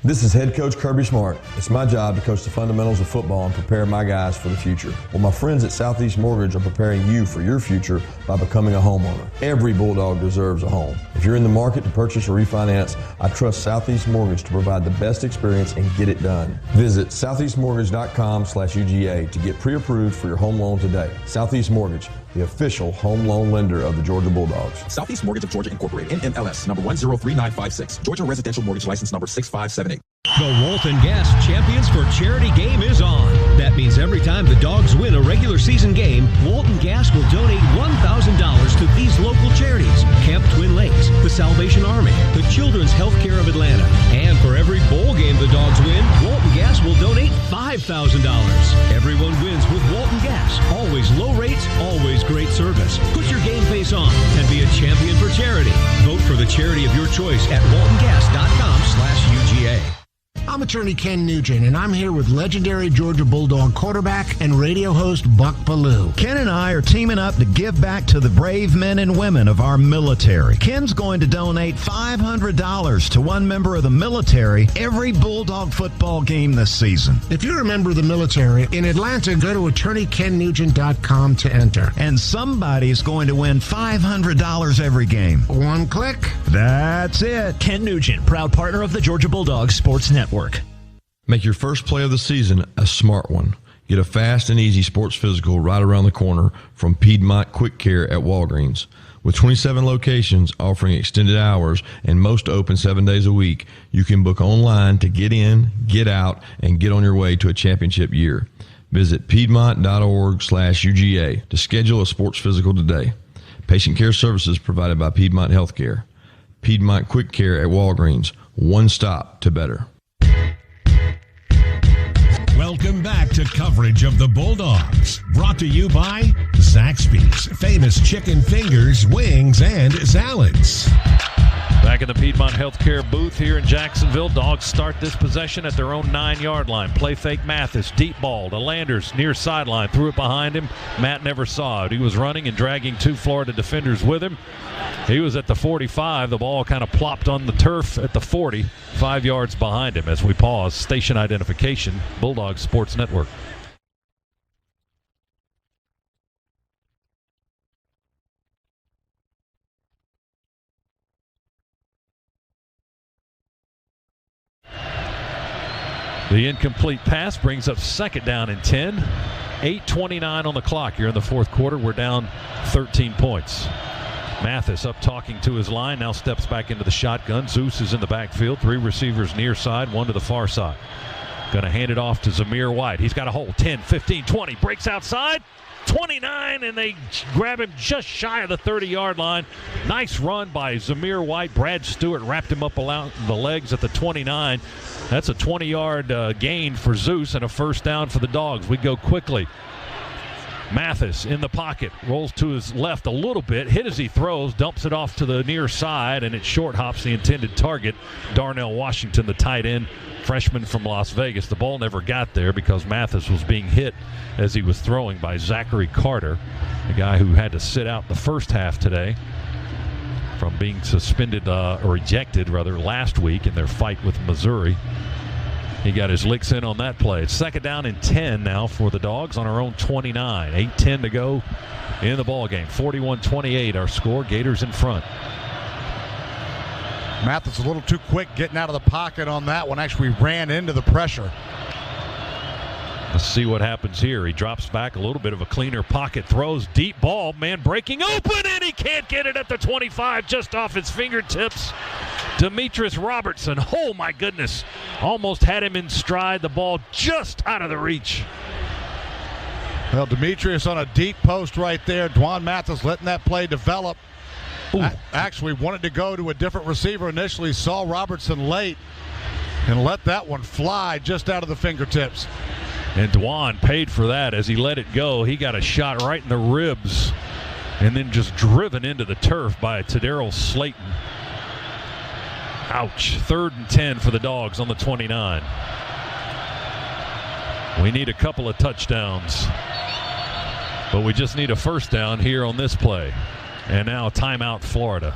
This is head coach Kirby Smart. It's my job to coach the fundamentals of football and prepare my guys for the future. Well, my friends at Southeast Mortgage are preparing you for your future by becoming a homeowner. Every Bulldog deserves a home. If you're in the market to purchase or refinance, I trust Southeast Mortgage to provide the best experience and get it done. Visit southeastmortgage.com/UGA to get pre-approved for your home loan today. Southeast Mortgage, the official home loan lender of the Georgia Bulldogs. Southeast Mortgage of Georgia Incorporated, NMLS, number 103956. Georgia Residential Mortgage License number 6578. The Walton Gas Champions for Charity game is on. That means every time the Dogs win a regular season game, Walton Gas will donate $1,000 to these local charities: Camp Twin Lakes, the Salvation Army, the Children's Healthcare of Atlanta. And for every bowl game the Dogs win, Walton Gas will donate $5,000. Everyone wins with Walton Gas. Always low rates, always great service. Put your game face on and be a champion for charity. Vote for the charity of your choice at waltongas.com/UGA. I'm attorney Ken Nugent, and I'm here with legendary Georgia Bulldog quarterback and radio host Buck Ballou. Ken and I are teaming up to give back to the brave men and women of our military. Ken's going to donate $500 to one member of the military every Bulldog football game this season. If you're a member of the military in Atlanta, go to attorneykennugent.com to enter. And somebody's going to win $500 every game. One click. That's it. Ken Nugent, proud partner of the Georgia Bulldogs Sports Network. Make your first play of the season a smart one. Get a fast and easy sports physical right around the corner from Piedmont Quick Care at Walgreens. With 27 locations offering extended hours and most open 7 days a week, you can book online to get in, get out, and get on your way to a championship year. Visit piedmont.org/UGA to schedule a sports physical today. Patient care services provided by Piedmont Healthcare. Piedmont Quick Care at Walgreens. One stop to better. Welcome back to coverage of the Bulldogs. Brought to you by Zaxby's, famous chicken fingers, wings, and salads. Back in the Piedmont Healthcare booth here in Jacksonville, Dogs start this possession at their own 9-yard line. Play fake Mathis, deep ball to Landers, near sideline, threw it behind him. Matt never saw it. He was running and dragging 2 Florida defenders with him. He was at the 45. The ball kind of plopped on the turf at the 40, 5 yards behind him. As we pause, station identification, Bulldogs Sports Network. The incomplete pass brings up second down and 10. 8:29 on the clock here in the fourth quarter. We're down 13 points. Mathis up talking to his line, now steps back into the shotgun. Zeus is in the backfield. 3 receivers near side, 1 to the far side. Going to hand it off to Zamir White. He's got a hole. 10, 15, 20. Breaks outside. 29, and they grab him just shy of the 30-yard line. Nice run by Zamir White. Brad Stewart wrapped him up around the legs at the 29. That's a 20-yard gain for Zeus and a first down for the Dogs. We go quickly. Mathis in the pocket, rolls to his left a little bit, hit as he throws, dumps it off to the near side, and it short hops the intended target, Darnell Washington, the tight end, freshman from Las Vegas. The ball never got there because Mathis was being hit as he was throwing by Zachary Carter, the guy who had to sit out the first half today from being suspended or ejected rather last week in their fight with Missouri. He got his licks in on that play. It's second down and 10 now for the Dogs on our own 29. 8:10 to go in the ball game. 41-28 our score. Gators in front. Mathis a little too quick getting out of the pocket on that one. Actually ran into the pressure. Let's see what happens here. He drops back, a little bit of a cleaner pocket, throws deep ball, man breaking open, and he can't get it at the 25, just off his fingertips. Demetrius Robertson, oh my goodness, almost had him in stride. The ball just out of the reach. Well, Demetrius on a deep post right there. Dwan Mathis letting that play develop. Actually wanted to go to a different receiver initially, saw Robertson late, and let that one fly just out of the fingertips. And Dwan paid for that as he let it go. He got a shot right in the ribs and then just driven into the turf by Tadero Slayton. Ouch. 3rd and 10 for the Dogs on the 29. We need a couple of touchdowns, but we just need a first down here on this play. And now timeout Florida.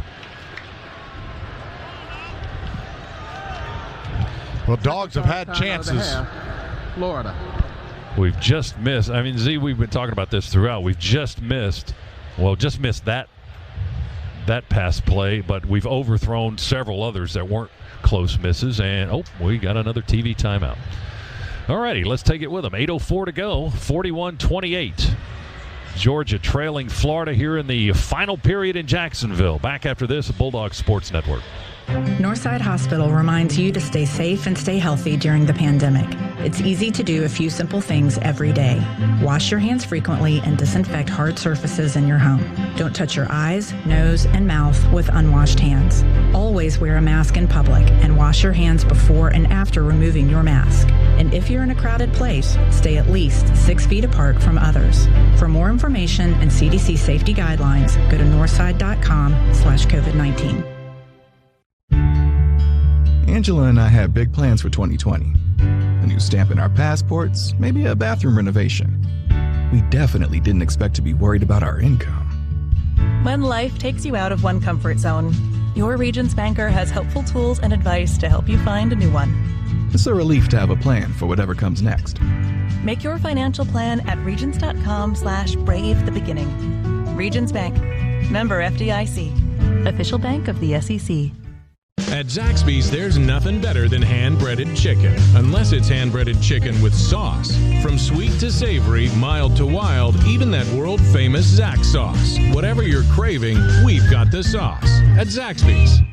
Well, Dogs have had chances. Florida. We've just missed. I mean, Z, we've been talking about this throughout. We've just missed that pass play, but we've overthrown several others that weren't close misses. And, we got another TV timeout. All righty, let's take it with them. 8:04 to go, 41-28. Georgia trailing Florida here in the final period in Jacksonville. Back after this, Bulldog Sports Network. Northside Hospital reminds you to stay safe and stay healthy during the pandemic. It's easy to do a few simple things every day. Wash your hands frequently and disinfect hard surfaces in your home. Don't touch your eyes, nose, and mouth with unwashed hands. Always wear a mask in public and wash your hands before and after removing your mask. And if you're in a crowded place, stay at least 6 feet apart from others. For more information and CDC safety guidelines, go to northside.com/COVID-19. Angela and I had big plans for 2020. A new stamp in our passports, maybe a bathroom renovation. We definitely didn't expect to be worried about our income. When life takes you out of one comfort zone, your Regions banker has helpful tools and advice to help you find a new one. It's a relief to have a plan for whatever comes next. Make your financial plan at regions.com/brave-the-beginning. Regions Bank. Member FDIC. Official bank of the SEC. At Zaxby's, there's nothing better than hand-breaded chicken, unless it's hand-breaded chicken with sauce. From sweet to savory, mild to wild, even that world-famous Zax sauce. Whatever you're craving, we've got the sauce at Zaxby's.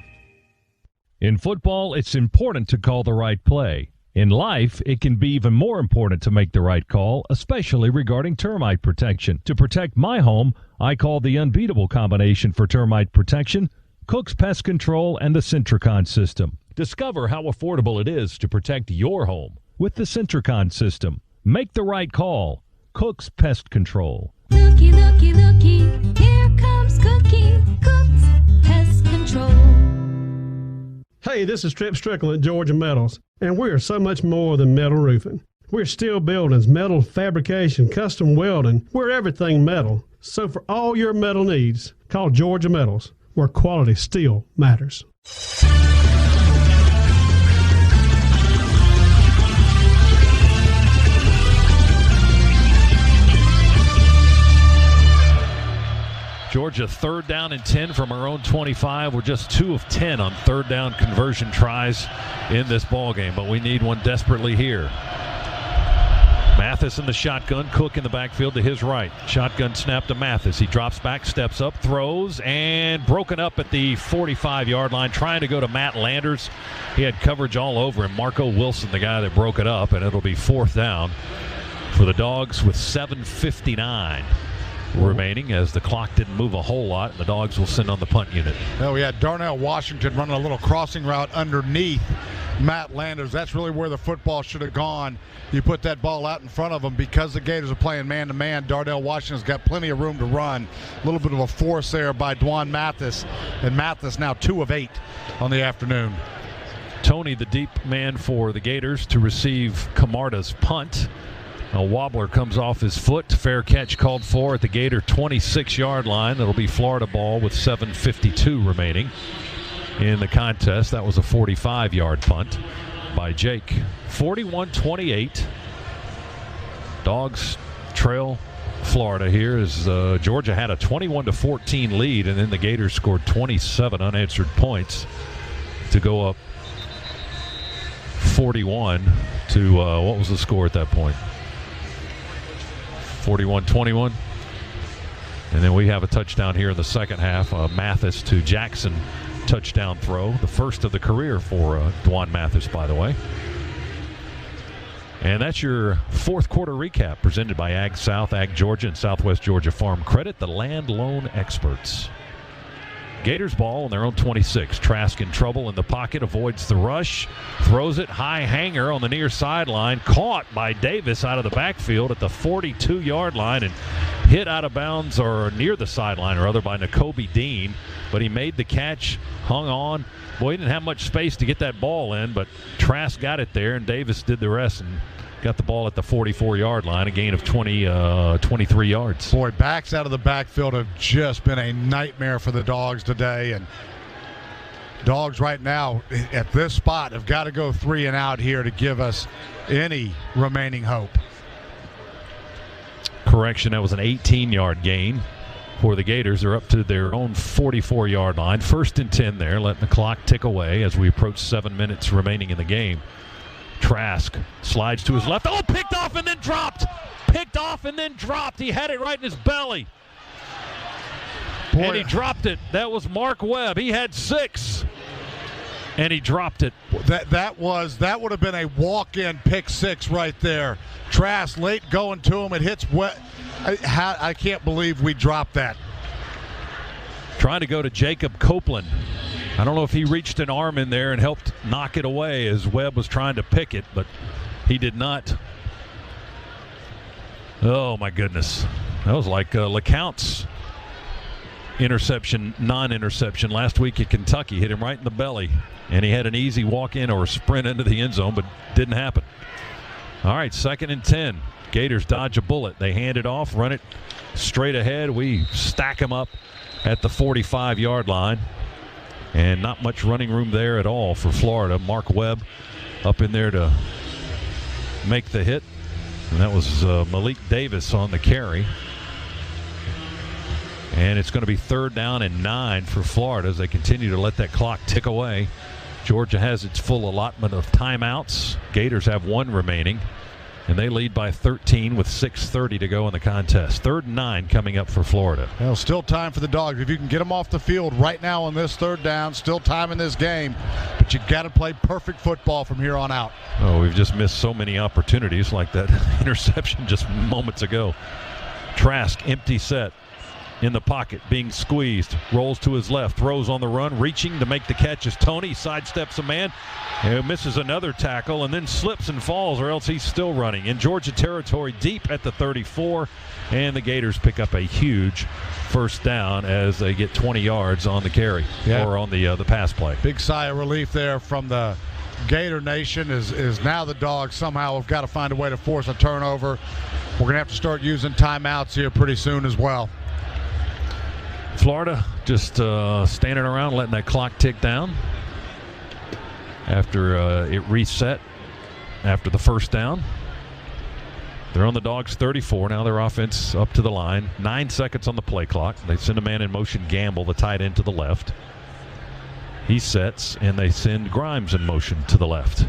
In football, it's important to call the right play. In life, it can be even more important to make the right call, especially regarding termite protection. To protect my home, I call the unbeatable combination for termite protection, Cook's Pest Control and the Centricon system. Discover how affordable it is to protect your home with the Centricon system. Make the right call. Cook's Pest Control. Looky, looky, looky, here comes Cookie, Cook's Pest Control. Hey, this is Trip Strickland at Georgia Metals, and we are so much more than metal roofing. We're steel buildings, metal fabrication, custom welding. We're everything metal. So for all your metal needs, call Georgia Metals, where quality steel matters. Georgia 3rd down and 10 from our own 25. We're just 2 of 10 on third down conversion tries in this ball game, but we need one desperately here. Mathis in the shotgun, Cook in the backfield to his right. Shotgun snap to Mathis. He drops back, steps up, throws, and broken up at the 45-yard line, trying to go to Matt Landers. He had coverage all over him. Marco Wilson, the guy that broke it up, and it'll be 4th down for the Dogs with 7:59 remaining, as the clock didn't move a whole lot, and the Dogs will send on the punt unit. Well, we had Darnell Washington running a little crossing route underneath Matt Landers. That's really where the football should have gone. You put that ball out in front of him. Because the Gators are playing man-to-man, Darnell Washington's got plenty of room to run. A little bit of a force there by Dwan Mathis, and Mathis now 2 of 8 on the afternoon. Tony, the deep man for the Gators, to receive Camarda's punt. A wobbler comes off his foot. Fair catch called for at the Gator 26-yard line. It'll be Florida ball with 7:52 remaining in the contest. That was a 45-yard punt by Jake. 41-28. Dogs trail Florida here as Georgia had a 21-14 lead, and then the Gators scored 27 unanswered points to go up 41 to what was the score at that point? 41-21. And then we have a touchdown here in the second half. Mathis to Jackson touchdown throw. The first of the career for Dwan Mathis, by the way. And that's your fourth quarter recap presented by Ag South, Ag Georgia, and Southwest Georgia Farm Credit, the land loan experts. Gators ball on their own 26. Trask in trouble in the pocket, avoids the rush, throws it high hanger on the near sideline, caught by Davis out of the backfield at the 42-yard line and hit out of bounds or near the sideline or other by Nakobe Dean, but he made the catch, hung on. Boy, he didn't have much space to get that ball in, but Trask got it there and Davis did the rest and got the ball at the 44-yard line, a gain of 23 yards. Boy, backs out of the backfield have just been a nightmare for the Dogs today. And Dogs right now at this spot have got to go 3 and out here to give us any remaining hope. Correction, that was an 18-yard gain for the Gators. They're up to their own 44-yard line. 1st and 10 there, letting the clock tick away as we approach 7 minutes remaining in the game. Trask slides to his left. Oh, picked off and then dropped. Picked off and then dropped. He had it right in his belly. Boy. And he dropped it. That was Mark Webb. He had 6. And he dropped it. That would have been a walk-in pick 6 right there. Trask late going to him. It hits Webb. I can't believe we dropped that. Trying to go to Jacob Copeland. I don't know if he reached an arm in there and helped knock it away as Webb was trying to pick it, but he did not. Oh, my goodness. That was like LeCount's interception, non-interception last week at Kentucky. Hit him right in the belly, and he had an easy walk-in or a sprint into the end zone, but didn't happen. All right, 2nd and 10. Gators dodge a bullet. They hand it off, run it straight ahead. We stack him up at the 45-yard line, and not much running room there at all for Florida. Mark Webb up in there to make the hit, and that was Malik Davis on the carry. And it's going to be 3rd down and 9 for Florida as they continue to let that clock tick away. Georgia has its full allotment of timeouts. Gators have 1 remaining, and they lead by 13 with 6:30 to go in the contest. 3rd and 9 coming up for Florida. Well, still time for the Dogs. If you can get them off the field right now on this 3rd down, still time in this game, but you got to play perfect football from here on out. Oh, we've just missed so many opportunities like that interception just moments ago. Trask, empty set. In the pocket, being squeezed, rolls to his left, throws on the run, reaching to make the catch is Tony, sidesteps a man, and misses another tackle, and then slips and falls, or else he's still running. In Georgia territory, deep at the 34, and the Gators pick up a huge 1st down as they get 20 yards on the carry, or on the pass play. Big sigh of relief there from the Gator Nation is now the Dogs somehow have got to find a way to force a turnover. We're going to have to start using timeouts here pretty soon as well. Florida just standing around letting that clock tick down after it reset after the 1st down. They're on the Dogs 34. Now their offense up to the line. 9 seconds on the play clock. They send a man in motion, Gamble, the tight end, to the left. He sets, and they send Grimes in motion to the left.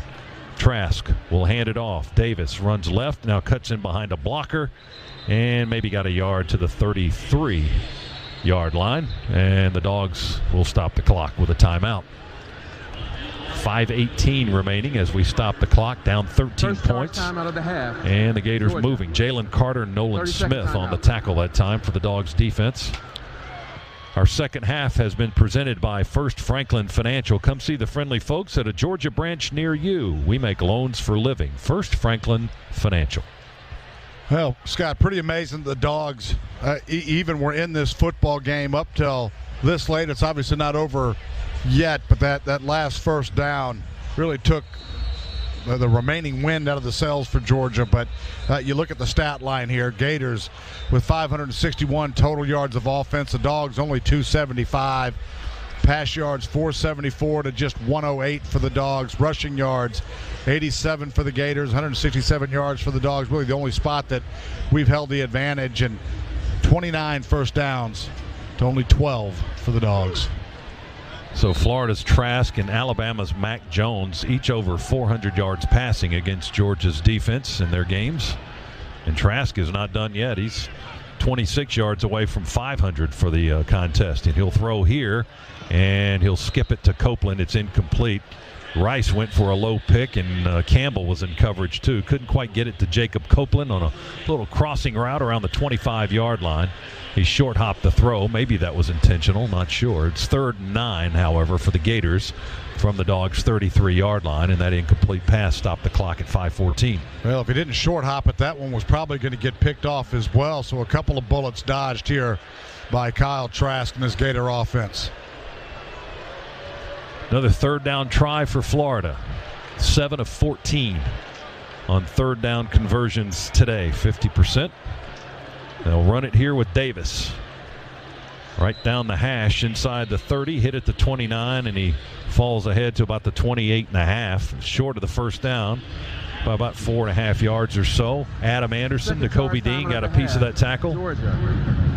Trask will hand it off. Davis runs left, now cuts in behind a blocker, and maybe got a yard to the 33-yard line, and the Dogs will stop the clock with a timeout. 5:18 remaining as we stop the clock, down 13 points. Time out of the half. And the Gators Georgia. moving. Jalen Carter and Nolan 30-second Smith on the timeout. tackle that time for the Dogs defense. Our second half has been presented by First Franklin Financial. Come see the friendly folks at a Georgia branch near you. We make loans for living. First Franklin Financial. Well, Scott, pretty amazing the Dogs even were in this football game up till this late. It's obviously not over yet, but that last 1st down really took the remaining wind out of the sails for Georgia. But you look at the stat line here, Gators with 561 total yards of offense, the Dogs only 275. Pass yards 474 to just 108 for the Dogs. Rushing yards 87 for the Gators, 167 yards for the Dogs. Really the only spot that we've held the advantage, and 29 first downs to only 12 for the Dogs. So Florida's Trask and Alabama's Mac Jones, each over 400 yards passing against Georgia's defense in their games. And Trask is not done yet. He's 26 yards away from 500 for the contest. And he'll throw here, and he'll skip it to Copeland. It's incomplete. Rice went for a low pick, and Campbell was in coverage too. Couldn't quite get it to Jacob Copeland on a little crossing route around the 25-yard line. He short hopped the throw. Maybe that was intentional, not sure. It's 3rd and 9, however, for the Gators from the Dogs' 33-yard line, and that incomplete pass stopped the clock at 5:14. Well, if he didn't short hop it, that one was probably going to get picked off as well. So a couple of bullets dodged here by Kyle Trask and his Gator offense. Another 3rd down try for Florida. 7 of 14 on 3rd down conversions today, 50%. They'll run it here with Davis. Right down the hash inside the 30, hit at the 29, and he falls ahead to about the 28.5, short of the 1st down by about 4.5 yards or so. Adam Anderson, Jacoby Dean got a piece of that tackle. Georgia,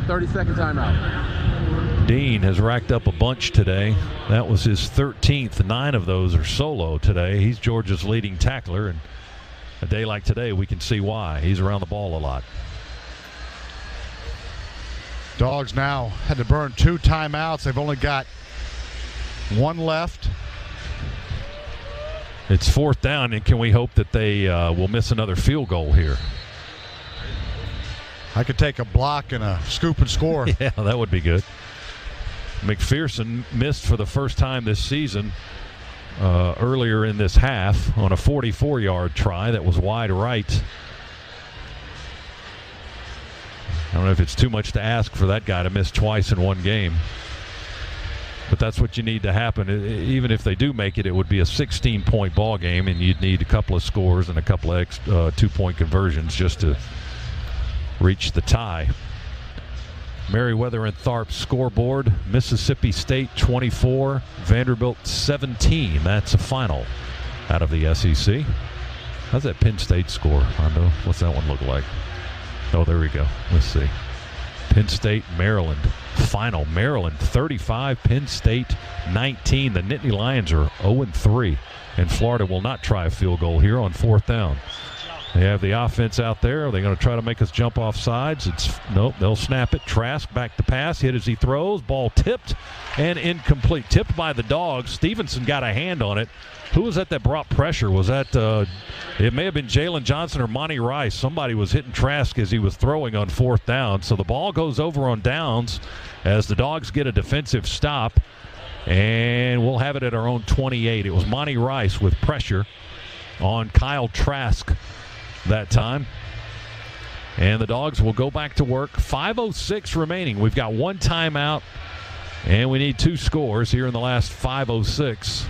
30-second timeout. Dean has racked up a bunch today. That was his 13th. 9 of those are solo today. He's Georgia's leading tackler, and a day like today, we can see why. He's around the ball a lot. Dogs now had to burn 2 timeouts. They've only got 1 left. It's 4th down, and can we hope that they will miss another field goal here? I could take a block and a scoop and score. Yeah, that would be good. McPherson missed for the first time this season earlier in this half on a 44-yard try that was wide right. don't know if it's too much to ask for that guy to miss twice in one game. But that's what you need to happen. Even if they do make it, it would be a 16-point ball game, and you'd need a couple of scores and a couple of 2-point conversions just to reach the tie. Meriwether and Tharp scoreboard: Mississippi State 24, Vanderbilt 17. That's a final out of the SEC. How's that Penn State score, Hondo? What's that one look like? Oh, there we go. Let's see. Penn State, Maryland. Final, Maryland 35, Penn State 19. The Nittany Lions are 0-3, and Florida will not try a field goal here on 4th down. They have the offense out there. Are they going to try to make us jump off sides? Nope, they'll snap it. Trask back to pass, hit as he throws. Ball tipped and incomplete. Tipped by the Dogs. Stevenson got a hand on it. Who was that brought pressure? Was that, it may have been Jalen Johnson or Monty Rice. Somebody was hitting Trask as he was throwing on 4th down. So the ball goes over on downs as the Dogs get a defensive stop. And we'll have it at our own 28. It was Monty Rice with pressure on Kyle Trask that time. And the Dogs will go back to work. 5:06 remaining. We've got one timeout, and we need 2 scores here in the last 5:06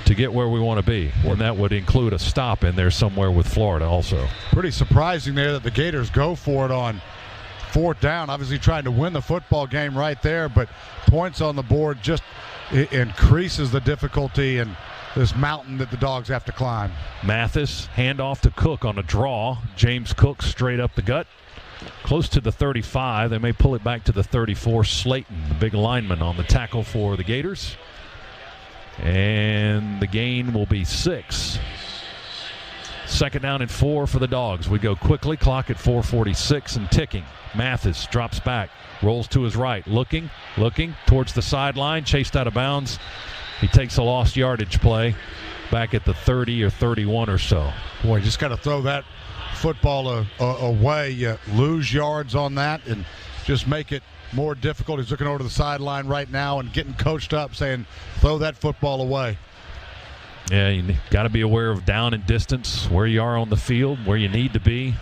to get where we want to be. And that would include a stop in there somewhere with Florida also. Pretty surprising there that the Gators go for it on 4th down. Obviously trying to win the football game right there, but points on the board just increases the difficulty and this mountain that the Dogs have to climb. Mathis, handoff to Cook on a draw. James Cook straight up the gut. Close to the 35. They may pull it back to the 34. Slayton, the big lineman, on the tackle for the Gators. And the gain will be 6. 2nd down and 4 for the Dogs. We go quickly. Clock at 4:46 and ticking. Mathis drops back. Rolls to his right. Looking towards the sideline. Chased out of bounds. He takes a lost yardage play back at the 30 or 31 or so. Boy, just got to throw that football away. You lose yards on that and just make it more difficult. He's looking over to the sideline right now and getting coached up saying, throw that football away. Yeah, you got to be aware of down and distance, where you are on the field, where you need to be.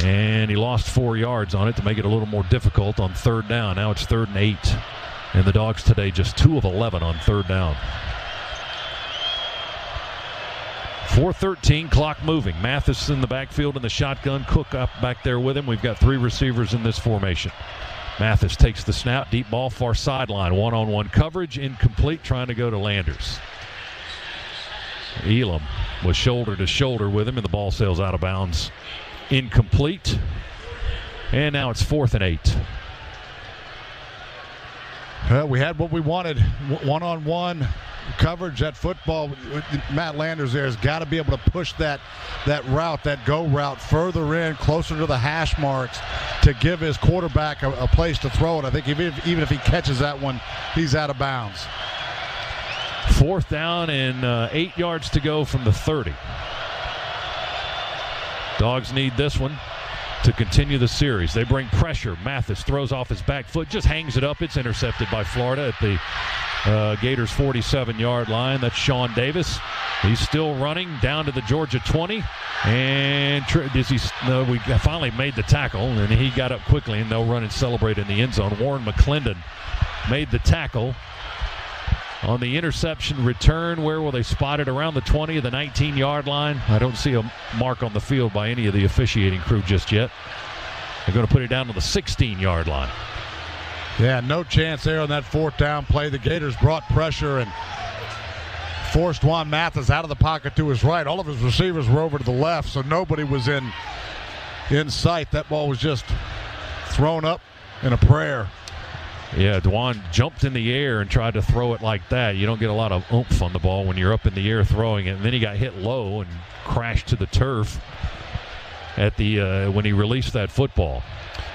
And he lost 4 yards on it to make it a little more difficult on 3rd down. Now it's 3rd and 8. And the Dogs today just 2 of 11 on 3rd down. 4:13, clock moving. Mathis in the backfield in the shotgun. Cook up back there with him. We've got 3 receivers in this formation. Mathis takes the snap. Deep ball, far sideline. One-on-one coverage. Incomplete, trying to go to Landers. Elam was shoulder to shoulder with him, and the ball sails out of bounds. Incomplete. And now it's 4th and 8. We had what we wanted, one-on-one coverage. That football, Matt Landers there has got to be able to push that route, that go route further in, closer to the hash marks to give his quarterback a place to throw it. I think even if he catches that one, he's out of bounds. 4th down and 8 yards to go from the 30. Dogs need this one to continue the series. They bring pressure. Mathis throws off his back foot, just hangs it up. It's intercepted by Florida at the Gators 47-yard line. That's Sean Davis. He's still running down to the Georgia 20. And we finally made the tackle, and he got up quickly, and they'll run and celebrate in the end zone. Warren McClendon made the tackle on the interception return. Where will they spot it? Around the 20, the 19-yard line. I don't see a mark on the field by any of the officiating crew just yet. They're going to put it down to the 16-yard line. Yeah, no chance there on that 4th down play. The Gators brought pressure and forced Juan Mathis out of the pocket to his right. All of his receivers were over to the left, so nobody was in sight. That ball was just thrown up in a prayer. Yeah, Dwan jumped in the air and tried to throw it like that. You don't get a lot of oomph on the ball when you're up in the air throwing it. And then he got hit low and crashed to the turf at the when he released that football.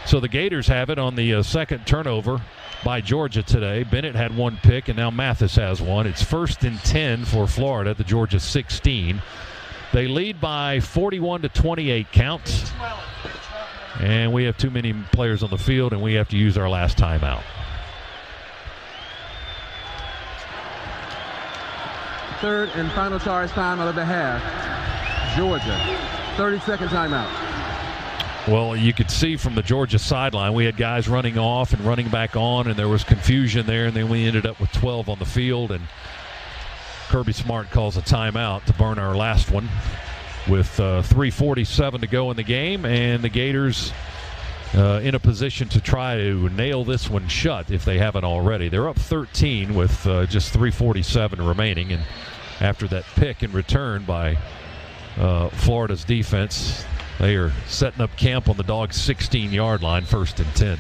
So the Gators have it on the second turnover by Georgia today. Bennett had 1 pick, and now Mathis has 1. It's 1st and 10 for Florida at the Georgia 16. They lead by 41-28 count. And we have too many players on the field, and we have to use our last timeout. Third and final charge time out of the half. Georgia, 30-second timeout. Well, you could see from the Georgia sideline, we had guys running off and running back on, and there was confusion there, and then we ended up with 12 on the field, and Kirby Smart calls a timeout to burn our last one with 3:47 to go in the game, and the Gators in a position to try to nail this one shut if they haven't already. They're up 13 with just 3:47 remaining, and after that pick and return by Florida's defense, they are setting up camp on the Dogs' 16-yard line, 1st and 10.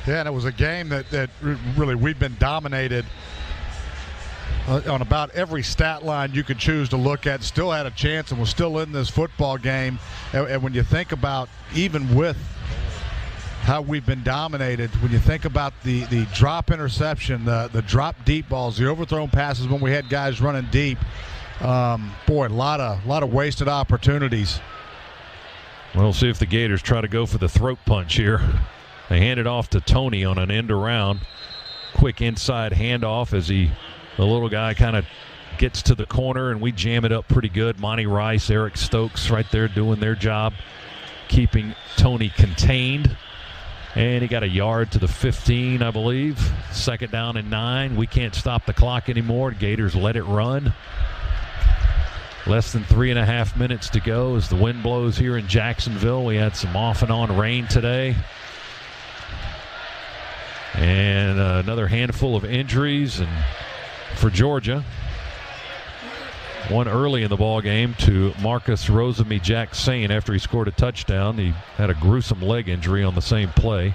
Yeah, and it was a game that really we've been dominated on about every stat line you could choose to look at. Still had a chance and was still in this football game. And when you think about, even with how we've been dominated, when you think about the drop interception, the drop deep balls, the overthrown passes when we had guys running deep, boy, a lot of wasted opportunities. We'll see if the Gators try to go for the throat punch here. They hand it off to Tony on an end around. Quick inside handoff as the little guy kind of gets to the corner, and we jam it up pretty good. Monty Rice, Eric Stokes right there doing their job, keeping Tony contained. And he got a yard to the 15, I believe. 2nd down and 9. We can't stop the clock anymore. Gators let it run. Less than 3.5 minutes to go as the wind blows here in Jacksonville. We had some off and on rain today. And another handful of injuries and for Georgia. One early in the ball game to Marcus Rosemy-Jackson after he scored a touchdown. He had a gruesome leg injury on the same play.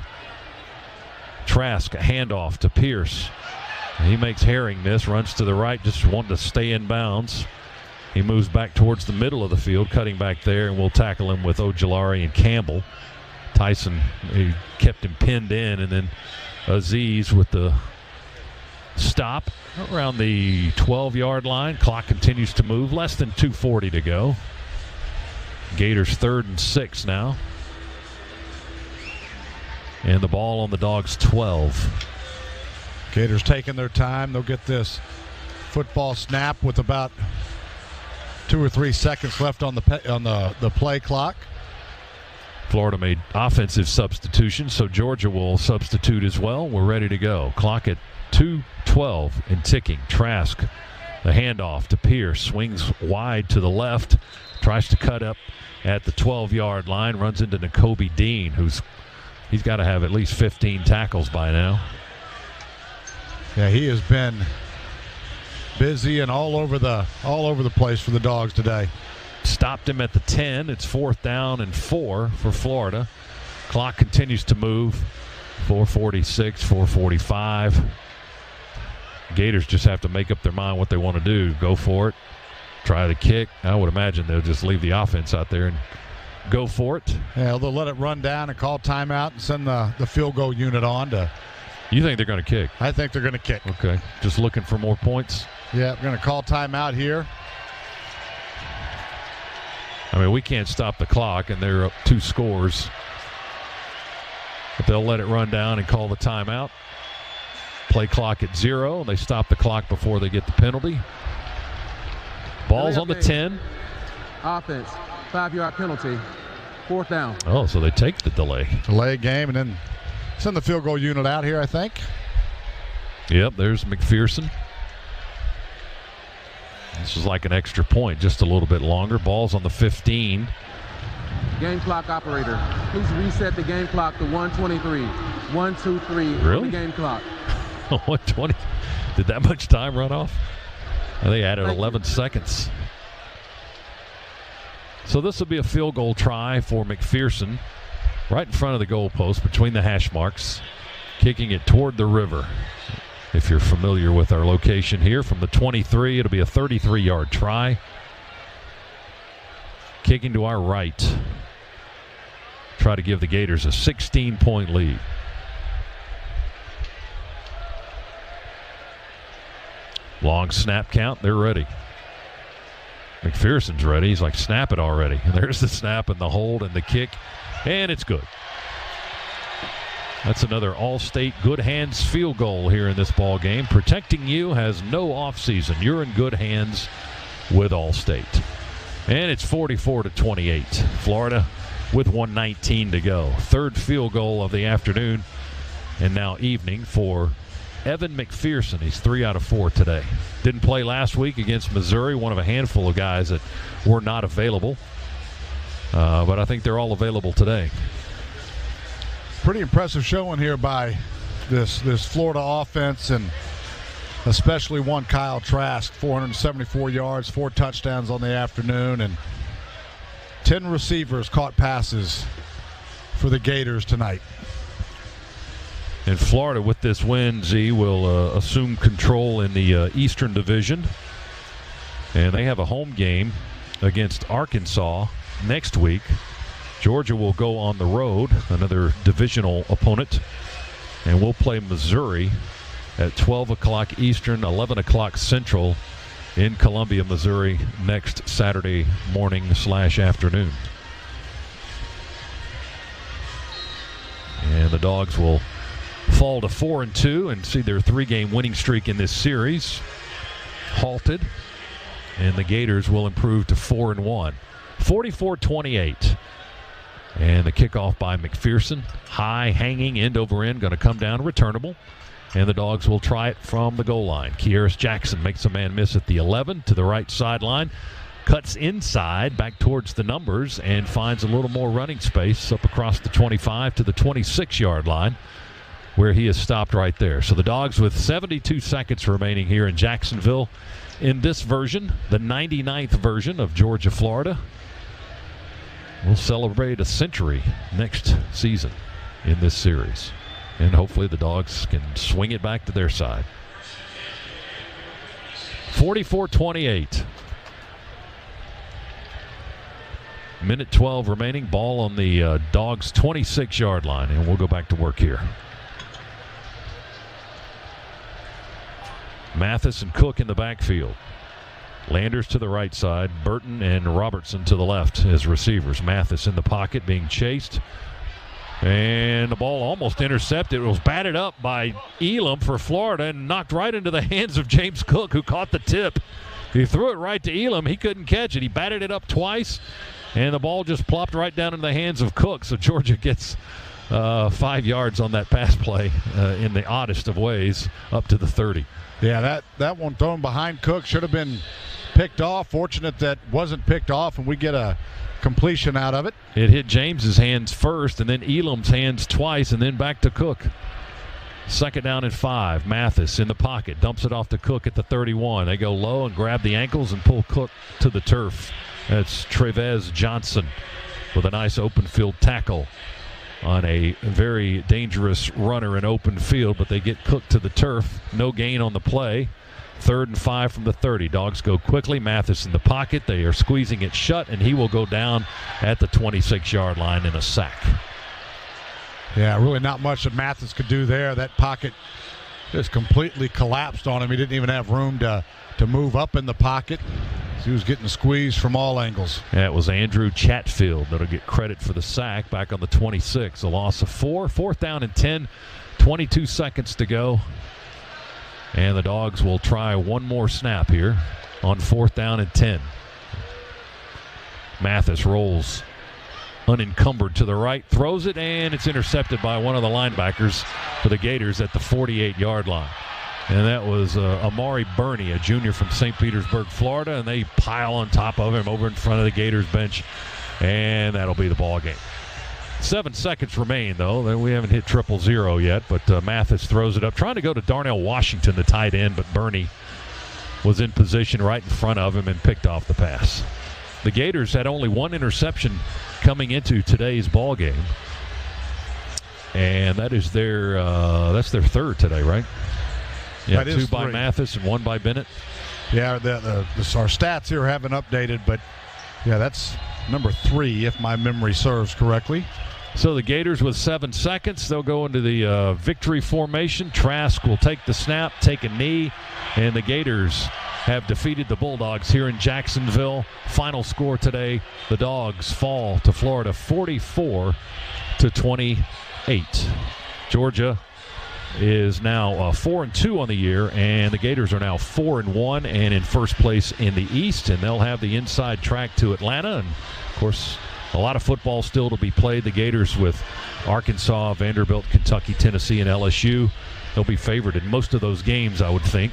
Trask, a handoff to Pierce. He makes Herring miss, runs to the right, just wanted to stay in bounds. He moves back towards the middle of the field, cutting back there, and we'll tackle him with Ojulari and Campbell. Tyson, he kept him pinned in, and then Aziz with the stop around the 12-yard line. Clock continues to move. Less than 2:40 to go. Gators 3rd and 6 now. And the ball on the Dogs' 12. Gators taking their time. They'll get this football snap with about 2 or 3 seconds left on the play clock. Florida made offensive substitutions, so Georgia will substitute as well. We're ready to go. Clock at 2:12 and ticking. Trask, the handoff to Pierce, swings wide to the left, tries to cut up at the 12-yard line, runs into Nakobe Dean, he's got to have at least 15 tackles by now. Yeah, he has been busy and all over the place for the Dogs today. Stopped him at the 10. It's 4th down and 4 for Florida. Clock continues to move. 4:46, 4:45. Gators just have to make up their mind what they want to do. Go for it. Try the kick. I would imagine they'll just leave the offense out there and go for it. Yeah, they'll let it run down and call timeout and send the field goal unit on to. You think they're going to kick? I think they're going to kick. Okay. Just looking for more points? Yeah, we're going to call timeout here. I mean, we can't stop the clock, and they're up 2 scores. But they'll let it run down and call the timeout. Play clock at 0, and they stop the clock before they get the penalty. Ball's on the 10. Offense, 5-yard penalty, 4th down. Oh, so they take the delay. Delay game, and then send the field goal unit out here, I think. Yep, there's McPherson. This is like an extra point, just a little bit longer. Ball's on the 15. Game clock operator, please reset the game clock to 1:23. 1, 2, 3. Really? Game clock. 1:20. Did that much time run off? They added 11 seconds. So this will be a field goal try for McPherson, right in front of the goalpost between the hash marks, kicking it toward the river. If you're familiar with our location here, from the 23, it'll be a 33-yard try. Kicking to our right. Try to give the Gators a 16-point lead. Long snap count. They're ready. McPherson's ready. He's like, snap it already. And there's the snap and the hold and the kick. And it's good. That's another All-State good hands field goal here in this ball game. Protecting you has no offseason. You're in good hands with All-State. And it's 44-28. Florida with 1:19 to go. Third field goal of the afternoon and now evening for Evan McPherson. He's 3 out of 4 today. Didn't play last week against Missouri, one of a handful of guys that were not available. But I think they're all available today. Pretty impressive showing here by this Florida offense, and especially one Kyle Trask, 474 yards, 4 touchdowns on the afternoon, and 10 receivers caught passes for the Gators tonight. And Florida, with this win, Z, will assume control in the Eastern Division. And they have a home game against Arkansas next week. Georgia will go on the road, another divisional opponent. And we'll play Missouri at 12 o'clock Eastern, 11 o'clock Central in Columbia, Missouri next Saturday morning/afternoon. And the Dogs will fall to 4-2 and see their 3-game winning streak in this series halted, and the Gators will improve to 4-1. 44-28. And the kickoff by McPherson, high hanging end over end, going to come down returnable, and the Dogs will try it from the goal line. Kearis Jackson makes a man miss at the 11 to the right sideline, cuts inside back towards the numbers, and finds a little more running space up across the 25 to the 26-yard line, where he is stopped right there. So the Dogs with 72 seconds remaining here in Jacksonville in this version, the 99th version of Georgia, Florida. We'll celebrate a century next season in this series. And hopefully the Dogs can swing it back to their side. 44-28. Minute 12 remaining. Ball on the Dogs' 26-yard line. And we'll go back to work here. Mathis and Cook in the backfield. Landers to the right side, Burton and Robertson to the left as receivers. Mathis in the pocket being chased. And the ball almost intercepted. It was batted up by Elam for Florida and knocked right into the hands of James Cook, who caught the tip. He threw it right to Elam. He couldn't catch it. He batted it up twice, and the ball just plopped right down into the hands of Cook. So Georgia gets 5 yards on that pass play in the oddest of ways up to the 30. Yeah, that one thrown behind Cook should have been picked off. Fortunate that wasn't picked off, and we get a completion out of it. It hit James's hands first, and then Elam's hands twice, and then back to Cook. 2nd down and 5. Mathis in the pocket, dumps it off to Cook at the 31. They go low and grab the ankles and pull Cook to the turf. That's Trevez Johnson with a nice open field tackle on a very dangerous runner in open field, but they get Cook to the turf. No gain on the play. 3rd and 5 from the 30. Dogs go quickly. Mathis in the pocket. They are squeezing it shut, and he will go down at the 26-yard line in a sack. Yeah, really not much that Mathis could do there. That pocket just completely collapsed on him. He didn't even have room to move up in the pocket. He was getting squeezed from all angles. Yeah, it was Andrew Chatfield that'll get credit for the sack back on the 26. A loss of 4. 4th down and 10. 22 seconds to go. And the Dogs will try one more snap here on 4th down and 10. Mathis rolls unencumbered to the right, throws it, and it's intercepted by one of the linebackers for the Gators at the 48-yard line. And that was Amari Burney, a junior from St. Petersburg, Florida, and they pile on top of him over in front of the Gators bench, and that'll be the ball game. 7 seconds remain, though. We haven't hit 0-0 yet, but Mathis throws it up, trying to go to Darnell Washington, the tight end, but Burney was in position right in front of him and picked off the pass. The Gators had only one interception coming into today's ball game, and that is their 3rd today, right? Yeah, 2 by Mathis and 1 by Bennett. Yeah, our stats here haven't updated, but yeah, that's number 3 if my memory serves correctly. So the Gators with 7 seconds. They'll go into the victory formation. Trask will take the snap, take a knee, and the Gators have defeated the Bulldogs here in Jacksonville. Final score today, the Dogs fall to Florida 44-28. Georgia is now 4-2 on the year, and the Gators are now 4-1 and in first place in the East, and they'll have the inside track to Atlanta. And of course, A lot of football still to be played. The Gators with Arkansas, Vanderbilt, Kentucky, Tennessee, and LSU. They'll be favored in most of those games, I would think.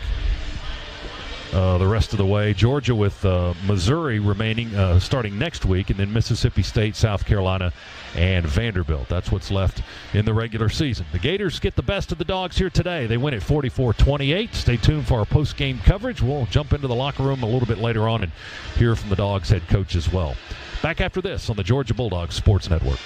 The rest of the way, Georgia with Missouri remaining starting next week, and then Mississippi State, South Carolina, and Vanderbilt. That's what's left in the regular season. The Gators get the best of the Dogs here today. They win at 44-28. Stay tuned for our post-game coverage. We'll jump into the locker room a little bit later on and hear from the Dogs head coach as well. Back after this on the Georgia Bulldogs Sports Network.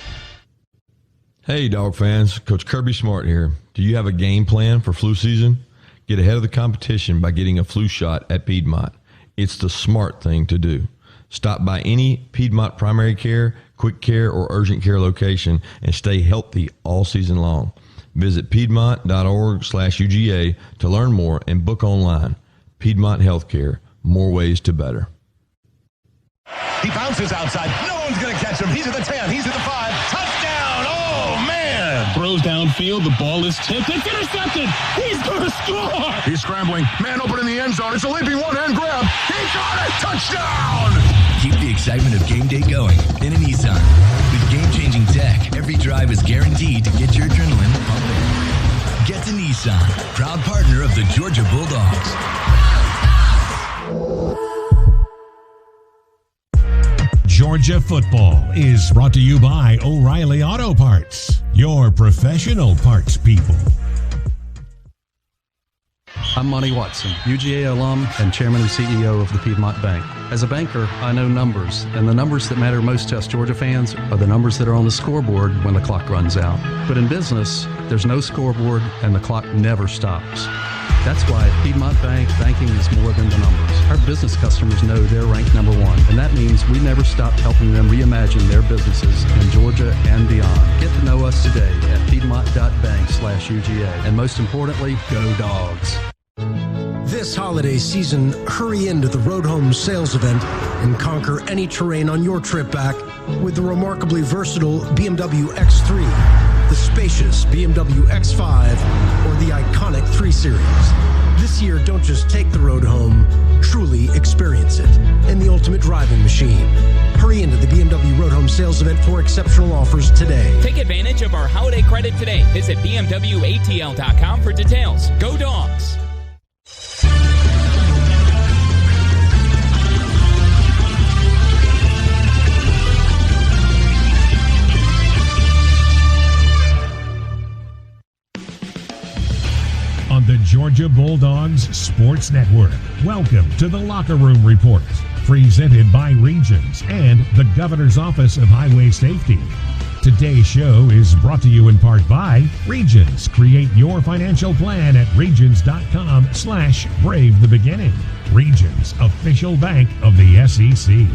Hey, Dog fans. Coach Kirby Smart here. Do you have a game plan for flu season? Get ahead of the competition by getting a flu shot at Piedmont. It's the smart thing to do. Stop by any Piedmont primary care, quick care, or urgent care location and stay healthy all season long. Visit piedmont.org/UGA to learn more and book online. Piedmont Healthcare, more ways to better. He bounces outside. No one's going to catch him. He's at the 10. He's at the 5. Touchdown. Oh, man. Throws downfield. The ball is tipped. It's intercepted. He's going to score. He's scrambling. Man open in the end zone. It's a leaping one-hand grab. He got it. Touchdown. Keep the excitement of game day going in a Nissan. With game-changing tech, every drive is guaranteed to get your adrenaline pumping. Get to Nissan, proud partner of the Georgia Bulldogs. Georgia football is brought to you by O'Reilly Auto Parts, your professional parts people. I'm Monty Watson, UGA alum and chairman and CEO of the Piedmont Bank. As a banker, I know numbers, and the numbers that matter most to us Georgia fans are the numbers that are on the scoreboard when the clock runs out. But in business, there's no scoreboard and the clock never stops. That's why at Piedmont Bank, banking is more than the numbers. Our business customers know they're ranked number one, and that means we never stop helping them reimagine their businesses in Georgia and beyond. Get to know us today at piedmont.bank/UGA. And most importantly, go Dogs. This holiday season, hurry into the Road Home sales event and conquer any terrain on your trip back with the remarkably versatile BMW X3, the spacious BMW X5, or the iconic 3 Series. This year, don't just take the road home, truly experience it in the ultimate driving machine. Hurry into the BMW Road Home sales event for exceptional offers today. Take advantage of our holiday credit today. Visit BMWATL.com for details. Go Dogs! On the Georgia Bulldogs Sports Network. Welcome to the Locker Room Report, presented by Regions and the Governor's Office of Highway Safety. Today's show is brought to you in part by Regions. Create your financial plan at regions.com/brave the beginning. Regions, official bank of the SEC.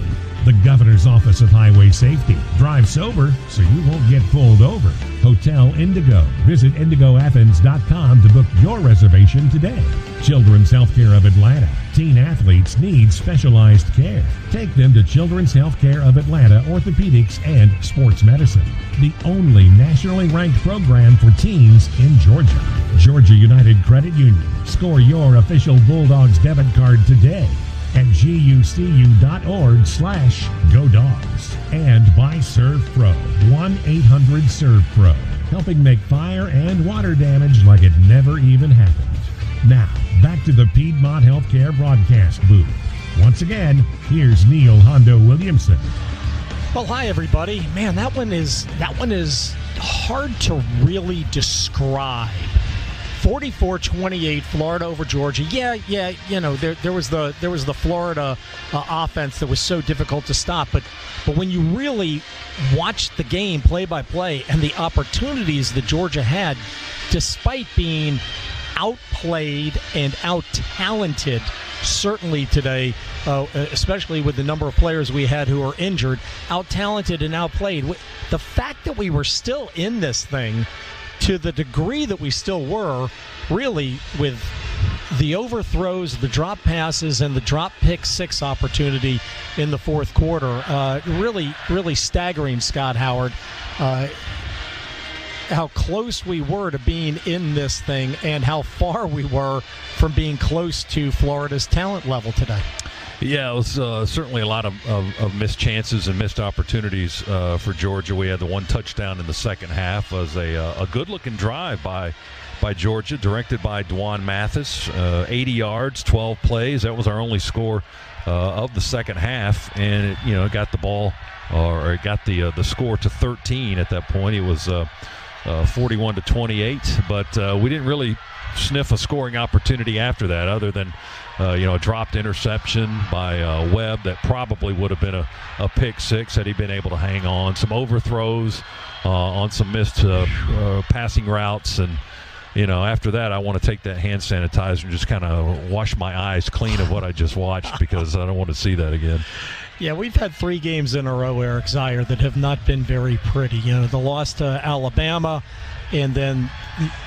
The Governor's Office of Highway Safety. Drive sober so you won't get pulled over. Hotel Indigo. Visit IndigoAthens.com to book your reservation today. Children's Healthcare of Atlanta. Teen athletes need specialized care. Take them to Children's Healthcare of Atlanta Orthopedics and Sports Medicine. The only nationally ranked program for teens in Georgia. Georgia United Credit Union. Score your official Bulldogs debit card today at gucu.org/GoDogs. And by Serve Pro, 1-800-SERVE-PRO, helping make fire and water damage like it never even happened. Now, back to the Piedmont Healthcare broadcast booth. Once again, here's Neil Hondo Williamson. Well, hi everybody. Man, that one is hard to really describe. 44-28 Florida over Georgia. Yeah, you know, there was the Florida offense that was so difficult to stop, but when you really watched the game play by play and the opportunities that Georgia had, despite being outplayed and out-talented, certainly today, especially with the number of players we had who are injured, out-talented and outplayed. The fact that we were still in this thing to the degree that we still were, really, with the overthrows, the drop passes, and the drop pick six opportunity in the fourth quarter, really staggering, Scott Howard, how close we were to being in this thing and how far we were from being close to Florida's talent level today. Yeah, it was certainly a lot of missed chances and missed opportunities for Georgia. We had the one touchdown in the second half. It was a good-looking drive by Georgia, directed by Dwan Mathis. 80 yards, 12 plays. That was our only score of the second half, and it got the ball, or it got the score to 13 at that point. It was 41-28, but we didn't really sniff a scoring opportunity after that, other than a dropped interception by Webb that probably would have been a pick six had he been able to hang on. Some overthrows on some missed passing routes, and after that, I want to take that hand sanitizer and just kind of wash my eyes clean of what I just watched, because I don't want to see that again. Yeah, we've had 3 games in a row, Eric Zier, that have not been very pretty. The loss to Alabama, and then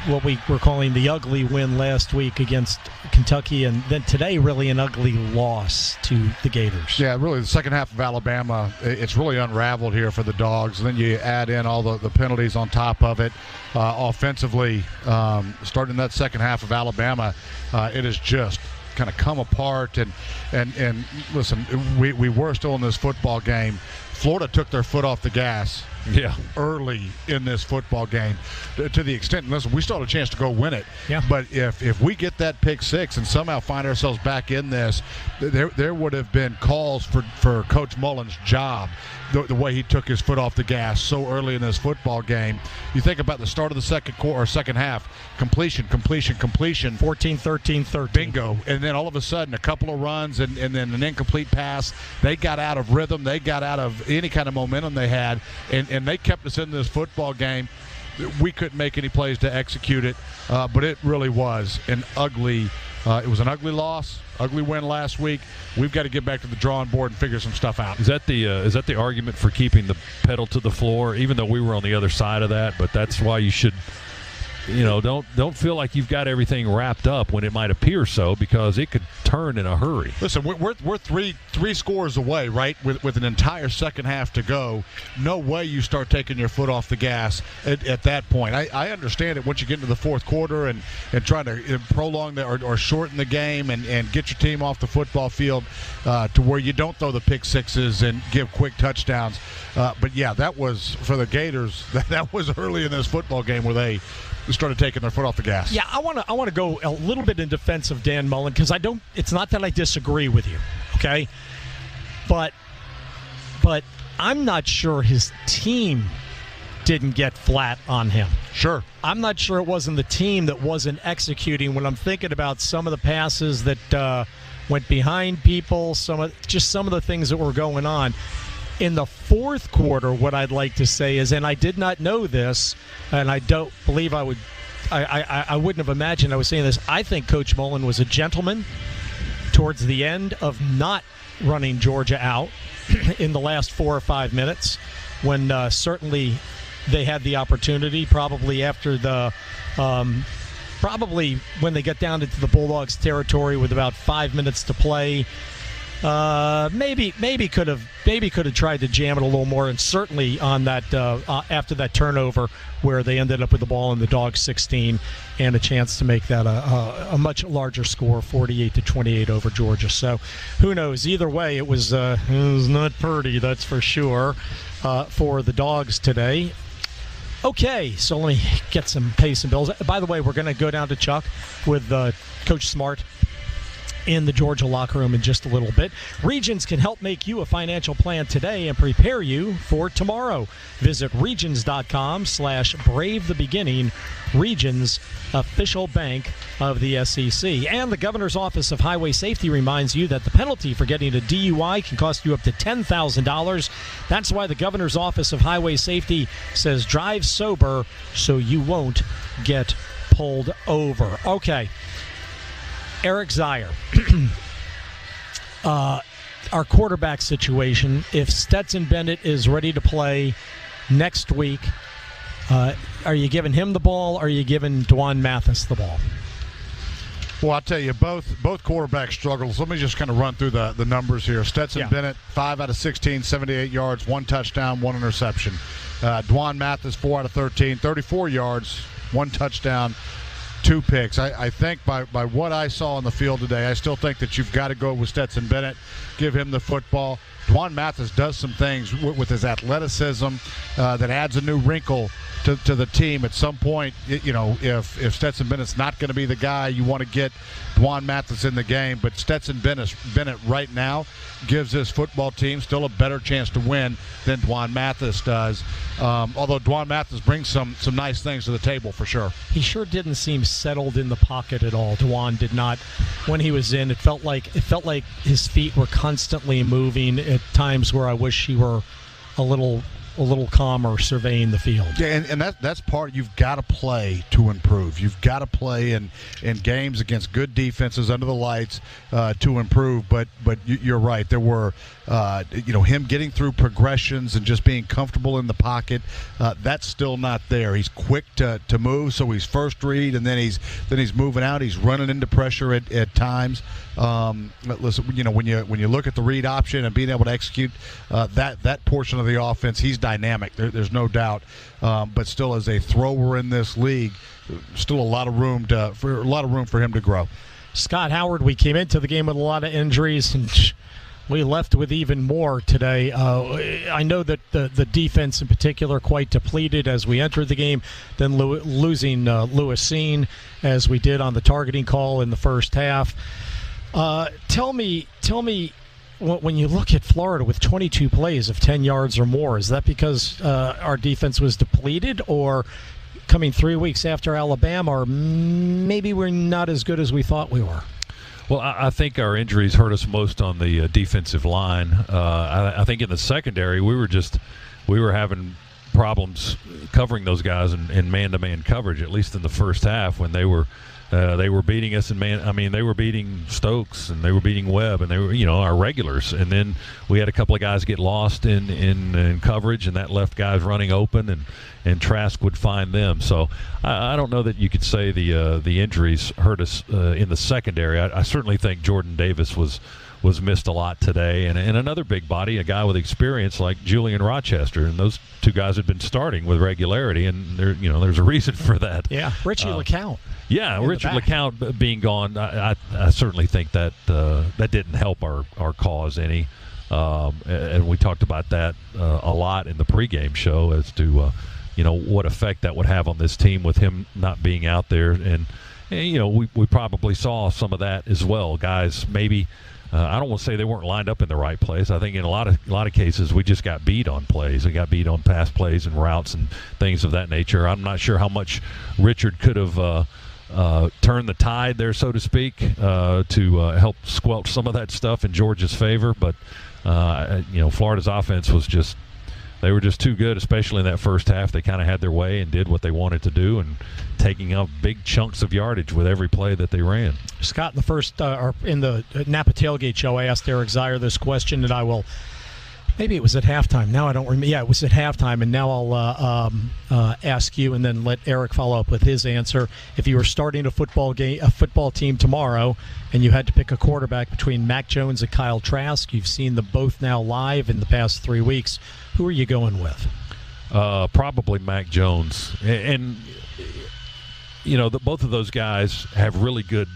what we were calling the ugly win last week against Kentucky, and then today really an ugly loss to the Gators. Yeah, really the second half of Alabama, it's really unraveled here for the Dogs. And then you add in all the penalties on top of it. Offensively, starting that second half of Alabama, it is just kind of come apart. And listen, we were still in this football game. Florida took their foot off the gas early in this football game, to the extent, listen, we still had a chance to go win it. Yeah. But if we get that pick six and somehow find ourselves back in this, there would have been calls for Coach Mullen's job, the way he took his foot off the gas so early in this football game. You think about the start of the second half, completion, 14, 13. Bingo. And then all of a sudden, a couple of runs and then an incomplete pass. They got out of rhythm. They got out of any kind of momentum they had, and they kept us in this football game. We couldn't make any plays to execute it, but it really was an ugly loss, ugly win last week. We've got to get back to the drawing board and figure some stuff out. Is that the argument for keeping the pedal to the floor, even though we were on the other side of that? But that's why you should, don't feel like you've got everything wrapped up when it might appear so, because it could turn in a hurry. Listen, we're three scores away, right? With an entire second half to go. No way you start taking your foot off the gas at that point. I understand it once you get into the fourth quarter and trying to prolong or shorten the game and get your team off the football field to where you don't throw the pick sixes and give quick touchdowns. But yeah, that was for the Gators. That was early in this football game where they started taking their foot off the gas. Yeah, I want to go a little bit in defense of Dan Mullen, because it's not that I disagree with you, okay? But I'm not sure his team didn't get flat on him. Sure. I'm not sure it wasn't the team that wasn't executing. When I'm thinking about some of the passes that went behind people, some of the things that were going on. In the fourth quarter, what I'd like to say is, and I did not know this, and I don't believe I wouldn't have imagined I was saying this, I think Coach Mullen was a gentleman towards the end of not running Georgia out in the last 4 or 5 minutes, when certainly they had the opportunity, probably after probably when they got down into the Bulldogs territory with about 5 minutes to play. Maybe could have tried to jam it a little more, and certainly on that after that turnover where they ended up with the ball in the Dogs 16 and a chance to make that a much larger score, 48-28 over Georgia. So who knows? Either way, it was not pretty, that's for sure, for the Dogs today. Okay, so let me get some pace and bills. By the way, we're going to go down to Chuck with Coach Smart in the Georgia locker room in just a little bit. Regions can help make you a financial plan today and prepare you for tomorrow. Visit regions.com/brave the beginning. Regions, official bank of the SEC. And the Governor's Office of Highway Safety reminds you that the penalty for getting a DUI can cost you up to $10,000. That's why the Governor's Office of Highway Safety says drive sober so you won't get pulled over. Okay. Eric Zier, our quarterback situation, if Stetson Bennett is ready to play next week, are you giving him the ball, or are you giving Dwan Mathis the ball? Well, I'll tell you, both quarterbacks struggled. So let me just kind of run through the numbers here. Stetson Bennett, 5 out of 16, 78 yards, 1 touchdown, 1 interception. Dwan Mathis, 4 out of 13, 34 yards, 1 touchdown, 2 picks. I think by what I saw on the field today, I still think that you've got to go with Stetson Bennett, give him the football. Dwan Mathis does some things with his athleticism that adds a new wrinkle to the team. At some point, if Stetson Bennett's not going to be the guy, you want to get Dwan Mathis in the game. But Stetson Bennett right now gives this football team still a better chance to win than Dwan Mathis does. Although Dwan Mathis brings some nice things to the table for sure. He sure didn't seem settled in the pocket at all. Dwan did not. When he was in, it felt like his feet were constantly moving at times where I wish he were a little calmer surveying the field. Yeah, and that's part. You've got to play to improve. You've got to play in games against good defenses under the lights to improve. But you're right. There were him getting through progressions and just being comfortable in the pocket. That's still not there. He's quick to move, so he's first read, and then he's moving out. He's running into pressure at times. Listen, when you look at the read option and being able to execute that portion of the offense, he's dynamic. There's no doubt. But still, as a thrower in this league, still a lot of room for him to grow. Scott Howard, we came into the game with a lot of injuries, and we left with even more today. I know that the defense in particular quite depleted as we entered the game, then losing Lewis Seen as we did on the targeting call in the first half. Tell me, when you look at Florida with 22 plays of 10 yards or more, is that because our defense was depleted, or coming 3 weeks after Alabama, or maybe we're not as good as we thought we were? Well, I think our injuries hurt us most on the defensive line. I think in the secondary, we were having problems covering those guys in man-to-man coverage, at least in the first half when they were beating us in man. I mean, they were beating Stokes and they were beating Webb, and they were our regulars. And then we had a couple of guys get lost in coverage, and that left guys running open, and Trask would find them. So I don't know that you could say the injuries hurt us in the secondary. I certainly think Jordan Davis was missed a lot today, and another big body, a guy with experience like Julian Rochester, and those two guys had been starting with regularity, and there's a reason for that. Yeah, Richie LeCount. Yeah, Richard LeCount being gone, I certainly think that didn't help our cause any, and we talked about that a lot in the pregame show as to what effect that would have on this team with him not being out there, and we probably saw some of that as well. Guys, maybe. I don't want to say they weren't lined up in the right place. I think in a lot of cases we just got beat on plays. We got beat on pass plays and routes and things of that nature. I'm not sure how much Richard could have turned the tide there, so to speak, to help squelch some of that stuff in Georgia's favor. But Florida's offense was just. They were just too good, especially in that first half. They kind of had their way and did what they wanted to do, and taking up big chunks of yardage with every play that they ran. Scott, in the first or in the Napa Tailgate show, I asked Eric Zier this question, and I will. Maybe it was at halftime. Now I don't remember. Yeah, it was at halftime, and now I'll ask you, and then let Eric follow up with his answer. If you were starting a football team tomorrow, and you had to pick a quarterback between Mac Jones and Kyle Trask, you've seen them both now live in the past 3 weeks. Who are you going with? Probably Mac Jones, and both of those guys have really good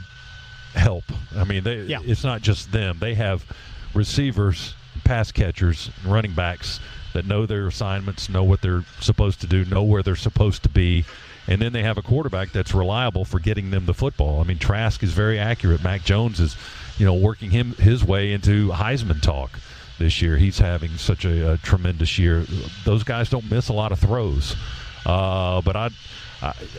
help. I mean, it's not just them; they have receivers, pass catchers, running backs that know their assignments, know what they're supposed to do, know where they're supposed to be, and then they have a quarterback that's reliable for getting them the football. I mean, Trask is very accurate. Mac Jones is, working his way into Heisman talk this year. He's having such a tremendous year. Those guys don't miss a lot of throws, but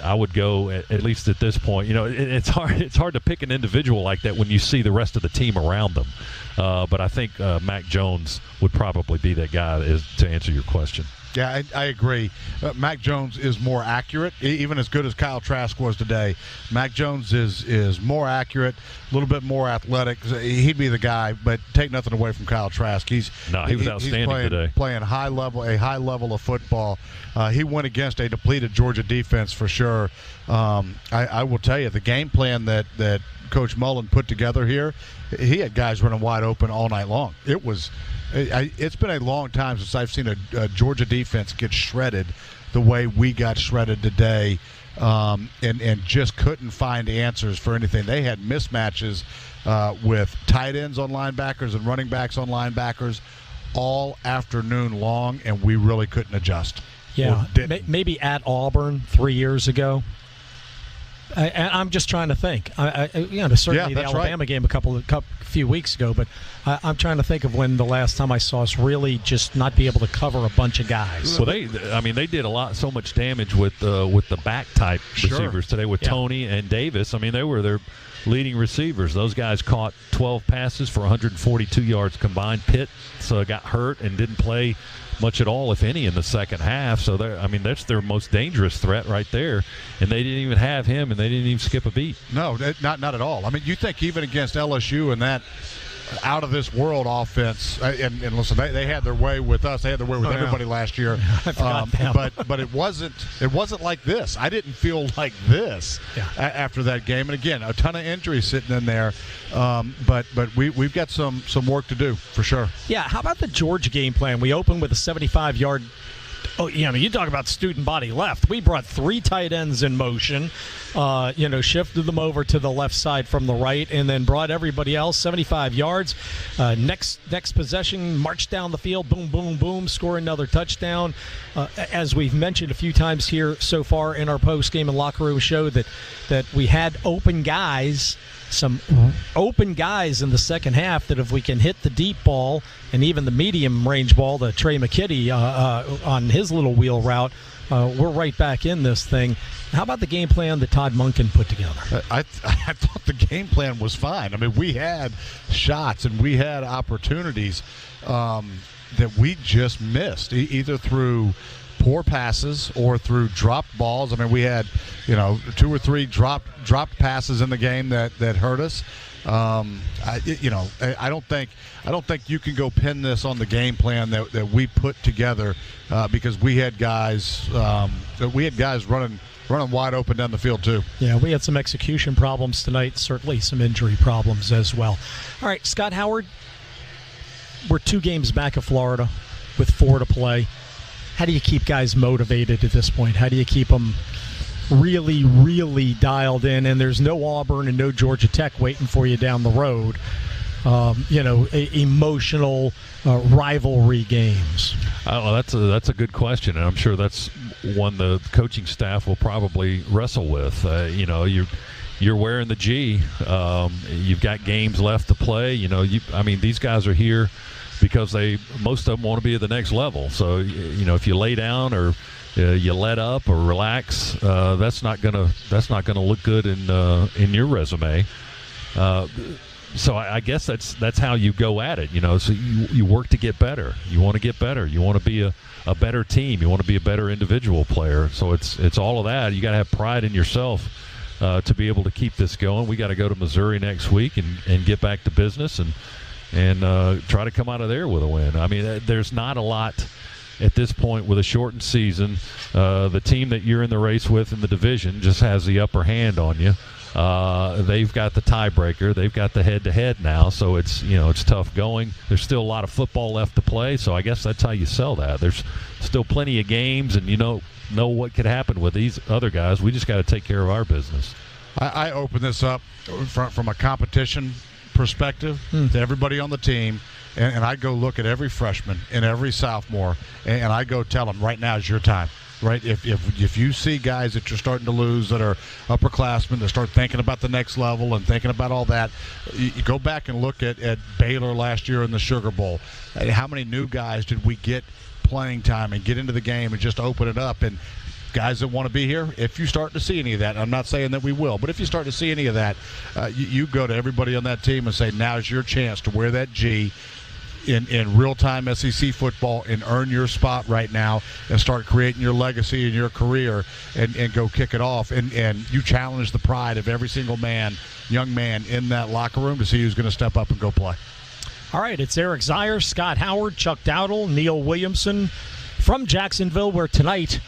I would go at least at this point. It's hard to pick an individual like that when you see the rest of the team around them. But I think Mac Jones would probably be that guy to answer your question. Yeah, I agree. Mac Jones is more accurate, even as good as Kyle Trask was today. Mac Jones is more accurate, a little bit more athletic. He'd be the guy, but take nothing away from Kyle Trask. He was outstanding today. Playing a high level of football. He went against a depleted Georgia defense for sure. I will tell you, the game plan that Coach Mullen put together here, he had guys running wide open all night long. It's been a long time since I've seen a Georgia defense get shredded the way we got shredded today. and just couldn't find answers for anything. They had mismatches with tight ends on linebackers and running backs on linebackers all afternoon long, and we really couldn't adjust. Yeah, maybe at Auburn 3 years ago. I'm just trying to think. Certainly the Alabama game a few weeks ago, but I'm trying to think of when the last time I saw us really just not be able to cover a bunch of guys. Well, they did so much damage with the back type receivers today with Tony and Davis. I mean, they were their leading receivers. Those guys caught 12 passes for 142 yards combined. Pitts got hurt and didn't play much at all, if any, in the second half. So that's their most dangerous threat right there. And they didn't even have him, and they didn't even skip a beat. No, not at all. I mean, you think even against LSU and that out of this world offense, and listen, they had their way with us. They had their way with everybody last year. But it wasn't like this. I didn't feel like this after that game. And again, a ton of injuries sitting in there. But we've got some work to do for sure. Yeah. How about the Georgia game plan? We opened with a 75-yard. Oh, yeah, I mean, you talk about student body left. We brought 3 tight ends in motion, shifted them over to the left side from the right, and then brought everybody else 75 yards. Next possession, marched down the field, boom, boom, boom, score another touchdown. As we've mentioned a few times here so far in our post-game and locker room show, that we had open guys. Some open guys in the second half that if we can hit the deep ball and even the medium range ball to Trey McKitty on his little wheel route, we're right back in this thing. How about the game plan that Todd Monken put together? I thought the game plan was fine. I mean, we had shots and we had opportunities that we just missed, either through poor passes or through dropped balls. I mean, we had 2 or 3 dropped passes in the game that hurt us. I don't think you can go pin this on the game plan that we put together because we had guys running wide open down the field too. Yeah, we had some execution problems tonight. Certainly some injury problems as well. All right, Scott Howard. We're 2 games back of Florida with 4 to play. How do you keep guys motivated at this point? How do you keep them really, really dialed in? And there's no Auburn and no Georgia Tech waiting for you down the road. Emotional rivalry games. Well, that's a good question, and I'm sure that's one the coaching staff will probably wrestle with. You're wearing the G. You've got games left to play. These guys are here because most of them want to be at the next level. So, if you lay down or you let up or relax, that's not gonna look good in your resume. So I guess that's how you go at it. So you work to get better. You want to get better. You want to be a better team. You want to be a better individual player. So it's all of that. You got to have pride in yourself to be able to keep this going. We got to go to Missouri next week and get back to business and try to come out of there with a win. I mean, there's not a lot at this point with a shortened season. The team that you're in the race with in the division just has the upper hand on you. They've got the tiebreaker. They've got the head-to-head now, so it's tough going. There's still a lot of football left to play, so I guess that's how you sell that. There's still plenty of games, and know what could happen with these other guys. We just got to take care of our business. I open this up from a competition perspective to everybody on the team, and I go look at every freshman and every sophomore, and I go tell them right now is your time. Right, if you see guys that you're starting to lose that are upperclassmen that start thinking about the next level and thinking about all that, you go back and look at Baylor last year in the Sugar Bowl. How many new guys did we get playing time and get into the game and just open it up? And guys that want to be here, if you start to see any of that, I'm not saying that we will, but if you start to see any of that, you go to everybody on that team and say, now's your chance to wear that G in real-time SEC football and earn your spot right now and start creating your legacy in your career and go kick it off. And you challenge the pride of every single young man in that locker room to see who's going to step up and go play. All right, it's Eric Zier, Scott Howard, Chuck Dowdle, Neil Williamson from Jacksonville, where tonight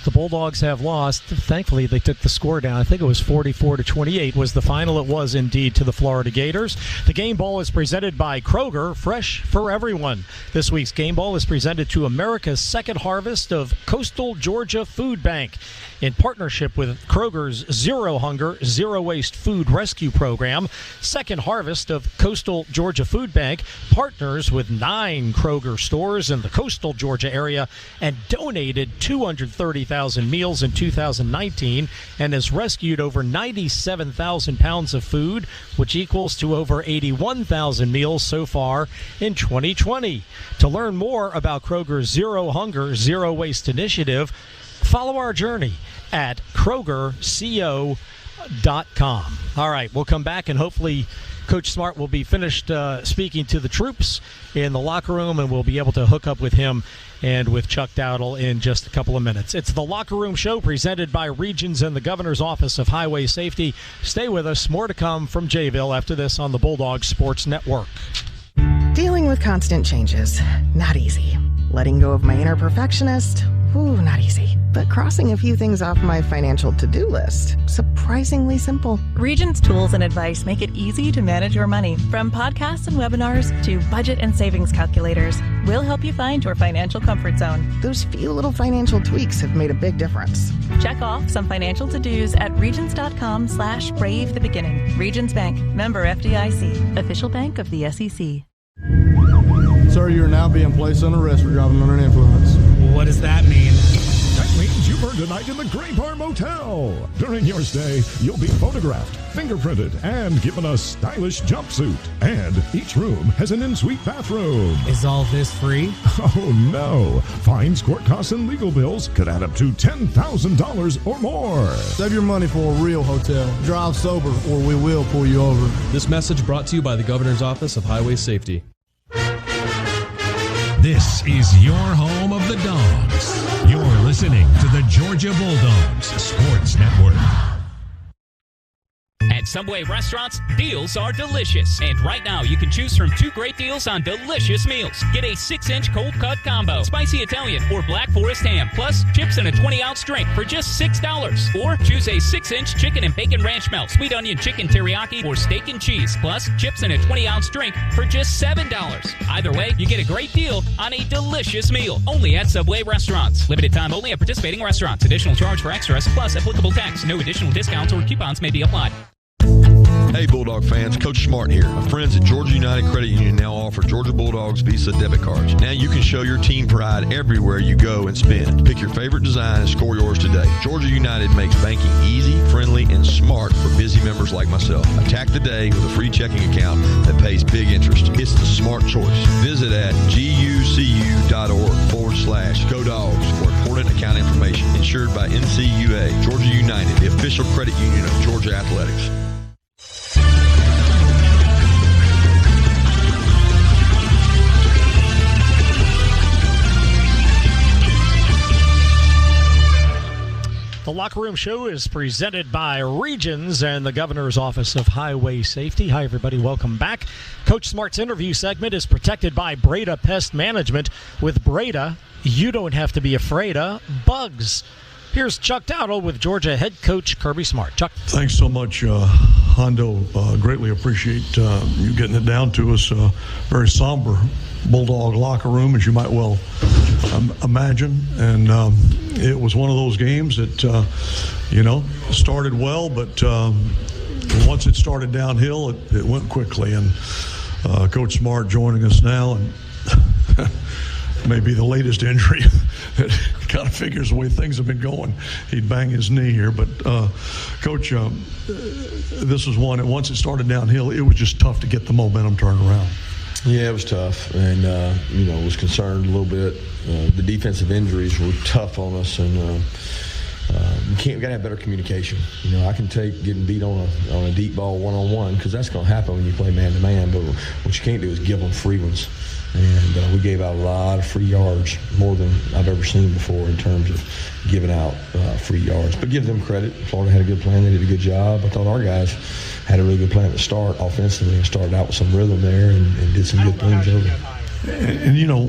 The Bulldogs have lost. Thankfully, they took the score down. I think it was 44-28 was the final. It was indeed to the Florida Gators. The game ball is presented by Kroger, fresh for everyone. This week's game ball is presented to America's Second Harvest of Coastal Georgia Food Bank in partnership with Kroger's Zero Hunger, Zero Waste Food Rescue Program. Second Harvest of Coastal Georgia Food Bank partners with 9 Kroger stores in the coastal Georgia area and donated 230,000 meals in 2019 and has rescued over 97,000 pounds of food, which equals to over 81,000 meals so far in 2020. To learn more about Kroger's Zero Hunger, Zero Waste initiative, follow our journey at KrogerCO.com. All right, we'll come back and hopefully Coach Smart will be finished speaking to the troops in the locker room, and we'll be able to hook up with him and with Chuck Dowdle in just a couple of minutes. It's the Locker Room Show presented by Regions and the Governor's Office of Highway Safety. Stay with us. More to come from Jayville after this on the Bulldogs Sports Network. Dealing with constant changes, not easy. Letting go of my inner perfectionist, not easy. But crossing a few things off my financial to-do list, surprisingly simple. Regions tools and advice make it easy to manage your money. From podcasts and webinars to budget and savings calculators, we'll help you find your financial comfort zone. Those few little financial tweaks have made a big difference. Check off some financial to-dos at regions.com/brave the beginning. Regions Bank, member FDIC, official bank of the SEC. Sir, you are now being placed on arrest for driving under an influence. What does that mean? That means you've earned a night in the Green Bar Motel. During your stay, you'll be photographed, fingerprinted, and given a stylish jumpsuit. And each room has an en-suite bathroom. Is all this free? Oh, no. Fines, court costs, and legal bills could add up to $10,000 or more. Save your money for a real hotel. Drive sober or we will pull you over. This message brought to you by the Governor's Office of Highway Safety. This is your home of the Dogs. You're listening to the Georgia Bulldogs Sports Network. At Subway restaurants, deals are delicious. And right now, you can choose from 2 great deals on delicious meals. Get a 6-inch cold cut combo, spicy Italian or Black Forest ham, plus chips and a 20-ounce drink for just $6. Or choose a 6-inch chicken and bacon ranch melt, sweet onion chicken teriyaki, or steak and cheese, plus chips and a 20-ounce drink for just $7. Either way, you get a great deal on a delicious meal. Only at Subway restaurants. Limited time only at participating restaurants. Additional charge for extras, plus applicable tax. No additional discounts or coupons may be applied. Hey Bulldog fans, Coach Smart here. My friends at Georgia United Credit Union now offer Georgia Bulldogs Visa debit cards. Now you can show your team pride everywhere you go and spend. Pick your favorite design and score yours today. Georgia United makes banking easy, friendly, and smart for busy members like myself. Attack the day with a free checking account that pays big interest. It's the smart choice. Visit at gucu.org/Go Dogs for important account information. Insured by NCUA. Georgia United, the official credit union of Georgia Athletics. The Locker Room Show is presented by Regions and the Governor's Office of Highway Safety. Hi, everybody. Welcome back. Coach Smart's interview segment is protected by Breda Pest Management. With Breda, you don't have to be afraid of bugs. Here's Chuck Dowdle with Georgia head coach Kirby Smart. Chuck. Thanks so much, Hondo. Greatly appreciate you getting it down to us. Very somber Bulldog locker room, as you might well imagine. And it was one of those games that, started well, but once it started downhill, it went quickly. And Coach Smart joining us now, and maybe the latest injury. It kind of figures the way things have been going, he'd bang his knee here. But, Coach, this was one that once it started downhill, it was just tough to get the momentum turned around. Yeah, it was tough, and was concerned a little bit. The defensive injuries were tough on us, and we got to have better communication. I can take getting beat on a deep ball one-on-one, because that's going to happen when you play man-to-man. But what you can't do is give them free ones. And we gave out a lot of free yards, more than I've ever seen before in terms of giving out free yards. But give them credit. Florida had a good plan. They did a good job. I thought our guys had a really good plan to start offensively and started out with some rhythm there and did some good things early. And you know,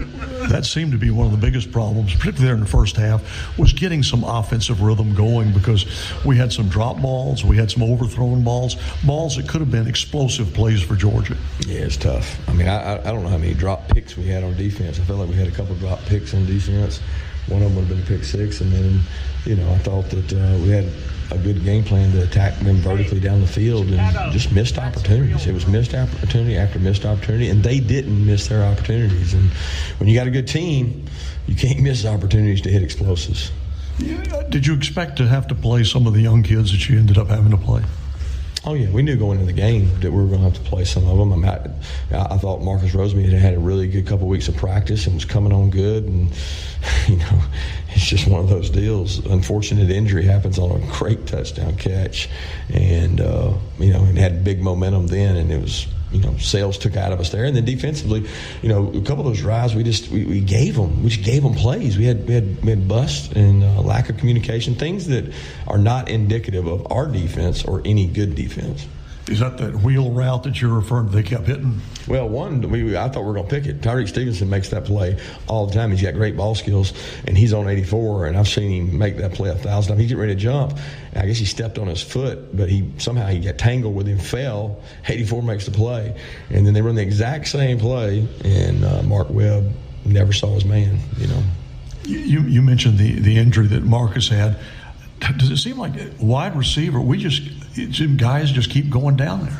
that seemed to be one of the biggest problems, particularly there in the first half, was getting some offensive rhythm going, because we had some drop balls, we had some overthrown balls that could have been explosive plays for Georgia. Yeah, it's tough. I mean, I don't know how many drop picks we had on defense. I felt like we had a couple drop picks on defense. One of them would have been a pick six, and then, you know, I thought that we had a good game plan to attack them vertically down the field, and just missed opportunities. It was missed opportunity after missed opportunity, and they didn't miss their opportunities. And when you got a good team, you can't miss opportunities to hit explosives. Yeah, did you expect to have to play some of the young kids that you ended up having to play? Oh, yeah. We knew going into the game that we were going to have to play some of them. I thought Marcus Rosemead had a really good couple weeks of practice and was coming on good. And, you know, it's just one of those deals. Unfortunate injury happens on a great touchdown catch. And, you know, it had big momentum then, and it was, you know, Sales took out of us there. And then defensively, you know, a couple of those drives, we just gave them plays. We had bust and lack of communication, things that are not indicative of our defense or any good defense. Is that wheel route that you're referring to? They kept hitting? Well, I thought we were going to pick it. Tyreek Stevenson makes that play all the time. He's got great ball skills, and he's on 84, and I've seen him make that play 1,000 times. He's getting ready to jump. I guess he stepped on his foot, but he got tangled with him, fell. 84 makes the play. And then they run the exact same play, and Mark Webb never saw his man, you know. You mentioned the injury that Marcus had. Does it seem like wide receiver, guys just keep going down there?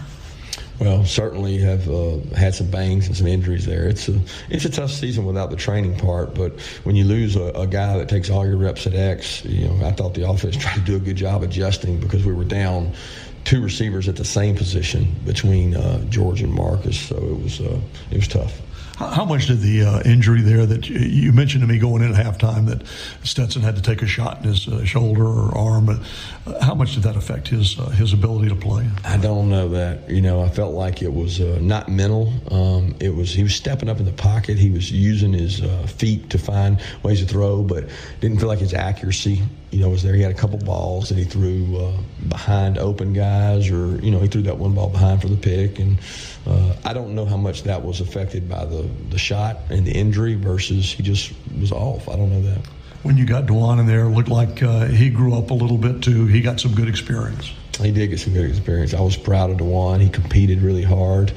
Well, certainly have had some bangs and some injuries there. It's a tough season without the training part, but when you lose a guy that takes all your reps at X, you know, I thought the offense tried to do a good job adjusting, because we were down two receivers at the same position between George and Marcus, so it was tough. How much did the injury there that you mentioned to me going in at halftime that Stetson had to take a shot in his shoulder or arm, but how much did that affect his ability to play? I don't know that. You know, I felt like it was not mental. He was stepping up in the pocket. He was using his feet to find ways to throw, but didn't feel like his accuracy, you know, was there. He had a couple balls that he threw behind open guys, or, you know, he threw that one ball behind for the pick, and I don't know how much that was affected by the shot and the injury versus he just was off. I don't know that. When you got DeJuan in there, it looked like he grew up a little bit too. He got some good experience. He did get some good experience. I was proud of DeJuan. He competed really hard.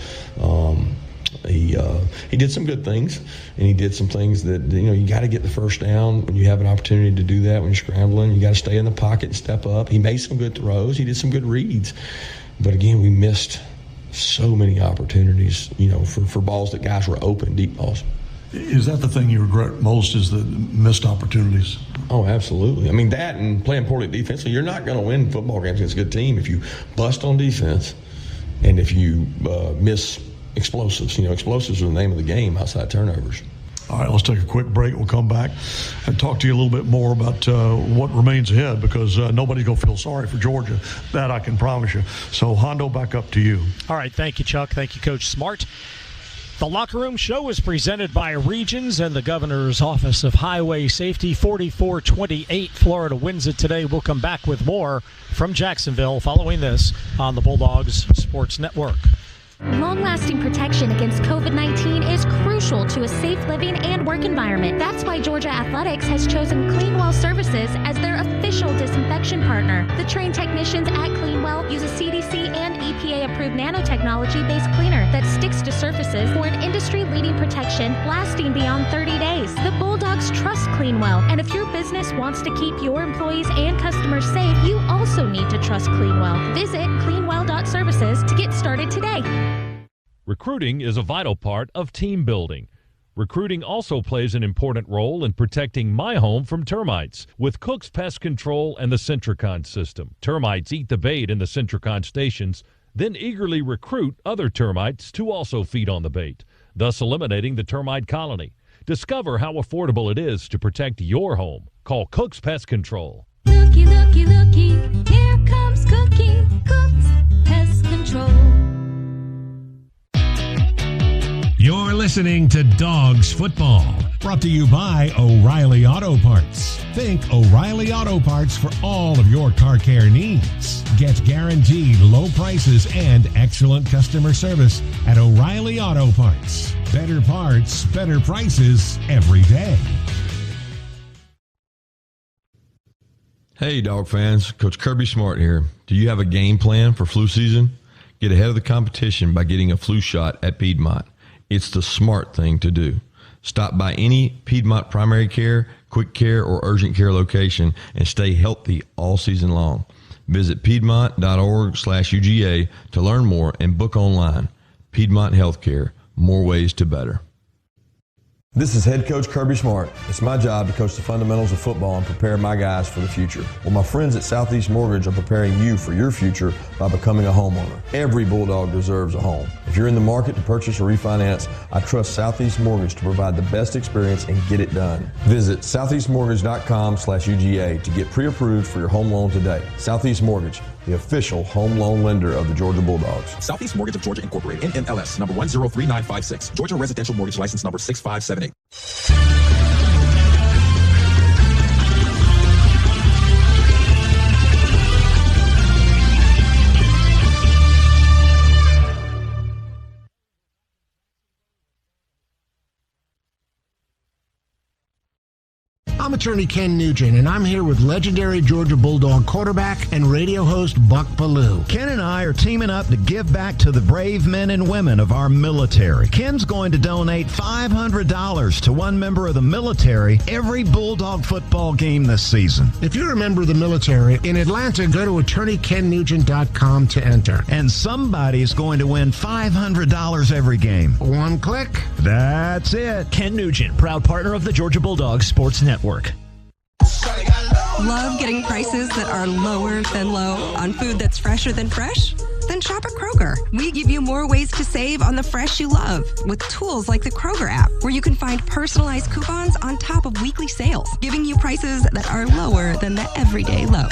He did some good things, and he did some things that, you know, you got to get the first down when you have an opportunity to do that. When you're scrambling, you got to stay in the pocket and step up. He made some good throws. He did some good reads, but again, we missed so many opportunities, you know, for balls that guys were open, deep balls. Is that the thing you regret most, is the missed opportunities? Oh, absolutely. I mean, that and playing poorly defensively, you're not going to win football games against a good team if you bust on defense and if you miss explosives. You know, explosives are the name of the game outside turnovers. All right, let's take a quick break. We'll come back and talk to you a little bit more about what remains ahead, because nobody's going to feel sorry for Georgia. That I can promise you. So, Hondo, back up to you. All right, thank you, Chuck. Thank you, Coach Smart. The Locker Room Show is presented by Regions and the Governor's Office of Highway Safety. 44-28, Florida wins it today. We'll come back with more from Jacksonville following this on the Bulldogs Sports Network. Long-lasting protection against COVID-19 is crucial to a safe living and work environment. That's why Georgia Athletics has chosen Cleanwell Services as their official disinfection partner. The trained technicians at Cleanwell use a CDC and EPA-approved nanotechnology-based cleaner that sticks to surfaces for an industry-leading protection lasting beyond 30 days. The Bulldogs trust Cleanwell, and if your business wants to keep your employees and customers safe, you also need to trust Cleanwell. Visit cleanwell.services to get started today. Recruiting is a vital part of team building. Recruiting also plays an important role in protecting my home from termites with Cook's Pest Control and the Centricon system. Termites eat the bait in the Centricon stations, then eagerly recruit other termites to also feed on the bait, thus eliminating the termite colony. Discover how affordable it is to protect your home. Call Cook's Pest Control. Looky, looky, looky, here comes Cookie, Cook's Pest Control. You're listening to Dogs Football, brought to you by O'Reilly Auto Parts. Think O'Reilly Auto Parts for all of your car care needs. Get guaranteed low prices and excellent customer service at O'Reilly Auto Parts. Better parts, better prices every day. Hey, dog fans. Coach Kirby Smart here. Do you have a game plan for flu season? Get ahead of the competition by getting a flu shot at Piedmont. It's the smart thing to do. Stop by any Piedmont primary care, quick care, or urgent care location and stay healthy all season long. Visit piedmont.org/UGA to learn more and book online. Piedmont Healthcare, more ways to better. This is head coach Kirby Smart. It's my job to coach the fundamentals of football and prepare my guys for the future. Well, my friends at Southeast Mortgage are preparing you for your future by becoming a homeowner. Every Bulldog deserves a home. If you're in the market to purchase or refinance, I trust Southeast Mortgage to provide the best experience and get it done. Visit southeastmortgage.com/UGA to get pre-approved for your home loan today. Southeast Mortgage, the official home loan lender of the Georgia Bulldogs. Southeast Mortgage of Georgia Incorporated, NMLS, number 103956. Georgia Residential Mortgage License number 6578. I'm attorney Ken Nugent, and I'm here with legendary Georgia Bulldog quarterback and radio host Buck Ballou. Ken and I are teaming up to give back to the brave men and women of our military. Ken's going to donate $500 to one member of the military every Bulldog football game this season. If you're a member of the military in Atlanta, go to attorneykennugent.com to enter. And somebody's going to win $500 every game. One click. That's it. Ken Nugent, proud partner of the Georgia Bulldogs Sports Network. Love getting prices that are lower than low on food that's fresher than fresh? Then shop at Kroger. We give you more ways to save on the fresh you love with tools like the Kroger app, where you can find personalized coupons on top of weekly sales, giving you prices that are lower than the everyday low.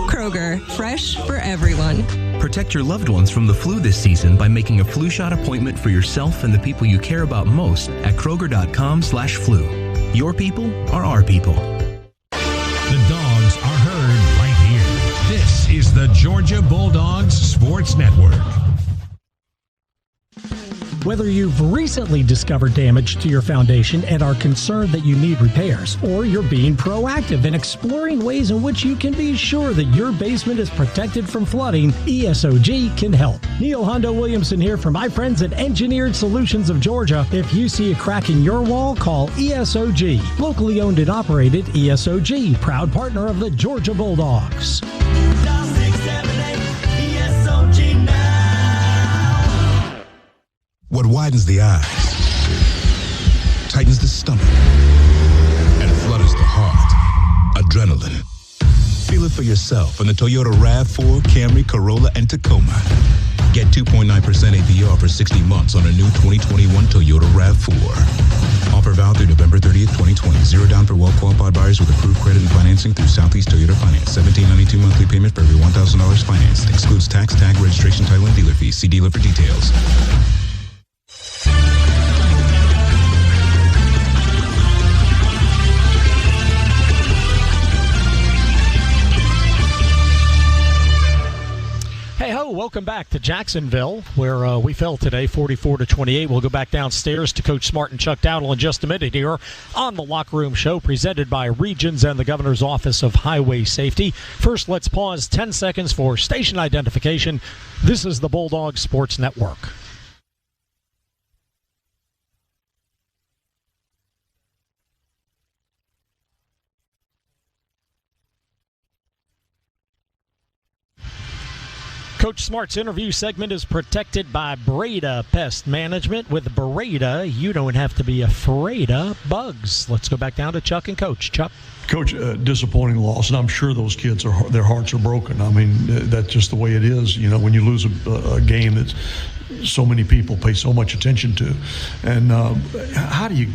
Kroger, fresh for everyone. Protect your loved ones from the flu this season by making a flu shot appointment for yourself and the people you care about most at Kroger.com/flu. Your people are our people. The dogs are heard right here. This is the Georgia Bulldogs Sports Network. Whether you've recently discovered damage to your foundation and are concerned that you need repairs, or you're being proactive and exploring ways in which you can be sure that your basement is protected from flooding, ESOG can help. Neil Hondo Williamson here from my friends at Engineered Solutions of Georgia. If you see a crack in your wall, call ESOG. Locally owned and operated, ESOG, proud partner of the Georgia Bulldogs. What widens the eyes, tightens the stomach, and flutters the heart. Adrenaline. Feel it for yourself in the Toyota RAV4, Camry, Corolla, and Tacoma. Get 2.9% APR for 60 months on a new 2021 Toyota RAV4. Offer valid through November 30th, 2020. Zero down for well-qualified buyers with approved credit and financing through Southeast Toyota Finance. $1,792 monthly payment for every $1,000 financed. Excludes tax, tag, registration, title, and dealer fees. See dealer for details. Welcome back to Jacksonville, where we fell today, 44-28. We'll go back downstairs to Coach Smart and Chuck Dowdle in just a minute here on the Locker Room Show, presented by Regions and the Governor's Office of Highway Safety. First, let's pause 10 seconds for station identification. This is the Bulldog Sports Network. Coach Smart's interview segment is protected by Breda Pest Management. With Breda, you don't have to be afraid of bugs. Let's go back down to Chuck and Coach. Chuck. Coach, disappointing loss, and I'm sure those kids their hearts are broken. I mean, that's just the way it is. You know, when you lose a game that so many people pay so much attention to, and how do you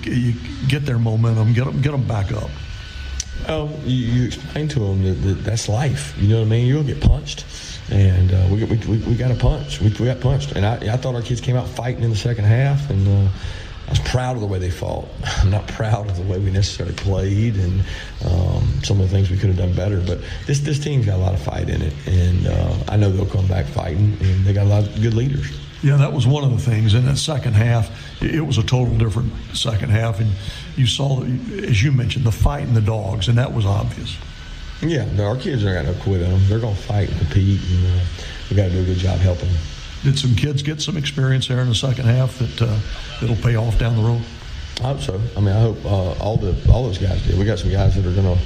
get their momentum, get them back up? You explain to them that that's life. You know what I mean? You're gonna get punched. And we got a punch. We got punched. And I thought our kids came out fighting in the second half, and I was proud of the way they fought. I'm not proud of the way we necessarily played and some of the things we could have done better. But this team's got a lot of fight in it, and I know they'll come back fighting, and they got a lot of good leaders. Yeah, that was one of the things. In that second half, it was a total different second half, and you saw, as you mentioned, the fight in the dogs, and that was obvious. Yeah, no, our kids aren't got no quit in them. They're going to fight and compete, and we got to do a good job helping them. Did some kids get some experience there in the second half that'll pay off down the road? I hope so. I mean, I hope all those guys did. We got some guys that are going to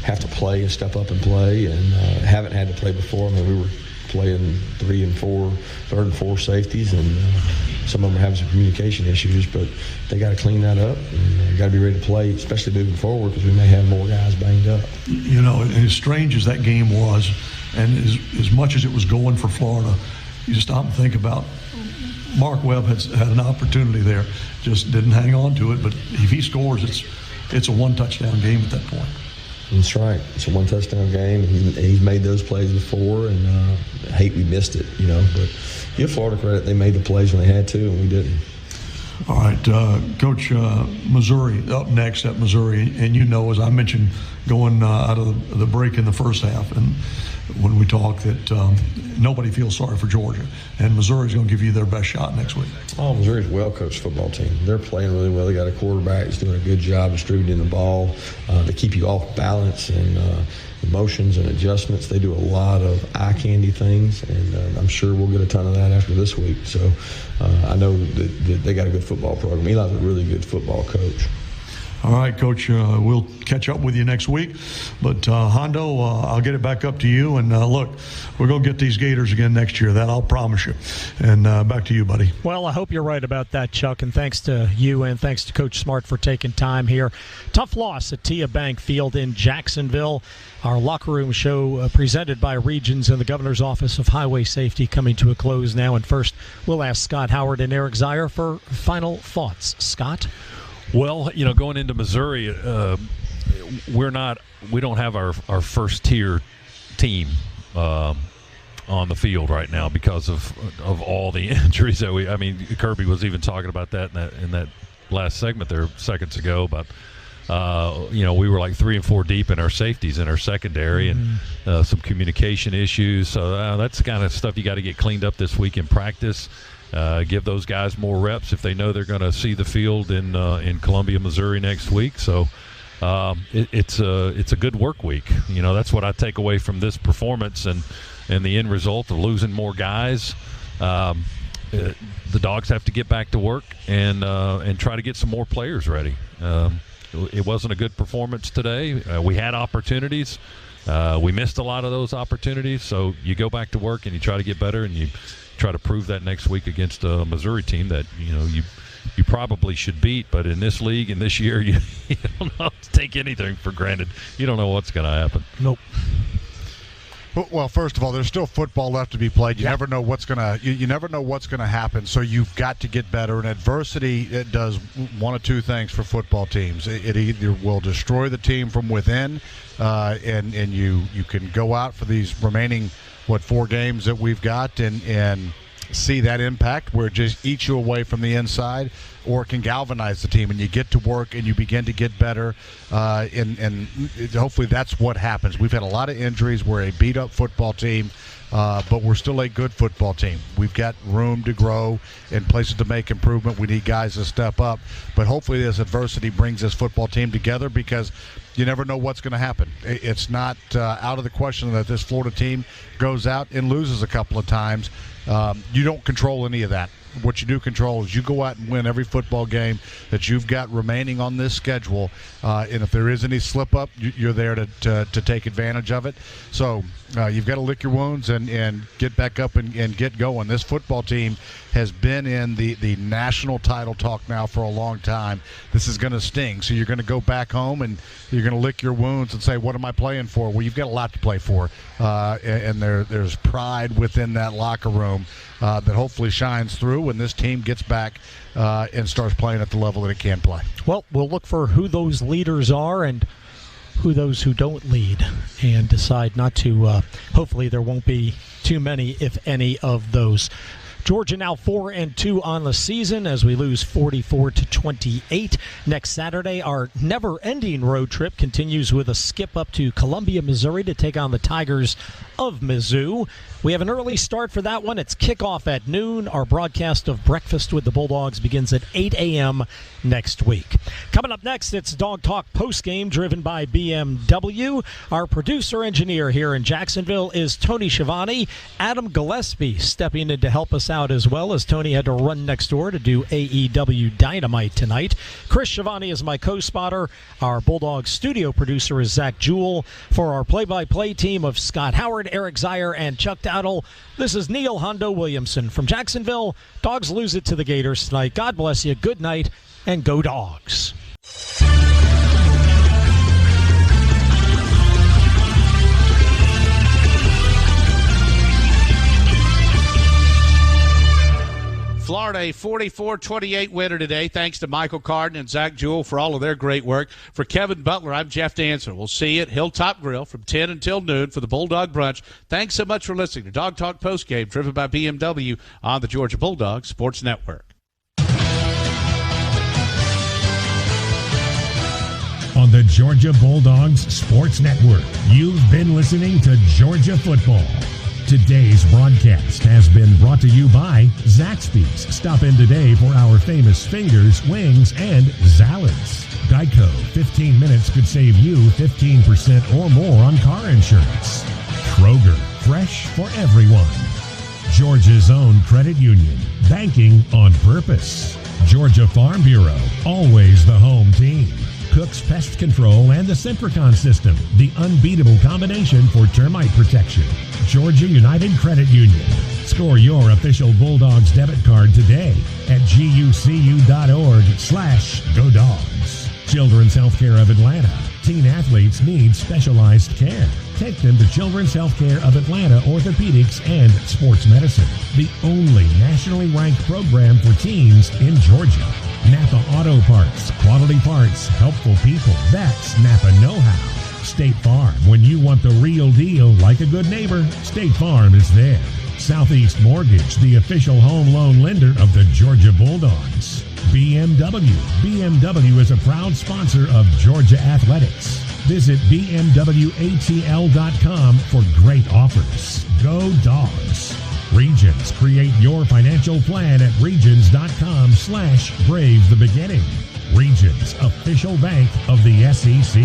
have to play and step up and play, and haven't had to play before. I mean, we were playing 3 and 4, third and 4 safeties, and some of them are having some communication issues, but they got to clean that up, and got to be ready to play, especially moving forward, because we may have more guys banged up. You know, and as strange as that game was, and as much as it was going for Florida, you just stop and think about Mark Webb had an opportunity there, just didn't hang on to it, but if he scores, it's a 1-touchdown game at that point. That's right. It's a 1-touchdown game. He's made those plays before, and I hate we missed it, you know. But give Florida credit. They made the plays when they had to, and we didn't. All right, Coach, Missouri up next at Missouri. And you know, as I mentioned, going out of the break in the first half, and when we talk that nobody feels sorry for Georgia, and Missouri's going to give you their best shot next week. Oh, Missouri's a well-coached football team. They're playing really well. They got a quarterback that's doing a good job distributing the ball. They keep you off balance and motions and adjustments. They do a lot of eye-candy things, and I'm sure we'll get a ton of that after this week. So I know that they got a good football program. Eli's a really good football coach. All right, Coach, we'll catch up with you next week. But, Hondo, I'll get it back up to you. And, look, we're going to get these Gators again next year. That I'll promise you. And back to you, buddy. Well, I hope you're right about that, Chuck. And thanks to you and thanks to Coach Smart for taking time here. Tough loss at TIA Bank Field in Jacksonville. Our locker room show presented by Regions and the Governor's Office of Highway Safety coming to a close now. And first, we'll ask Scott Howard and Eric Zier for final thoughts. Scott? Well, you know, going into Missouri, we don't have our first tier team on the field right now because of all the injuries that Kirby was even talking about that in that last segment there seconds ago about we were like 3 and 4 deep in our safeties in our secondary, and some communication issues. So that's the kind of stuff you got to get cleaned up this week in practice. Give those guys more reps if they know they're going to see the field in Columbia, Missouri next week. So it's a good work week. You know, that's what I take away from this performance and the end result of losing more guys. The Dogs have to get back to work and try to get some more players ready. It wasn't a good performance today. We had opportunities. We missed a lot of those opportunities. So you go back to work and you try to get better, and you try to prove that next week against a Missouri team that you probably should beat. But in this league and this year, you don't have to take anything for granted. You don't know what's going to happen. Nope. Well, first of all, there's still football left to be played. You never know what's gonna. You never know what's gonna happen. So you've got to get better. And adversity, it does one of two things for football teams. It either will destroy the team from within, and you can go out for these remaining 4 games that we've got and see that impact where it just eats you away from the inside, or it can galvanize the team and you get to work and you begin to get better, and hopefully that's what happens. We've had a lot of injuries. We're a beat-up football team, but we're still a good football team. We've got room to grow and places to make improvement. We need guys to step up, but hopefully this adversity brings this football team together, because you never know what's going to happen. It's not out of the question that this Florida team goes out and loses a couple of times. You don't control any of that. What you do control is you go out and win every football game that you've got remaining on this schedule, and if there is any slip-up, you're there to take advantage of it. So you've got to lick your wounds and get back up and get going. This football team has been in the national title talk now for a long time. This is going to sting. So you're going to go back home and you're going to lick your wounds and say, what am I playing for? Well, you've got a lot to play for, and there's pride within that locker room that hopefully shines through when this team gets back and starts playing at the level that it can play. Well, we'll look for who those leaders are, and those who don't lead and decide not to. Hopefully there won't be too many, if any, of those. Georgia now 4-2 on the season as we lose 44-28. Next Saturday, our never-ending road trip continues with a skip up to Columbia, Missouri to take on the Tigers of Mizzou. We have an early start for that one. It's kickoff at noon. Our broadcast of Breakfast with the Bulldogs begins at 8 a.m. next week. Coming up next, it's Dog Talk postgame driven by BMW. Our producer-engineer here in Jacksonville is Tony Schiavone. Adam Gillespie stepping in to help us out as well, as Tony had to run next door to do AEW Dynamite tonight. Chris Schiavone is my co-spotter. Our Bulldogs studio producer is Zach Jewell. For our play-by-play team of Scott Howard, Eric Zier, and Chuck Dowdle, this is Neil Hondo Williamson from Jacksonville. Dogs lose it to the Gators tonight. God bless you. Good night, and go Dogs. Florida, a 44-28 winner today, thanks to Michael Carden and Zach Jewell for all of their great work. For Kevin Butler, I'm Jeff Dancer. We'll see you at Hilltop Grill from 10 until noon for the Bulldog Brunch. Thanks so much for listening to Dog Talk Postgame, driven by BMW on the Georgia Bulldogs Sports Network. On the Georgia Bulldogs Sports Network, you've been listening to Georgia Football. Today's broadcast has been brought to you by Zaxby's. Stop in today for our famous fingers, wings, and salads. Geico, 15 minutes could save you 15% or more on car insurance. Kroger, fresh for everyone. Georgia's own credit union, banking on purpose. Georgia Farm Bureau, always the home team. Cook's Pest Control and the Centricon System, the unbeatable combination for termite protection. Georgia United Credit Union. Score your official Bulldogs debit card today at gucu.org/GoDogs. Children's Healthcare of Atlanta. Teen athletes need specialized care. Take them to Children's Healthcare of Atlanta Orthopedics and Sports Medicine, the only nationally ranked program for teens in Georgia. Napa Auto Parts, quality parts, helpful people. That's Napa know-how. State Farm, when you want the real deal like a good neighbor, State Farm is there. Southeast Mortgage, the official home loan lender of the Georgia Bulldogs. BMW. BMW is a proud sponsor of Georgia Athletics. Visit bmwatl.com for great offers. Go Dogs. Regions. Create your financial plan at regions.com/brave the beginning. Regions, official bank of the SEC.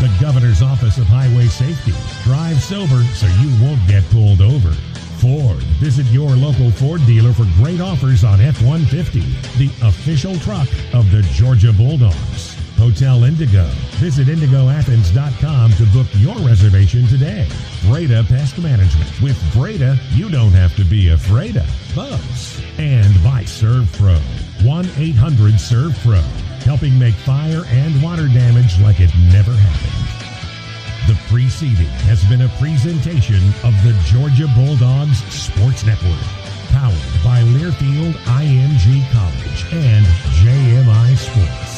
The Governor's Office of Highway Safety. Drive sober so you won't get pulled over. Ford. Visit your local Ford dealer for great offers on F-150, the official truck of the Georgia Bulldogs. Hotel Indigo. Visit IndigoAthens.com to book your reservation today. Breda Pest Management. With Breda, you don't have to be afraid of bugs. And by ServPro. 1-800-SERVPRO. Helping make fire and water damage like it never happened. The preceding has been a presentation of the Georgia Bulldogs Sports Network. Powered by Learfield IMG College and JMI Sports.